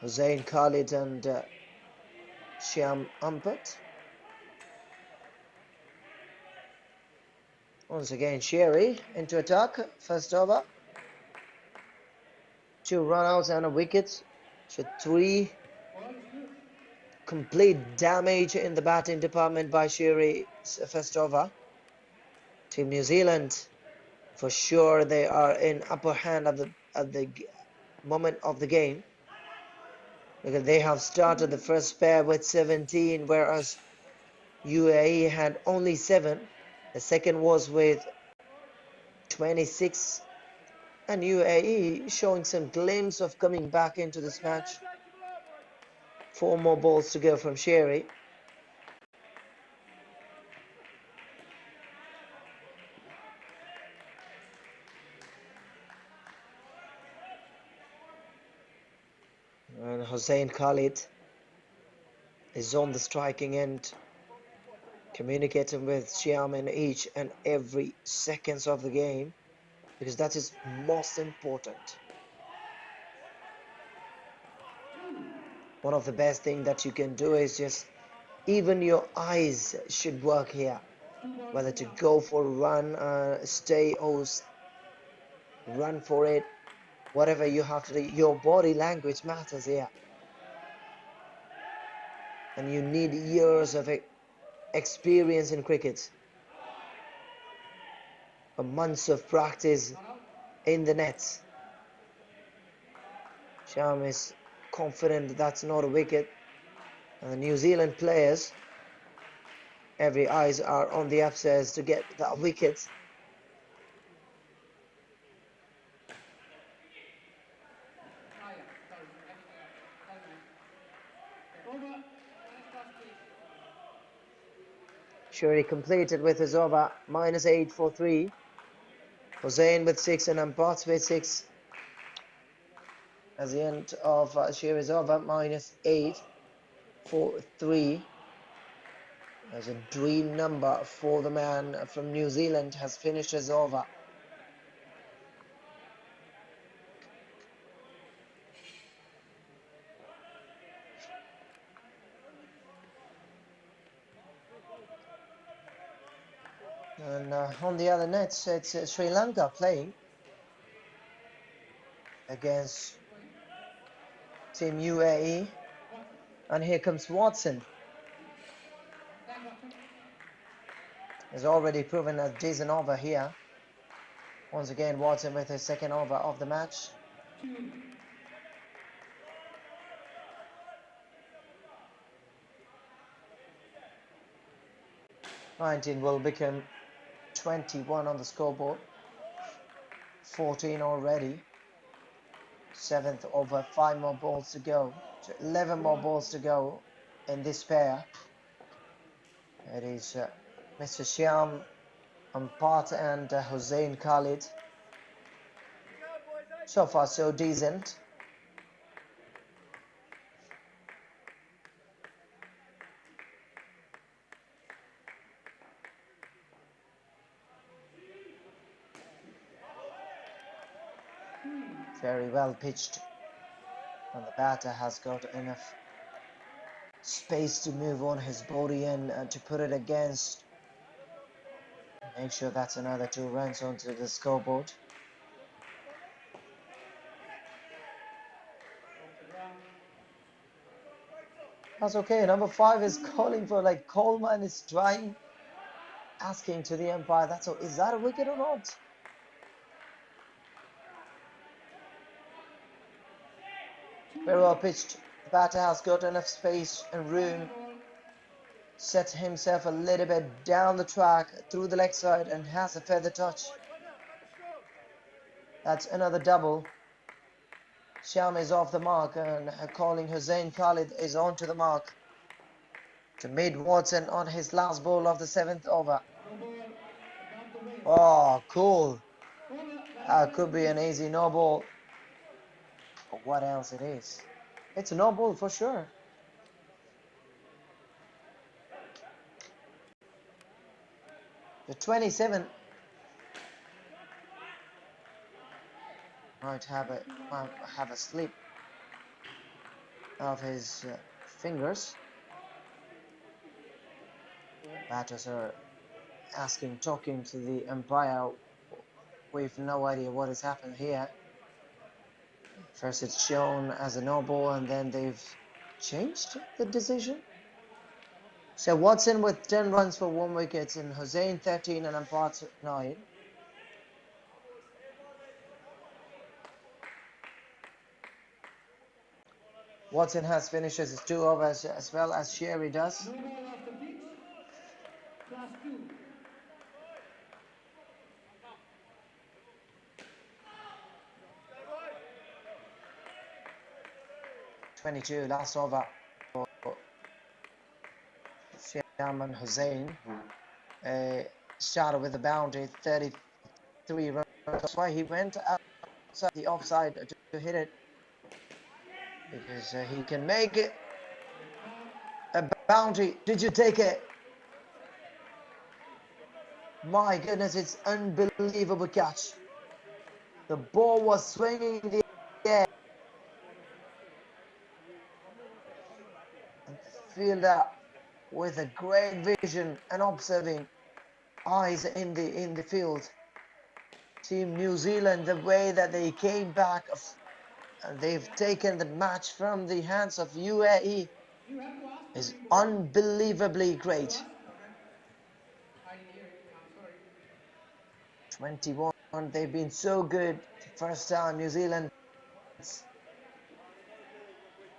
Hussain, Khalid and Shyam Ampat. Once again, Sherry into attack. First over. 2 run-outs and a wicket. So 3 complete damage in the batting department by Sherry's first over. Team New Zealand, for sure, they are in upper hand at the moment of the game, because they have started the first pair with 17, whereas UAE had only 7. The second was with 26, and UAE showing some glimpse of coming back into this match. 4 more balls to go from Sherry. And Hussain Khalid is on the striking end, communicating with Shyam in each and every seconds of the game, because that is most important. One of the best things that you can do is just, even your eyes should work here, whether to go for a run, stay or run for it, whatever you have to do. Your body language matters here, and you need years of experience in cricket, months of practice in the nets. Shyam is confident that's not a wicket, and the New Zealand players Every eyes are on the upstairs to get the wickets. Yeah, sorry, sorry, man. Over. Let's cross, please. Shuri completed with his over, -8 for 3. Hussain with 6 and Ampats with 6. At the end of Shuri's over, -8 for 3. As a dream number for the man from New Zealand has finished his over. And on the other nets, it's Sri Lanka playing against Team UAE. And here comes Watson. Has already proven a decent over here. Once again, Watson with his second over of the match. 19 will become 21 on the scoreboard. 14 already. 7th over, 5 more balls to go. So 11 more balls to go in this pair. It is Mr. Shyam Ampat and Hussain Khalid. So far, so decent. Very well pitched. And the batter has got enough space to move on his body and to put it against. Make sure that's another 2 runs onto the scoreboard. That's okay. Number 5 is calling for, like, Coleman is trying, asking to the umpire. That's all. Is that a wicket or not? Very well pitched. The batter has got enough space and room. Set himself a little bit down the track through the leg side and has a feather touch. That's another double. Shyam is off the mark and calling Hussain Khalid is on to the mark to meet Watson on his last ball of the 7th over. Oh, cool. Could be an easy no ball. But what else it is? It's a no ball for sure. The 27 might have a slip of his fingers. Batters are talking to the umpire. We've no idea what has happened here. First it's shown as a no ball and then they've changed the decision. So Watson with 10 runs for 1 wicket and Hussain 13 and Ampats 9. Watson has finished his 2 overs as well as Sherry does. No ball off the pitch. Class 2. 22 last over for Shyam and Hussain. Started with a boundary, 33 runs. That's why he went outside the offside to hit it. Because he can make it a boundary. Did you take it? My goodness, it's unbelievable catch. The ball was swinging in the air. And the fielder with a great vision and observing eyes in the field. Team New Zealand, the way that they came back, and they've taken the match from the hands of UAE You have to ask is something, bro. unbelievably great. Okay. I didn't hear it. I'm sorry. 21, they've been so good. First time New Zealand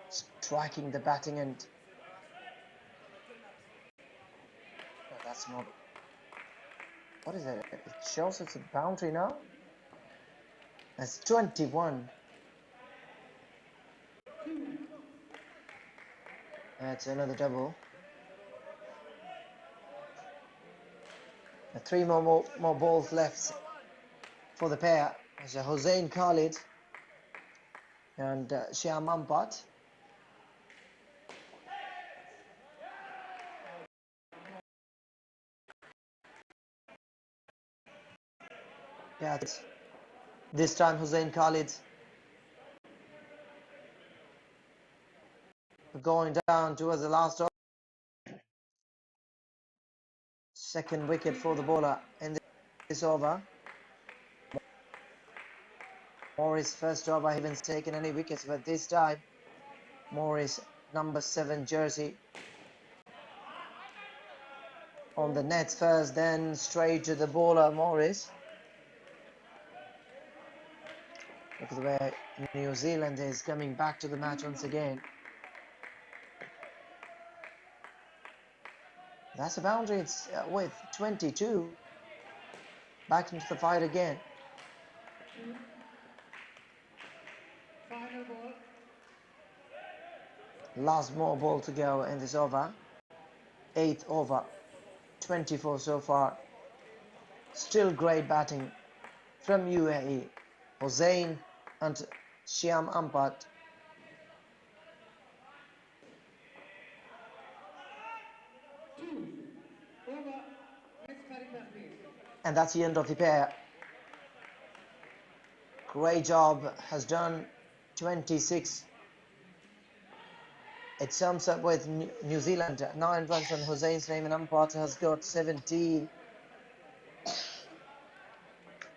striking the batting end. that's not. What is it? It shows it's a boundary now. That's 21. That's another double. 3 more balls left for the pair. It's Hossein Khalid and Shyam Ampat. Yeah, this time Hossein Khalid going down towards the last over. Second wicket for the bowler in this over. Morris first over, he hasn't taken any wickets, but this time Morris number 7 jersey on the net first, then straight to the bowler Morris. Look at the way New Zealand is coming back to the match once again. That's a boundary. It's with 22. Back into the fight again. Final ball. Last more ball to go in this over. 8th over. 24 so far. Still great batting from UAE. Hossein and Shyam Ampat. Over. Next batting man, please. And that's the end of the pair. Great job has done 26. It sums up with New Zealand 9 runs on Hossein's name, and Ampat has got 17.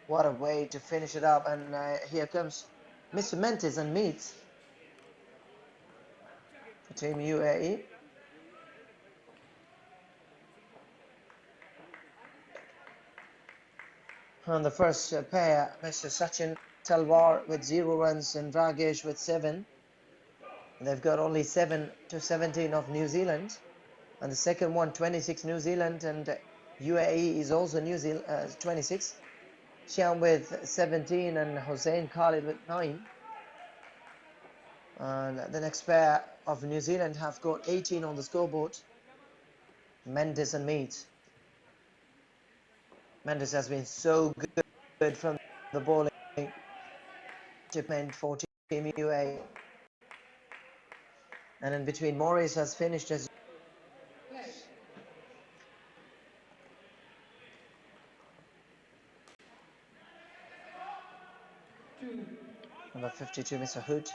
What a way to finish it up. And here comes Mr. Mentis and meets the Team UAE. On the first pair, Mr. Sachin Talwar with 0 runs and Ragesh with 7. They've got only 7 to 17 of New Zealand. And the second one, 26 New Zealand, and UAE is also New Zealand 26. Shyam with 17 and Hossein Khalid with 9. And the next pair of New Zealand have got 18 on the scoreboard. Mendes and Mead. Mendes has been so good from the bowling for Team UAE. And in between, Morris has finished as number 52, Mr. Hood.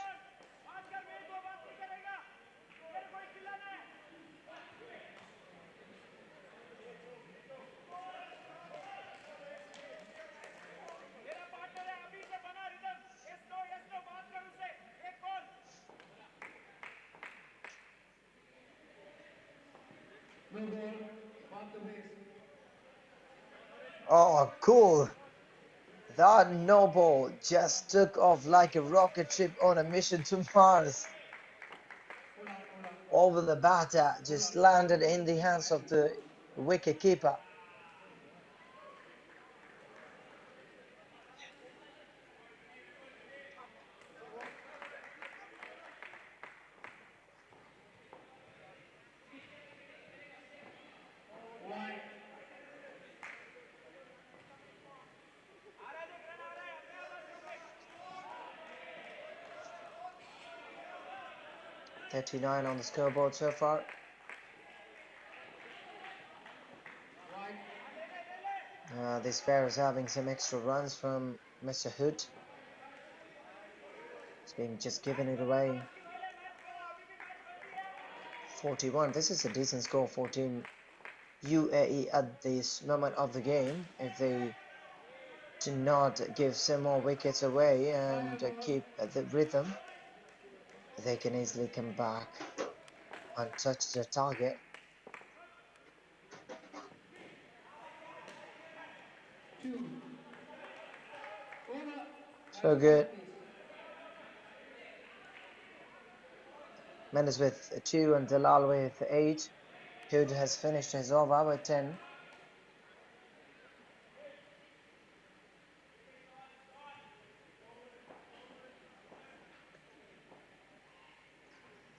No ball. Off the base. Oh, cool. That no ball just took off like a rocket ship on a mission to Mars. Over the batter, just landed in the hands of the wicket keeper. Wide. 39 on the scoreboard so far. This pair is having some extra runs from Mr. Hood. It's being just given it away. 41. This is a decent score for Team UAE at this moment of the game. If they do not give some more wickets away and keep the rhythm, they can easily come back and touch the target. So good. Mendes with 2 and Dalal with 8. Hood has finished his over with 10.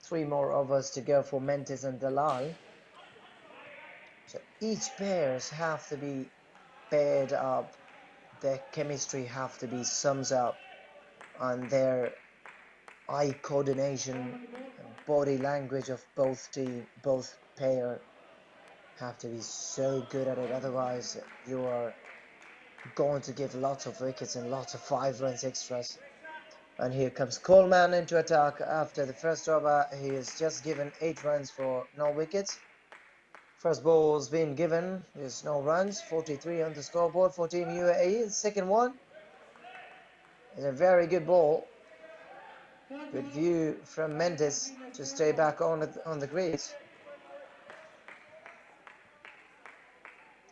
3 more overs to go for Mentis and Dalal. So each pairs have to be paired up. Their chemistry have to be sums up, and their eye coordination and body language of both pair have to be so good at it. Otherwise, you are going to give lots of wickets and lots of 5 runs extras. And here comes Coleman into attack after the first over. He has just given 8 runs for no wickets. First ball's been given. There's no runs. 43 on the scoreboard for Team UAE. Second one is a very good ball. Good view from Mendes to stay back on the crease.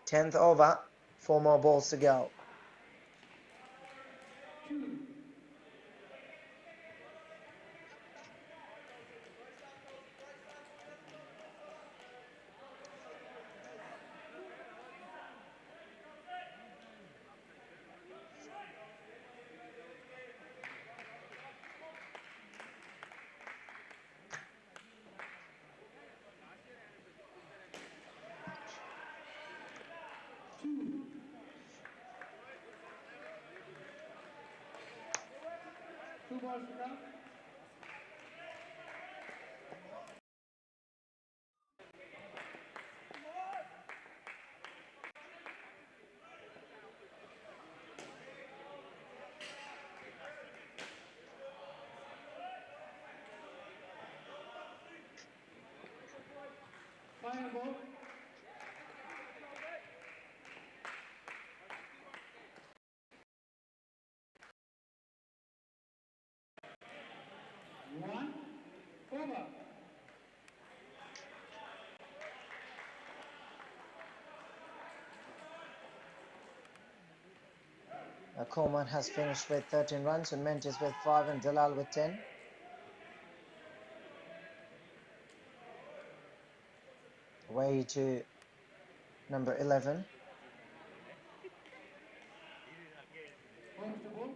10th over. 4 more balls to go. Two balls to come. Final ball. One over. Coleman has finished with 13 runs and Mendes with 5 and Dalal with 10. Way to number 11. Holmes to ball.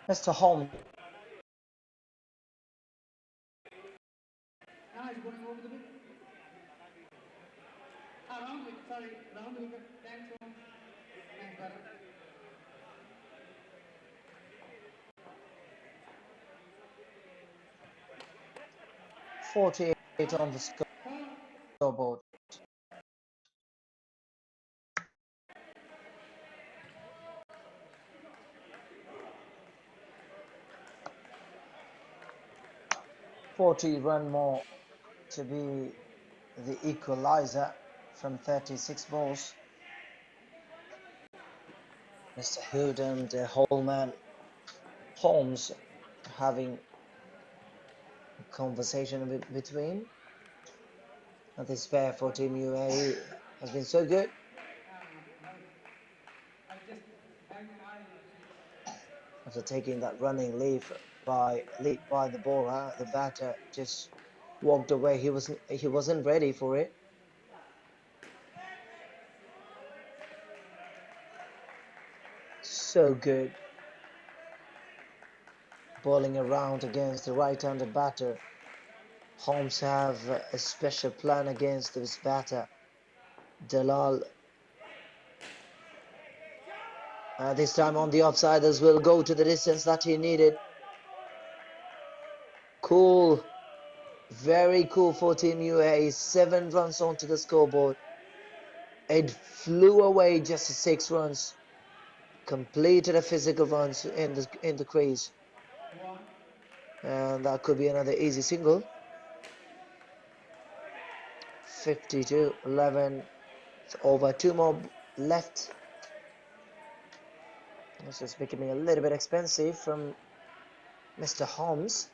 Mr. Holmes Now he's going over the wicket. Round wicket, sorry, round wicket. Thanks, Holmes. Thanks, brother. 48 on the scoreboard. "40 run more to be the equalizer from 36 balls." Mr. Hood and Holman Holmes having a conversation between. And this pair for Team UAE has been so good. After taking that running lead by the bowler, the batter just walked away. He wasn't ready for it. So good. Bowling around against the right-handed batter. Holmes have a special plan against this batter. Dalal this time on the offsiders will go to the distance that he needed. Cool. Very cool for Team UAE. 7 runs onto the scoreboard. It flew away just 6 runs. Completed a physical runs in the crease. And that could be another easy single. 52-11. Over 2 more left. This is becoming a little bit expensive from Mr. Holmes.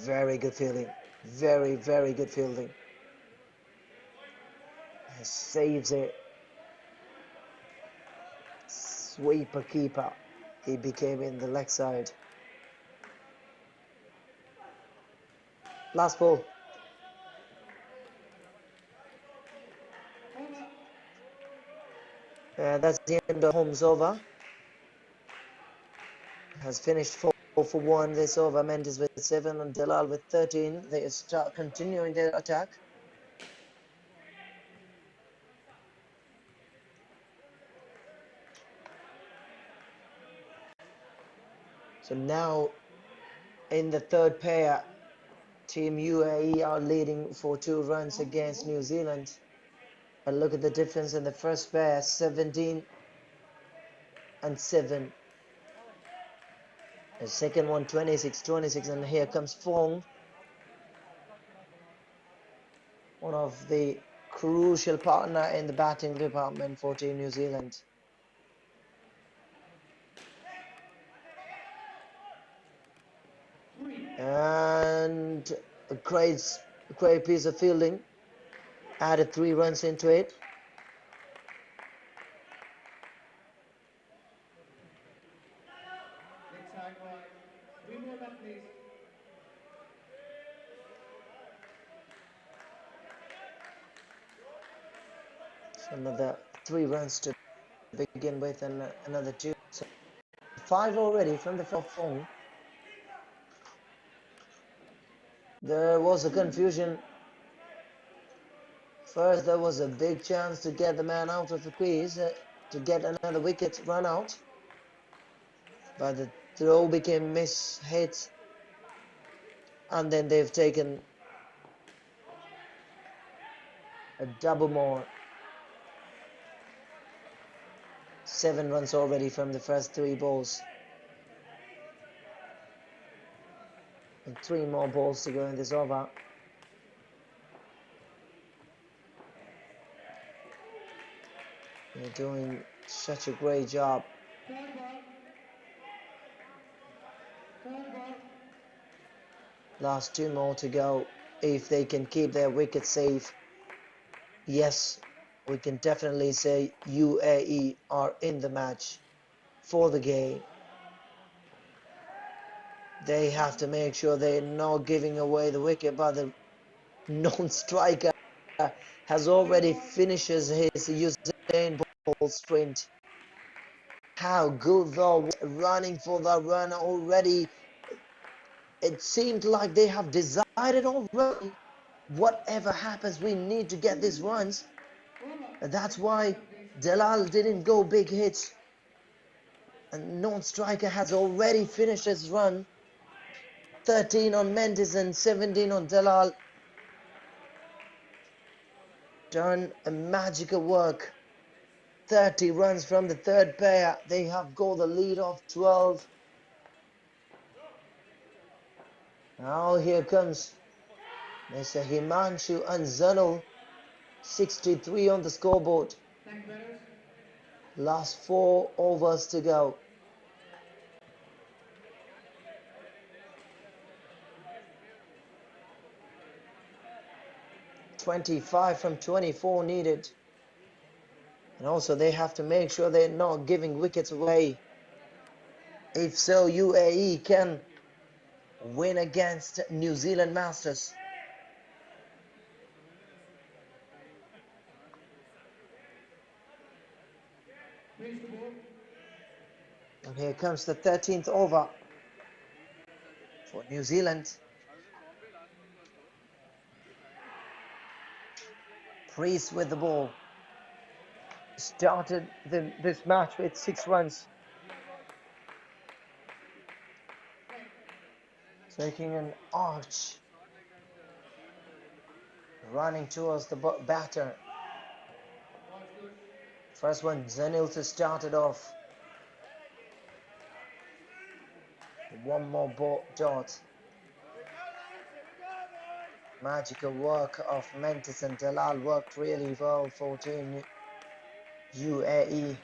Very good fielding. Very, very good fielding. He saves it. Sweeper keeper. he became in the leg side. Last ball. That's the end of Holmes' over. Has finished 4 for 1 this over. Mendes with 7 and Dalal with 13. They start continuing their attack. So now in the third pair, Team UAE are leading for 2 runs against New Zealand. And look at the difference in the first pair, 17 and 7. The second one, 26, and here comes Fong. One of the crucial partner in the batting department for Team New Zealand. And a great piece of fielding. Added 3 runs into it. Leg side wide. Remove that, please. So another 3 runs to begin with, and another 2. So 5 already from the Fong. There was a confusion. First, there was a big chance to get the man out of the crease, to get another wicket run out. But the throw became mishit. And then they've taken a double more. 7 runs already from the first 3 balls. And 3 more balls to go in this over. They're doing such a great job. Third ball. Third ball. Last 2 more to go. If they can keep their wicket safe, yes, we can definitely say UAE are in the match for the game. They have to make sure they're not giving away the wicket, but the non-striker has already finishes his Usain Bolt sprint. How good though, running for the run already. It seemed like they have decided already, whatever happens, we need to get these runs. And that's why Dalal didn't go big hits. And non-striker has already finished his run. 13 on Mendes and 17 on Dalal. Done a magical work. 30 runs from the third pair. They have got the lead of 12. Now here comes Mr. Himanshu and Zanul. 63 on the scoreboard. Thank you, batters. Last 4 overs to go. 25 from 24 needed. And also they have to make sure they're not giving wickets away. If so, UAE can win against New Zealand Masters. Please to ball. And here comes the 13th over for New Zealand. Priest with the ball. Started this match with 6 runs. Taking an arch. Running towards the batter. First one, Zanil to start it off. One more ball dot. Magical work of Mendes and Dalal worked really well for Team UAE.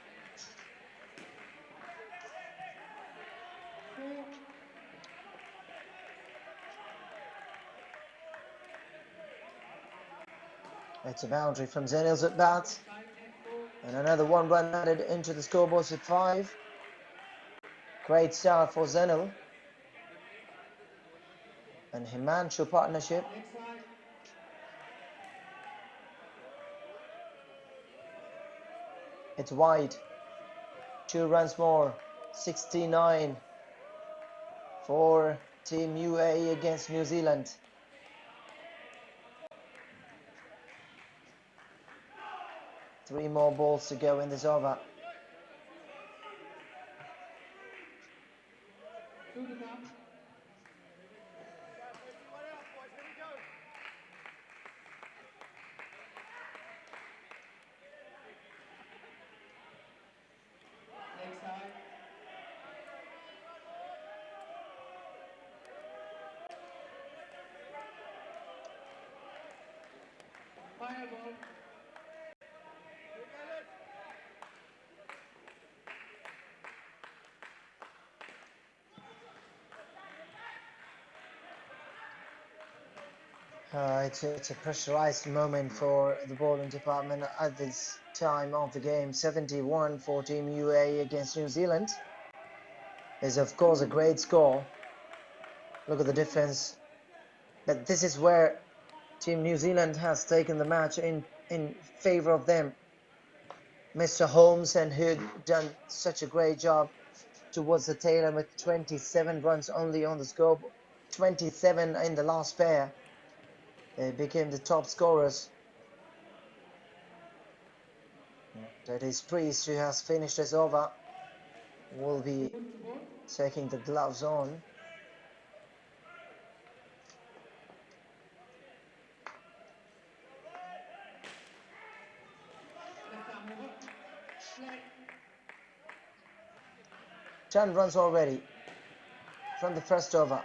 It's a boundary from Zanil's at bat. And another 1 run added into the scoreboard at 5. Great start for Zenil and Himanshu partnership. Next slide. It's wide. 2 runs more. 69 for Team UAE against New Zealand. Three more balls to go in this over. Two to come. Next side. Final ball. It's a pressurized moment for the bowling department at this time of the game. 71 for Team UAE against New Zealand is of course a great score. Look at the difference. But this is where Team New Zealand has taken the match in favor of them. Mr. Holmes and Hood done such a great job towards the tail end with 27 runs only on the score. 27 in the last pair. They became the top scorers. That is Priest, who has finished this over, will be taking the gloves on. Left arm over. Play. 10 runs already from the first over.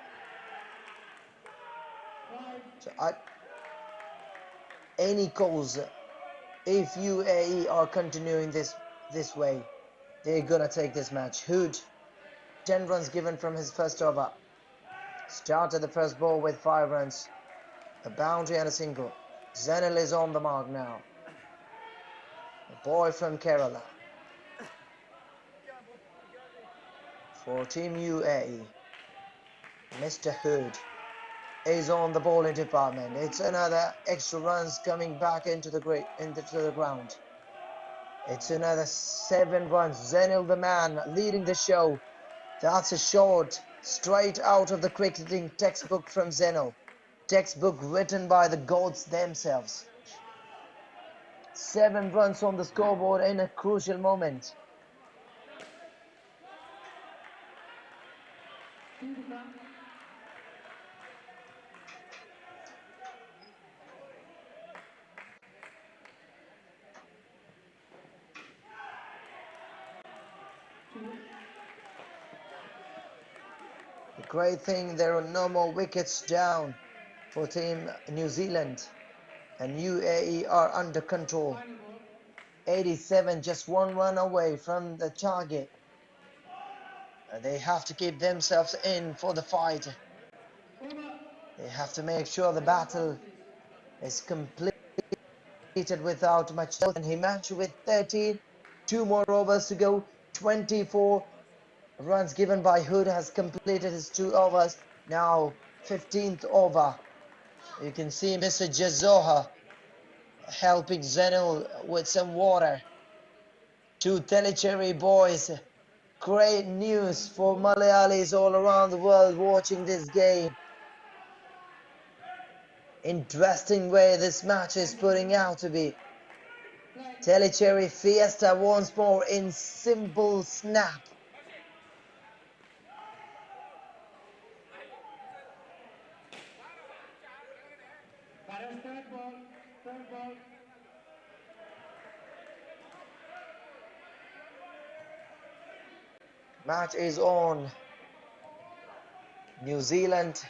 Five. So any calls, if UAE are continuing this way, they're gonna take this match. Hood, 10 runs given from his first over. Started the first ball with 5 runs, a boundary and a single. Zenil is on the mark now. A boy from Kerala. For Team UAE, Mr. Hood is on the bowling department. It's another extra runs coming back into the ground. It's another 7 runs. Zenil the man leading the show. That's a shot straight out of the cricketing textbook from Zenil. Textbook written by the gods themselves. 7 runs on the scoreboard in a crucial moment. Two to come. The great thing, there are no more wickets down for Team New Zealand, and UAE are under control. Final ball. 87, just 1 run away from the target. They have to keep themselves in for the fight. Over. They have to make sure the battle is completed without much loss. And Himanshu with 13, 2 more overs to go. 24 runs given by Hood has completed his 2 overs. Now 15th over. You can see Mr. Jazoha helping Zenil with some water. 2 Telecherry boys. Great news for Malayalis all around the world watching this game. Interesting way this match is putting out to be. Telecherry Fiesta once more in simple snap. Paras third ball. Third ball. Match is on. New Zealand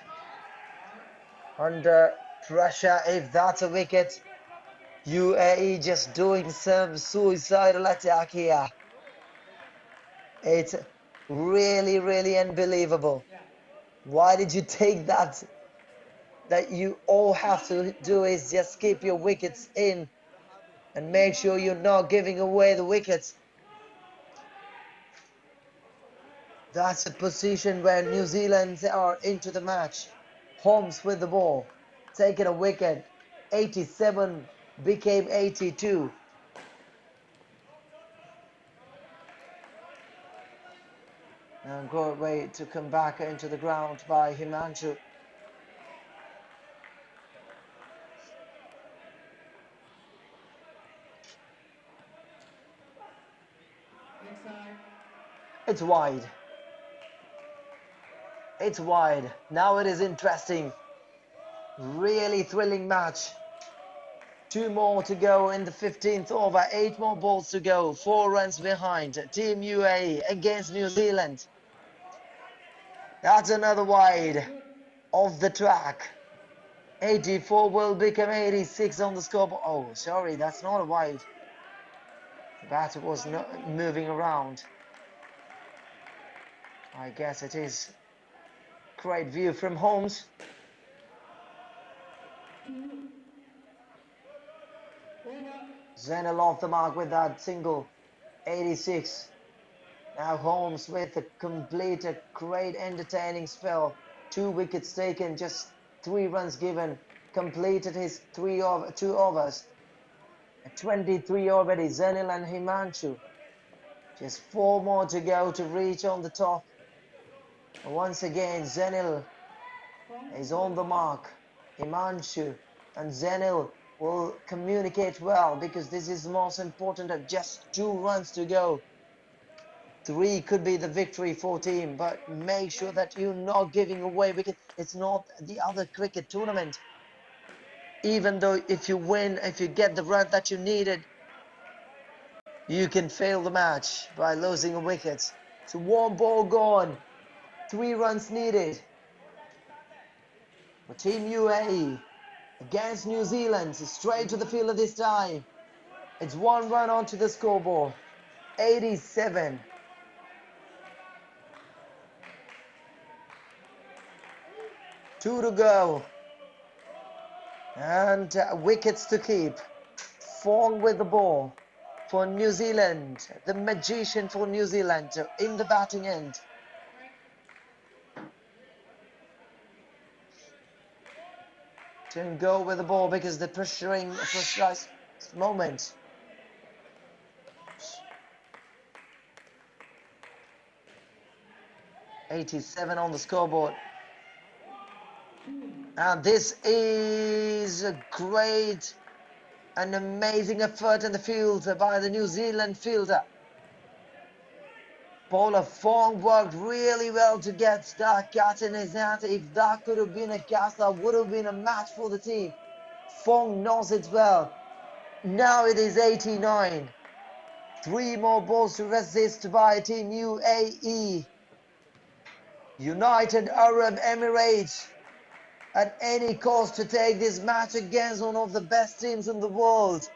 under pressure. If that's a wicket, UAE just doing some suicidal attack here. It's really, really unbelievable. Why did you take that? That you all have to do is just keep your wickets in and make sure you're not giving away the wickets. That's a position where New Zealand are into the match. Holmes with the ball, taking a wicket. 87 became 82. And good way to come back into the ground by Himanshu. Next side. It's wide. It's wide. Now it is interesting. Really thrilling match. 2 more to go in the 15th over. 8 more balls to go. 4 runs behind. Team UAE against New Zealand. That's another wide off the track. 84 will become 86 on the scoreboard. Oh, sorry, that's not a wide. The batter was not moving around. I guess it is. Great view from Holmes. Zenel off the mark with that single. 86. Now Holmes with a complete, a great entertaining spell. 2 wickets taken, just 3 runs given. Completed his 2 overs. 23 already. Zenil and Himanshu. Just 4 more to go to reach on the top. Once again, Zenil is on the mark. Himanshu and Zenil will communicate well because this is the most important of just 2 runs to go. 3 could be the victory for team, but make sure that you're not giving away because it's not the other cricket tournament. Even though if you win, if you get the run that you needed, you can fail the match by losing a wicket. So 1 ball gone, 3 runs needed for Team UAE against New Zealand. Straight to the fielder this time. It's 1 run onto the scoreboard. 87. Two to go. And wickets to keep. Fong with the ball for New Zealand. The magician for New Zealand in the batting end. Didn't go with the ball because the pressurized moment. '87 on the scoreboard. And this is a great and amazing effort in the field by the New Zealand fielder. Bowler Fong worked really well to get that catch in his hand. If that could have been a catch, that would have been a match for the team. Fong knows it well. Now it is 89. 3 more balls to resist by Team UAE. United Arab Emirates at any cost to take this match against one of the best teams in the world.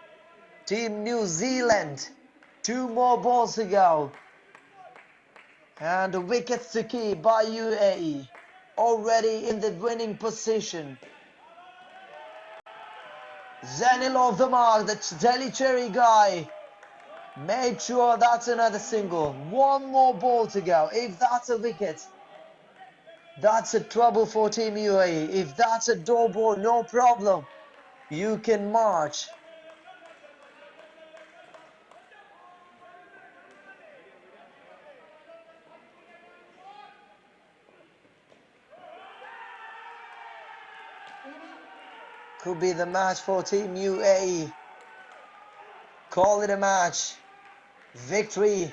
Team New Zealand. 2 more balls to go. And the wickets to keep by UAE. Already in the winning position. Zenil off the mark, the Delhi Cherry guy. Made sure that's another single. 1 more ball to go. If that's a wicket, that's a trouble for Team UAE. If that's a door ball, no problem. You can march. Could be the match for Team UAE. Call it a match. Victory.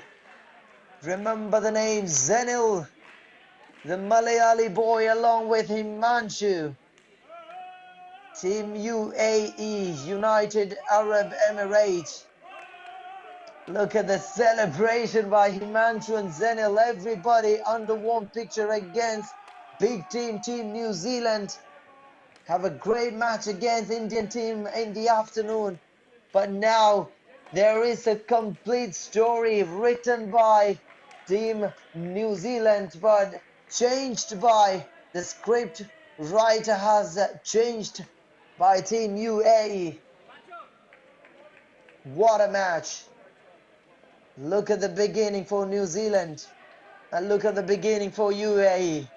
Remember the name Zenil, the Malayali boy, along with Himanshu. Team UAE, United Arab Emirates. Look at the celebration by Himanshu and Zenil. Everybody under one picture against big team, Team New Zealand. Have a great match against Indian team in the afternoon. But now there is a complete story written by Team New Zealand, but changed by the script writer has changed by Team UAE. What a match. Look at the beginning for New Zealand. And look at the beginning for UAE.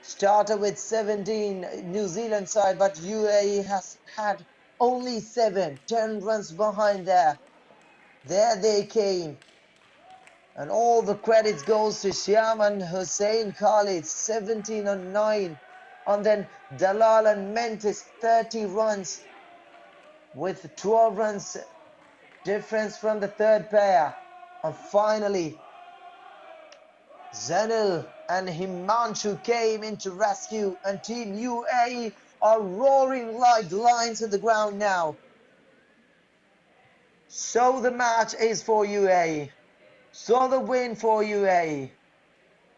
Started with 17 New Zealand side, but UAE has had only 10 runs behind there. There they came. And all the credits goes to Shyam and Hussein Khalid, 17 on 9. And then Dalal and Mentis, 30 runs with 12 runs difference from the third pair. And finally, Zainul and Himanshu came in to rescue, and Team UAE are roaring like lions at the ground now. So the match is for UAE. So the win for UAE.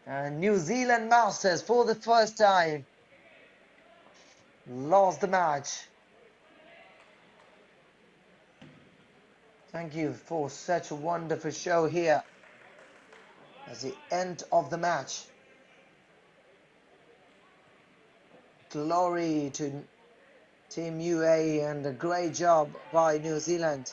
And New Zealand Masters for the first time lost the match. Thank you for such a wonderful show here as the end of the match. Glory to Team UAE and a great job by New Zealand.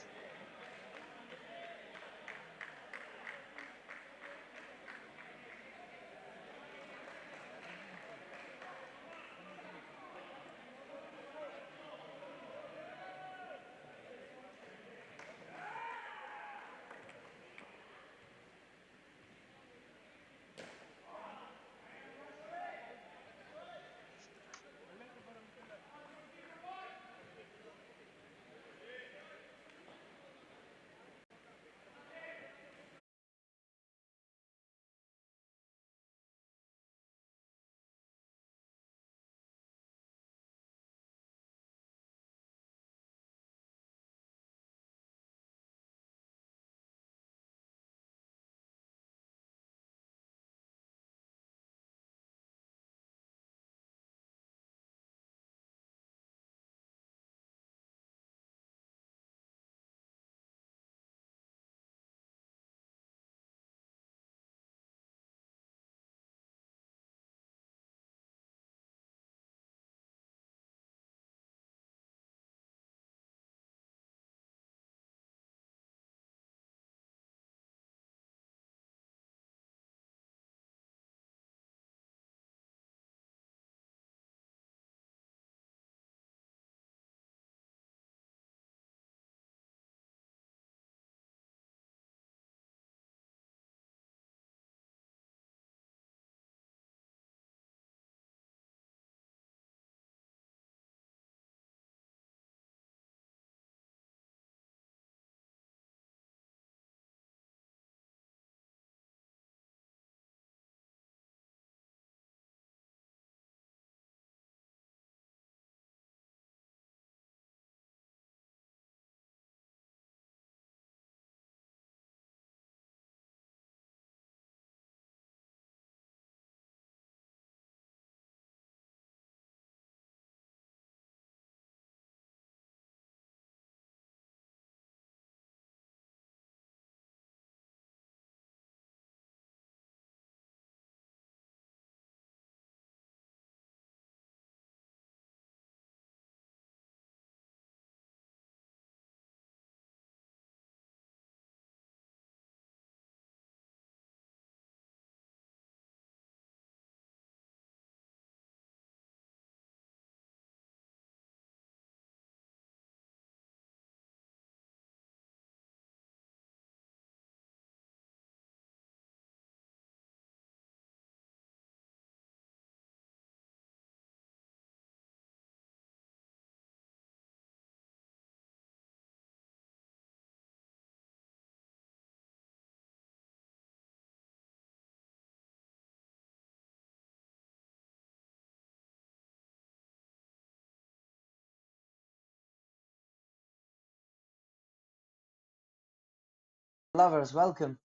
Lovers, welcome.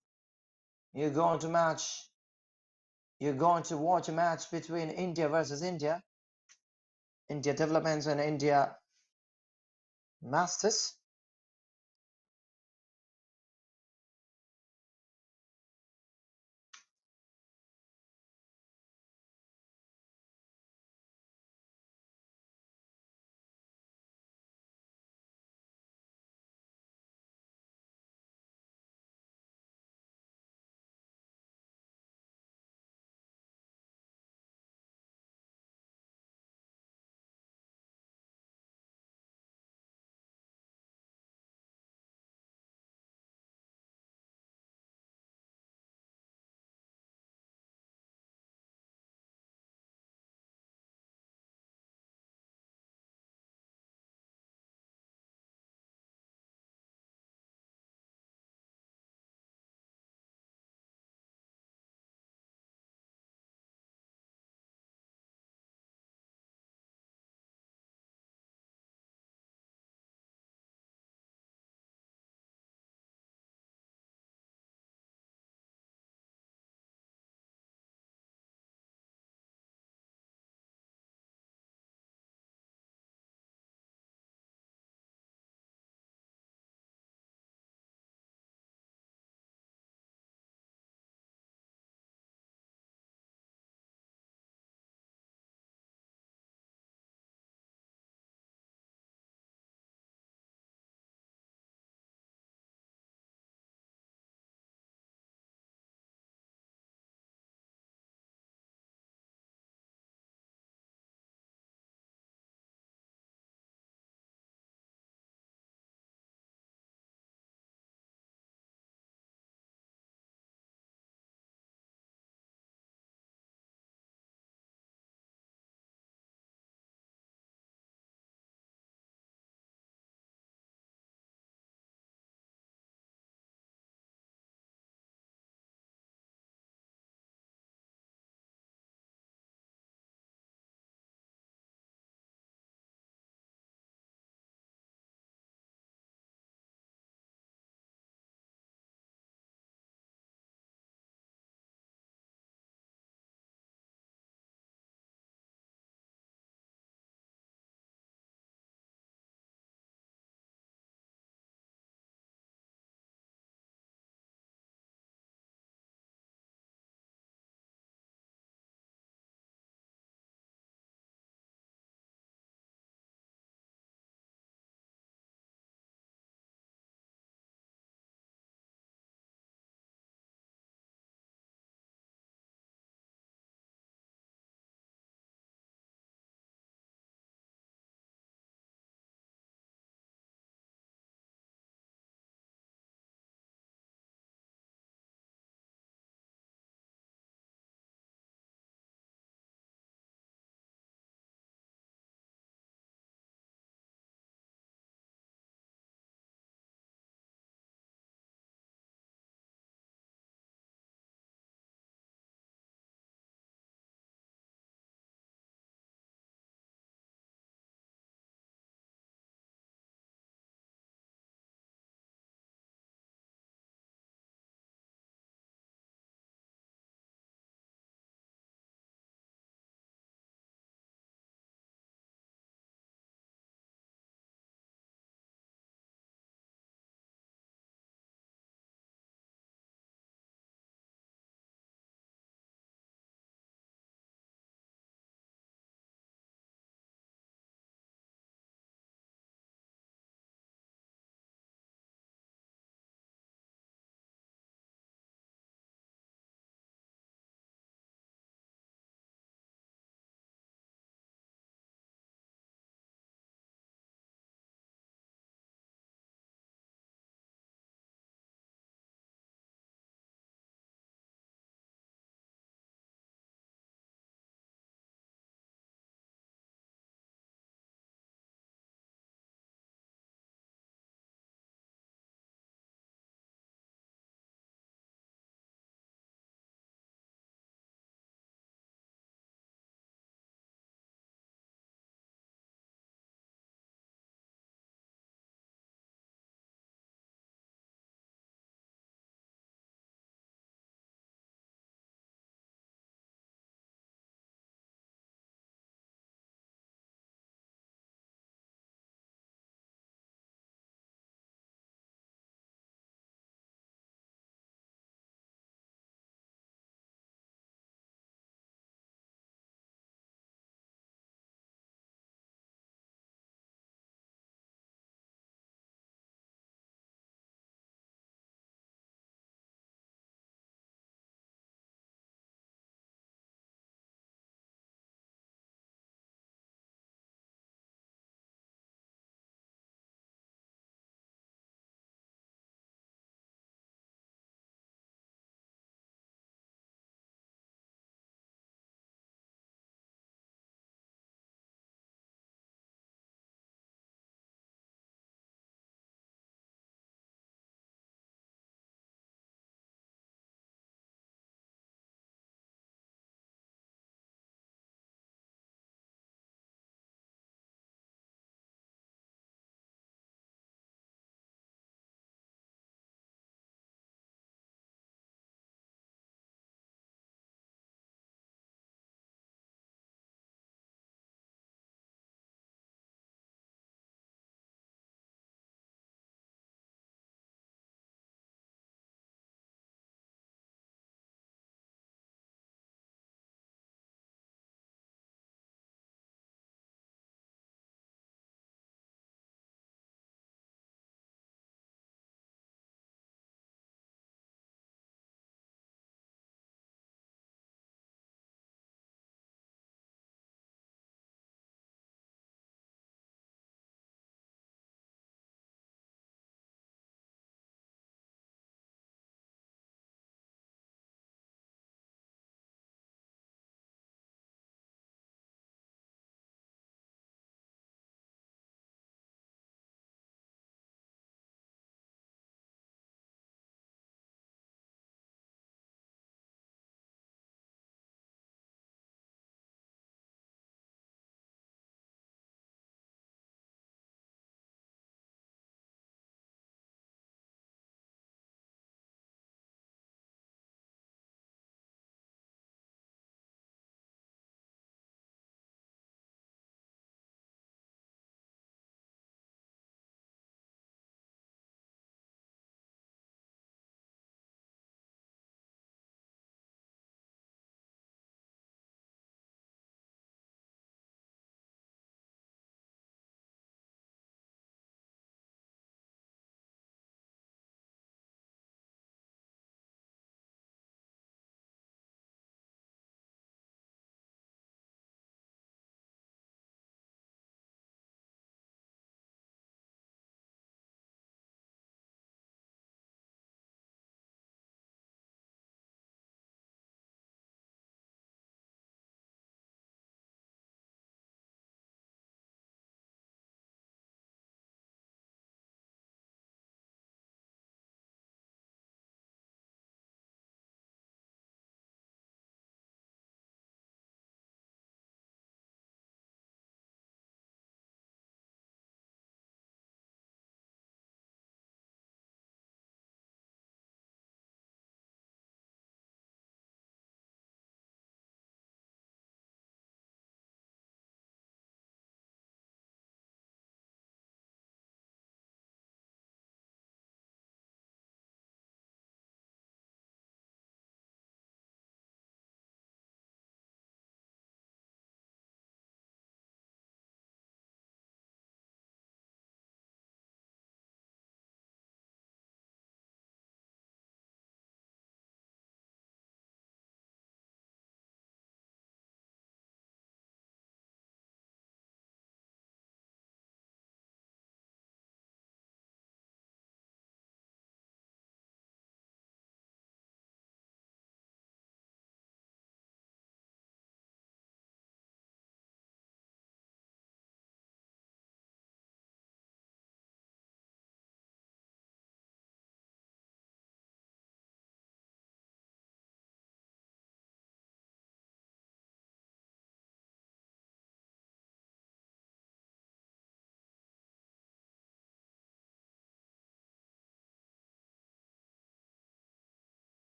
You're going to match. You're going to watch a match between India versus India. India Developments and India Masters.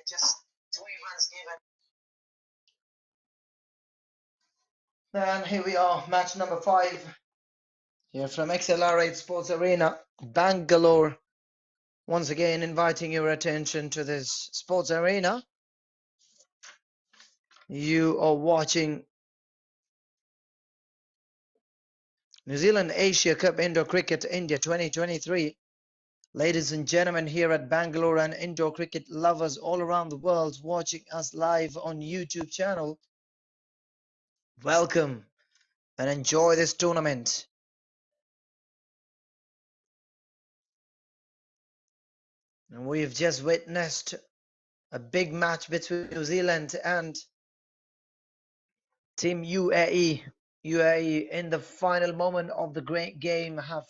just 3 runs given. And here we are, match number 5. Here from XLR8 Sports Arena, Bangalore. Once again, inviting your attention to this sports arena. You are watching New Zealand Asia Cup Indoor Cricket India 2023. Ladies and gentlemen, here at Bangalore and indoor cricket lovers all around the world watching us live on YouTube channel, welcome and enjoy this tournament. And we've just witnessed a big match between New Zealand and Team UAE. UAE in the final moment of the great game have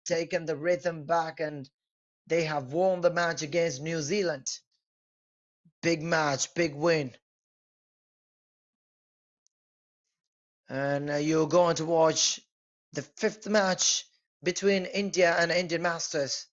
taken the rhythm back and they have won the match against New Zealand. Big match, big win. And you're going to watch the 5th match between India and Indian Masters.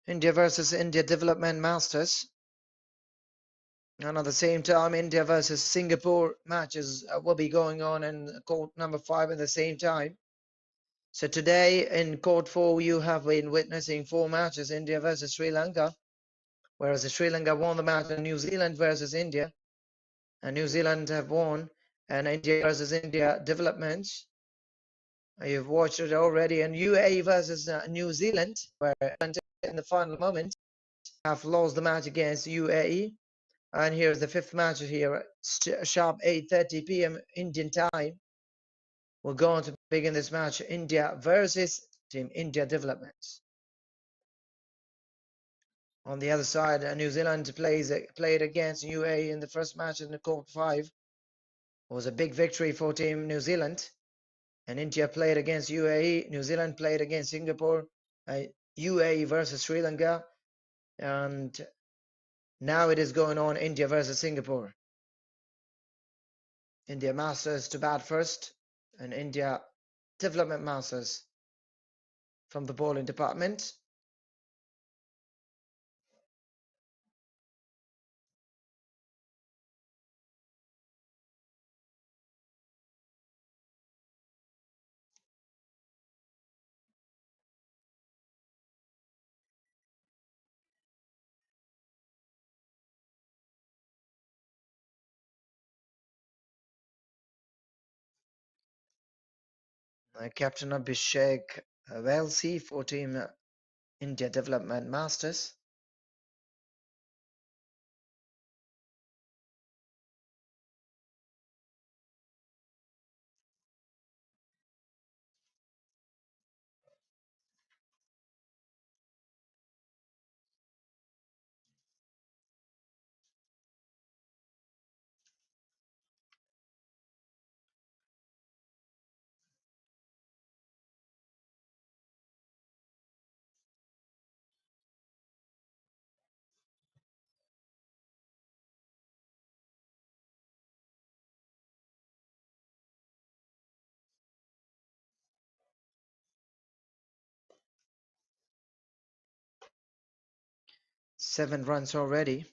India versus India Development Masters. And at the same time, India versus Singapore matches will be going on in court number 5 at the same time. So today in court 4, you have been witnessing 4 matches, India versus Sri Lanka, whereas Sri Lanka won the match in New Zealand versus India, and New Zealand have won, and India versus India developments. You've watched it already, and UAE versus New Zealand, where in the final moment have lost the match against UAE. And here's the 5th match here, sharp 8:30 p.m. Indian time. We're going to begin this match, India versus Team India Developments. On the other side, New Zealand played against UAE in the first match in the court 5. It was a big victory for Team New Zealand. And India played against UAE. New Zealand played against Singapore. UAE versus Sri Lanka. And now it is going on, India versus Singapore. India Masters to bat first, and India Development Masters from the bowling department. Captain Abhishek Velsi for Team India Development Masters. Seven runs already.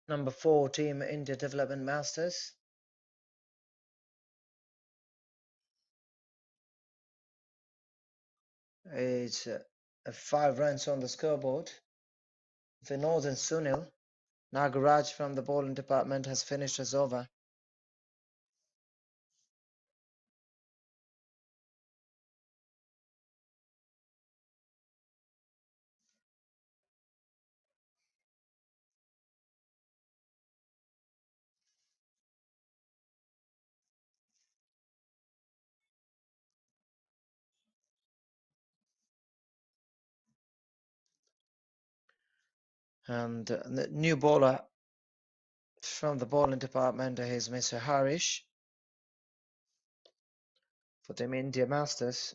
Number 4, Team India Development Masters. It's 5 runs on the scoreboard. Vinod and Sunil. Nagaraj from the bowling department has finished his over. And the new bowler from the bowling department is Mr. Harish for Team India Masters.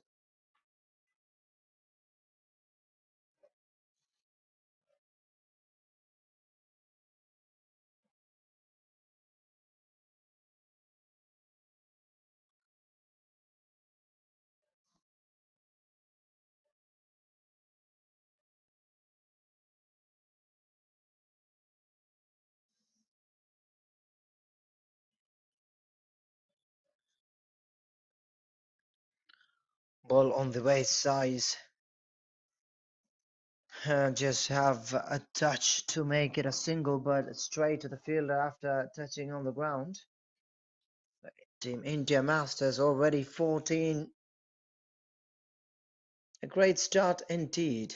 Ball on the waist size. Just have a touch to make it a single, but straight to the fielder after touching on the ground. Team India Masters already 14. A great start indeed.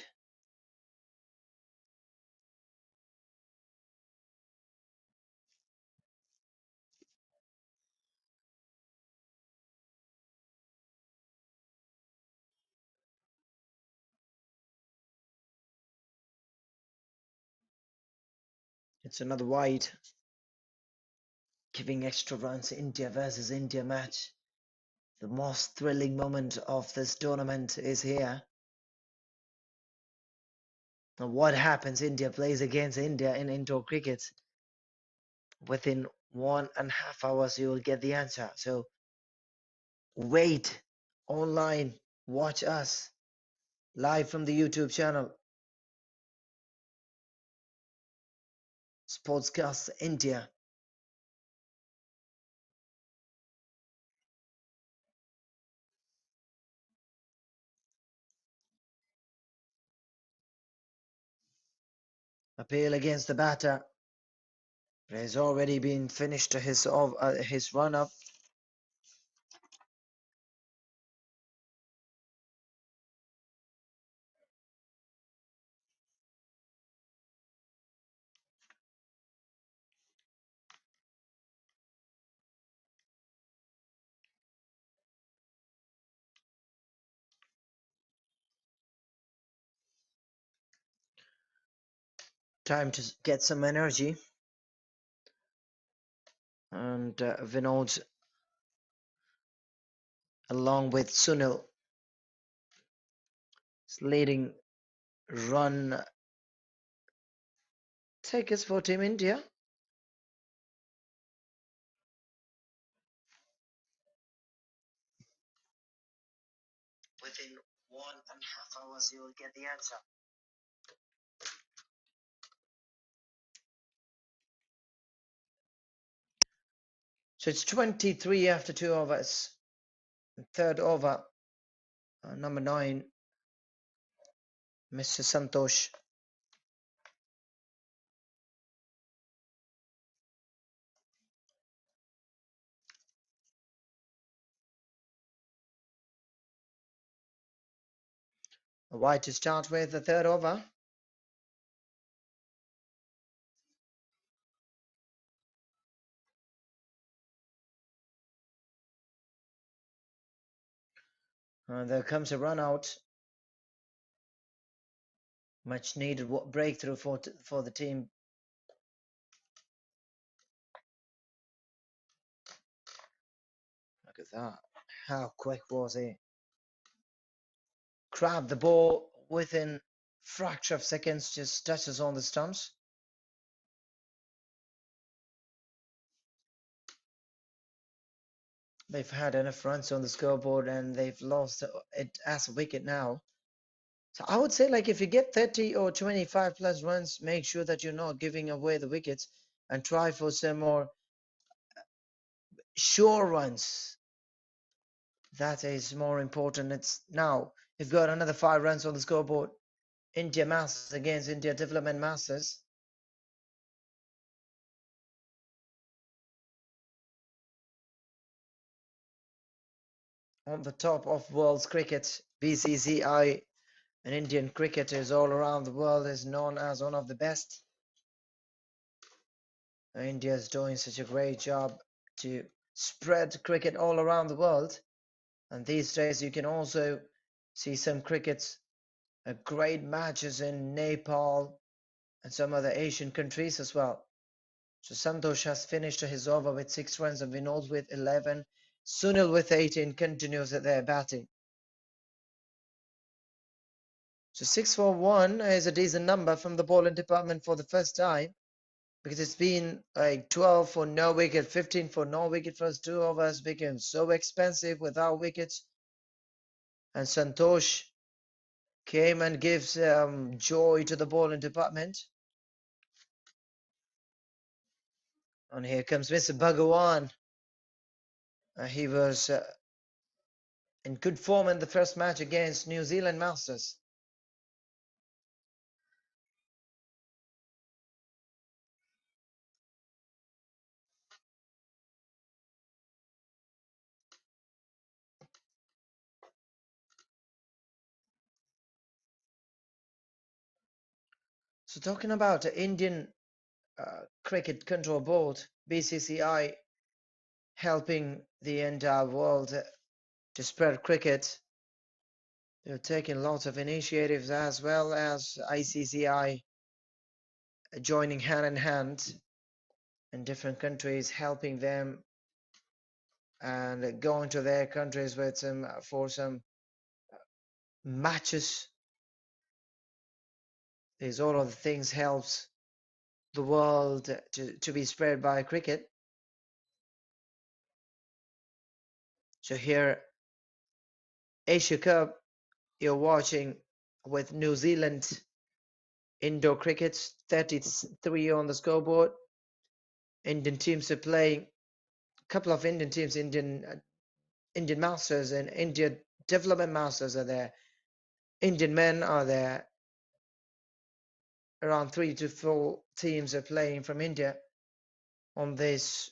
It's another wide, giving extra runs. India versus India match. The most thrilling moment of this tournament is here. Now, what happens? India plays against India in indoor cricket. Within 1.5 hours, you will get the answer. So wait online, watch us live from the YouTube channel. Sportscast India. Appeal against the batter. It has already been finished his run up. Time to get some energy. And Vinod, along with Sunil, is leading run takers for Team India. Within 1.5 hours, you will get the answer. So it's 23 after 2 overs. Third over, number 9, Mr. Santosh. Wide to start with the third over. There comes a run out. Much needed breakthrough for the team. Look at that. How quick was he? Grabbed the ball within fraction of seconds, just touches on the stumps. They've had enough runs on the scoreboard and they've lost it as a wicket now. So I would say, like, if you get 30 or 25 plus runs, make sure that you're not giving away the wickets and try for some more sure runs. That is more important. It's now you've got another 5 runs on the scoreboard. India Masters against India Development Masters. On the top of world's cricket, BCCI, and Indian cricketers all around the world is known as one of the best. India is doing such a great job to spread cricket all around the world. And these days you can also see some crickets, great matches in Nepal and some other Asian countries as well. So Santosh has finished his over with 6 runs and Vinod with 11. Sunil with 18 continues at their batting. So 6 for 1 is a decent number from the bowling department for the first time, because it's been like 12 for no wicket, 15 for no wicket. First 2 overs became so expensive without wickets. And Santosh came and gives joy to the bowling department. And here comes Mr. Bhagawan. He was in good form in the first match against New Zealand Masters. So talking about the Indian Cricket Control Board, BCCI, helping the entire world to spread cricket. They're taking lots of initiatives, as well as ICCI joining hand in hand in different countries, helping them and going to their countries with some for some matches. These all of the things helps the world to be spread by cricket. So here, Asia Cup, you're watching with New Zealand indoor cricket, 33 on the scoreboard. Indian teams are playing. A couple of Indian teams, Indian Masters and Indian Development Masters are there. Indian men are there. Around 3 to 4 teams are playing from India on this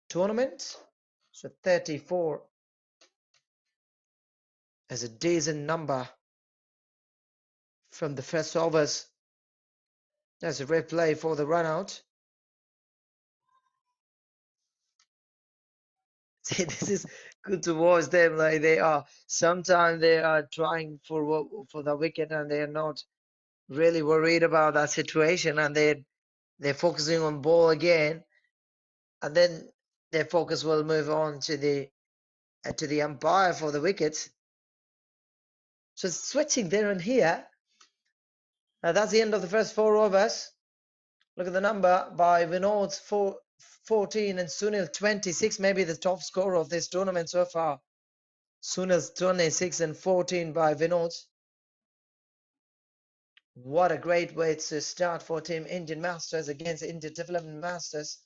tournament. So 34 is a decent number from the first overs. There's a replay for the run out. See, this is good to watch them. Like they are, sometimes they are trying for the wicket, and they are not really worried about that situation, and they're focusing on ball again, and then their focus will move on to the umpire for the wickets. So switching there and here. That's the end of the first 4 overs. Look at the number by Vinod, 14 and Sunil 26, maybe the top scorer of this tournament so far. Sunil's 26 and 14 by Vinod. What a great way to start for Team Indian Masters against Indian Development Masters.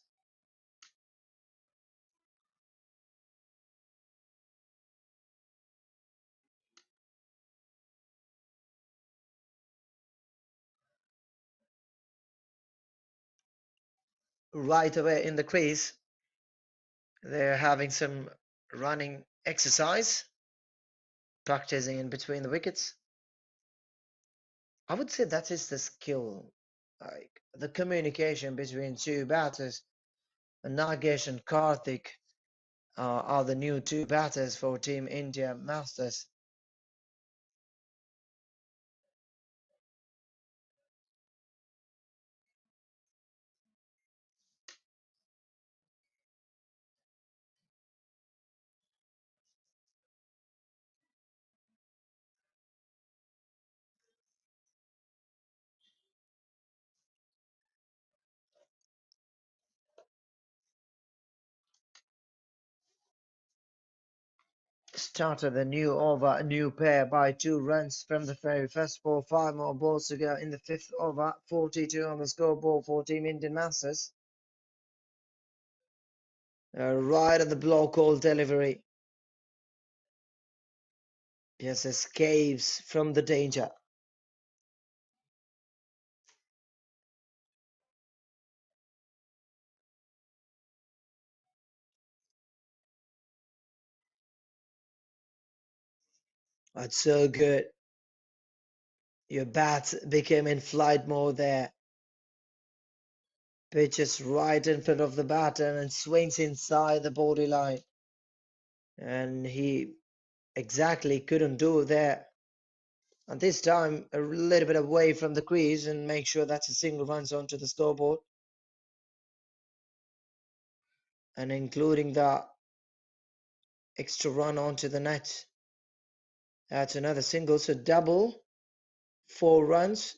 Right away in the crease, they're having some running exercise, practicing in between the wickets. I would say that is the skill, like the communication between 2 batters. Nagesh and Karthik are the new 2 batters for Team India Masters. Started the new over, a new pair by 2 runs from the very first ball. 5 more balls to go in the 5th over. 42 on the scoreboard for Team Indian Masters. Right at the block call delivery. Yes, escapes from the danger. That's so good. Your bat became in flight mode there. Pitches right in front of the batter and swings inside the body line. And he exactly couldn't do there. And this time a little bit away from the crease and make sure that's a single runs onto the scoreboard. And including the extra run onto the net. That's another single, so double, 4 runs.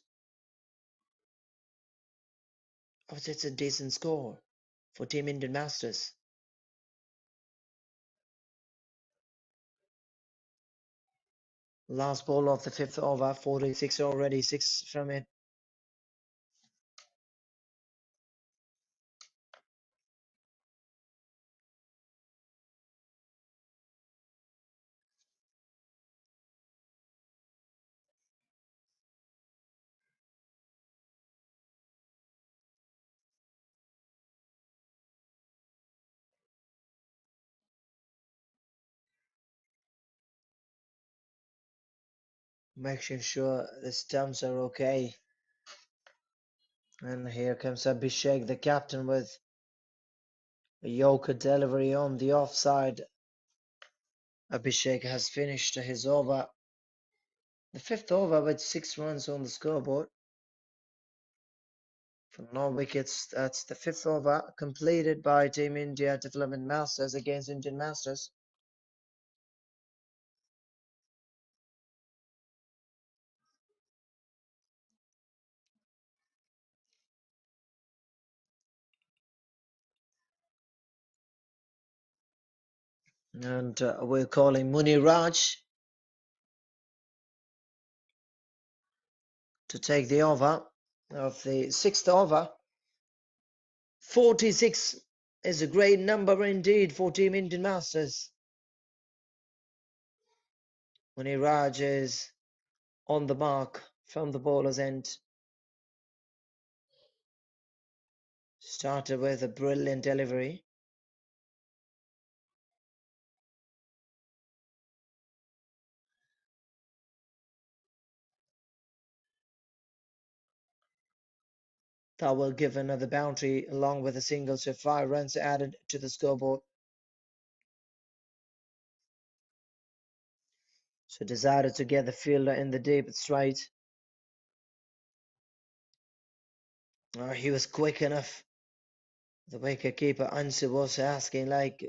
Oh, that's a decent score for Team Indian Masters. Last ball of the 5th over, 46 already, 6 from it. Making sure the stumps are okay. And here comes Abhishek, the captain, with a Yorker delivery on the offside. Abhishek has finished his over, the 5th over, with 6 runs on the scoreboard. For no wickets, that's the 5th over completed by Team India Development Masters against Indian Masters. And we're calling Muni Raj to take the over of the 6th over. 46 is a great number indeed for Team Indian Masters. Muni Raj is on the mark from the bowler's end. Started with a brilliant delivery. That will give another boundary along with a single, so 5 runs added to the scoreboard. So decided to get the fielder in the deep straight. He was quick enough. The wicketkeeper Ansu was asking, like,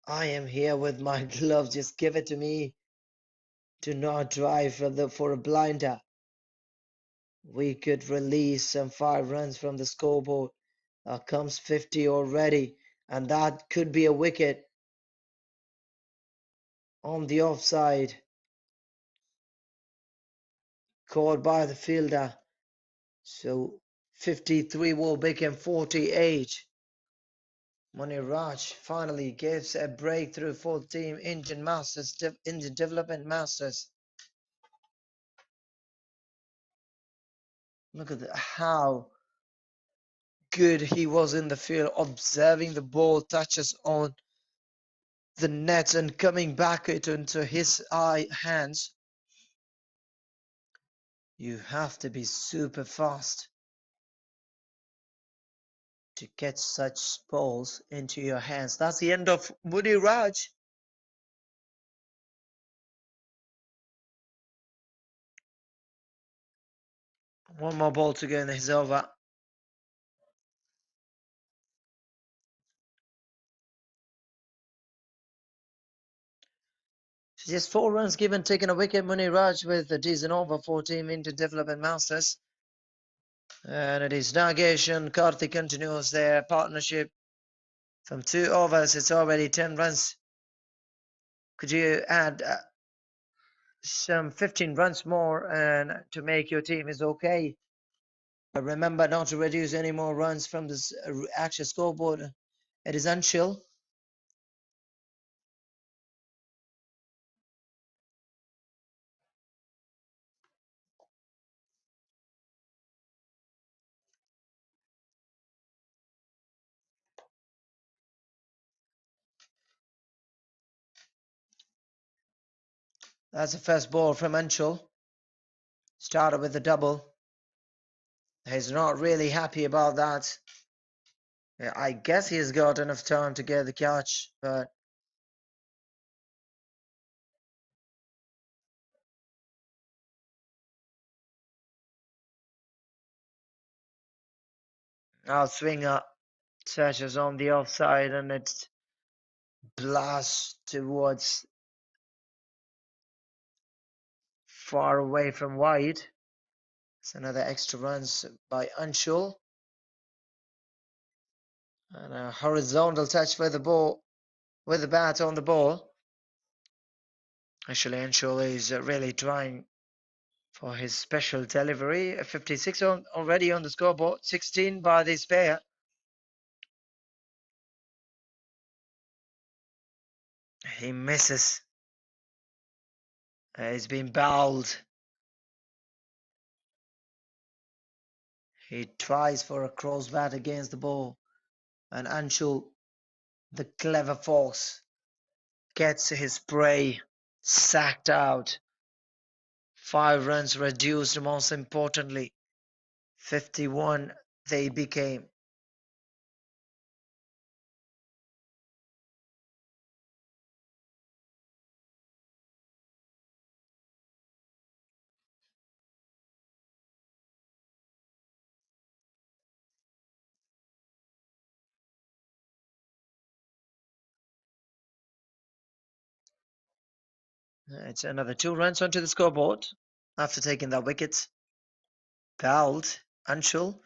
I am here with my gloves, just give it to me. Do not try for a blinder. We could release some 5 runs from the scoreboard. Comes 50 already, and that could be a wicket on the offside. Caught by the fielder. So 53 will become 48. Mani Raj finally gives a breakthrough for Team Indian Masters, Indian Development Masters. Look at how good he was in the field, observing the ball touches on the net and coming back into his hands. You have to be super fast to get such balls into your hands. That's the end of Muni Raj. One more ball to go and he's over. Just 4 runs given, taking a wicket. Muni Raj with a decent over for Team Indian Development Masters. And it is Nagesh and Karthik continues their partnership. From 2 overs, it's already 10 runs. Could you add some 15 runs more and to make your team is okay? But remember not to reduce any more runs from this actual scoreboard. It is Anshul. That's the first ball from Anshul. Started with a double. He's not really happy about that. I guess he's got enough time to get the catch, but Now swinger touches on the offside and it's blast towards far away from wide. It's another extra runs by Anshul. And a horizontal touch with the ball, with the bat on the ball. Actually, Anshul is really trying for his special delivery. 56 already on the scoreboard, 16 by this pair. He misses. He's been bowled. He tries for a cross bat against the ball. And Anshul, the clever fox, gets his prey sacked out. 5 runs reduced, most importantly. 51 they became. It's another 2 runs onto the scoreboard after taking that wicket. Bowled Anshul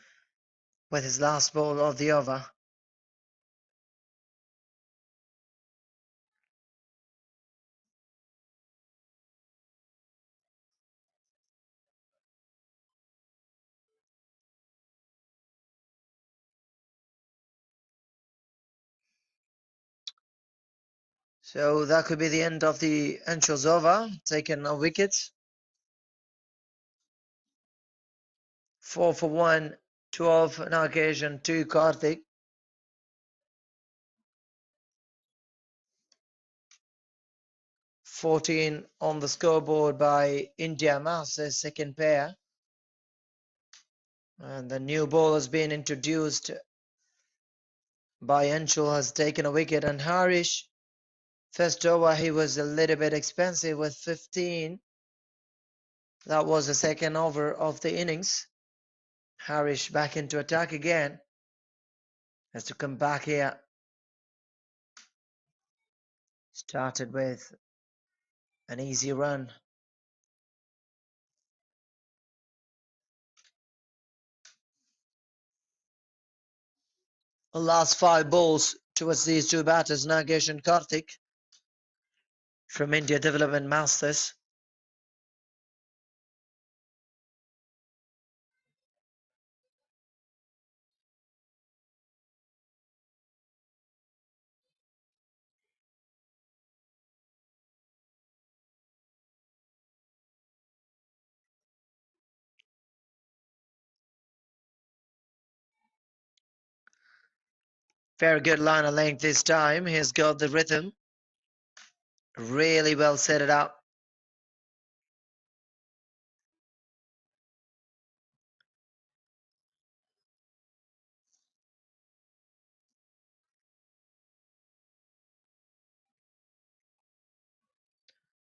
with his last ball of the over. So that could be the end of the Anshul's over, taking a wicket. 4 for 1, 12 on occasion, 2 Karthik. 14 on the scoreboard by India Masters, second pair. And the new ball has been introduced by Anshul, has taken a wicket, and Harish, first over he was a little bit expensive with 15. That was the second over of the innings. Harish back into attack again. Has to come back here. Started with an easy run. The last 5 balls towards these 2 batters, Nagesh and Karthik from India Development Masters. Very good line of length this time. He's got the rhythm. Really well set it up.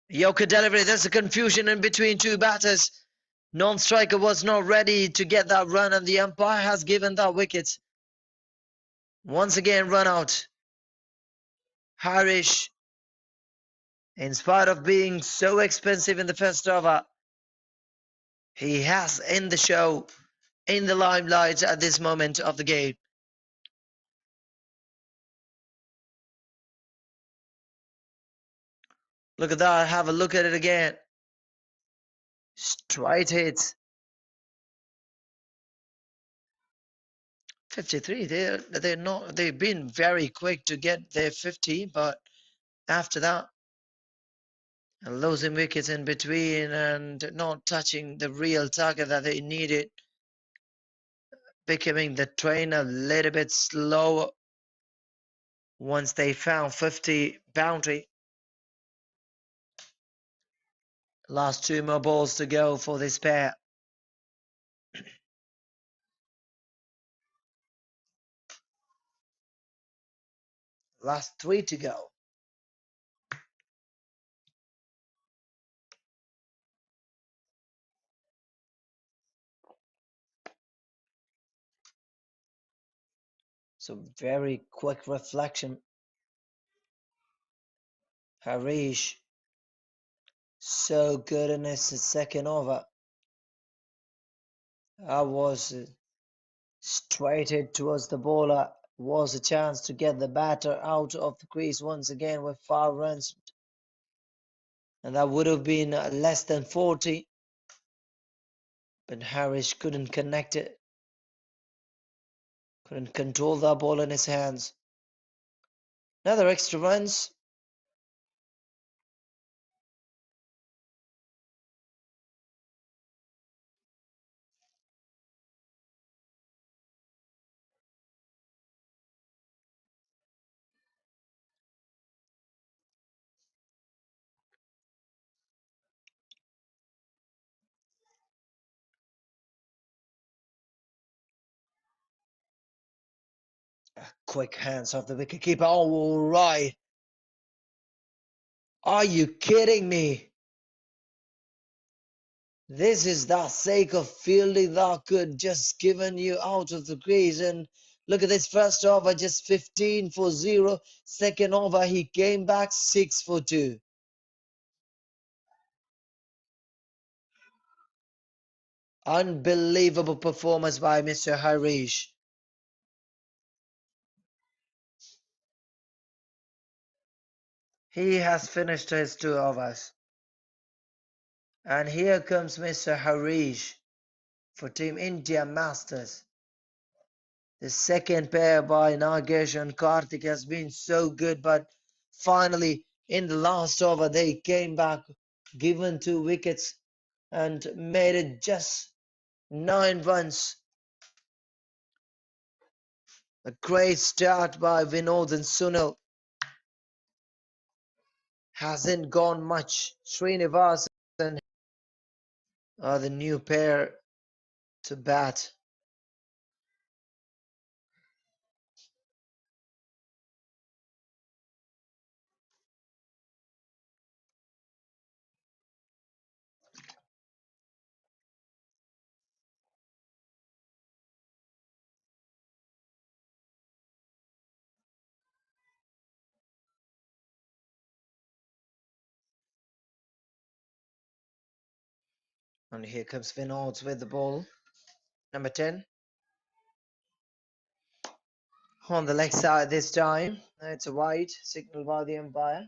Yoka delivery. There's a confusion in between 2 batters. Non-striker was not ready to get that run, and the umpire has given that wicket. Once again, run out. Harish, in spite of being so expensive in the first over, he has in the show, in the limelight at this moment of the game. Look at that. Have a look at it again. Straight hit. 53. They've been very quick to get their 50, but after that, losing wickets in between and not touching the real target that they needed, becoming the train a little bit slow once they found 50 boundary. Last 2 more balls to go for this pair. Last 3 to go. So very quick reflection. Harish, so good in his second over. I was straighted towards the bowler. Was a chance to get the batter out of the crease once again with 5 runs. And that would have been less than 40. But Harish couldn't connect it. Couldn't control the ball in his hands. Another extra runs. Quick hands off the wicketkeeper. All right. Are you kidding me? This is the sake of fielding that could just given you out of the crease. And look at this first over, just 15 for 0. Second over, he came back 6 for 2. Unbelievable performance by Mr. Harish. He has finished his 2 overs. And here comes Mr. Harish for Team India Masters. The second pair by Nagesh and Karthik has been so good, but finally in the last over they came back, given 2 wickets and made it just 9 runs. A great start by Vinod and Sunil. Hasn't gone much. Srinivas and are the new pair to bat. And here comes Vinod with the ball. Number 10. On the leg side this time. It's a wide, signaled by the umpire.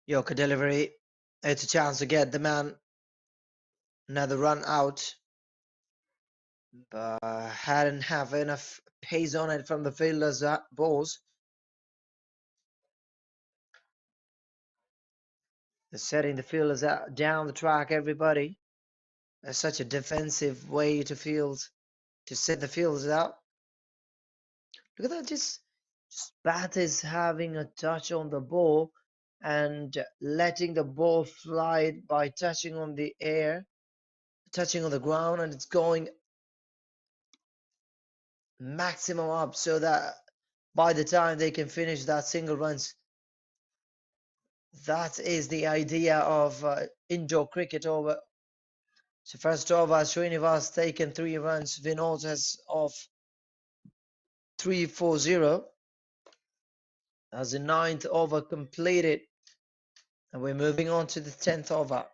Yorker delivery. It's a chance to get the man another run out. But hadn't have enough pace on it from the fielders' balls. They're setting the fielders out down the track, everybody. That's such a defensive way to field, to set the fielders out. Look at that, just bat is having a touch on the ball and letting the ball fly by touching on the air, touching on the ground, and it's going maximum up so that by the time they can finish that single runs. That is the idea of indoor cricket over. So first over, Srinivas taken 3 runs. Vinod has off 3-4-0. As the 9th over completed. And we're moving on to the 10th over.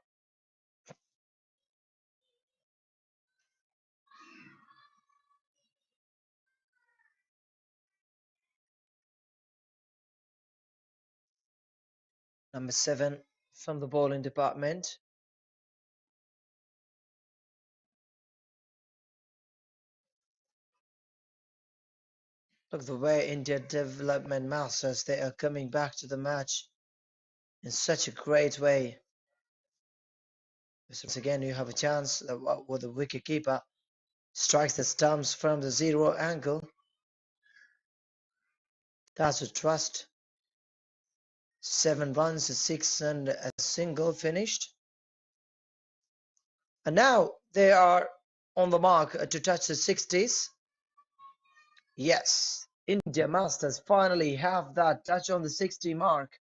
Number 7 from the bowling department. Look the way India Development Masters, they are coming back to the match in such a great way. Once again, you have a chance with the wicket keeper strikes the stumps from the 0 angle. That's a trust. 7 runs, a 6 and a single finished. And now they are on the mark to touch the 60s. Yes, India Masters finally have that touch on the 60 mark.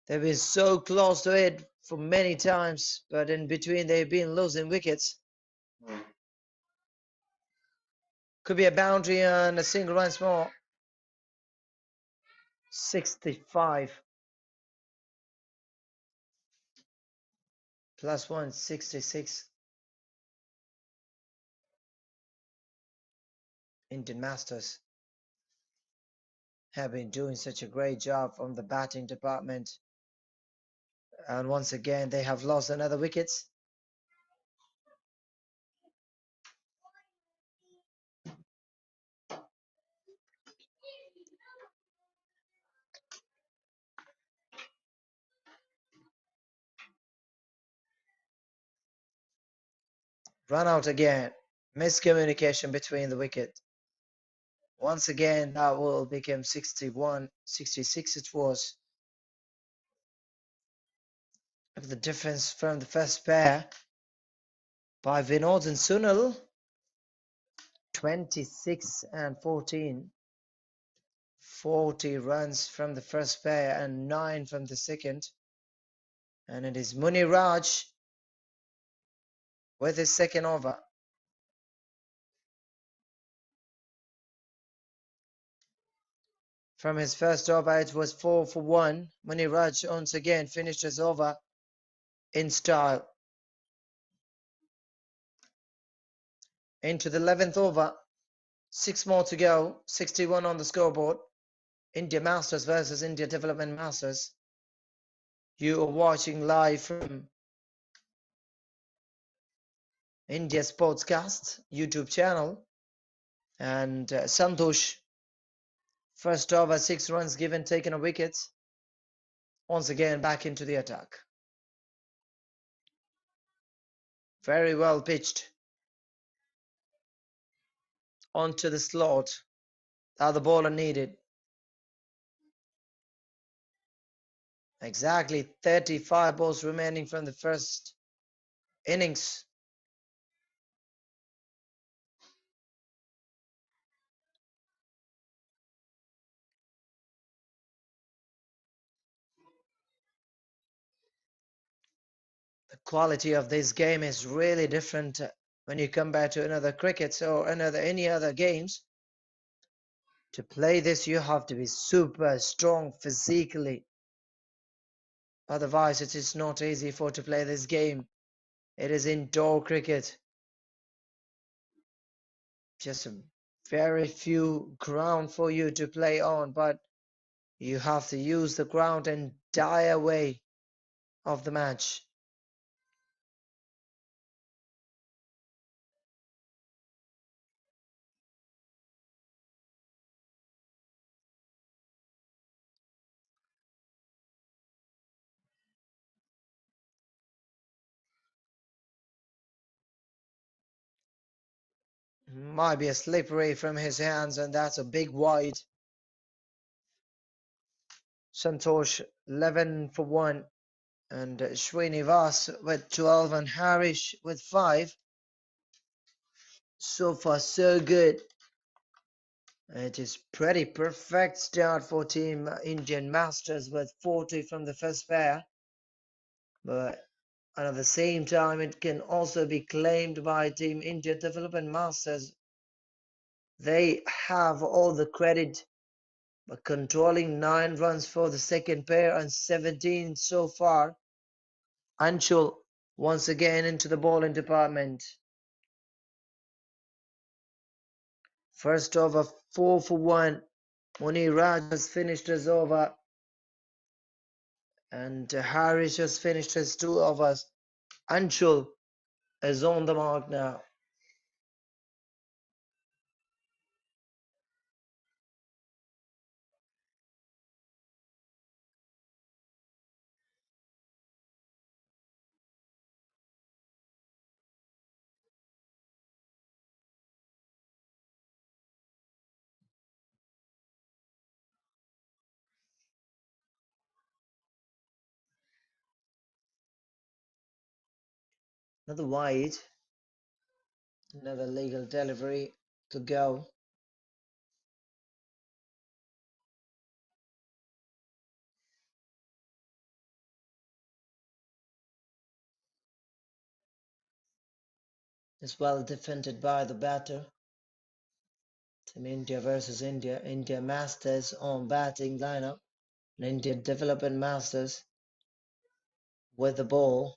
They've been so close to it for many times, but in between they've been losing wickets. Could be a boundary and a single once more. 65 plus 1, 66. Indian Masters have been doing such a great job from the batting department. And once again, they have lost another wickets. Run out again. Miscommunication between the wicket. Once again, that will become 61, 66 it was. Look at the difference from the first pair by Vinod and Sunil. 26 and 14. 40 runs from the first pair and 9 from the second. And it is Muni Raj with his second over. From his first over, it was 4 for 1. Muni Raj once again finished his over in style. Into the 11th over. 6 more to go. 61 on the scoreboard. India Masters versus India Development Masters. You are watching live from India Sportscast YouTube channel. And Santosh, first over, 6 runs given, taken a wicket. Once again, back into the attack. Very well pitched. Onto the slot that the bowler needed. Exactly 35 balls remaining from the first innings. The quality of this game is really different when you compare to another cricket or any other games. To play this, you have to be super strong physically. Otherwise, it is not easy to play this game. It is indoor cricket. Just a very few ground for you to play on, but you have to use the ground entire way of the match. Might be a slippery from his hands, and that's a big wide. Santosh 11 for 1, and Srinivas with 12, and Harish with 5. So far, so good. It is pretty perfect start for Team Indian Masters with 40 from the first pair. But at the same time, it can also be claimed by Team India Development Masters. They have all the credit by controlling 9 runs for the second pair and 17 so far. Anshul once again into the bowling department. First over 4 for 1. Muni Raj has finished his over. And Harish has finished his 2 overs. Anshul is on the mark now. Another wide. Another legal delivery to go. It's well defended by the batter. Team India versus India. India Masters on batting lineup. And India Development Masters with the ball.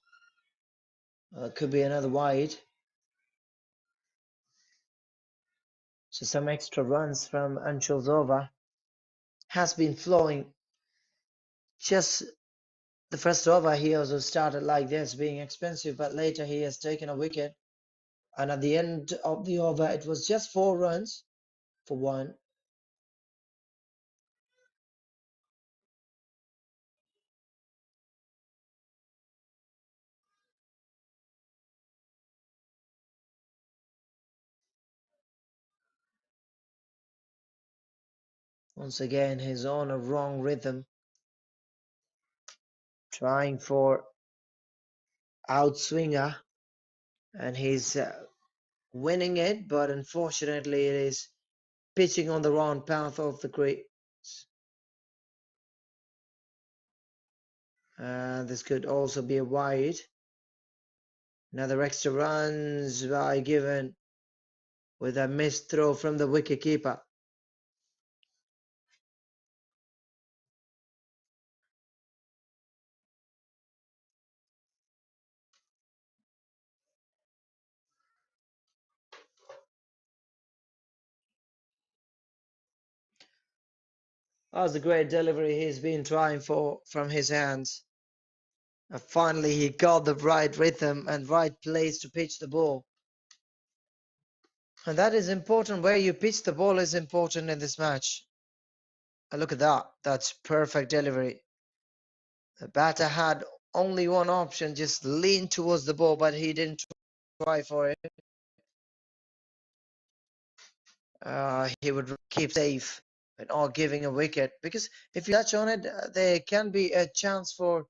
Could be another wide. So some extra runs from Anshul's over. Has been flowing. Just the first over he also started like this, being expensive, but later he has taken a wicket. And at the end of the over, it was just 4 runs for 1. Once again, he's on a wrong rhythm, trying for outswinger, and he's winning it, but unfortunately, it is pitching on the wrong path of the crease. This could also be a wide. Another extra runs by given with a missed throw from the wicketkeeper. That was a great delivery he's been trying for from his hands. And finally, he got the right rhythm and right place to pitch the ball. And that is important. Where you pitch the ball is important in this match. And look at that. That's perfect delivery. The batter had only one option, just lean towards the ball, but he didn't try for it. He would keep safe and not giving a wicket, because if you touch on it, there can be a chance for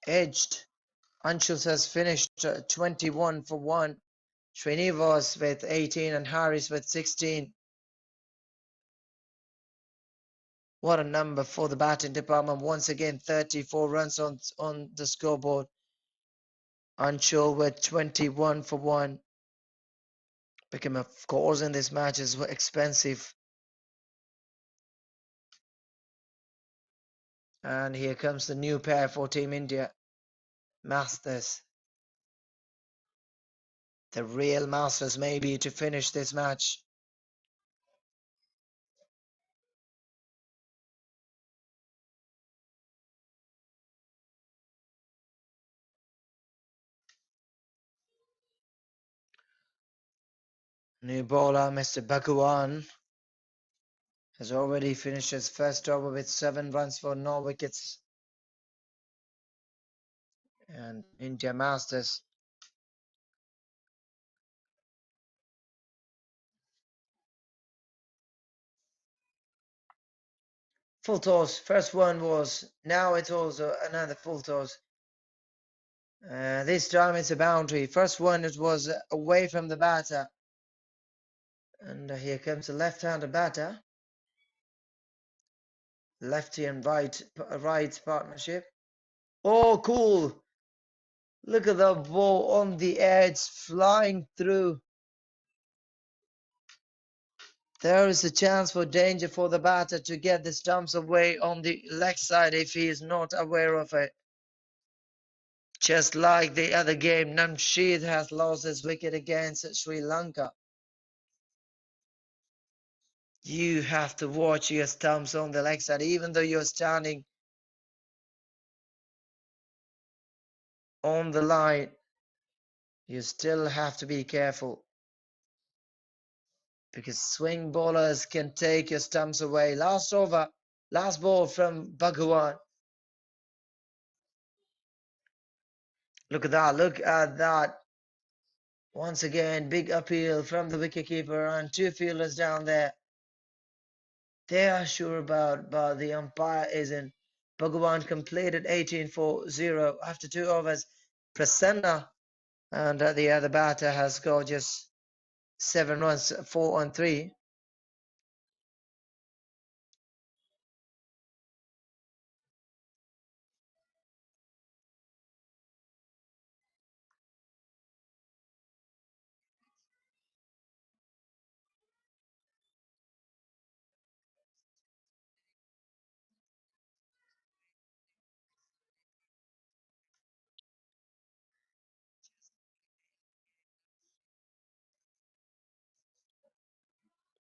edged. Anshul has finished 21 for 1. Srinivas with 18 and Harris with 16. What a number for the batting department. Once again, 34 runs on the scoreboard. Anshul with 21 for 1. Became, of course, in this match is expensive. And here comes the new pair for Team India. Masters. The real masters maybe to finish this match. New bowler, Mr. Bhagwan, has already finished his first over with 7 runs for no wickets. And India Masters. Full toss. First one was, now it's also another full toss. This time it's a boundary. First one, it was away from the batter. And here comes the left-handed batter. Lefty and right partnership. Oh, cool. Look at the ball on the edge, flying through. There is a chance for danger for the batter to get the stumps away on the leg side if he is not aware of it. Just like the other game, Namshid has lost his wicket against Sri Lanka. You have to watch your stumps on the leg side, even though you're standing on the line. You still have to be careful, because swing bowlers can take your stumps away. Last over, last ball from Bhagwan. Look at that, look at that. Once again, big appeal from the wicketkeeper and 2 fielders down there. they are sure about, but the umpire isn't. Bhagwan completed 18 for 0 after 2 overs. Prasanna and the other batter has scored just 7 runs, 4 on 3.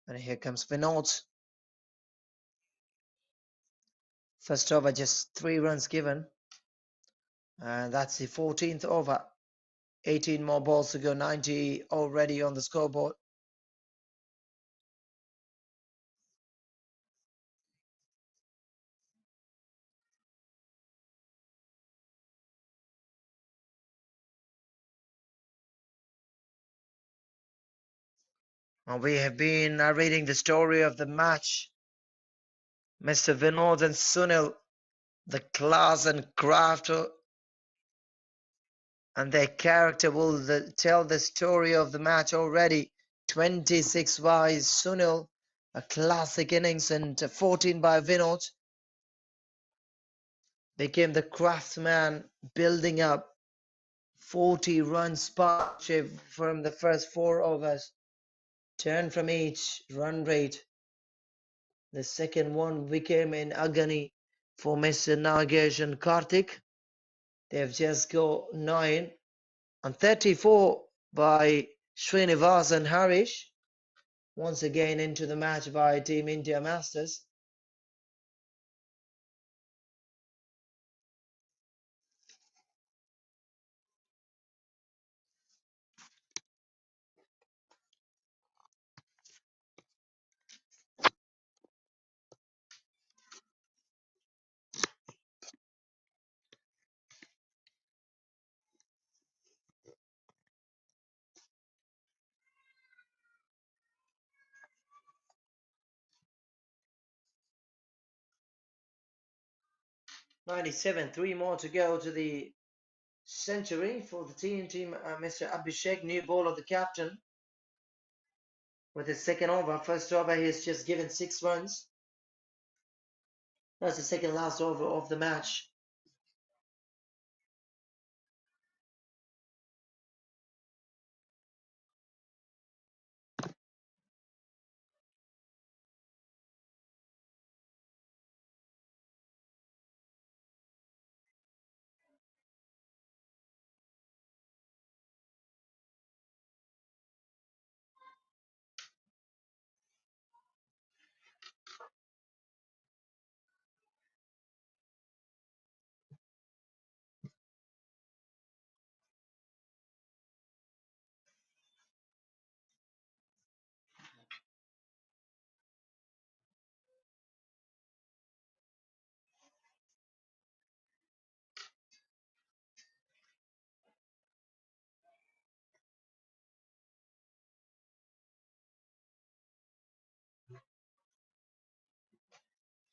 And here comes Vinod. First over, just 3 runs given. And that's the 14th over. 18 more balls to go, 90 already on the scoreboard. And we have been narrating the story of the match. Mr. Vinod and Sunil, the class and craft and their character will tell the story of the match already. 26 by Sunil, a classic innings, and 14 by Vinod. Became the craftsman, building up 40 runs partnership from the first 4 overs. 10 from each run rate. The second one became in agony for Mr. Nagesh and Karthik. They've just got 9 and 34 by Srinivas and Harish. Once again into the match by Team India Masters. '97, 3 more to go to the century for the team. Mr. Abhishek, new ball of the captain. With his second over, first over, he's just given 6 runs. That's the second last over of the match.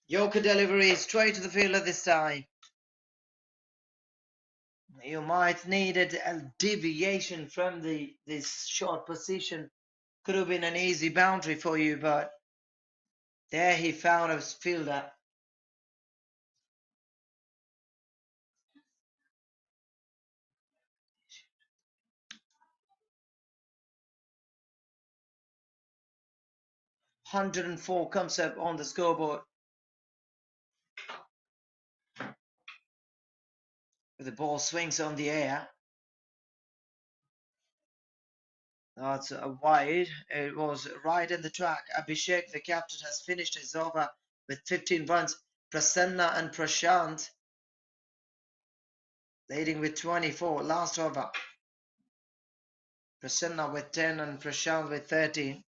Yorker delivery straight to the fielder this time. You might needed a deviation from this short position. Could have been an easy boundary for you, but there he found a fielder. "104" comes up on the scoreboard. The ball swings on the air. That's wide. It was right in the track. Abhishek, the captain, has finished his over with 15 runs. Prasanna and Prashant leading with 24. Last over. Prasanna with 10 and Prashant with 13.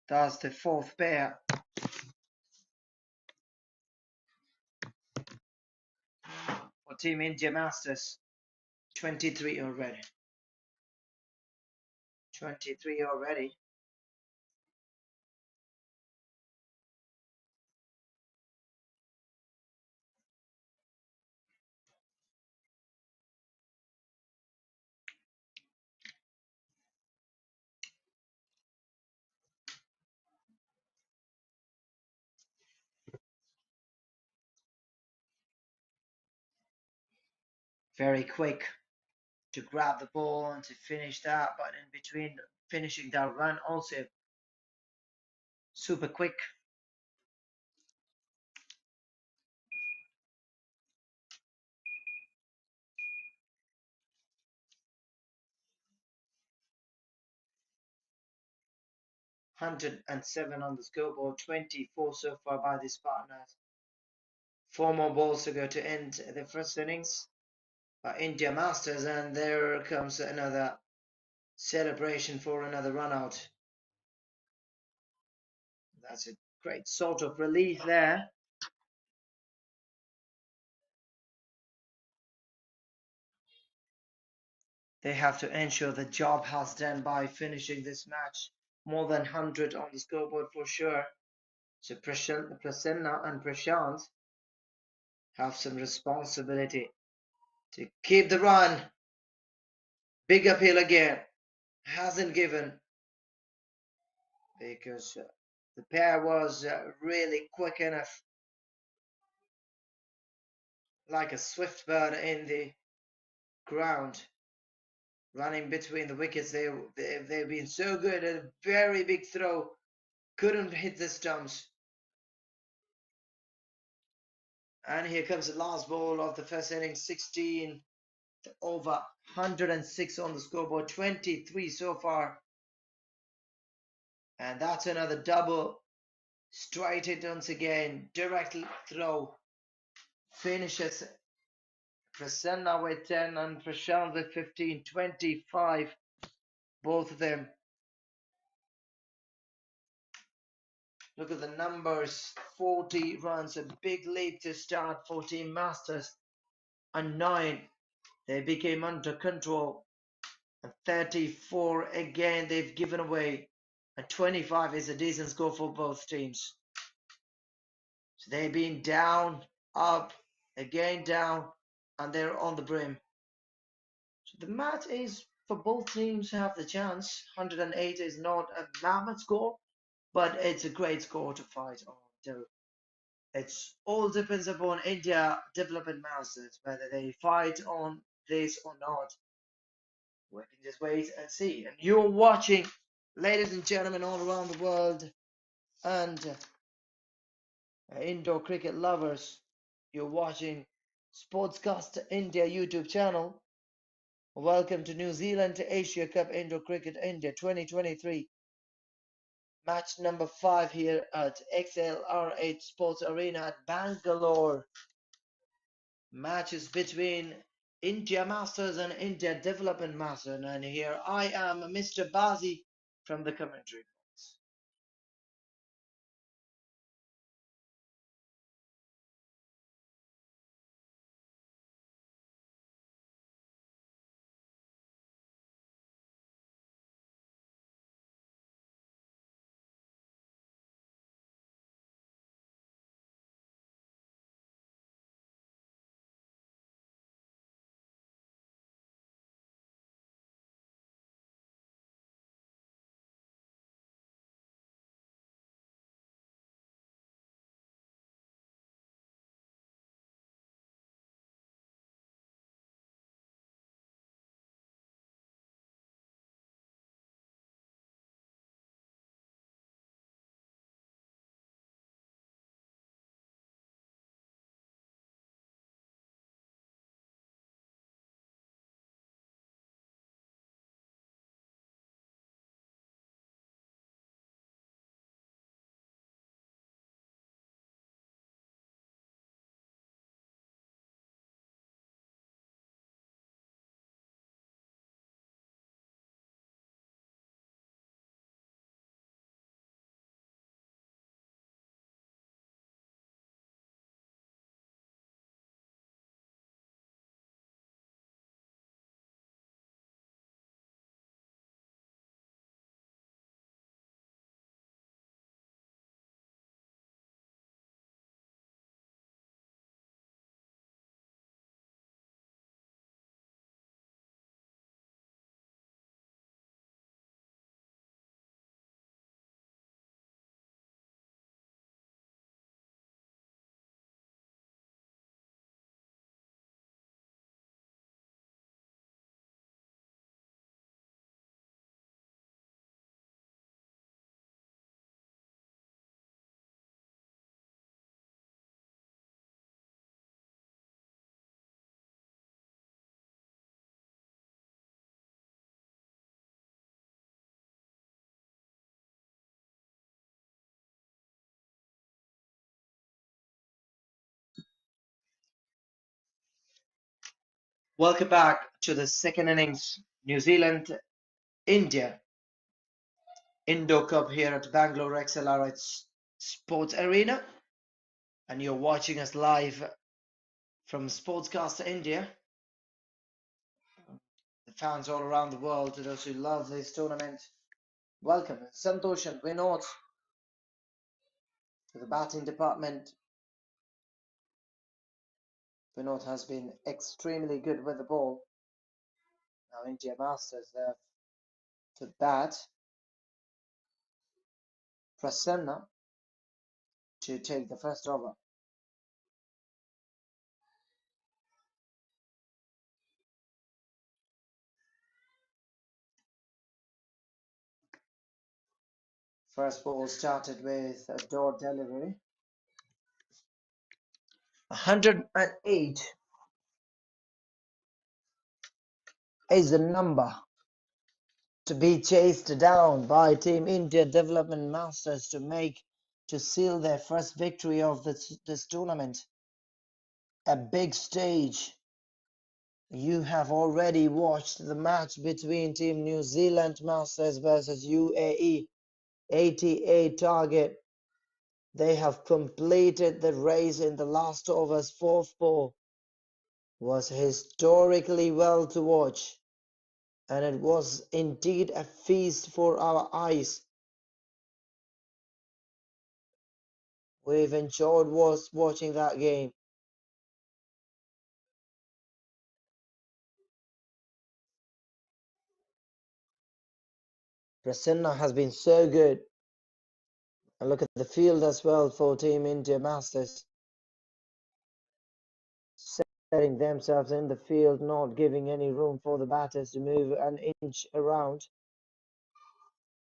That's the 4th pair. Team India Masters. 23 already. 23 already. Very quick to grab the ball and to finish that, but in between finishing that run also super quick. (107 on the scoreboard, 24 so far by these partners. 4 more balls to go to end the first innings by India Masters, and there comes another celebration for another run out. That's a great sort of relief there. They have to ensure the job has done by finishing this match. More than 100 on the scoreboard for sure. So Prasanna and Prashant have some responsibility to keep the run. Big appeal again. Hasn't given because the pair was really quick enough, like a swift bird in the ground, running between the wickets. They've been so good. A very big throw, couldn't hit the stumps. And here comes the last ball of the first innings. 16 over, 106 on the scoreboard, 23 so far. And that's another double. Straight hit once again. Direct throw. Finishes Prasanna with 10 and Prashant with 15. 25. Both of them. Look at the numbers. 40 runs. A big lead to start for Team Masters. And 9. They became under control. And 34 again they've given away. And 25 is a decent score for both teams. So they've been down, up, again down, and they're on the brim. So the match is for both teams to have the chance. 108 is not a mammoth score, but it's a great score to fight on. So it's all depends upon India Development Masters, whether they fight on this or not. We can just wait and see. And you're watching, ladies and gentlemen, all around the world, and indoor cricket lovers, you're watching Sportscast India YouTube channel. Welcome to New Zealand Asia Cup Indoor Cricket India 2023. Match number 5 here at XLR8 Sports Arena at Bangalore. Matches between India Masters and India Development Masters. And here I am, Mr. Bazi from the commentary. Welcome back to the second innings. New Zealand, India, Indo Cup here at Bangalore XLR Sports Arena. And you're watching us live from Sportscaster India. The fans all around the world, to those who love this tournament, welcome. Santosh and Vinod to the batting department. Vinod has been extremely good with the ball. Now India Masters there to bat. Prasanna to take the first over. First ball started with a door delivery. 108 is the number to be chased down by Team India Development Masters to seal their first victory of this tournament. A big stage. You have already watched the match between Team New Zealand Masters versus UAE. 88 target. They have completed the race in the last overs. Fourth ball was historically well to watch, and it was indeed a feast for our eyes. We've enjoyed watching that game. Prasanna has been so good. And look at the field as well for Team India Masters. Setting themselves in the field, not giving any room for the batters to move an inch around.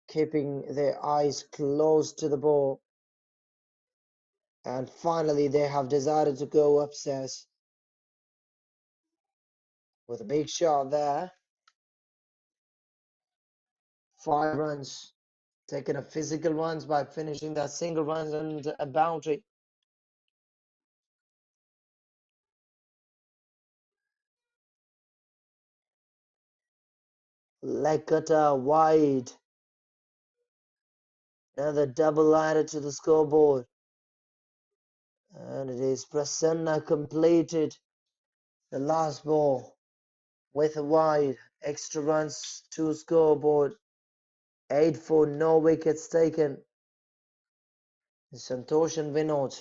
Keeping their eyes close to the ball. And finally, they have decided to go upstairs with a big shot there. 5 runs. Taking a physical runs by finishing that single runs and a boundary. Leg cutter wide. Another double added to the scoreboard. And it is Prasanna completed the last ball with a wide. Extra runs to scoreboard. 8 for no wickets taken. Santosh and Vinod.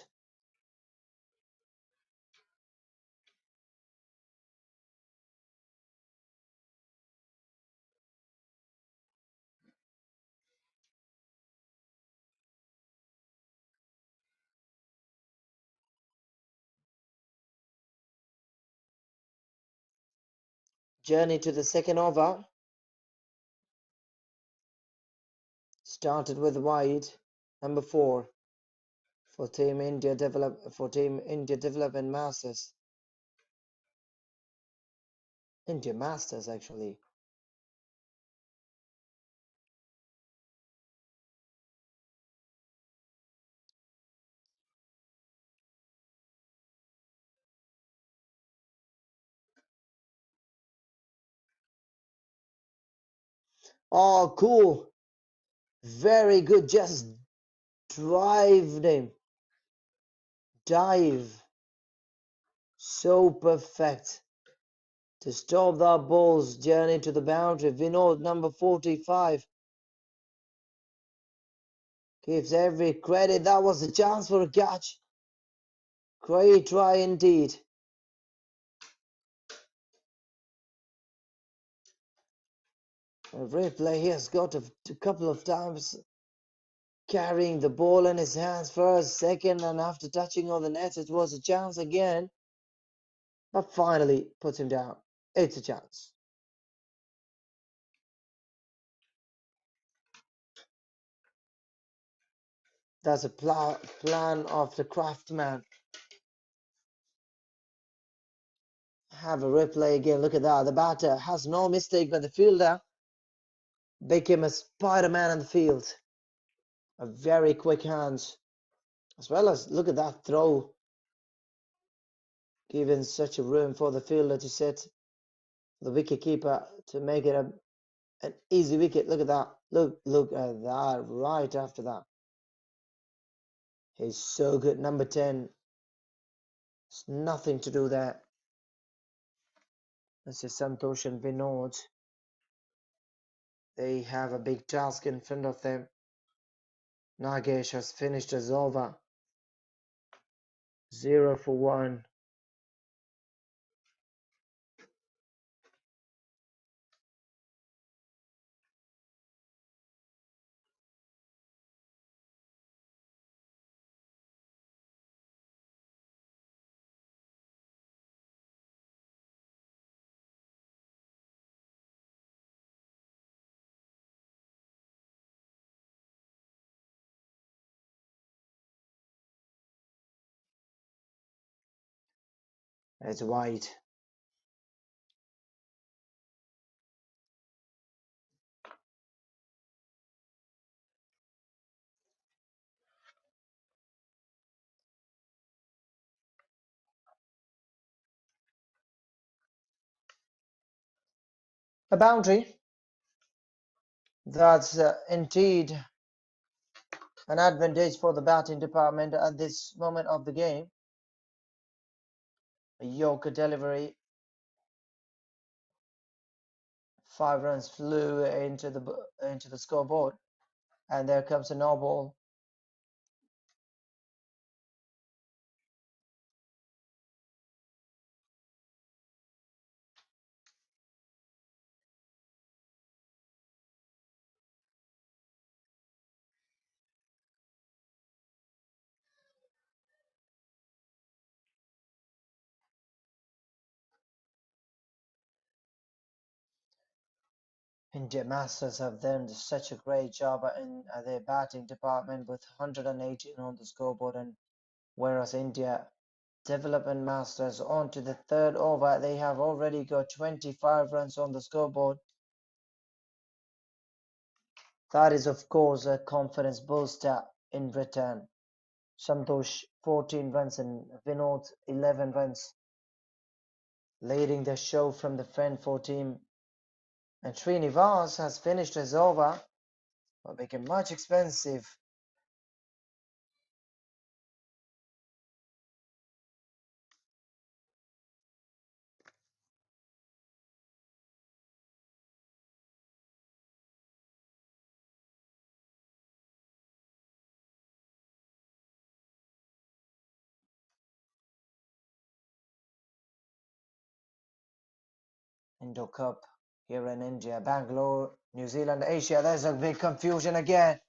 Journey to the second over. Started with wide. Number 4 for Team India Development Masters. India Masters actually. Oh, cool. Very good. Just drive him. Dive. So perfect. To stop that ball's journey to the boundary. Vinod, number 45. Gives every credit. That was a chance for a catch. Great try indeed. A replay, he has got a couple of times carrying the ball in his hands first, second, and after touching on the net, it was a chance again. But finally puts him down. It's a chance. That's a plan of the craftsman. Have a replay again. Look at that. The batter has no mistake, but the fielder became a Spider-Man in the field. A very quick hands. As well as, look at that throw. Given such a room for the fielder to sit. the wicket keeper to make it an easy wicket. Look at that. Look at that. Right after that. He's so good. Number 10. There's nothing to do there. This is Santosh and Vinod. They have a big task in front of them. Nagesh has finished his over. 0 for 1. It's wide. A boundary. That's indeed an advantage for the batting department at this moment of the game. A Yorker delivery. 5 runs flew into the scoreboard, and there comes a no ball. India Masters have done such a great job in their batting department with 118 on the scoreboard, and whereas India Development Masters on to the third over, they have already got 25 runs on the scoreboard. That is, of course, a confidence booster in return. Santosh 14 runs and Vinod 11 runs, leading the show from the front for team. And Srinivas has finished his over, but became much expensive. Indo-Cup here in India, Bangalore, New Zealand, Asia. There's a big confusion again.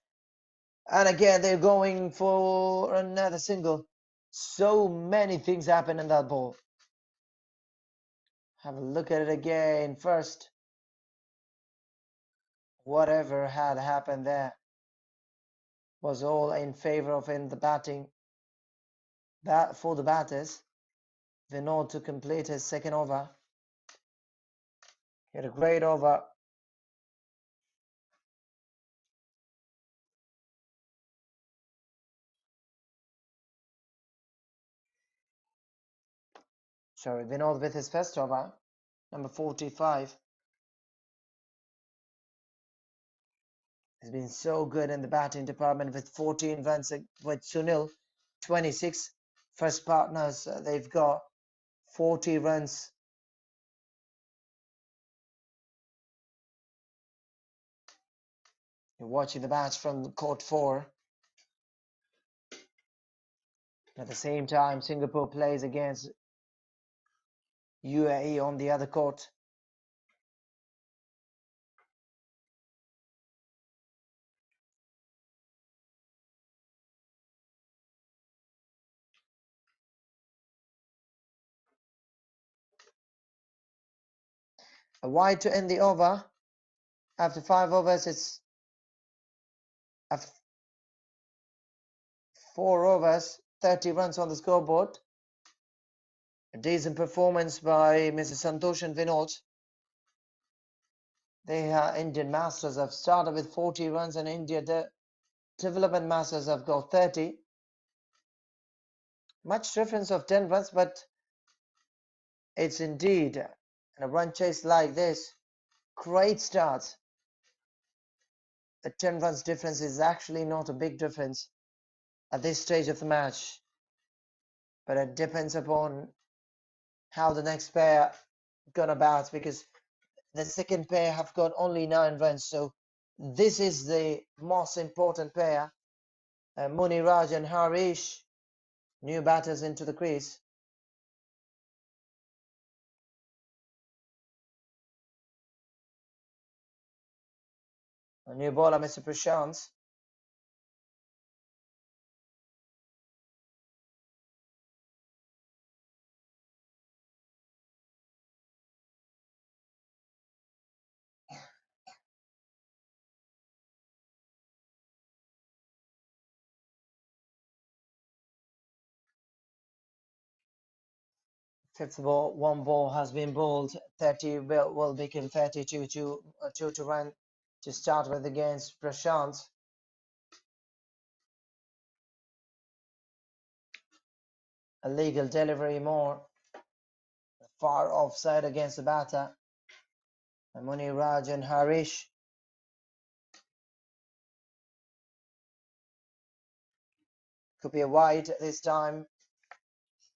And again, they're going for another single. So many things happen in that ball. Have a look at it again first. Whatever had happened there was all in favor of in the batting. That for the batters. Vinod to complete his second over. He had a great over. Sorry, Vinod with his first over, number 45. He's been so good in the batting department with 14 runs with Sunil, 26. First partners, they've got 40 runs. You're watching the match from court 4. At the same time, Singapore plays against UAE on the other court. A wide to end the over. After 5 overs, it's after 4 overs, 30 runs on the scoreboard. A decent performance by Mr. Santosh and Vinod. The Indian Masters have started with 40 runs, and India Development Masters have got 30. Much difference of 10 runs, but it's indeed And a run chase like this, great start. The 10 runs difference is actually not a big difference at this stage of the match, but it depends upon how the next pair gonna bat, because the second pair have got only 9 runs, so this is the most important pair. Muniraj and Harish, new batters into the crease. A new bowler, Mr. Prashant. Fifth ball, one ball has been bowled. 30 will become 32 to run to start with against Prashant. A legal delivery more. Far offside against the batter. Muniraj and Harish. Could be a wide this time.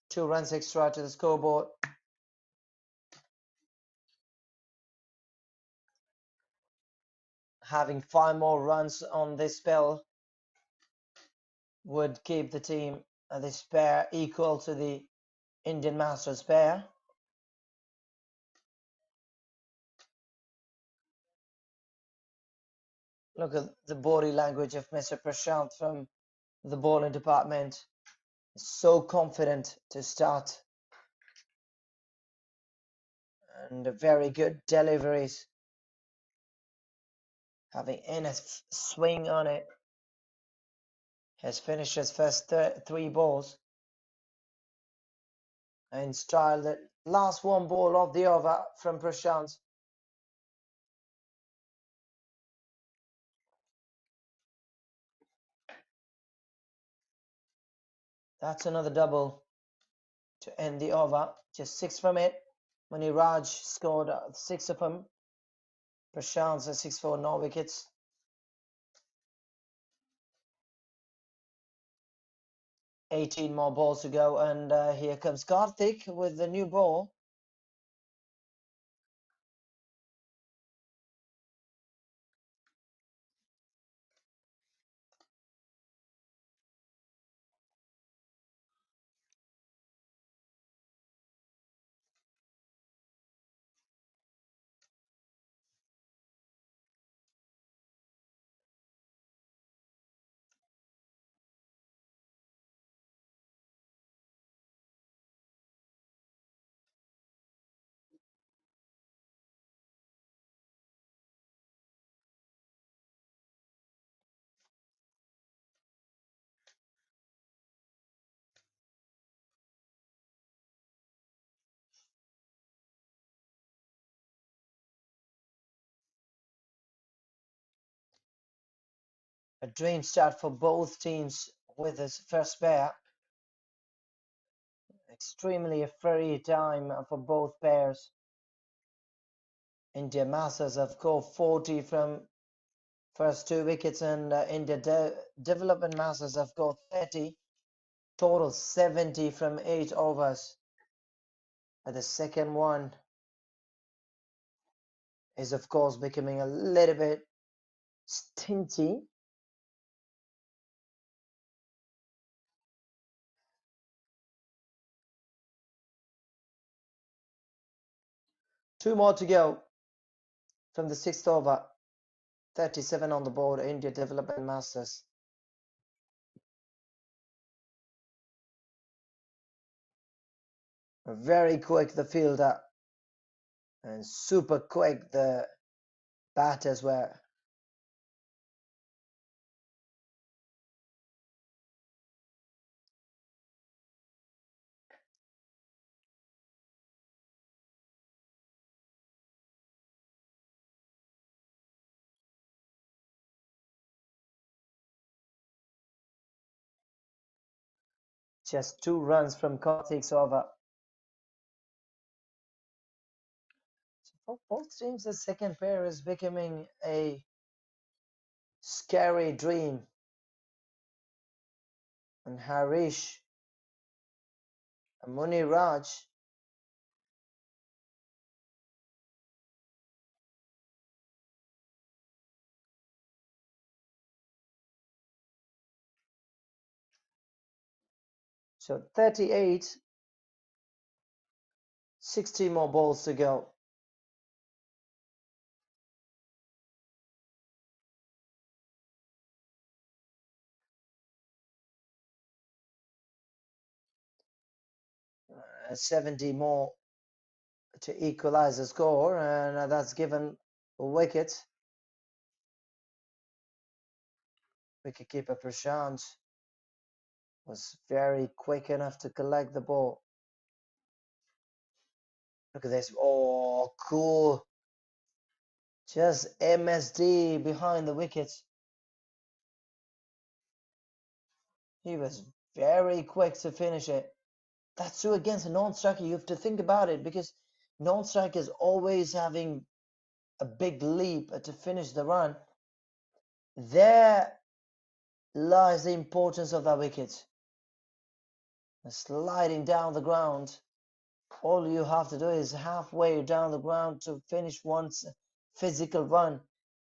2 runs extra to the scoreboard. Having 5 more runs on this spell would keep the team, this pair, equal to the Indian Masters pair. Look at the body language of Mr. Prashant from the bowling department. So confident to start, and very good deliveries. Having in a swing on it. Has finished his first 3 balls. In style, the last 1 ball of the over from Prashant. That's another double to end the over. Just 6 from it. Muniraj scored 6 of them. Prashant's a 6 for no wickets. 18 more balls to go, and here comes Karthik with the new ball. A dream start for both teams with his first pair. Extremely a free time for both pairs. India Masters have got 40 from first 2 wickets, and India Development Masters have got 30. Total 70 from 8 overs. But the second one is, of course, becoming a little bit stingy. Two more to go from the 6th over. 37 on the board, India Development Masters. Very quick the fielder, and super quick the batters were. Just 2 runs from Karthik's over. For both teams, the second pair is becoming a scary dream. And Harish and Muni Raj, so 38, 60 more balls to go. Uh, 70 more to equalize the score, and that's given a wicket. Wicketkeeper Prashant was very quick enough to collect the ball. Look at this. Oh, cool. Just MSD behind the wicket. He was very quick to finish it. That's true against a non-striker. You have to think about it because non-strikers always having a big leap to finish the run. There lies the importance of that wicket. Sliding down the ground. All you have to do is halfway down the ground to finish one's physical run.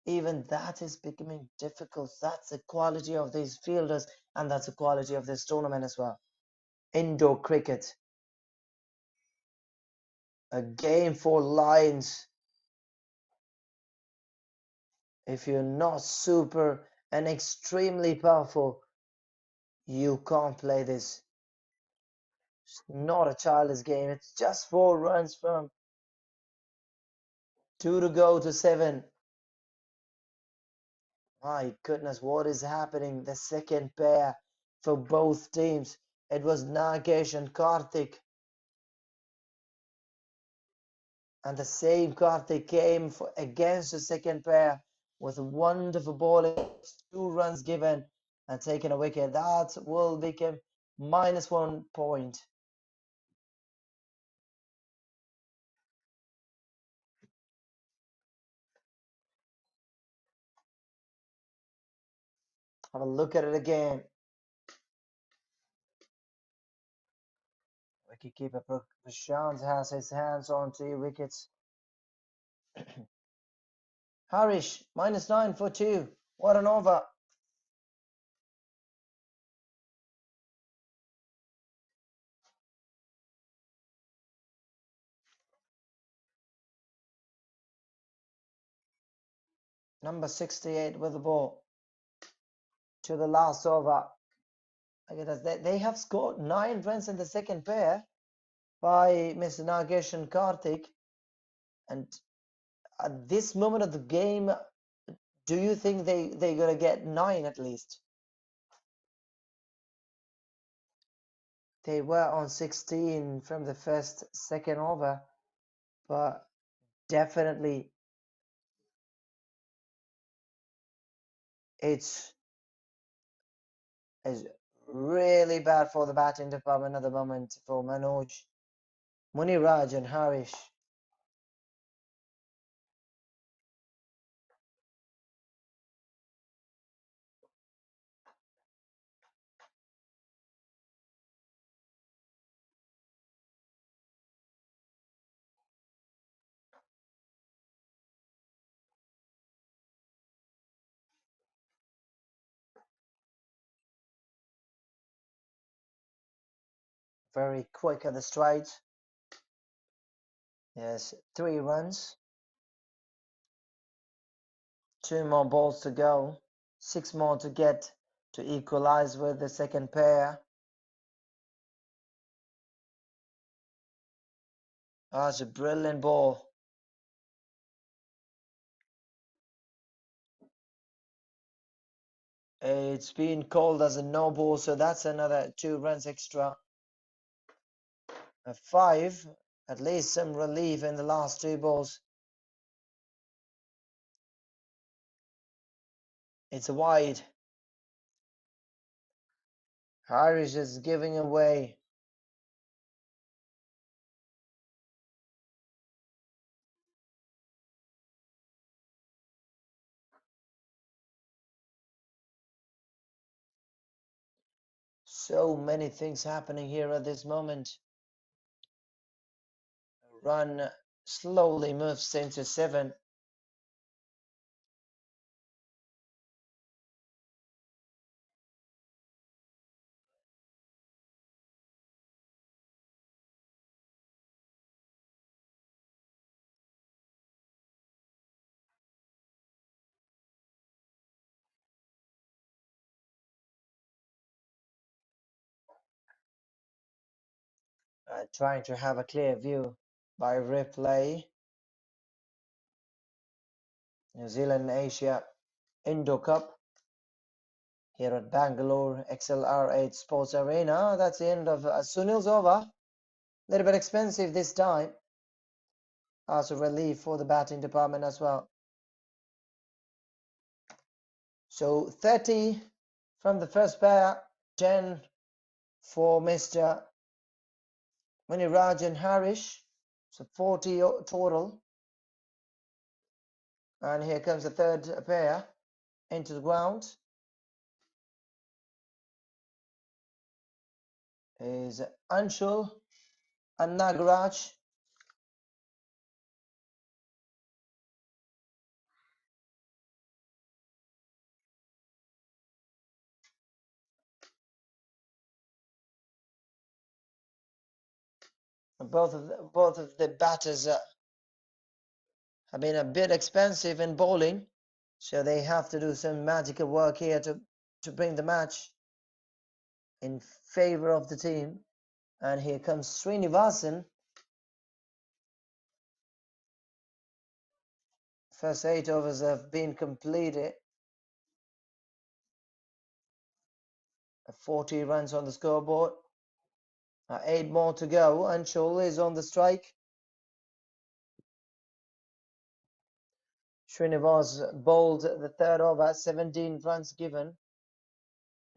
Even that is becoming difficult. That's the quality of these fielders, and that's the quality of this tournament as well. Indoor cricket, a game for lions. If you're not super and extremely powerful, you can't play this. It's not a childish game. It's just 4 runs from 2 to go to 7. My goodness, what is happening? The second pair for both teams. It was Nagesh and Karthik. And the same Karthik came against the second pair with wonderful bowling, 2 runs given and taken a wicket. That will become -1 point. Have a look at it again. Wicketkeeper Prashant has his hands on 2 wickets. Harish, -9 for 2. What an over. Number 68 with the ball to the last over. Look at that. They have scored 9 runs in the second pair by Mr. Nagesh and Karthik. And at this moment of the game, do you think they're going to get 9 at least? They were on 16 from the second over, but definitely it's really bad for the batting department at the moment for Manoj, Muniraj and Harish. Very quick at the stride. Yes, 3 runs. 2 more balls to go. 6 more to get to equalize with the second pair. That's a brilliant ball. It's been called as a no ball, so that's another 2 runs extra. A 5, at least some relief in the last 2 balls. It's a wide. Harish is giving away. So many things happening here at this moment. Run slowly moves into 7. Trying to have a clear view by replay. New Zealand Asia Indo Cup here at Bangalore XLR8 Sports Arena. That's the end of Sunil's over. A little bit expensive this time. As a relief for the batting department as well. So 30 from the first pair, 10 for Mr. Muniraj and Harish. So 40 total. And here comes the third pair into the ground. Is Anshul and Nagaraj. Both of the batters have been a bit expensive in bowling, so they have to do some magical work here to bring the match in favor of the team. And here comes Srinivasan. First 8 overs have been completed. 40 runs on the scoreboard. 8 more to go. Anshul is on the strike. Srinivas bowled the third over, 17 runs given.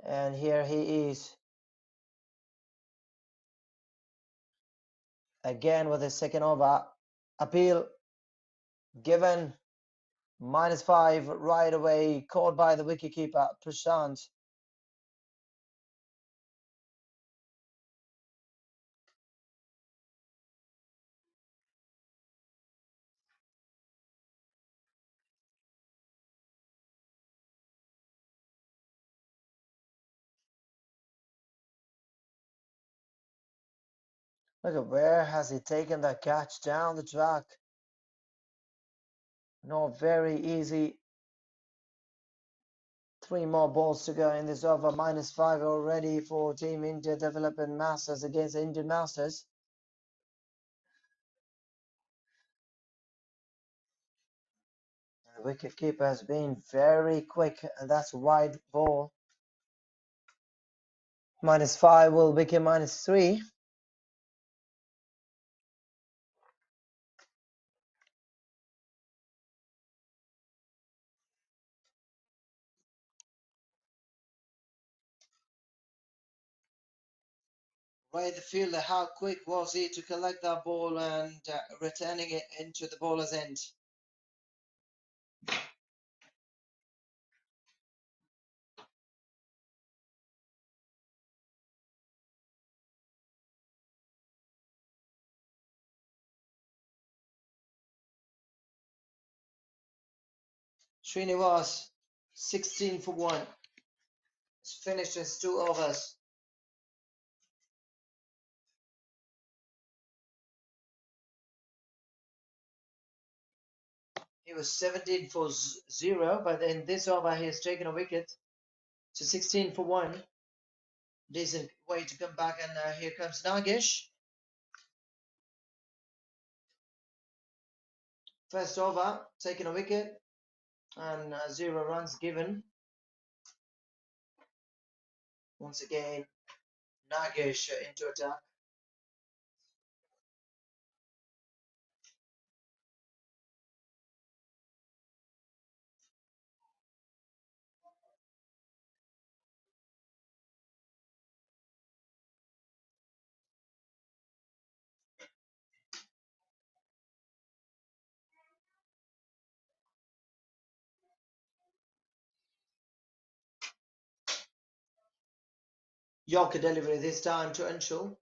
And here he is again with his second over. Appeal given. -5 right away, caught by the wicketkeeper, Prashant. Look at where has he taken that catch down the track. Not very easy. 3 more balls to go in this over. -5 already for Team India Development Masters against the Indian Masters. The wicketkeeper has been very quick, and that's a wide ball. -5 will become -3. Right the fielder, how quick was he to collect that ball and returning it into the bowler's end? Srinivas, 16 for 1. He's finished his 2 overs. He was 17 for 0, but in this over he has taken a wicket. So 16 for 1. Decent way to come back, and here comes Nagesh. First over, taking a wicket, and 0 runs given. Once again, Nagesh into attack. Yorker delivery this time to Anshul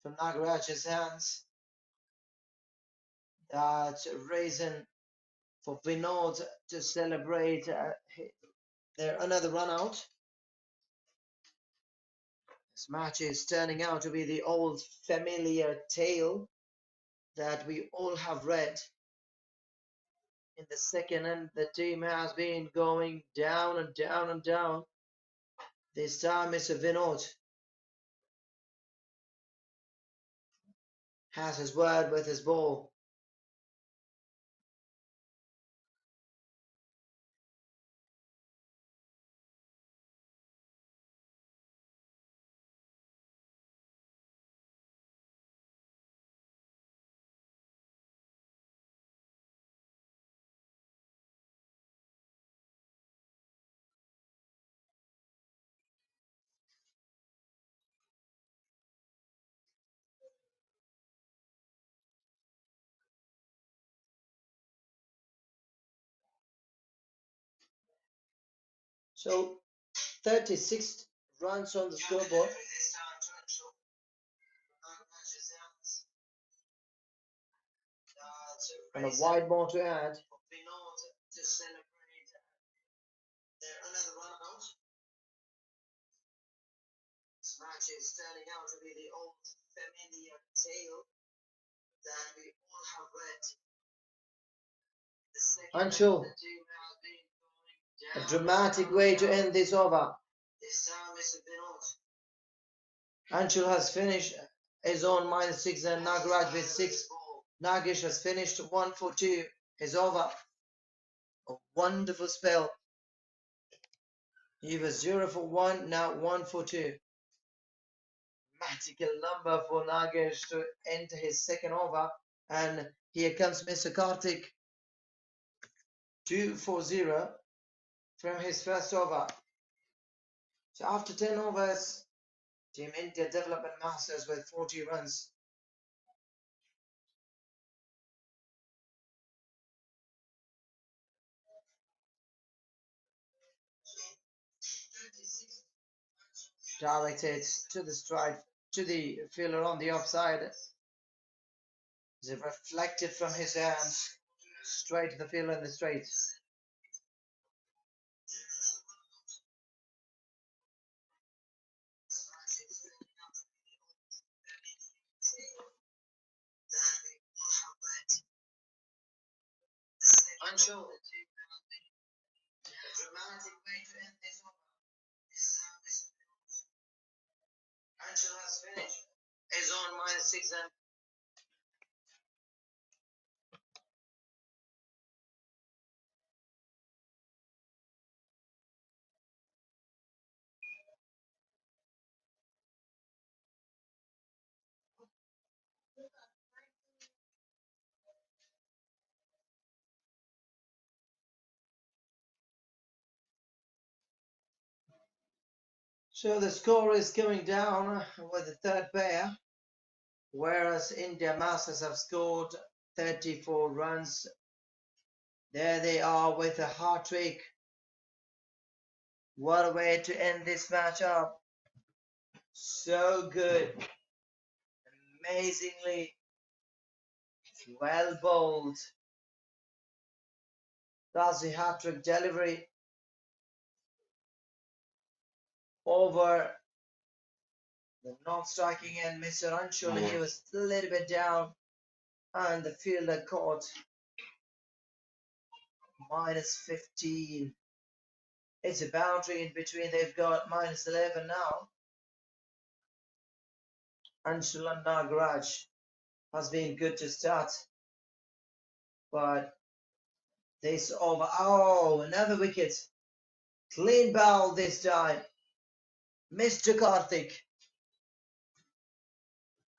from Nagaraj's hands. That's reason for Vinod to celebrate their another run out. This match is turning out to be the old familiar tale that we all have read. In the second end, the team has been going down and down and down. This time, Mr. Vinod has his word with his ball. So 36 runs on the scoreboard. And a wide ball to add. This match is turning out to be the old familiar tale that we all have read. Anshul, a dramatic way to end this over. Anshul has finished his own -6 and Nagaraj with 6. Nagesh has finished 1 for 2. His over. A wonderful spell. He was 0 for 1, now 1 for 2. Magical number for Nagesh to enter his second over. And here comes Mr. Karthik. 2 for 0 from his first over. So after 10 overs, Team India Development Masters with 40 runs. Directed to the stride, to the fielder on the offside. Is it reflected from his hands straight to the fielder in the straight. Anshul, dramatic way to end this over. Anshul has finished his own -6 and so the score is coming down with the third pair, whereas India Masters have scored 34 runs. There they are with a hat trick. What a way to end this match up. So good. Amazingly well bowled. That's the hat trick delivery over the non-striking end, Mr. Anshul. He was a little bit down, and the fielder caught -15. It's a boundary in between. They've got -11 now. Anshul and Nagaraj has been good to start, but this over. Oh, another wicket. Clean bowl this time. Mr. Karthik.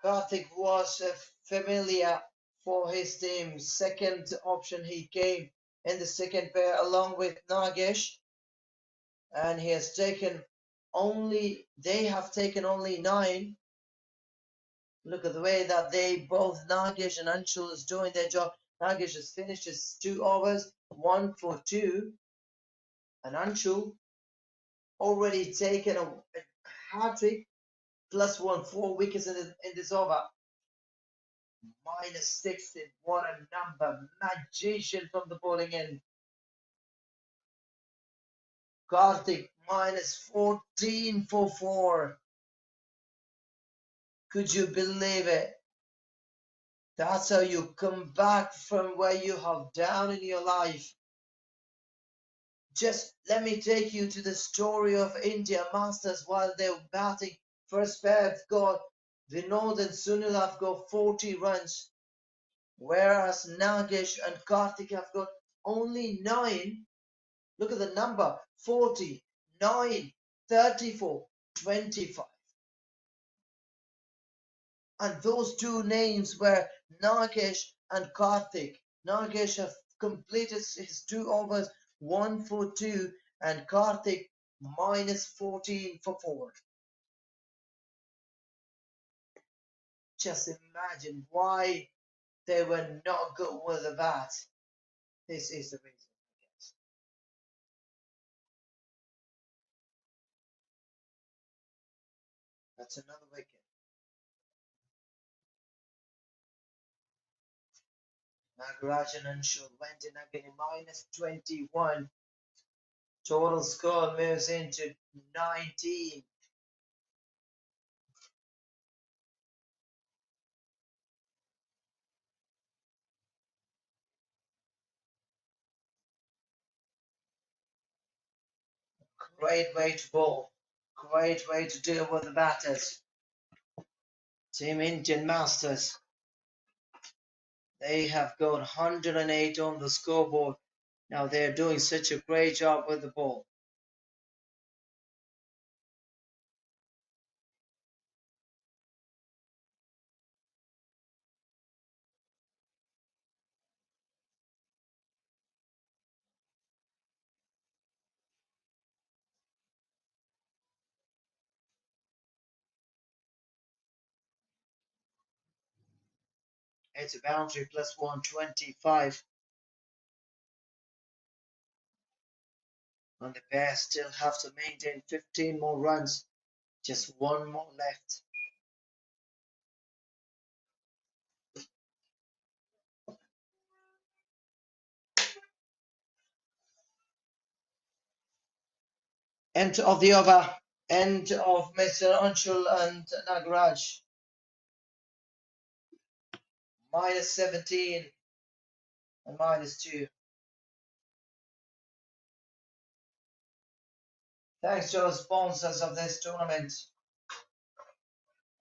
Karthik was familiar for his team. Second option, he came in the second pair along with Nagesh, and he has taken they have taken only 9. Look at the way that both Nagesh and Anshul is doing their job. Nagesh has finished his 2 overs, 1 for 2, and Anshul already taken a hat-trick, +1, 4 wickets in this over. -16, what a number. Magician from the bowling end. Karthik, -14 for 4. Could you believe it? That's how you come back from where you have down in your life. Just let me take you to the story of India Masters while they're batting. First pair have got Vinod and Sunil have got 40 runs, whereas Nagesh and Karthik have got only 9. Look at the number: 40, 9, 34, 25. And those two names were Nagesh and Karthik. Nagesh have completed his 2 overs, 1 for 2, and Karthik -14 for 4. Just imagine why they were not good with the bat. This is the reason, I guess. That's another wicket. Nagarajan and Anshul went in again -21. Total score moves into 19. Great way to bowl. Great way to deal with the batters. Team Indian Masters. They have got 108 on the scoreboard. Now they're doing such a great job with the ball. It's a boundary +125. And the Bears still have to maintain 15 more runs. Just one more left. End of the over. End of Mr. Anshul and Nagaraj. -17 and -2. Thanks to our sponsors of this tournament.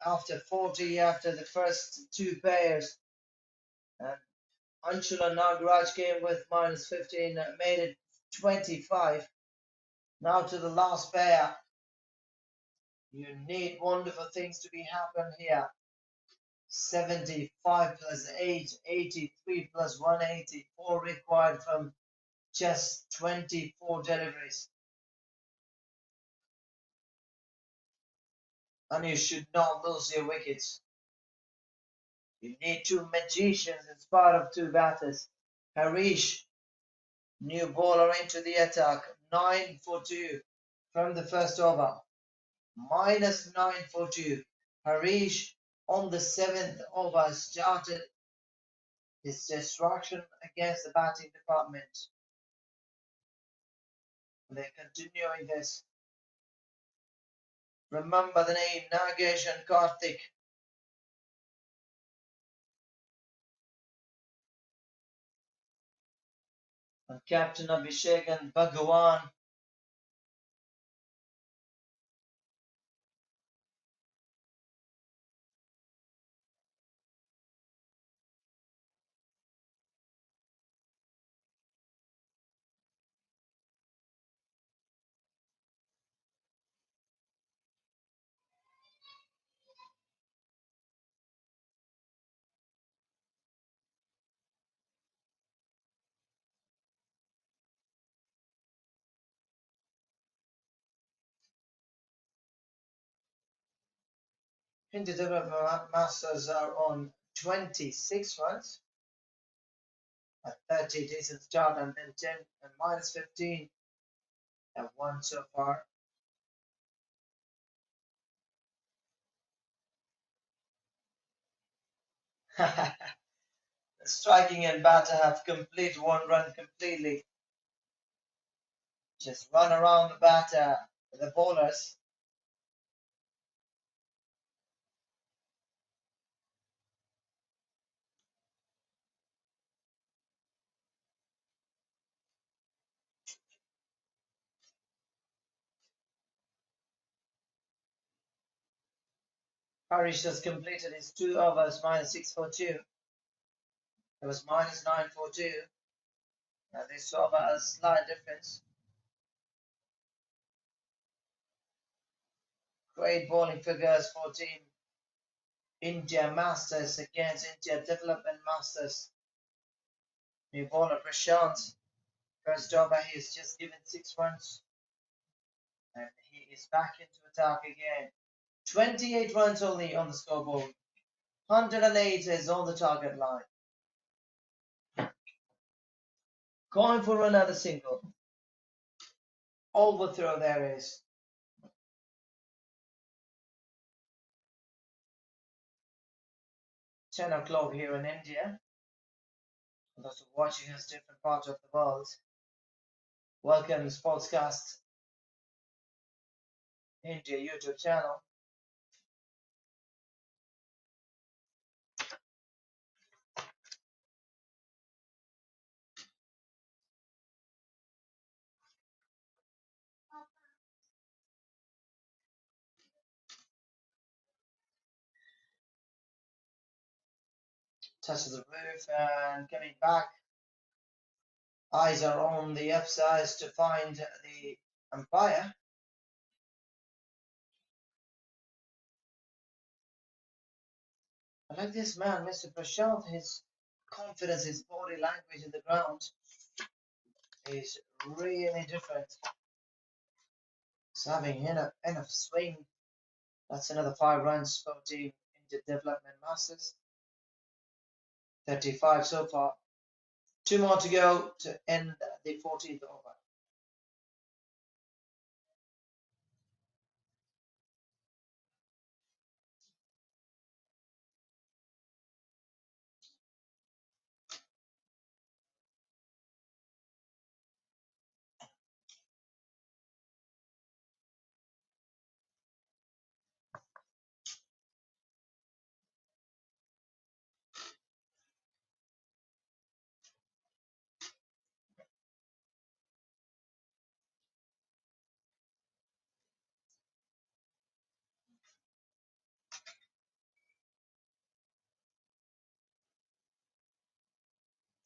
After 40, after the first 2 pairs, and Anshul and Nagaraj came with -15, made it 25. Now to the last pair. You need wonderful things to be happen here. 75 plus 8, 83 plus 184 required from just 24 deliveries. And you should not lose your wickets. You need 2 magicians in spite of 2 batters. Harish, new bowler into the attack, 9 for 2 from the first over. -9 for 2. Harish on the 7th over started his destruction against the batting department. They're continuing this. Remember the name Nagesh and Karthik. And Captain Abhishek and Bhagwan. Hindu Development Masters are on 26 runs. A 30 decent start, and then 10 and -15 have won so far. The striking and batter have completed one run completely. Just run around the batter, the bowlers. Harish has completed his 2 overs minus 642. It was minus 942. Now this over a slight difference. Great bowling figures for Team India Masters against India Development Masters. New bowler Prashant. First over, he's just given 6 runs. And he is back into attack again. 28 runs only on the scoreboard. 108 is on the target line. Going for another single. Overthrow there is. 10 o'clock here in India. For those who are watching us different parts of the world, welcome to Sportscast India YouTube channel. Touches the roof and coming back. Eyes are on the upsides to find the umpire. I like this man, Mr. Prashant. His confidence, his body language in the ground is really different. He's having enough swing. That's another 5 runs for Team India Development Masters. 35 so far. 2 more to go to end the 14th over.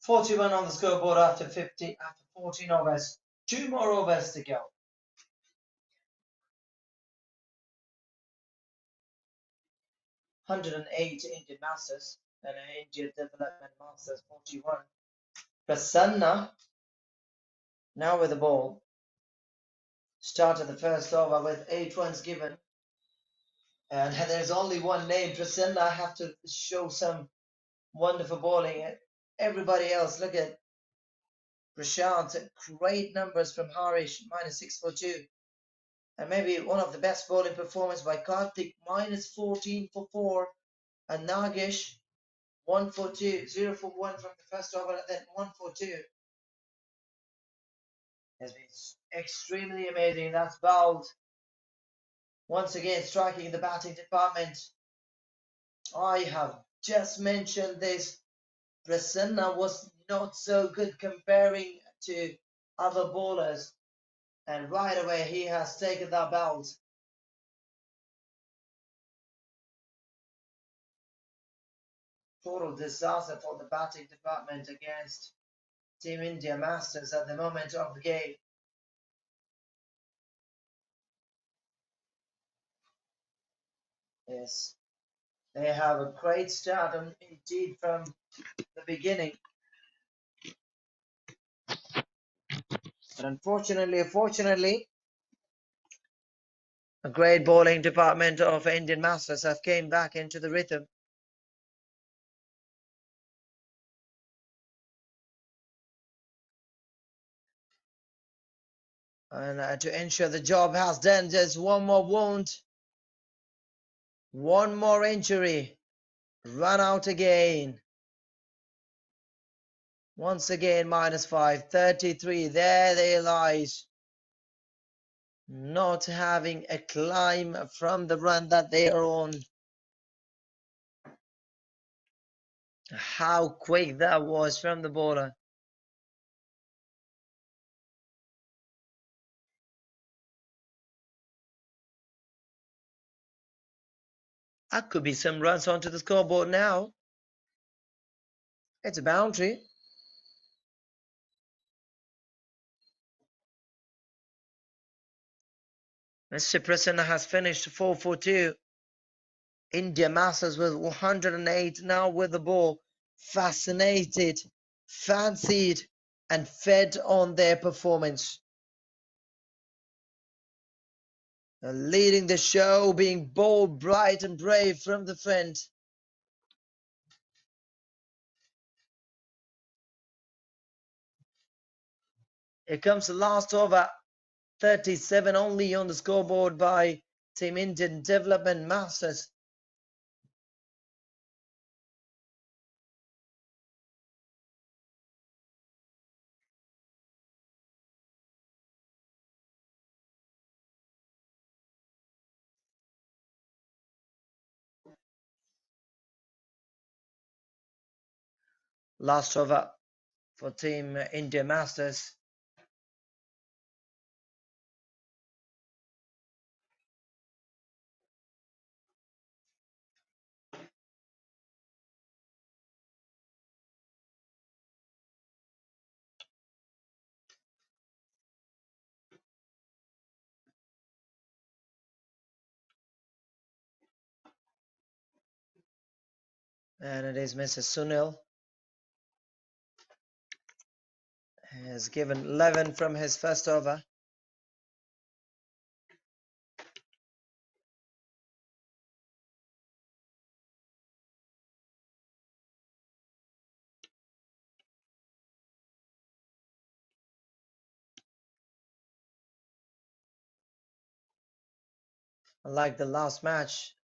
41 on the scoreboard after 14 overs. 2 more overs to go. 108 Indian Masters and India Development Masters 41. Prasanna now with the ball. Started the first over with 8 runs given. And there's only one name, Prasanna. I have to show some wonderful bowling. Everybody else, look at Prashant. Great numbers from Harish, minus 642. And maybe one of the best bowling performance by Karthik, minus 14 for 4. And Nagesh, 1 for 2, 0 for 1 from the first over, and then 1 for 2. Has been extremely amazing. That's bowled. Once again, striking in the batting department. I have just mentioned this. Prasanna was not so good comparing to other bowlers. And right away, he has taken that belt. Total disaster for the batting department against Team India Masters at the moment of the game. Yes, they have a great start indeed from the beginning. But unfortunately, a great bowling department of Indian Masters have came back into the rhythm. And to ensure the job has done, just one more wound, one more injury Run out again. Once again, -5, 33. There they lies. Not having a climb from the run that they are on. How quick that was from the bowler. That could be some runs onto the scoreboard now. It's a boundary. Mr. Prasanna has finished 4 for 2. India Masters with 108 now with the ball. Fascinated, fancied, and fed on their performance. Leading the show, being bold, bright, and brave from the front. Here comes the last over. 37 only on the scoreboard by Team Indian Development Masters. Last over for Team India Masters. And it is Mr. Sunil. He has given 11 from his first over. Like the last match,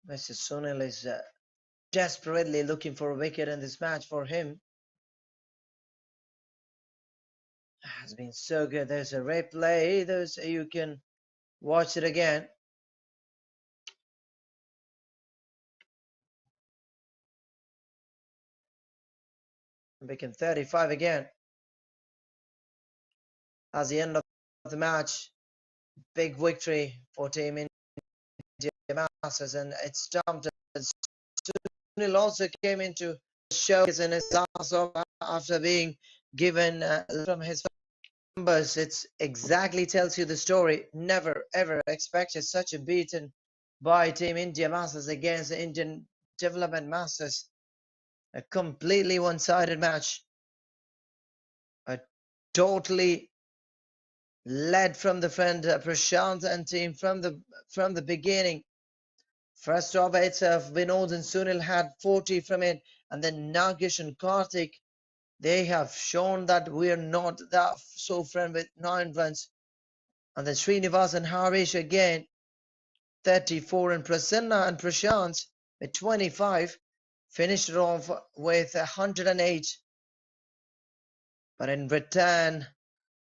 Mr. Sunil is desperately looking for a wicket in this match for him. Has been so good. There's a replay. You can watch it again. Became 35 again. As the end of the match, big victory for Team India Masters, and it's jumped. Sunil also came into the show in his last over after being given from his numbers. It's exactly tells you the story. Never ever expected such a beaten by Team India Masters against the Indian Development Masters. A completely one-sided match. A totally led from the front, Prashant and team from the beginning. First over itself, Vinod and Sunil had 40 from it, and then Nagesh and Karthik, they have shown that we're not that so friend with 9 runs. And then Srinivas and Harish again, 34, and Prasanna and Prashant with 25, finished it off with 108. But in return,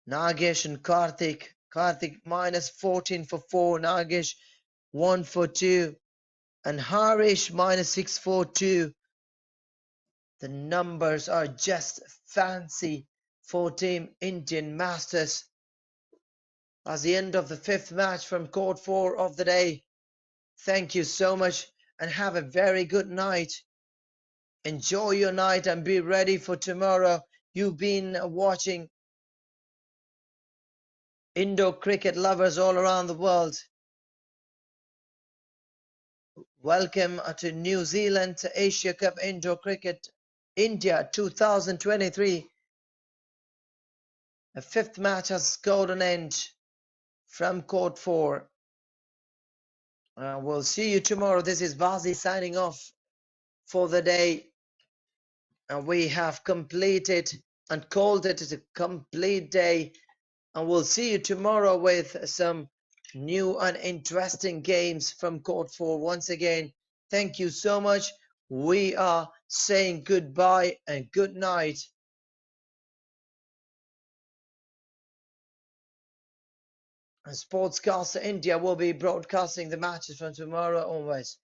Nagesh and Karthik -14 for 4, Nagesh 1 for 2, and Harish -6 for 2. The numbers are just fancy for Team Indian Masters. As the end of the 5th match from Court 4 of the day. Thank you so much and have a very good night. Enjoy your night and be ready for tomorrow. You've been watching indoor cricket lovers all around the world. Welcome to New Zealand Asia Cup Indoor Cricket India 2023. The 5th match has scored an end from Court 4. We'll see you tomorrow. This is Bazi signing off for the day. We have completed and called it a complete day. And we'll see you tomorrow with some new and interesting games from Court 4. Once again, thank you so much. We are saying goodbye and good night. Sportscaster India will be broadcasting the matches from tomorrow onwards.